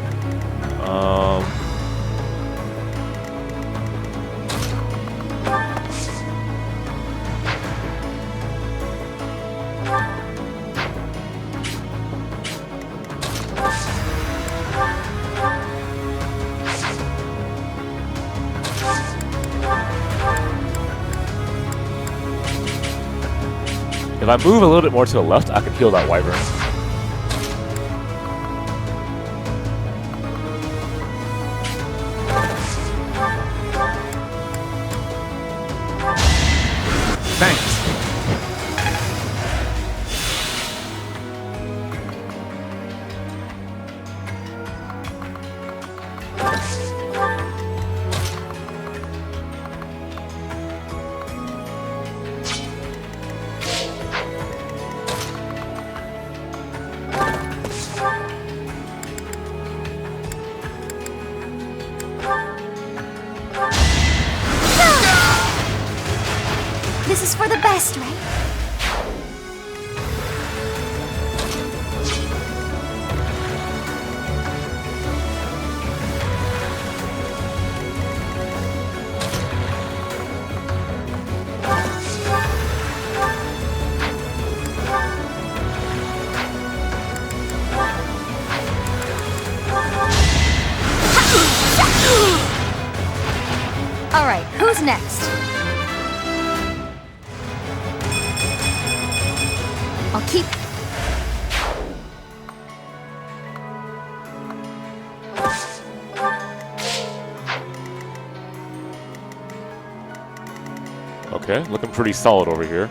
[SPEAKER 1] If I move a little bit more to the left, I can heal that wyvern.
[SPEAKER 10] Thanks.
[SPEAKER 2] This is for the best, right?
[SPEAKER 21] All right, who's next? I'll keep...
[SPEAKER 1] Okay, looking pretty solid over here.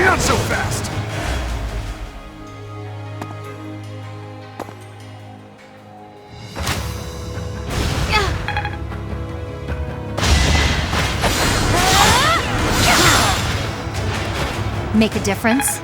[SPEAKER 14] Not so fast!
[SPEAKER 21] Make a difference?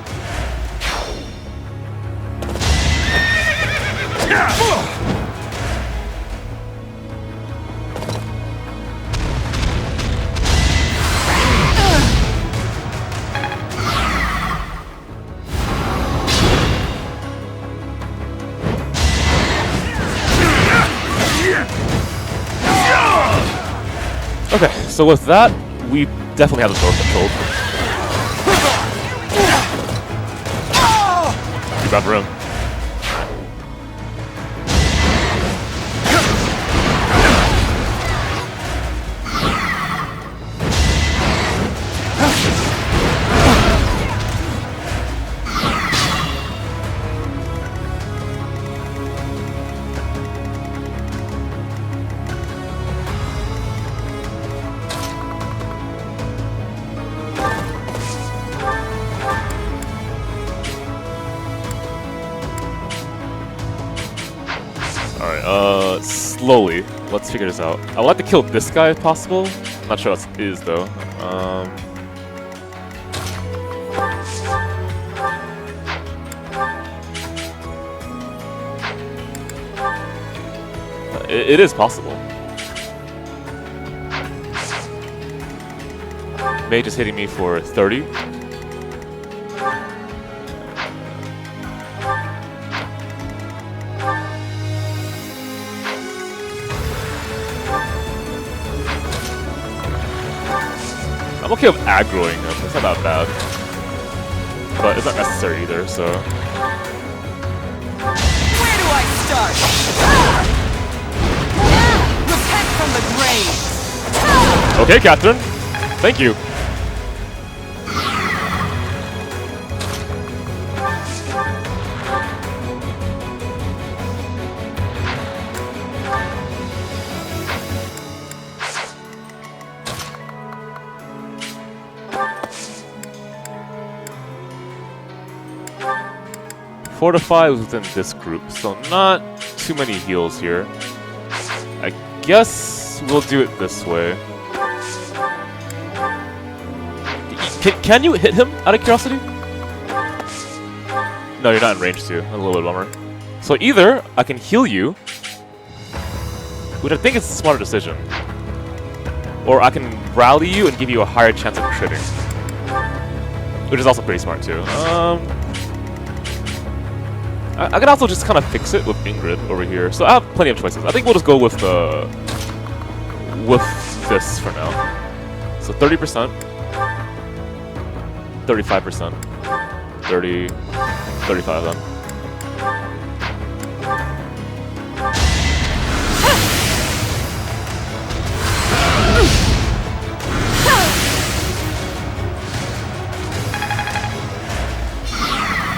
[SPEAKER 1] Okay, so with that, we definitely have the door controlled. Keep out of room. slowly. Let's figure this out. I would like to kill this guy if possible. I'm not sure what it is though. It is possible. Mage is hitting me for 30. I'm okay with aggroing him, it's not that bad. But it's not necessary either, so...
[SPEAKER 11] Where do I start? Repent from the grave!
[SPEAKER 1] Okay, Catherine. Thank you. Fortify was within this group, so not too many heals here. I guess we'll do it this way. Can you hit him, out of curiosity? No, you're not in range to. A little bit bummer. So either I can heal you, which I think is a smarter decision, or I can rally you and give you a higher chance of critting, which is also pretty smart too. I could also just kind of fix it with Ingrid over here, so I have plenty of choices. I think we'll just go with this for now. So 30%, 35%, 30, 35 then.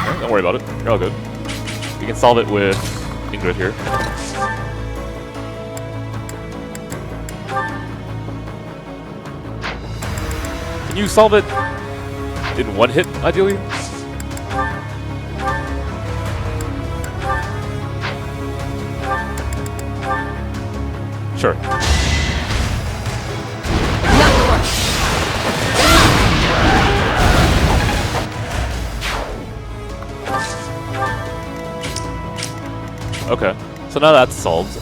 [SPEAKER 1] Okay, don't worry about it. You're all good. We can solve it with Ingrid here. Can you solve it in one hit, ideally? Sure. Okay, so now that's solved.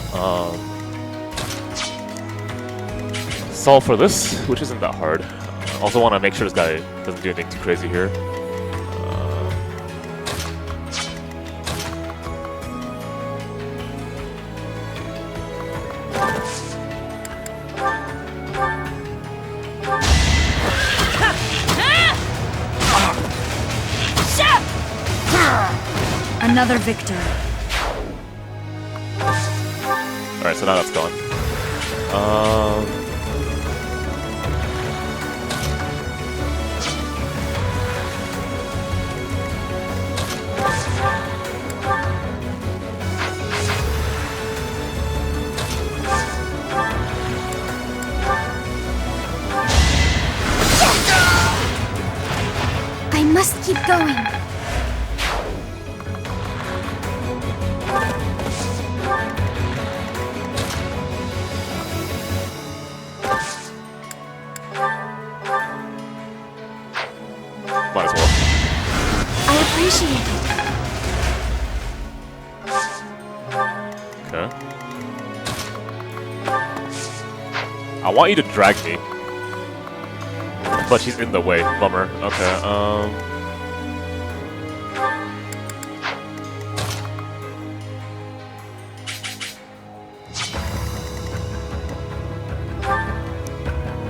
[SPEAKER 1] Solve for this, which isn't that hard. Also want to make sure this guy doesn't do anything too crazy here.
[SPEAKER 8] Another victor.
[SPEAKER 1] Alright, so now that's gone.
[SPEAKER 2] I must keep going.
[SPEAKER 1] Might as well.
[SPEAKER 2] I appreciate it.
[SPEAKER 1] Okay. I want you to drag me. But she's in the way. Bummer. Okay,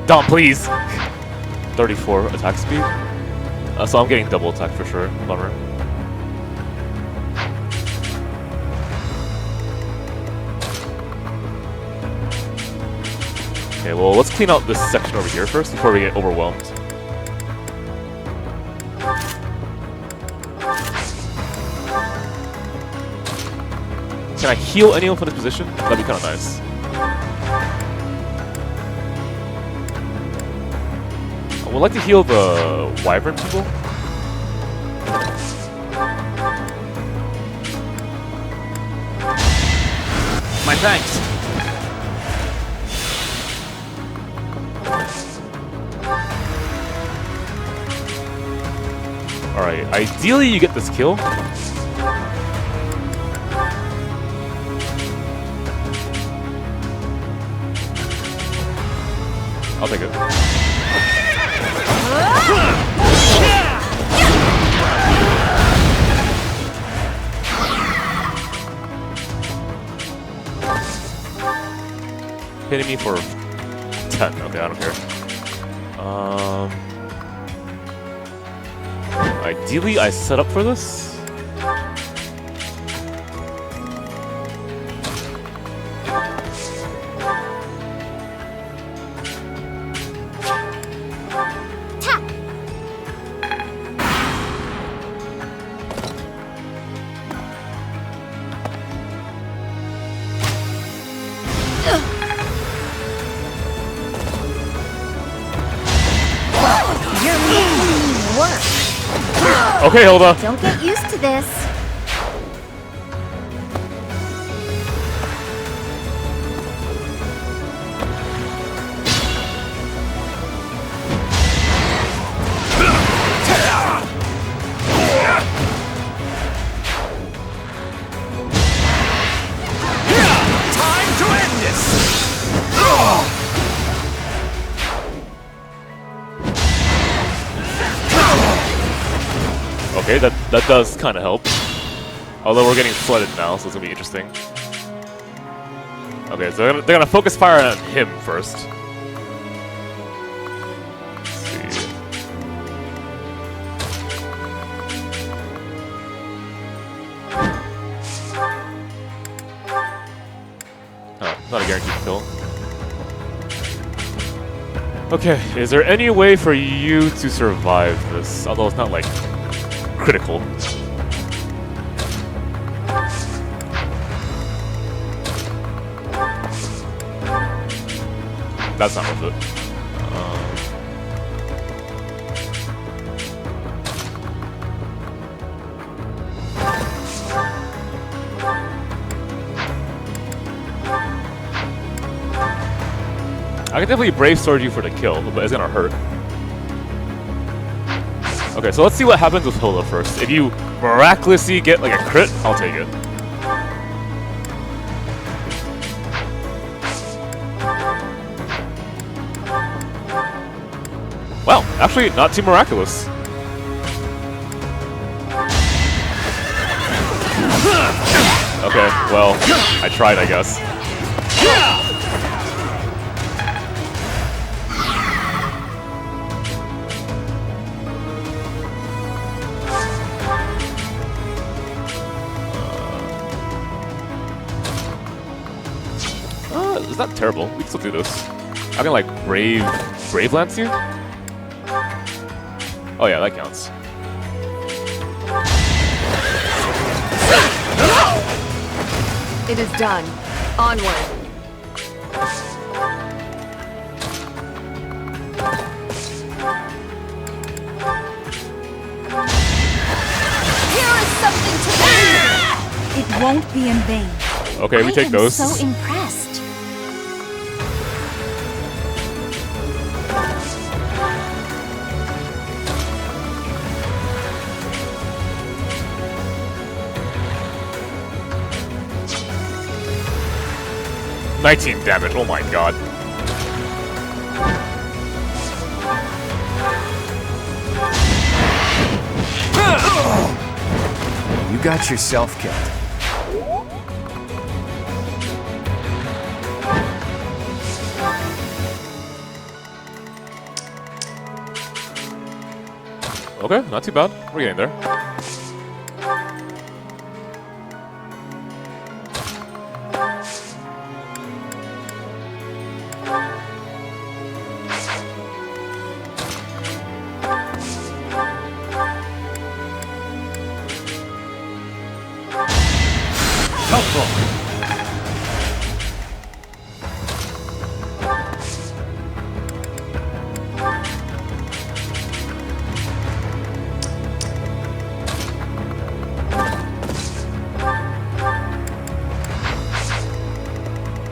[SPEAKER 1] Dom, please! 34 attack speed. So I'm getting double attack for sure. Bummer. Okay, well, let's clean out this section over here first before we get overwhelmed. Can I heal anyone from this position? That'd be kind of nice. I would like to heal the wyvern people.
[SPEAKER 10] My thanks.
[SPEAKER 1] Alright, ideally you get this kill. I'll take it. Hitting me for 10. Okay, I don't care. Ideally, I set up for this. Okay, Hilda.
[SPEAKER 3] Don't get used to this.
[SPEAKER 11] Time to end this!
[SPEAKER 1] Okay, that does kind of help. Although we're getting flooded now, so it's gonna be interesting. Okay, so they're gonna focus fire on him first. Let's see. Oh, not a guaranteed kill. Okay, is there any way for you to survive this? Although it's not like critical. That's not worth it. I can definitely brave sword you for the kill, but it's gonna hurt. Okay, so let's see what happens with Hilda first. If you miraculously get like a crit, I'll take it. Well, actually, not too miraculous. Okay, well, I tried, I guess. It's not terrible. We can still do this. I can like brave lance you. Oh yeah, that counts.
[SPEAKER 6] It is done. Onward.
[SPEAKER 18] Here is something to do! It won't be in vain.
[SPEAKER 1] Okay, we take those.
[SPEAKER 2] I am so impressed.
[SPEAKER 1] $19 damage, oh my god.
[SPEAKER 10] You got yourself killed.
[SPEAKER 1] Okay, not too bad. We're getting there.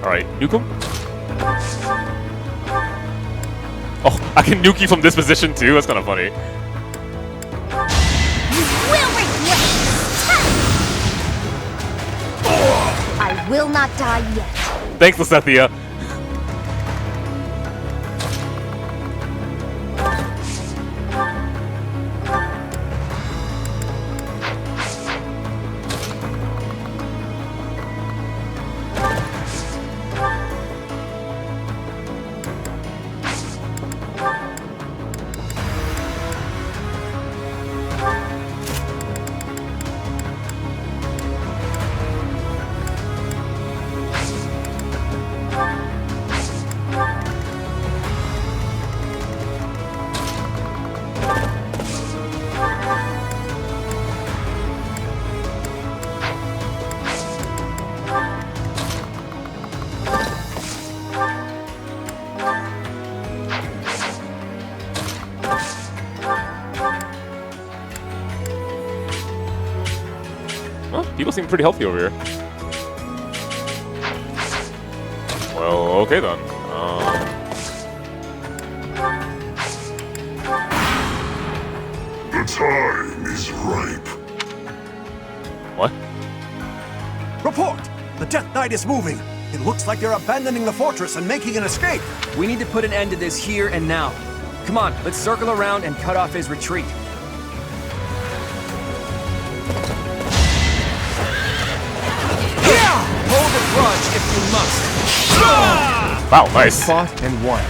[SPEAKER 1] Alright, nuke him. Oh, I can nuke you from this position too? That's kind of funny.
[SPEAKER 2] will not die yet.
[SPEAKER 1] Thanks, Lysethia. Well, people seem pretty healthy over here. Well, okay then.
[SPEAKER 17] The time is ripe.
[SPEAKER 1] What?
[SPEAKER 11] Report! The Death Knight is moving. It looks like they're abandoning the fortress and making an escape.
[SPEAKER 10] We need to put an end to this here and now. Come on, let's circle around and cut off his retreat. Hold the grudge if you must.
[SPEAKER 1] Wow, nice.
[SPEAKER 10] Fought and won.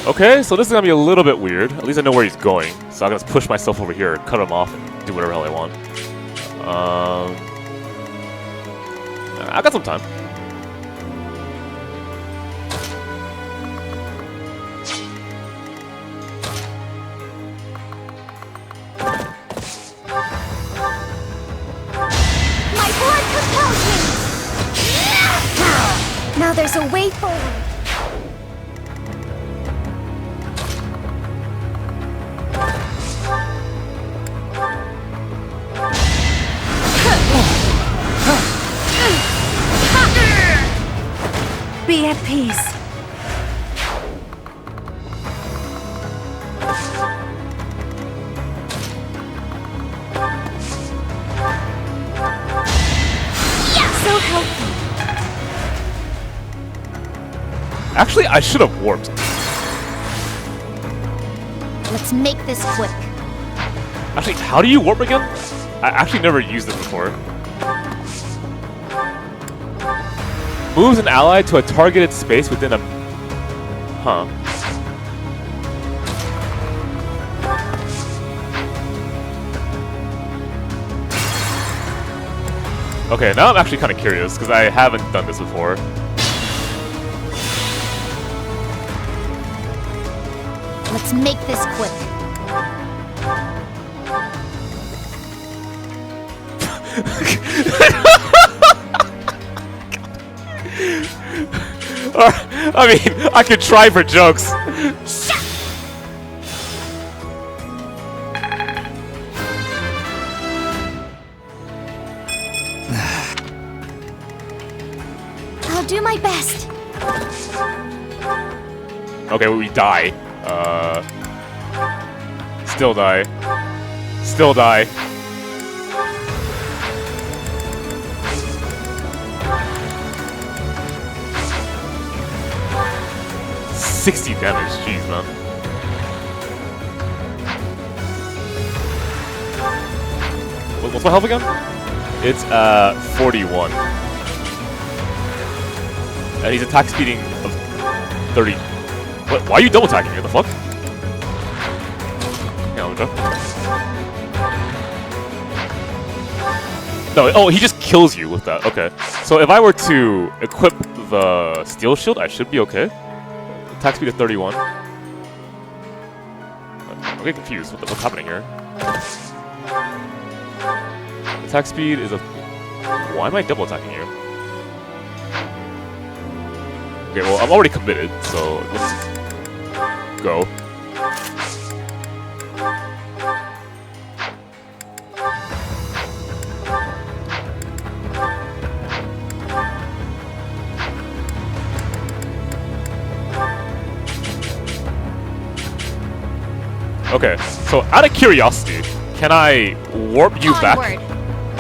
[SPEAKER 1] Okay, so this is gonna be a little bit weird. At least I know where he's going. So I'm gonna push myself over here, cut him off, and do whatever hell I want. I got some time.
[SPEAKER 2] My blood compels me! Now there's a way forward.
[SPEAKER 18] Be at peace.
[SPEAKER 2] So helpful.
[SPEAKER 1] Actually, I should have warped.
[SPEAKER 2] Let's make this quick.
[SPEAKER 1] Actually, how do you warp again? I actually never used it before. Moves an ally to a targeted space within a... Huh. Okay, now I'm actually kind of curious, because I haven't done this before.
[SPEAKER 2] Let's make this quick.
[SPEAKER 1] I mean, I could try for jokes.
[SPEAKER 2] I'll do my best.
[SPEAKER 1] Okay, we die. Still die. Still die. $60 damage, jeez, man. What's my health again? It's 41. And he's attack speeding of 30. What? Why are you double attacking me? What the fuck? No, oh, he just kills you with that. Okay. So if I were to equip the steel shield, I should be okay. Attack speed of 31. I'm getting confused. What's happening here? Attack speed is a... Why am I double attacking you? Okay, well, I'm already committed, so let's go. Okay, so out of curiosity, can I warp you back?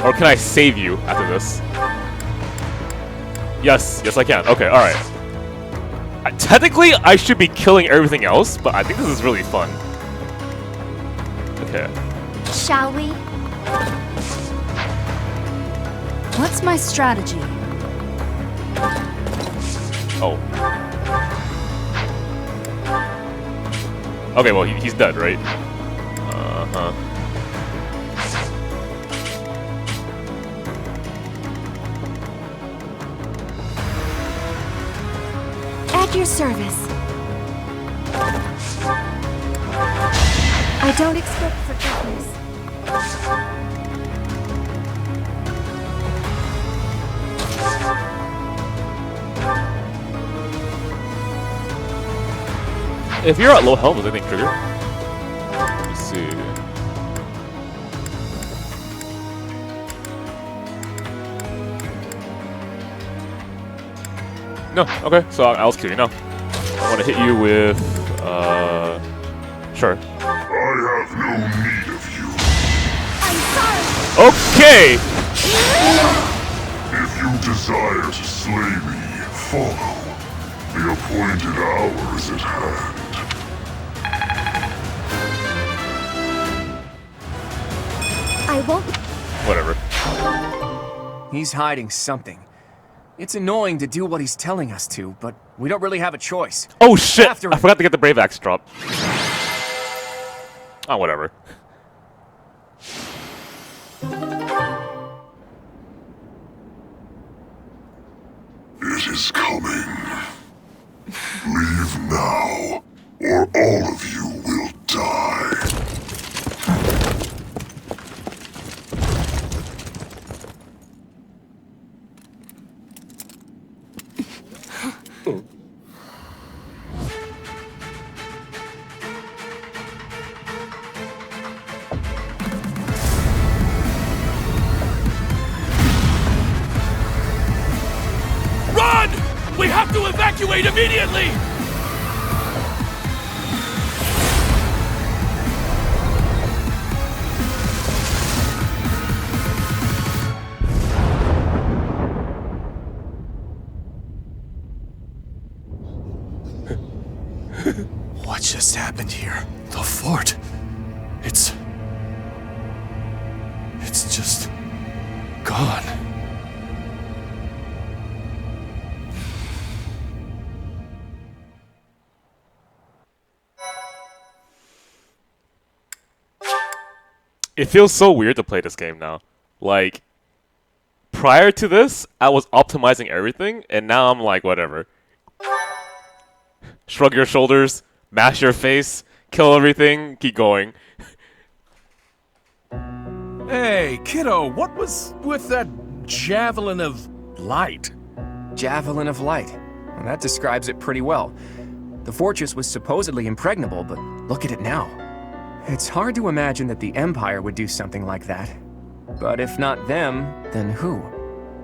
[SPEAKER 1] Or can I save you after this? Yes, I can. Okay, alright. Technically, I should be killing everything else, but I think this is really fun. Okay.
[SPEAKER 2] Shall we?
[SPEAKER 18] What's my strategy?
[SPEAKER 1] Oh. Okay, well, he's dead, right? Uh-huh.
[SPEAKER 6] At your service. I don't expect forgiveness.
[SPEAKER 1] If you're at low health, does anything trigger? Let's see. No, okay, so I'll kill you now. I want to hit you with, sure.
[SPEAKER 17] I have no need of you.
[SPEAKER 1] Okay!
[SPEAKER 17] If you desire to slay me, follow. The appointed hour is at hand.
[SPEAKER 2] I won't.
[SPEAKER 1] Whatever.
[SPEAKER 10] He's hiding something. It's annoying to do what he's telling us to, but we don't really have a choice.
[SPEAKER 1] Oh shit! I forgot to get the Brave Axe drop. Oh, whatever.
[SPEAKER 17] It is coming. Leave now, or all of you will die.
[SPEAKER 9] Run! We have to evacuate immediately!
[SPEAKER 13] What just happened here? The fort. It's just gone.
[SPEAKER 1] It feels so weird to play this game now. Like, prior to this, I was optimizing everything, and now I'm like, whatever. Shrug your shoulders, mash your face, kill everything, keep going.
[SPEAKER 9] Hey, kiddo, what was with that javelin of light?
[SPEAKER 10] Javelin of light. Well, that describes it pretty well. The fortress was supposedly impregnable, but look at it now. It's hard to imagine that the Empire would do something like that. But if not them, then who?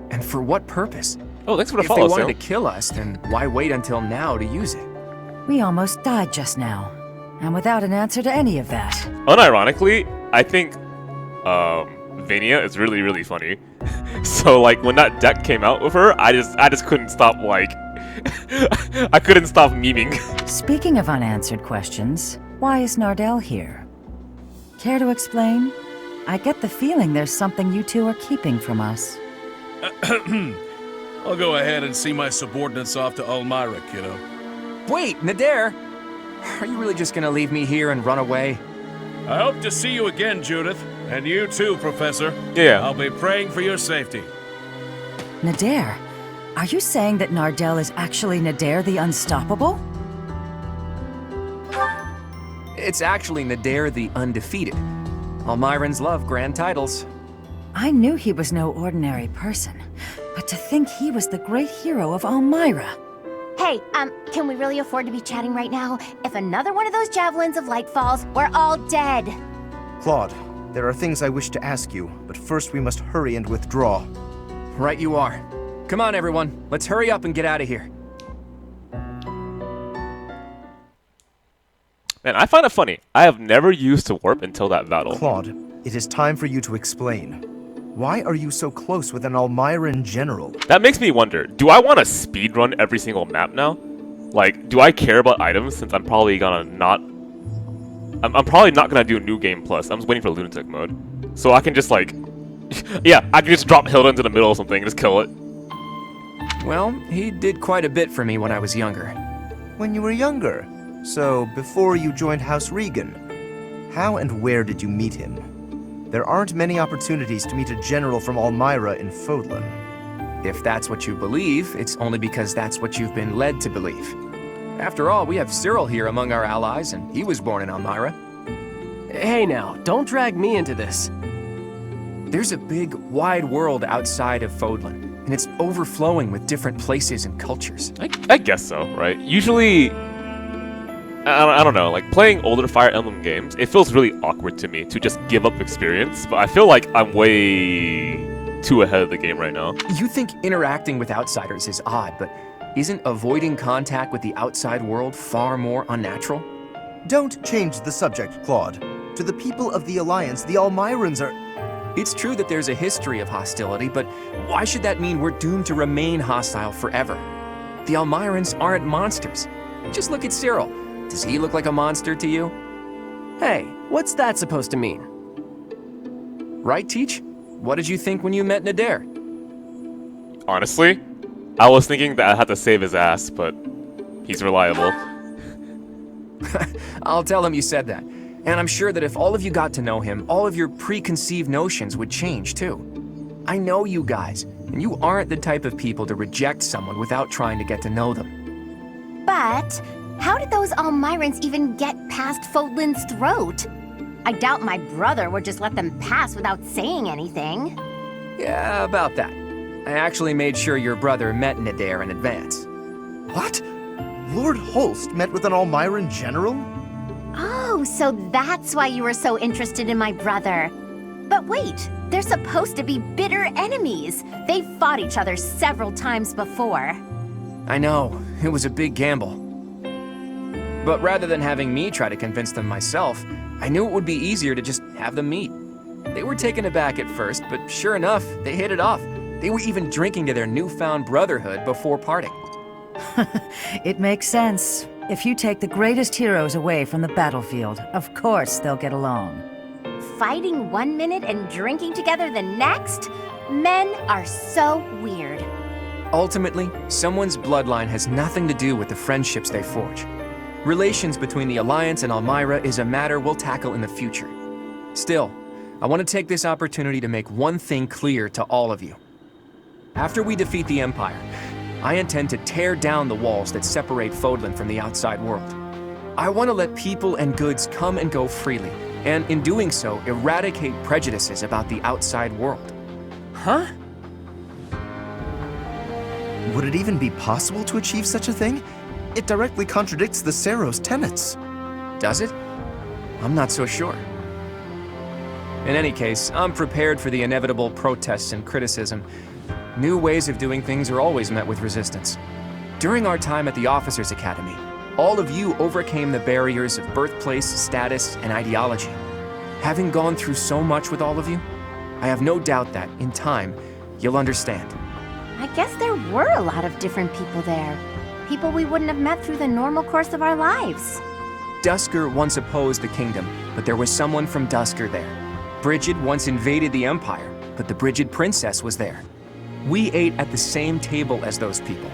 [SPEAKER 10] And for what purpose?
[SPEAKER 1] Oh, thanks for the
[SPEAKER 10] If
[SPEAKER 1] follow,
[SPEAKER 10] they wanted
[SPEAKER 1] Sam.
[SPEAKER 10] to kill us, then why wait until now to use it?
[SPEAKER 7] We almost died just now, and without an answer to any of that.
[SPEAKER 1] Unironically, I think Vania is really, really funny. So like when that deck came out with her, I just couldn't stop like I couldn't stop memeing.
[SPEAKER 7] Speaking of unanswered questions, why is Nardell here? Care to explain? I get the feeling there's something you two are keeping from us.
[SPEAKER 9] I'll go ahead and see my subordinates off to Elmira, kiddo.
[SPEAKER 10] Wait, Nadir! Are you really just gonna leave me here and run away?
[SPEAKER 9] I hope to see you again, Judith. And you too, Professor.
[SPEAKER 1] Yeah.
[SPEAKER 9] I'll be praying for your safety.
[SPEAKER 7] Nadir, are you saying that Nardell is actually Nadir the Unstoppable?
[SPEAKER 10] It's actually Nadir the Undefeated. Almirans love grand titles.
[SPEAKER 7] I knew he was no ordinary person, but to think he was the great hero of Elmira.
[SPEAKER 3] Hey, can we really afford to be chatting right now? If another one of those javelins of light falls, we're all dead.
[SPEAKER 12] Claude, there are things I wish to ask you, but first we must hurry and withdraw.
[SPEAKER 10] Right you are. Come on, everyone. Let's hurry up and get out of here.
[SPEAKER 1] Man, I find it funny. I have never used to warp until that battle.
[SPEAKER 12] Claude, it is time for you to explain. Why are you so close with an Almiran general?
[SPEAKER 1] That makes me wonder, do I want to speedrun every single map now? Like, do I care about items since I'm probably gonna not... I'm probably not gonna do New Game Plus. I'm just waiting for Lunatic mode. So I can just like... yeah, I can just drop Hilda into the middle or something and just kill it.
[SPEAKER 10] Well, he did quite a bit for me when I was younger.
[SPEAKER 12] When you were younger? So, before you joined House Regan? How and where did you meet him? There aren't many opportunities to meet a general from Almyra in Fodlan.
[SPEAKER 10] If that's what you believe, it's only because that's what you've been led to believe. After all, we have Cyril here among our allies, and he was born in Almyra.
[SPEAKER 20] Hey now, don't drag me into this.
[SPEAKER 10] There's a big, wide world outside of Fodlan, and it's overflowing with different places and cultures.
[SPEAKER 1] I guess so, right? Usually... I don't know, like playing older Fire Emblem games, it feels really awkward to me to just give up experience, but I feel like I'm way too ahead of the game right now.
[SPEAKER 10] You think interacting with outsiders is odd, but isn't avoiding contact with the outside world far more unnatural?
[SPEAKER 12] Don't change the subject, Claude. To the people of the Alliance, the Almyrans are...
[SPEAKER 10] It's true that there's a history of hostility, but why should that mean we're doomed to remain hostile forever? The Almyrans aren't monsters. Just look at Cyril. Does he look like a monster to you?
[SPEAKER 20] Hey, what's that supposed to mean?
[SPEAKER 10] Right, Teach? What did you think when you met Nadir?
[SPEAKER 1] Honestly, I was thinking that I had to save his ass, but he's reliable.
[SPEAKER 10] I'll tell him you said that. And I'm sure that if all of you got to know him, all of your preconceived notions would change too. I know you guys, and you aren't the type of people to reject someone without trying to get to know them.
[SPEAKER 3] But how did those Almyrans even get past Fodlan's throat? I doubt my brother would just let them pass without saying anything.
[SPEAKER 10] Yeah, about that. I actually made sure your brother met Nadir in advance.
[SPEAKER 12] What? Lord Holst met with an Almyran general?
[SPEAKER 3] Oh, so that's why you were so interested in my brother. But wait, they're supposed to be bitter enemies. They've fought each other several times before.
[SPEAKER 10] I know, it was a big gamble. But rather than having me try to convince them myself, I knew it would be easier to just have them meet. They were taken aback at first, but sure enough, they hit it off. They were even drinking to their newfound brotherhood before parting.
[SPEAKER 7] It makes sense. If you take the greatest heroes away from the battlefield, of course they'll get along.
[SPEAKER 3] Fighting one minute and drinking together the next? Men are so weird.
[SPEAKER 10] Ultimately, someone's bloodline has nothing to do with the friendships they forge. Relations between the Alliance and Almyra is a matter we'll tackle in the future. Still, I want to take this opportunity to make one thing clear to all of you. After we defeat the Empire, I intend to tear down the walls that separate Fodlan from the outside world. I want to let people and goods come and go freely, and in doing so, eradicate prejudices about the outside world.
[SPEAKER 20] Huh?
[SPEAKER 12] Would it even be possible to achieve such a thing? It directly contradicts the Seros' tenets.
[SPEAKER 10] Does it? I'm not so sure. In any case, I'm prepared for the inevitable protests and criticism. New ways of doing things are always met with resistance. During our time at the Officers' Academy, all of you overcame the barriers of birthplace, status, and ideology. Having gone through so much with all of you, I have no doubt that, in time, you'll understand.
[SPEAKER 3] I guess there were a lot of different people there. People we wouldn't have met through the normal course of our lives.
[SPEAKER 10] Dusker once opposed the kingdom, but there was someone from Dusker there. Brigid once invaded the Empire, but the Brigid princess was there. We ate at the same table as those people.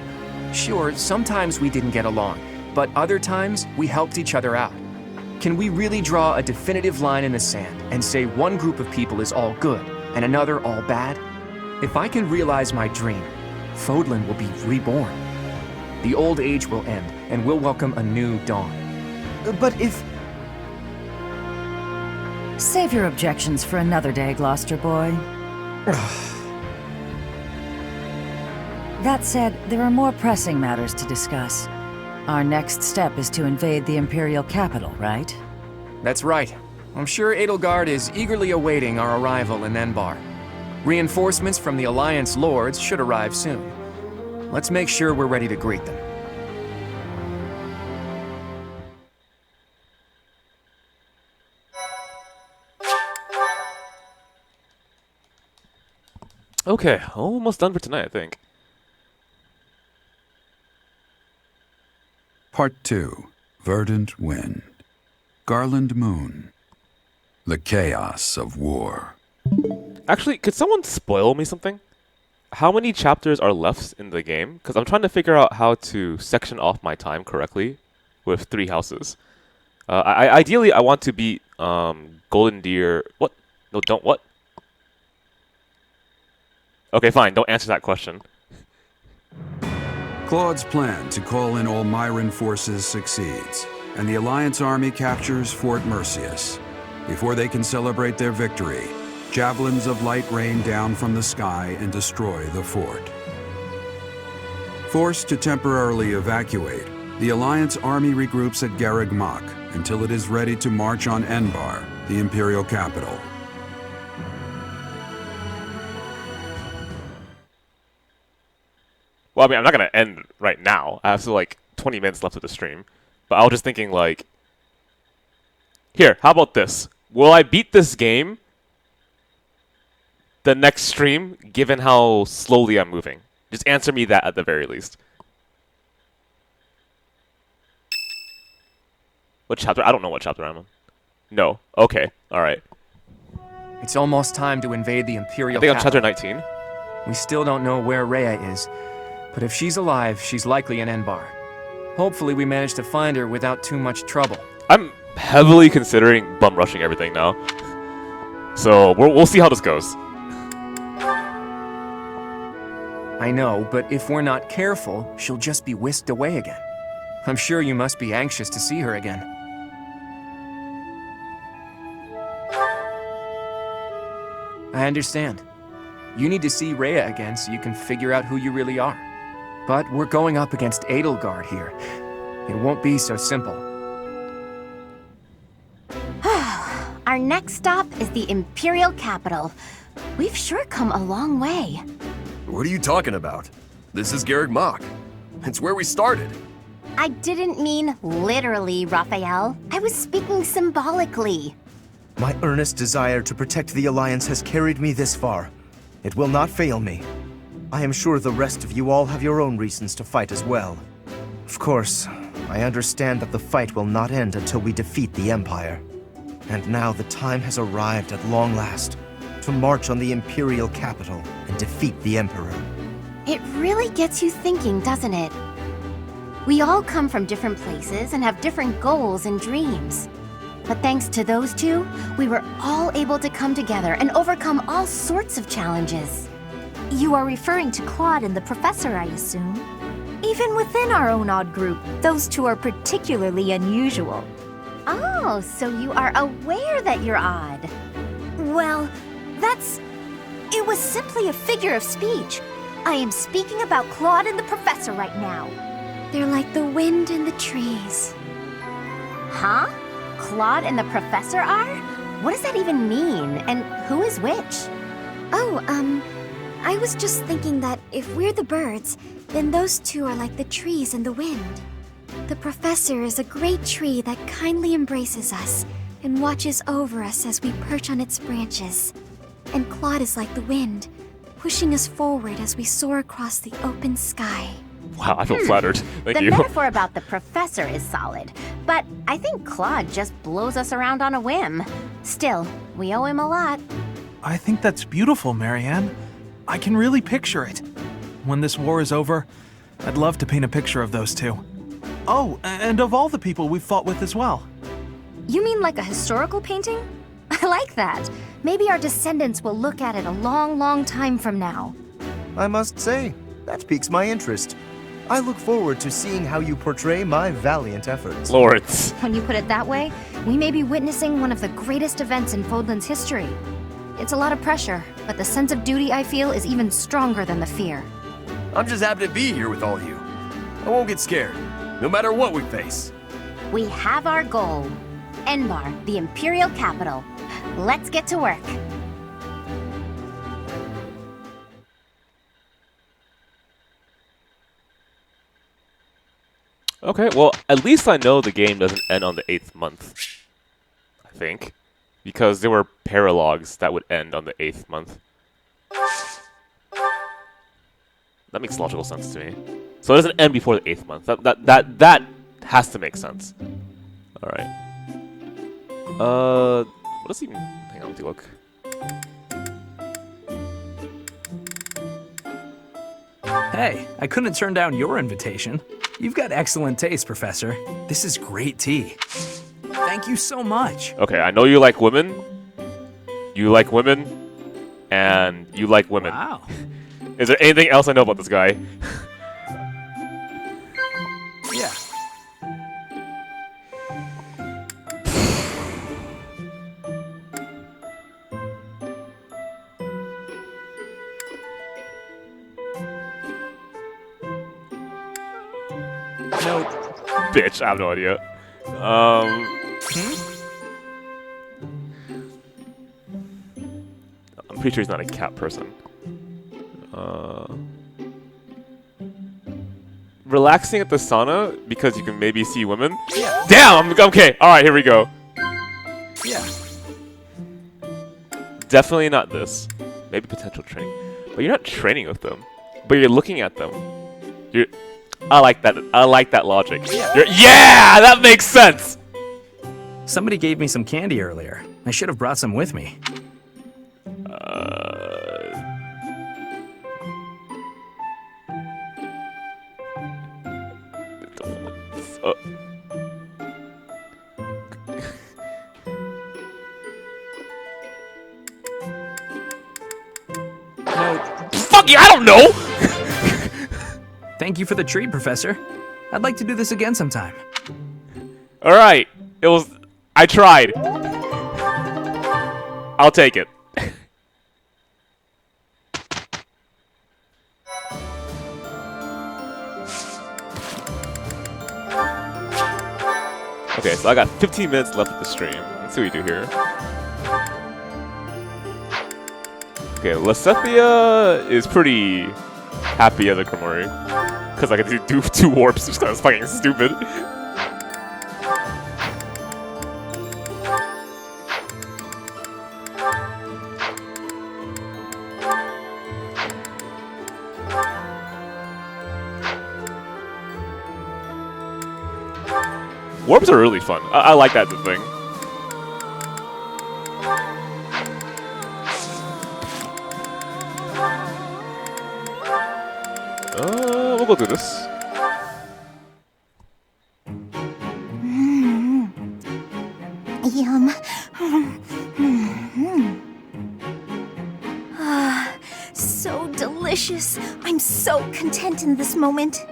[SPEAKER 10] Sure, sometimes we didn't get along, but other times we helped each other out. Can we really draw a definitive line in the sand and say one group of people is all good and another all bad? If I can realize my dream, Fodlan will be reborn. The old age will end, and we'll welcome a new dawn.
[SPEAKER 12] But if...
[SPEAKER 7] Save your objections for another day, Gloucester boy. That said, there are more pressing matters to discuss. Our next step is to invade the Imperial capital, right?
[SPEAKER 10] That's right. I'm sure Edelgard is eagerly awaiting our arrival in Enbar. Reinforcements from the Alliance Lords should arrive soon. Let's make sure we're ready to greet them.
[SPEAKER 1] Okay, almost done for tonight, I think.
[SPEAKER 16] Part 2. Verdant Wind. Garland Moon. The chaos of war.
[SPEAKER 1] Actually, could someone spoil me something? How many chapters are left in the game? Because I'm trying to figure out how to section off my time correctly with 3 houses. Ideally, I want to beat Golden Deer. What? No, don't what? Okay, fine. Don't answer that question.
[SPEAKER 16] Claude's plan to call in all Myran forces succeeds, and the Alliance army captures Fort Mercius. Before they can celebrate their victory, javelins of light rain down from the sky and destroy the fort. Forced to temporarily evacuate, the Alliance army regroups at Garreg Mach until it is ready to march on Enbar, the Imperial capital.
[SPEAKER 1] Well, I mean, I'm not going to end right now. I have still, like, 20 minutes left of the stream. But I was just thinking, like... Here, how about this? Will I beat this game the next stream, given how slowly I'm moving? Just answer me that at the very least. What chapter? I don't know what chapter I'm on. No. Okay. Alright.
[SPEAKER 10] It's almost time to invade the Imperial
[SPEAKER 1] I think I'm
[SPEAKER 10] capital.
[SPEAKER 1] chapter 19.
[SPEAKER 10] We still don't know where Rhea is, but if she's alive, she's likely in Enbar. Hopefully we manage to find her without too much trouble.
[SPEAKER 1] I'm heavily considering bum rushing everything now. So we'll see how this goes.
[SPEAKER 10] I know, but if we're not careful, she'll just be whisked away again. I'm sure you must be anxious to see her again. I understand. You need to see Rhea again so you can figure out who you really are. But we're going up against Edelgard here. It won't be so simple.
[SPEAKER 3] Our next stop is the Imperial capital. We've sure come a long way.
[SPEAKER 19] What are you talking about? This is Garreg Mach. It's where we started.
[SPEAKER 3] I didn't mean literally, Raphael. I was speaking symbolically.
[SPEAKER 12] My earnest desire to protect the Alliance has carried me this far. It will not fail me. I am sure the rest of you all have your own reasons to fight as well. Of course, I understand that the fight will not end until we defeat the Empire. And now the time has arrived at long last to march on the Imperial capital and defeat the Emperor.
[SPEAKER 3] It really gets you thinking, doesn't it? We all come from different places and have different goals and dreams. But thanks to those two, we were all able to come together and overcome all sorts of challenges.
[SPEAKER 2] You are referring to Claude and the Professor, I assume? Even within our own odd group, those two are particularly unusual.
[SPEAKER 3] Oh, so you are aware that you're odd.
[SPEAKER 2] Well, it was simply a figure of speech. I am speaking about Claude and the Professor right now.
[SPEAKER 6] They're like the wind in the trees.
[SPEAKER 3] Huh? Claude and the Professor are? What does that even mean? And who is which?
[SPEAKER 6] Oh, I was just thinking that if we're the birds, then those two are like the trees and the wind. The Professor is a great tree that kindly embraces us and watches over us as we perch on its branches. And Claude is like the wind, pushing us forward as we soar across the open sky.
[SPEAKER 1] Wow, I feel flattered. Thank you.
[SPEAKER 3] The metaphor about the Professor is solid, but I think Claude just blows us around on a whim. Still, we owe him a lot.
[SPEAKER 15] I think that's beautiful, Marianne. I can really picture it. When this war is over, I'd love to paint a picture of those two. Oh, and of all the people we've fought with as well.
[SPEAKER 3] You mean like a historical painting? I like that. Maybe our descendants will look at it a long, long time from now.
[SPEAKER 12] I must say, that piques my interest. I look forward to seeing how you portray my valiant efforts.
[SPEAKER 1] Lawrence.
[SPEAKER 3] When you put it that way, we may be witnessing one of the greatest events in Fodlan's history. It's a lot of pressure, but the sense of duty I feel is even stronger than the fear.
[SPEAKER 19] I'm just happy to be here with all you. I won't get scared, no matter what we face.
[SPEAKER 3] We have our goal. Enbar, the Imperial capital. Let's get to work.
[SPEAKER 1] Okay, well, at least I know the game doesn't end on the 8th month. I think. Because there were paralogs that would end on the 8th month. That makes logical sense to me. So it doesn't end before the 8th month. That has to make sense. All right. What does even? Hang on, let me look.
[SPEAKER 5] Hey, I couldn't turn down your invitation. You've got excellent taste, Professor. This is great tea. Thank you so much.
[SPEAKER 1] Okay, I know you like women. You like women, and you like women.
[SPEAKER 5] Wow.
[SPEAKER 1] Is there anything else I know about this guy?
[SPEAKER 5] Yeah.
[SPEAKER 1] Nope. Bitch, I have no idea. I'm pretty sure he's not a cat person. Relaxing at the sauna because you can maybe see women?
[SPEAKER 5] Yeah.
[SPEAKER 1] Damn! I'm okay. Alright, here we go.
[SPEAKER 5] Yeah.
[SPEAKER 1] Definitely not this. Maybe potential training. But you're not training with them. But you're looking at them. I like that. I like that logic. Yeah, that makes sense.
[SPEAKER 5] Somebody gave me some candy earlier. I should have brought some with me.
[SPEAKER 1] Fuck you, I don't know!
[SPEAKER 5] Thank you for the treat, Professor. I'd like to do this again sometime.
[SPEAKER 1] Alright. I tried. I'll take it. Okay, so I got 15 minutes left of the stream. Let's see what we do here. Okay, Lasethia is pretty happy as a Komori. Because I can do 2 warps, which is fucking stupid. Warps are really fun. I like that thing. We'll go through this.
[SPEAKER 2] Yum. So delicious. I'm so content in this moment.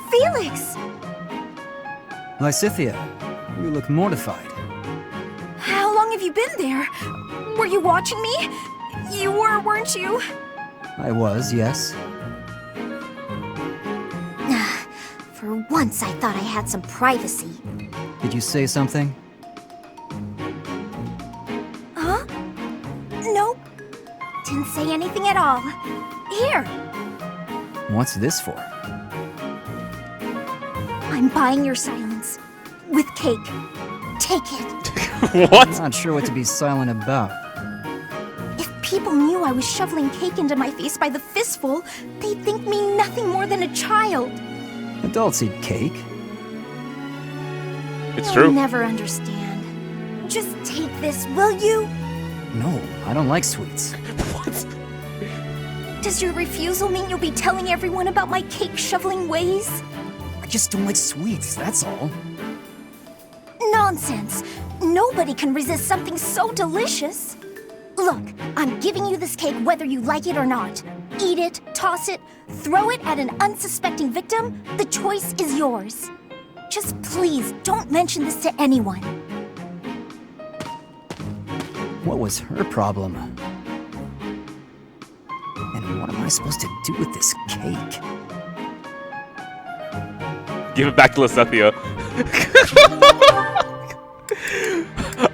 [SPEAKER 2] Felix!
[SPEAKER 22] Lysithia, you look mortified.
[SPEAKER 6] How long have you been there? Were you watching me? You were, weren't you?
[SPEAKER 22] I was, yes.
[SPEAKER 2] For once, I thought I had some privacy.
[SPEAKER 22] Did you say something?
[SPEAKER 2] Huh? Nope. Didn't say anything at all. Here.
[SPEAKER 22] What's this for?
[SPEAKER 2] I'm buying your silence. With cake. Take it.
[SPEAKER 1] What?
[SPEAKER 22] I'm not sure what to be silent about.
[SPEAKER 2] If people knew I was shoveling cake into my face by the fistful, they'd think me nothing more than a child.
[SPEAKER 22] Adults eat cake.
[SPEAKER 1] It's
[SPEAKER 2] You'll
[SPEAKER 1] true.
[SPEAKER 2] never understand. Just take this, will you?
[SPEAKER 22] No, I don't like sweets.
[SPEAKER 1] What?
[SPEAKER 2] Does your refusal mean you'll be telling everyone about my cake shoveling ways?
[SPEAKER 22] I just don't like sweets, that's all.
[SPEAKER 2] Nonsense! Nobody can resist something so delicious! Look, I'm giving you this cake whether you like it or not. Eat it, toss it, throw it at an unsuspecting victim, the choice is yours. Just please don't mention this to anyone.
[SPEAKER 22] What was her problem? And what am I supposed to do with this cake?
[SPEAKER 1] Give it back to Lasethia.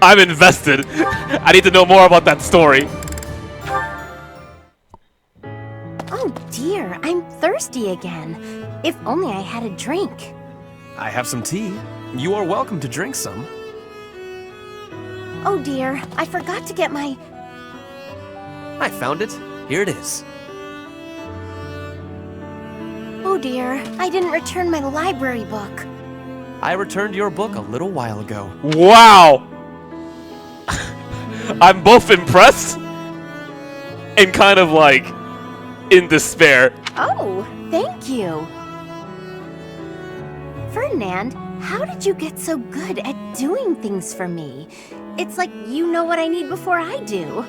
[SPEAKER 1] I'm invested. I need to know more about that story.
[SPEAKER 3] Oh dear, I'm thirsty again. If only I had a drink.
[SPEAKER 20] I have some tea. You are welcome to drink some.
[SPEAKER 3] Oh dear, I forgot to get my...
[SPEAKER 20] I found it. Here it is.
[SPEAKER 3] Oh dear, I didn't return my library book.
[SPEAKER 20] I returned your book a little while ago.
[SPEAKER 1] Wow! I'm both impressed and kind of like in despair.
[SPEAKER 3] Oh, thank you. Ferdinand, how did you get so good at doing things for me? It's like you know what I need before I do.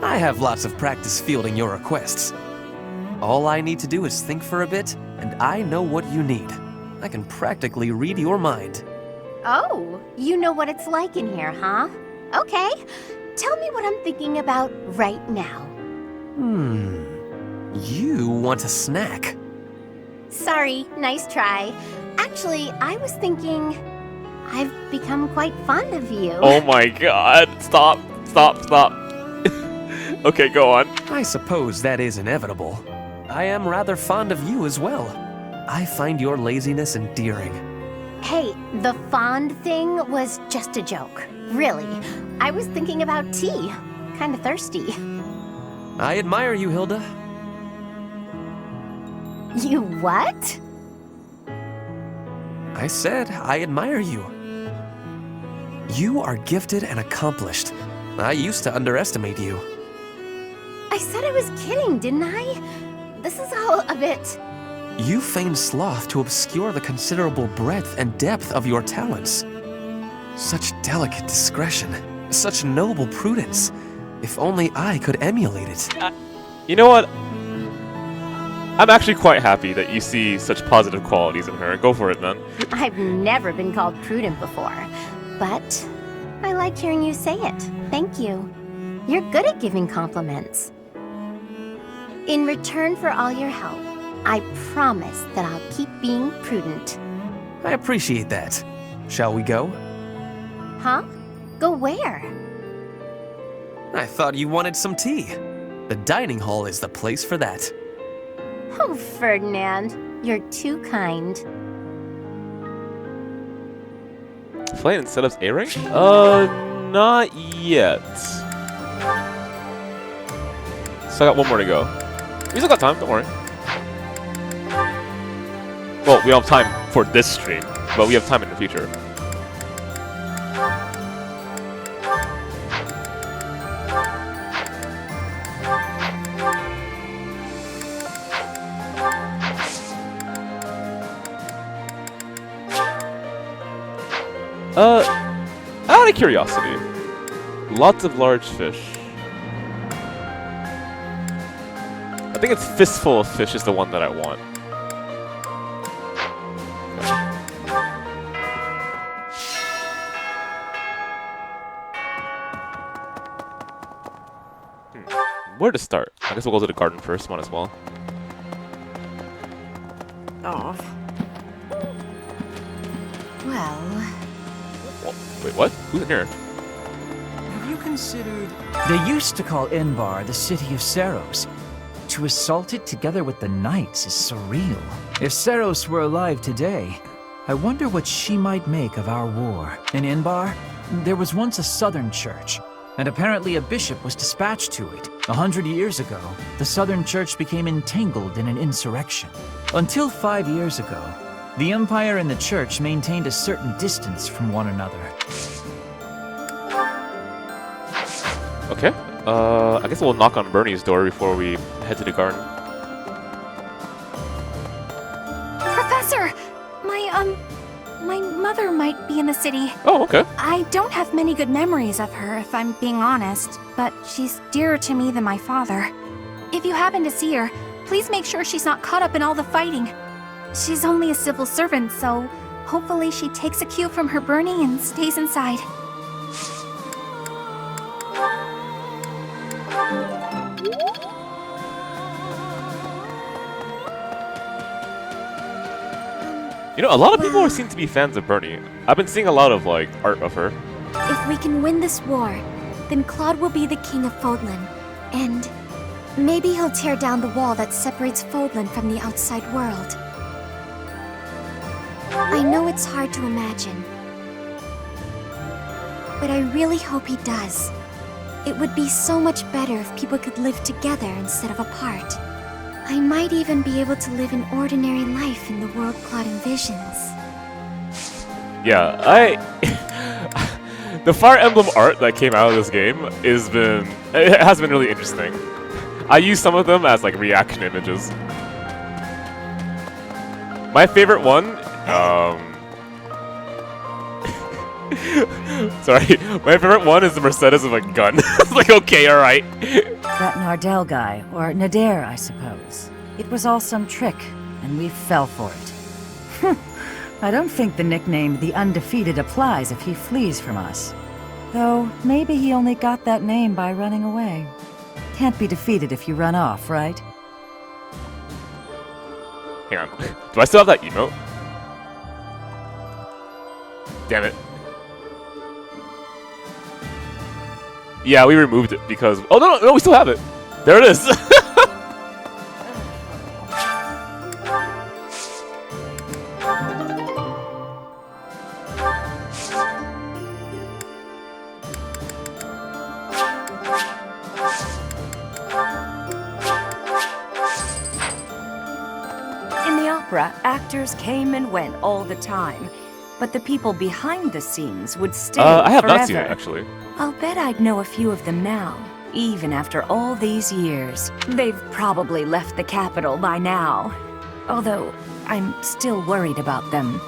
[SPEAKER 20] I have lots of practice fielding your requests. All I need to do is think for a bit, and I know what you need. I can practically read your mind.
[SPEAKER 3] Oh, you know what it's like in here, huh? Okay, tell me what I'm thinking about right now.
[SPEAKER 20] You want a snack?
[SPEAKER 3] Sorry, nice try. Actually, I was thinking I've become quite fond of you.
[SPEAKER 1] Oh my god. Stop. Okay, go on.
[SPEAKER 20] I suppose that is inevitable. I am rather fond of you as well. I find your laziness endearing.
[SPEAKER 3] Hey, the fond thing was just a joke. Really. I was thinking about tea. Kinda thirsty.
[SPEAKER 20] I admire you, Hilda.
[SPEAKER 3] You what?
[SPEAKER 20] I said I admire you. You are gifted and accomplished. I used to underestimate you.
[SPEAKER 3] I said I was kidding, didn't I? This is all a bit...
[SPEAKER 20] You feign sloth to obscure the considerable breadth and depth of your talents. Such delicate discretion, such noble prudence. If only I could emulate it.
[SPEAKER 1] You know what? I'm actually quite happy that you see such positive qualities in her. Go for it, man.
[SPEAKER 3] I've never been called prudent before, but I like hearing you say it. Thank you. You're good at giving compliments. In return for all your help, I promise that I'll keep being prudent.
[SPEAKER 20] I appreciate that. Shall we go?
[SPEAKER 3] Huh? Go where?
[SPEAKER 20] I thought you wanted some tea. The dining hall is the place for that.
[SPEAKER 3] Oh, Ferdinand, you're too kind.
[SPEAKER 1] Flame instead of A-rank? Not yet. So I got one more to go. We still got time, don't worry. Well, we don't have time for this stream, but we have time in the future. Out of curiosity, lots of large fish. I think it's fistful of fish is the one that I want. Where to start? I guess we'll go to the garden first, might as well.
[SPEAKER 8] Oh. Well...
[SPEAKER 1] Wait, what? Who's in here?
[SPEAKER 4] Have you considered... They used to call Inbar the city of Saros. To assault it together with the knights is surreal. If Saros were alive today, I wonder what she might make of our war. In Inbar, there was once a southern church, and apparently a bishop was dispatched to it. 100 years ago, the southern church became entangled in an insurrection. Until 5 years ago, the Empire and the Church maintained a certain distance from one another.
[SPEAKER 1] Okay. I guess we'll knock on Bernie's door before we head to the garden.
[SPEAKER 6] Professor! My mother might be in the city.
[SPEAKER 1] Oh, okay.
[SPEAKER 6] I don't have many good memories of her, if I'm being honest, but she's dearer to me than my father. If you happen to see her, please make sure she's not caught up in all the fighting. She's only a civil servant, so hopefully she takes a cue from her Bernie and stays inside.
[SPEAKER 1] You know, a lot of people seem to be fans of Bernie. I've been seeing a lot of, like, art of her.
[SPEAKER 2] If we can win this war, then Claude will be the king of Fodlan. And maybe he'll tear down the wall that separates Fodlan from the outside world. I know it's hard to imagine. But I really hope he does. It would be so much better if people could live together instead of apart. I might even be able to live an ordinary life in the world Claude envisions.
[SPEAKER 1] Yeah, the Fire Emblem art that came out of this game has been really interesting. I use some of them as like reaction images. My favorite one, sorry, my favorite one is the Mercedes with a gun. It's like, okay, alright.
[SPEAKER 7] That Nardell guy, or Nadir, I suppose. It was all some trick, and we fell for it. I don't think the nickname The Undefeated applies if he flees from us. Though, maybe he only got that name by running away. Can't be defeated if you run off, right?
[SPEAKER 1] Hang on. Do I still have that emote? Damn it. Yeah, we removed it because... Oh, no, we still have it. There it is.
[SPEAKER 14] In the opera, actors came and went all the time, but the people behind the scenes would stay
[SPEAKER 1] I have
[SPEAKER 14] forever.
[SPEAKER 1] not seen it, actually.
[SPEAKER 14] I'll bet I'd know a few of them now, even after all these years. They've probably left the capital by now, although I'm still worried about them.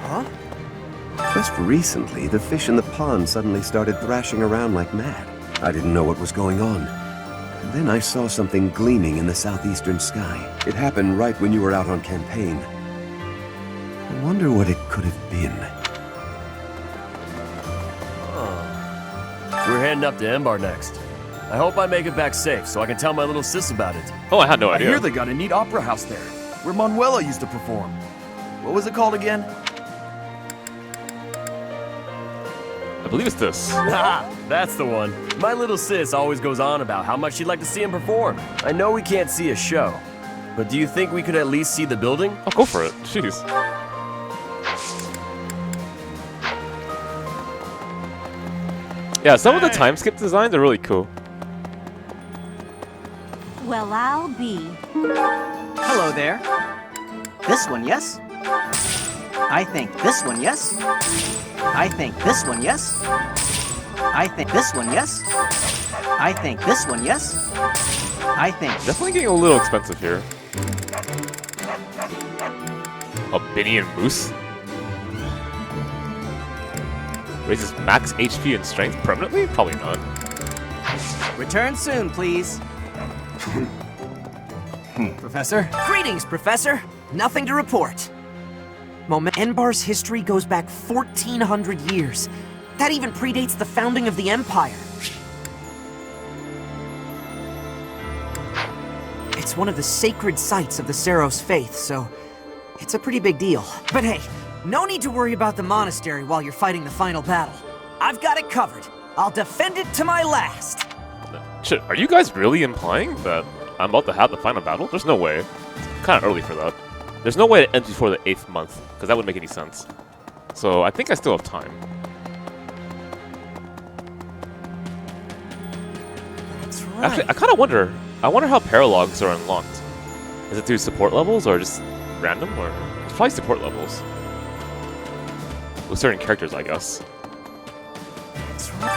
[SPEAKER 21] Huh? Just recently, the fish in the pond suddenly started thrashing around like mad. I didn't know what was going on. And then I saw something gleaming in the southeastern sky. It happened right when you were out on campaign. I wonder what it could have been.
[SPEAKER 19] We're heading up to Embar next. I hope I make it back safe so I can tell my little sis about it.
[SPEAKER 1] Oh, I had no idea.
[SPEAKER 23] I hear they got a neat opera house there, where Manuela used to perform. What was it called again?
[SPEAKER 1] I believe it's this.
[SPEAKER 19] Ah, that's the one. My little sis always goes on about how much she'd like to see him perform. I know we can't see a show, but do you think we could at least see the building?
[SPEAKER 1] Oh, go for it. Jeez. Yeah, some of the time skip designs are really cool.
[SPEAKER 18] Well, I'll be.
[SPEAKER 24] Hello there. This one, yes? I think this one, yes? I think this one, yes? I think this one, yes? I think this one, yes? I think...
[SPEAKER 1] Definitely getting a little expensive here. Albinian Moose? Raises max HP and strength permanently? Probably not.
[SPEAKER 24] Return soon, please.
[SPEAKER 25] Professor? Greetings, Professor! Nothing to report. Enbar's history goes back 1,400 years. That even predates the founding of the Empire. It's one of the sacred sites of the Seros faith, so it's a pretty big deal. But hey, no need to worry about the monastery while you're fighting the final battle. I've got it covered. I'll defend it to my last.
[SPEAKER 1] Shit, are you guys really implying that I'm about to have the final battle? There's no way. It's kind of early for that. There's no way it ends before the 8th month, because that wouldn't make any sense. So I think I still have time.
[SPEAKER 25] That's right.
[SPEAKER 1] Actually, I kind of wonder. I wonder how paralogs are unlocked. Is it through support levels or just random? Or it's probably support levels. With certain characters, I guess.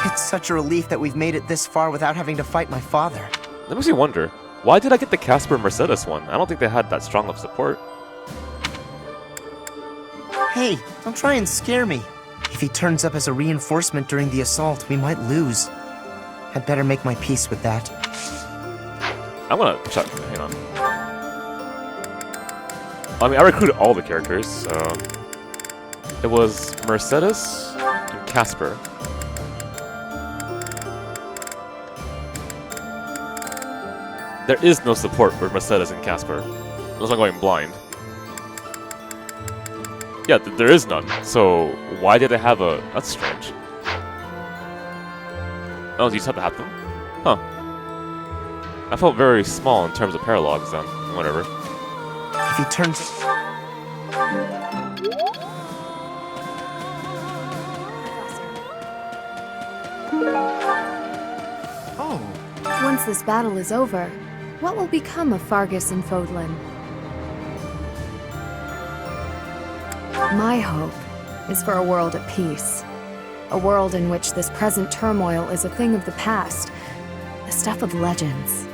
[SPEAKER 12] It's such a relief that we've made it this far without having to fight my father.
[SPEAKER 1] That makes me wonder. Why did I get the Casper Mercedes one? I don't think they had that strong of support.
[SPEAKER 12] Hey, don't try and scare me. If he turns up as a reinforcement during the assault, we might lose. I'd better make my peace with that.
[SPEAKER 1] I'm gonna check. Hang on. I mean, I recruited all the characters, so... It was Mercedes and Casper. There is no support for Mercedes and Casper. Unless I'm going blind. Yeah, there is none. So why did I have a... That's strange. Oh, you just have to have them? Huh. I felt very small in terms of paralogs then. Whatever.
[SPEAKER 12] If he turns...
[SPEAKER 6] Oh. Once this battle is over, what will become of Fargus and Fodlan? My hope is for a world at peace. A world in which this present turmoil is a thing of the past, the stuff of legends.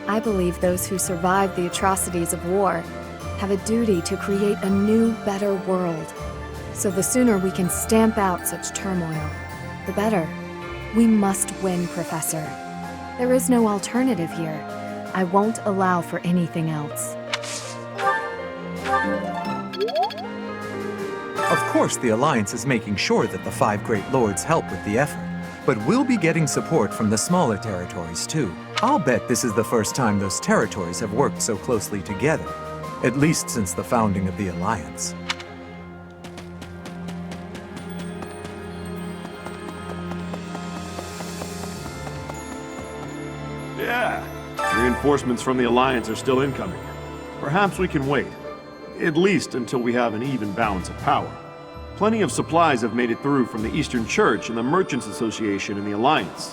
[SPEAKER 6] I believe those who survived the atrocities of war have a duty to create a new, better world. So the sooner we can stamp out such turmoil, the better. We must win, Professor. There is no alternative here. I won't allow for anything else.
[SPEAKER 9] Of course, the Alliance is making sure that the 5 Great Lords help with the effort, but we'll be getting support from the smaller territories too. I'll bet this is the first time those territories have worked so closely together, at least since the founding of the Alliance.
[SPEAKER 11] Yeah, reinforcements from the Alliance are still incoming. Perhaps we can wait. At least until we have an even balance of power. Plenty of supplies have made it through from the Eastern Church and the Merchants Association and the Alliance.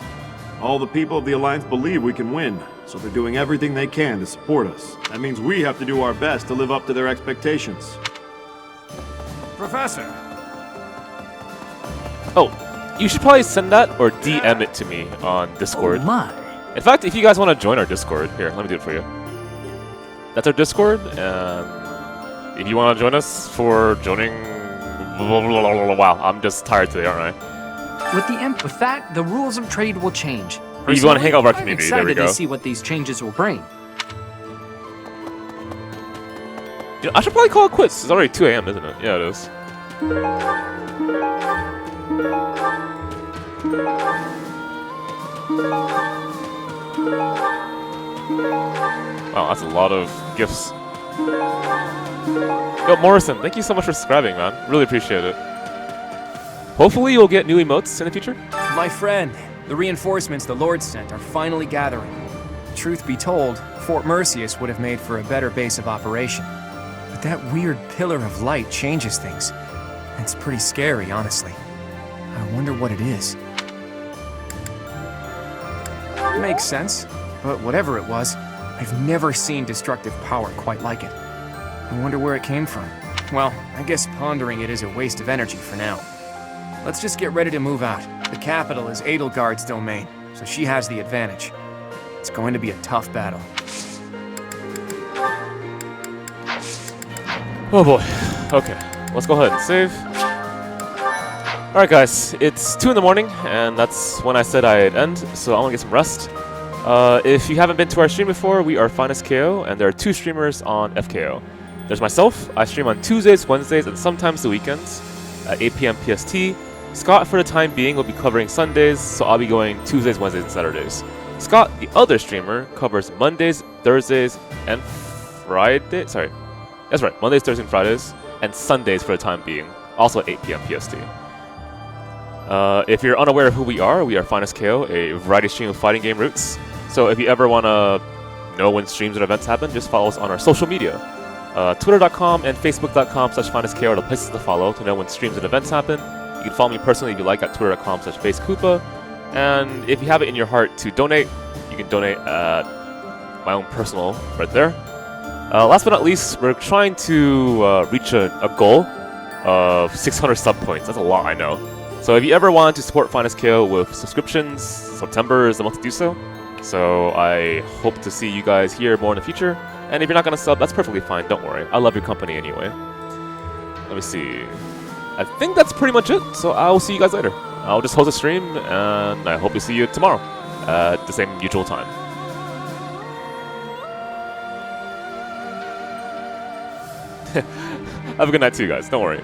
[SPEAKER 11] All the people of the Alliance believe we can win, so they're doing everything they can to support us. That means we have to do our best to live up to their expectations.
[SPEAKER 5] Professor!
[SPEAKER 1] Oh, you should probably send that or DM it to me on Discord.
[SPEAKER 4] Oh my.
[SPEAKER 1] In fact, if you guys want to join our Discord, here, let me do it for you. That's our Discord, and if you want to join us for joining... Wow, I'm just tired today, aren't I?
[SPEAKER 10] With that, the rules of trade will change.
[SPEAKER 1] If you want to hang out with our
[SPEAKER 10] I'm
[SPEAKER 1] community, there we
[SPEAKER 10] excited
[SPEAKER 1] go.
[SPEAKER 10] to see what these changes will bring.
[SPEAKER 1] You know, I should probably call it quits. It's already 2 AM, isn't it? Yeah, it is. Wow, that's a lot of gifts. Yo, Morrison, thank you so much for subscribing, man. Really appreciate it. Hopefully you'll get new emotes in the future.
[SPEAKER 10] My friend, the reinforcements the Lord sent are finally gathering. Truth be told, Fort Merceus would have made for a better base of operation. But that weird pillar of light changes things. It's pretty scary, honestly. I wonder what it is. Makes sense, but whatever it was, I've never seen destructive power quite like it. I wonder where it came from. Well, I guess pondering it is a waste of energy for now. Let's just get ready to move out. The capital is Edelgard's domain, so she has the advantage. It's going to be a tough battle.
[SPEAKER 1] Oh boy. Okay, let's go ahead and save. Alright guys, it's 2 in the morning, and that's when I said I'd end, so I want to get some rest. If you haven't been to our stream before, we are FinestKO, and there are 2 streamers on FKO. There's myself, I stream on Tuesdays, Wednesdays, and sometimes the weekends at 8 PM PST. Scott, for the time being, will be covering Sundays, so I'll be going Tuesdays, Wednesdays, and Saturdays. Scott, the other streamer, covers Mondays, Thursdays, and Fridays. Sorry, that's right, Mondays, Thursdays, and Fridays, and Sundays for the time being, also at 8 PM PST. If you're unaware of who we are FinestKO, a variety stream of fighting game roots. So if you ever want to know when streams and events happen, just follow us on our social media. Twitter.com and Facebook.com/FinestKO are the places to follow to know when streams and events happen. You can follow me personally if you like at Twitter.com/FaceKoopa. And if you have it in your heart to donate, you can donate at my own personal right there. Last but not least, we're trying to reach a goal of 600 sub points. That's a lot, I know. So if you ever want to support FinestKO with subscriptions, Subtember is the month to do so. So I hope to see you guys here more in the future. And if you're not going to sub, that's perfectly fine. Don't worry. I love your company anyway. Let me see. I think that's pretty much it. So I will see you guys later. I'll just host a stream, and I hope to see you tomorrow at the same usual time. Have a good night too, guys. Don't worry.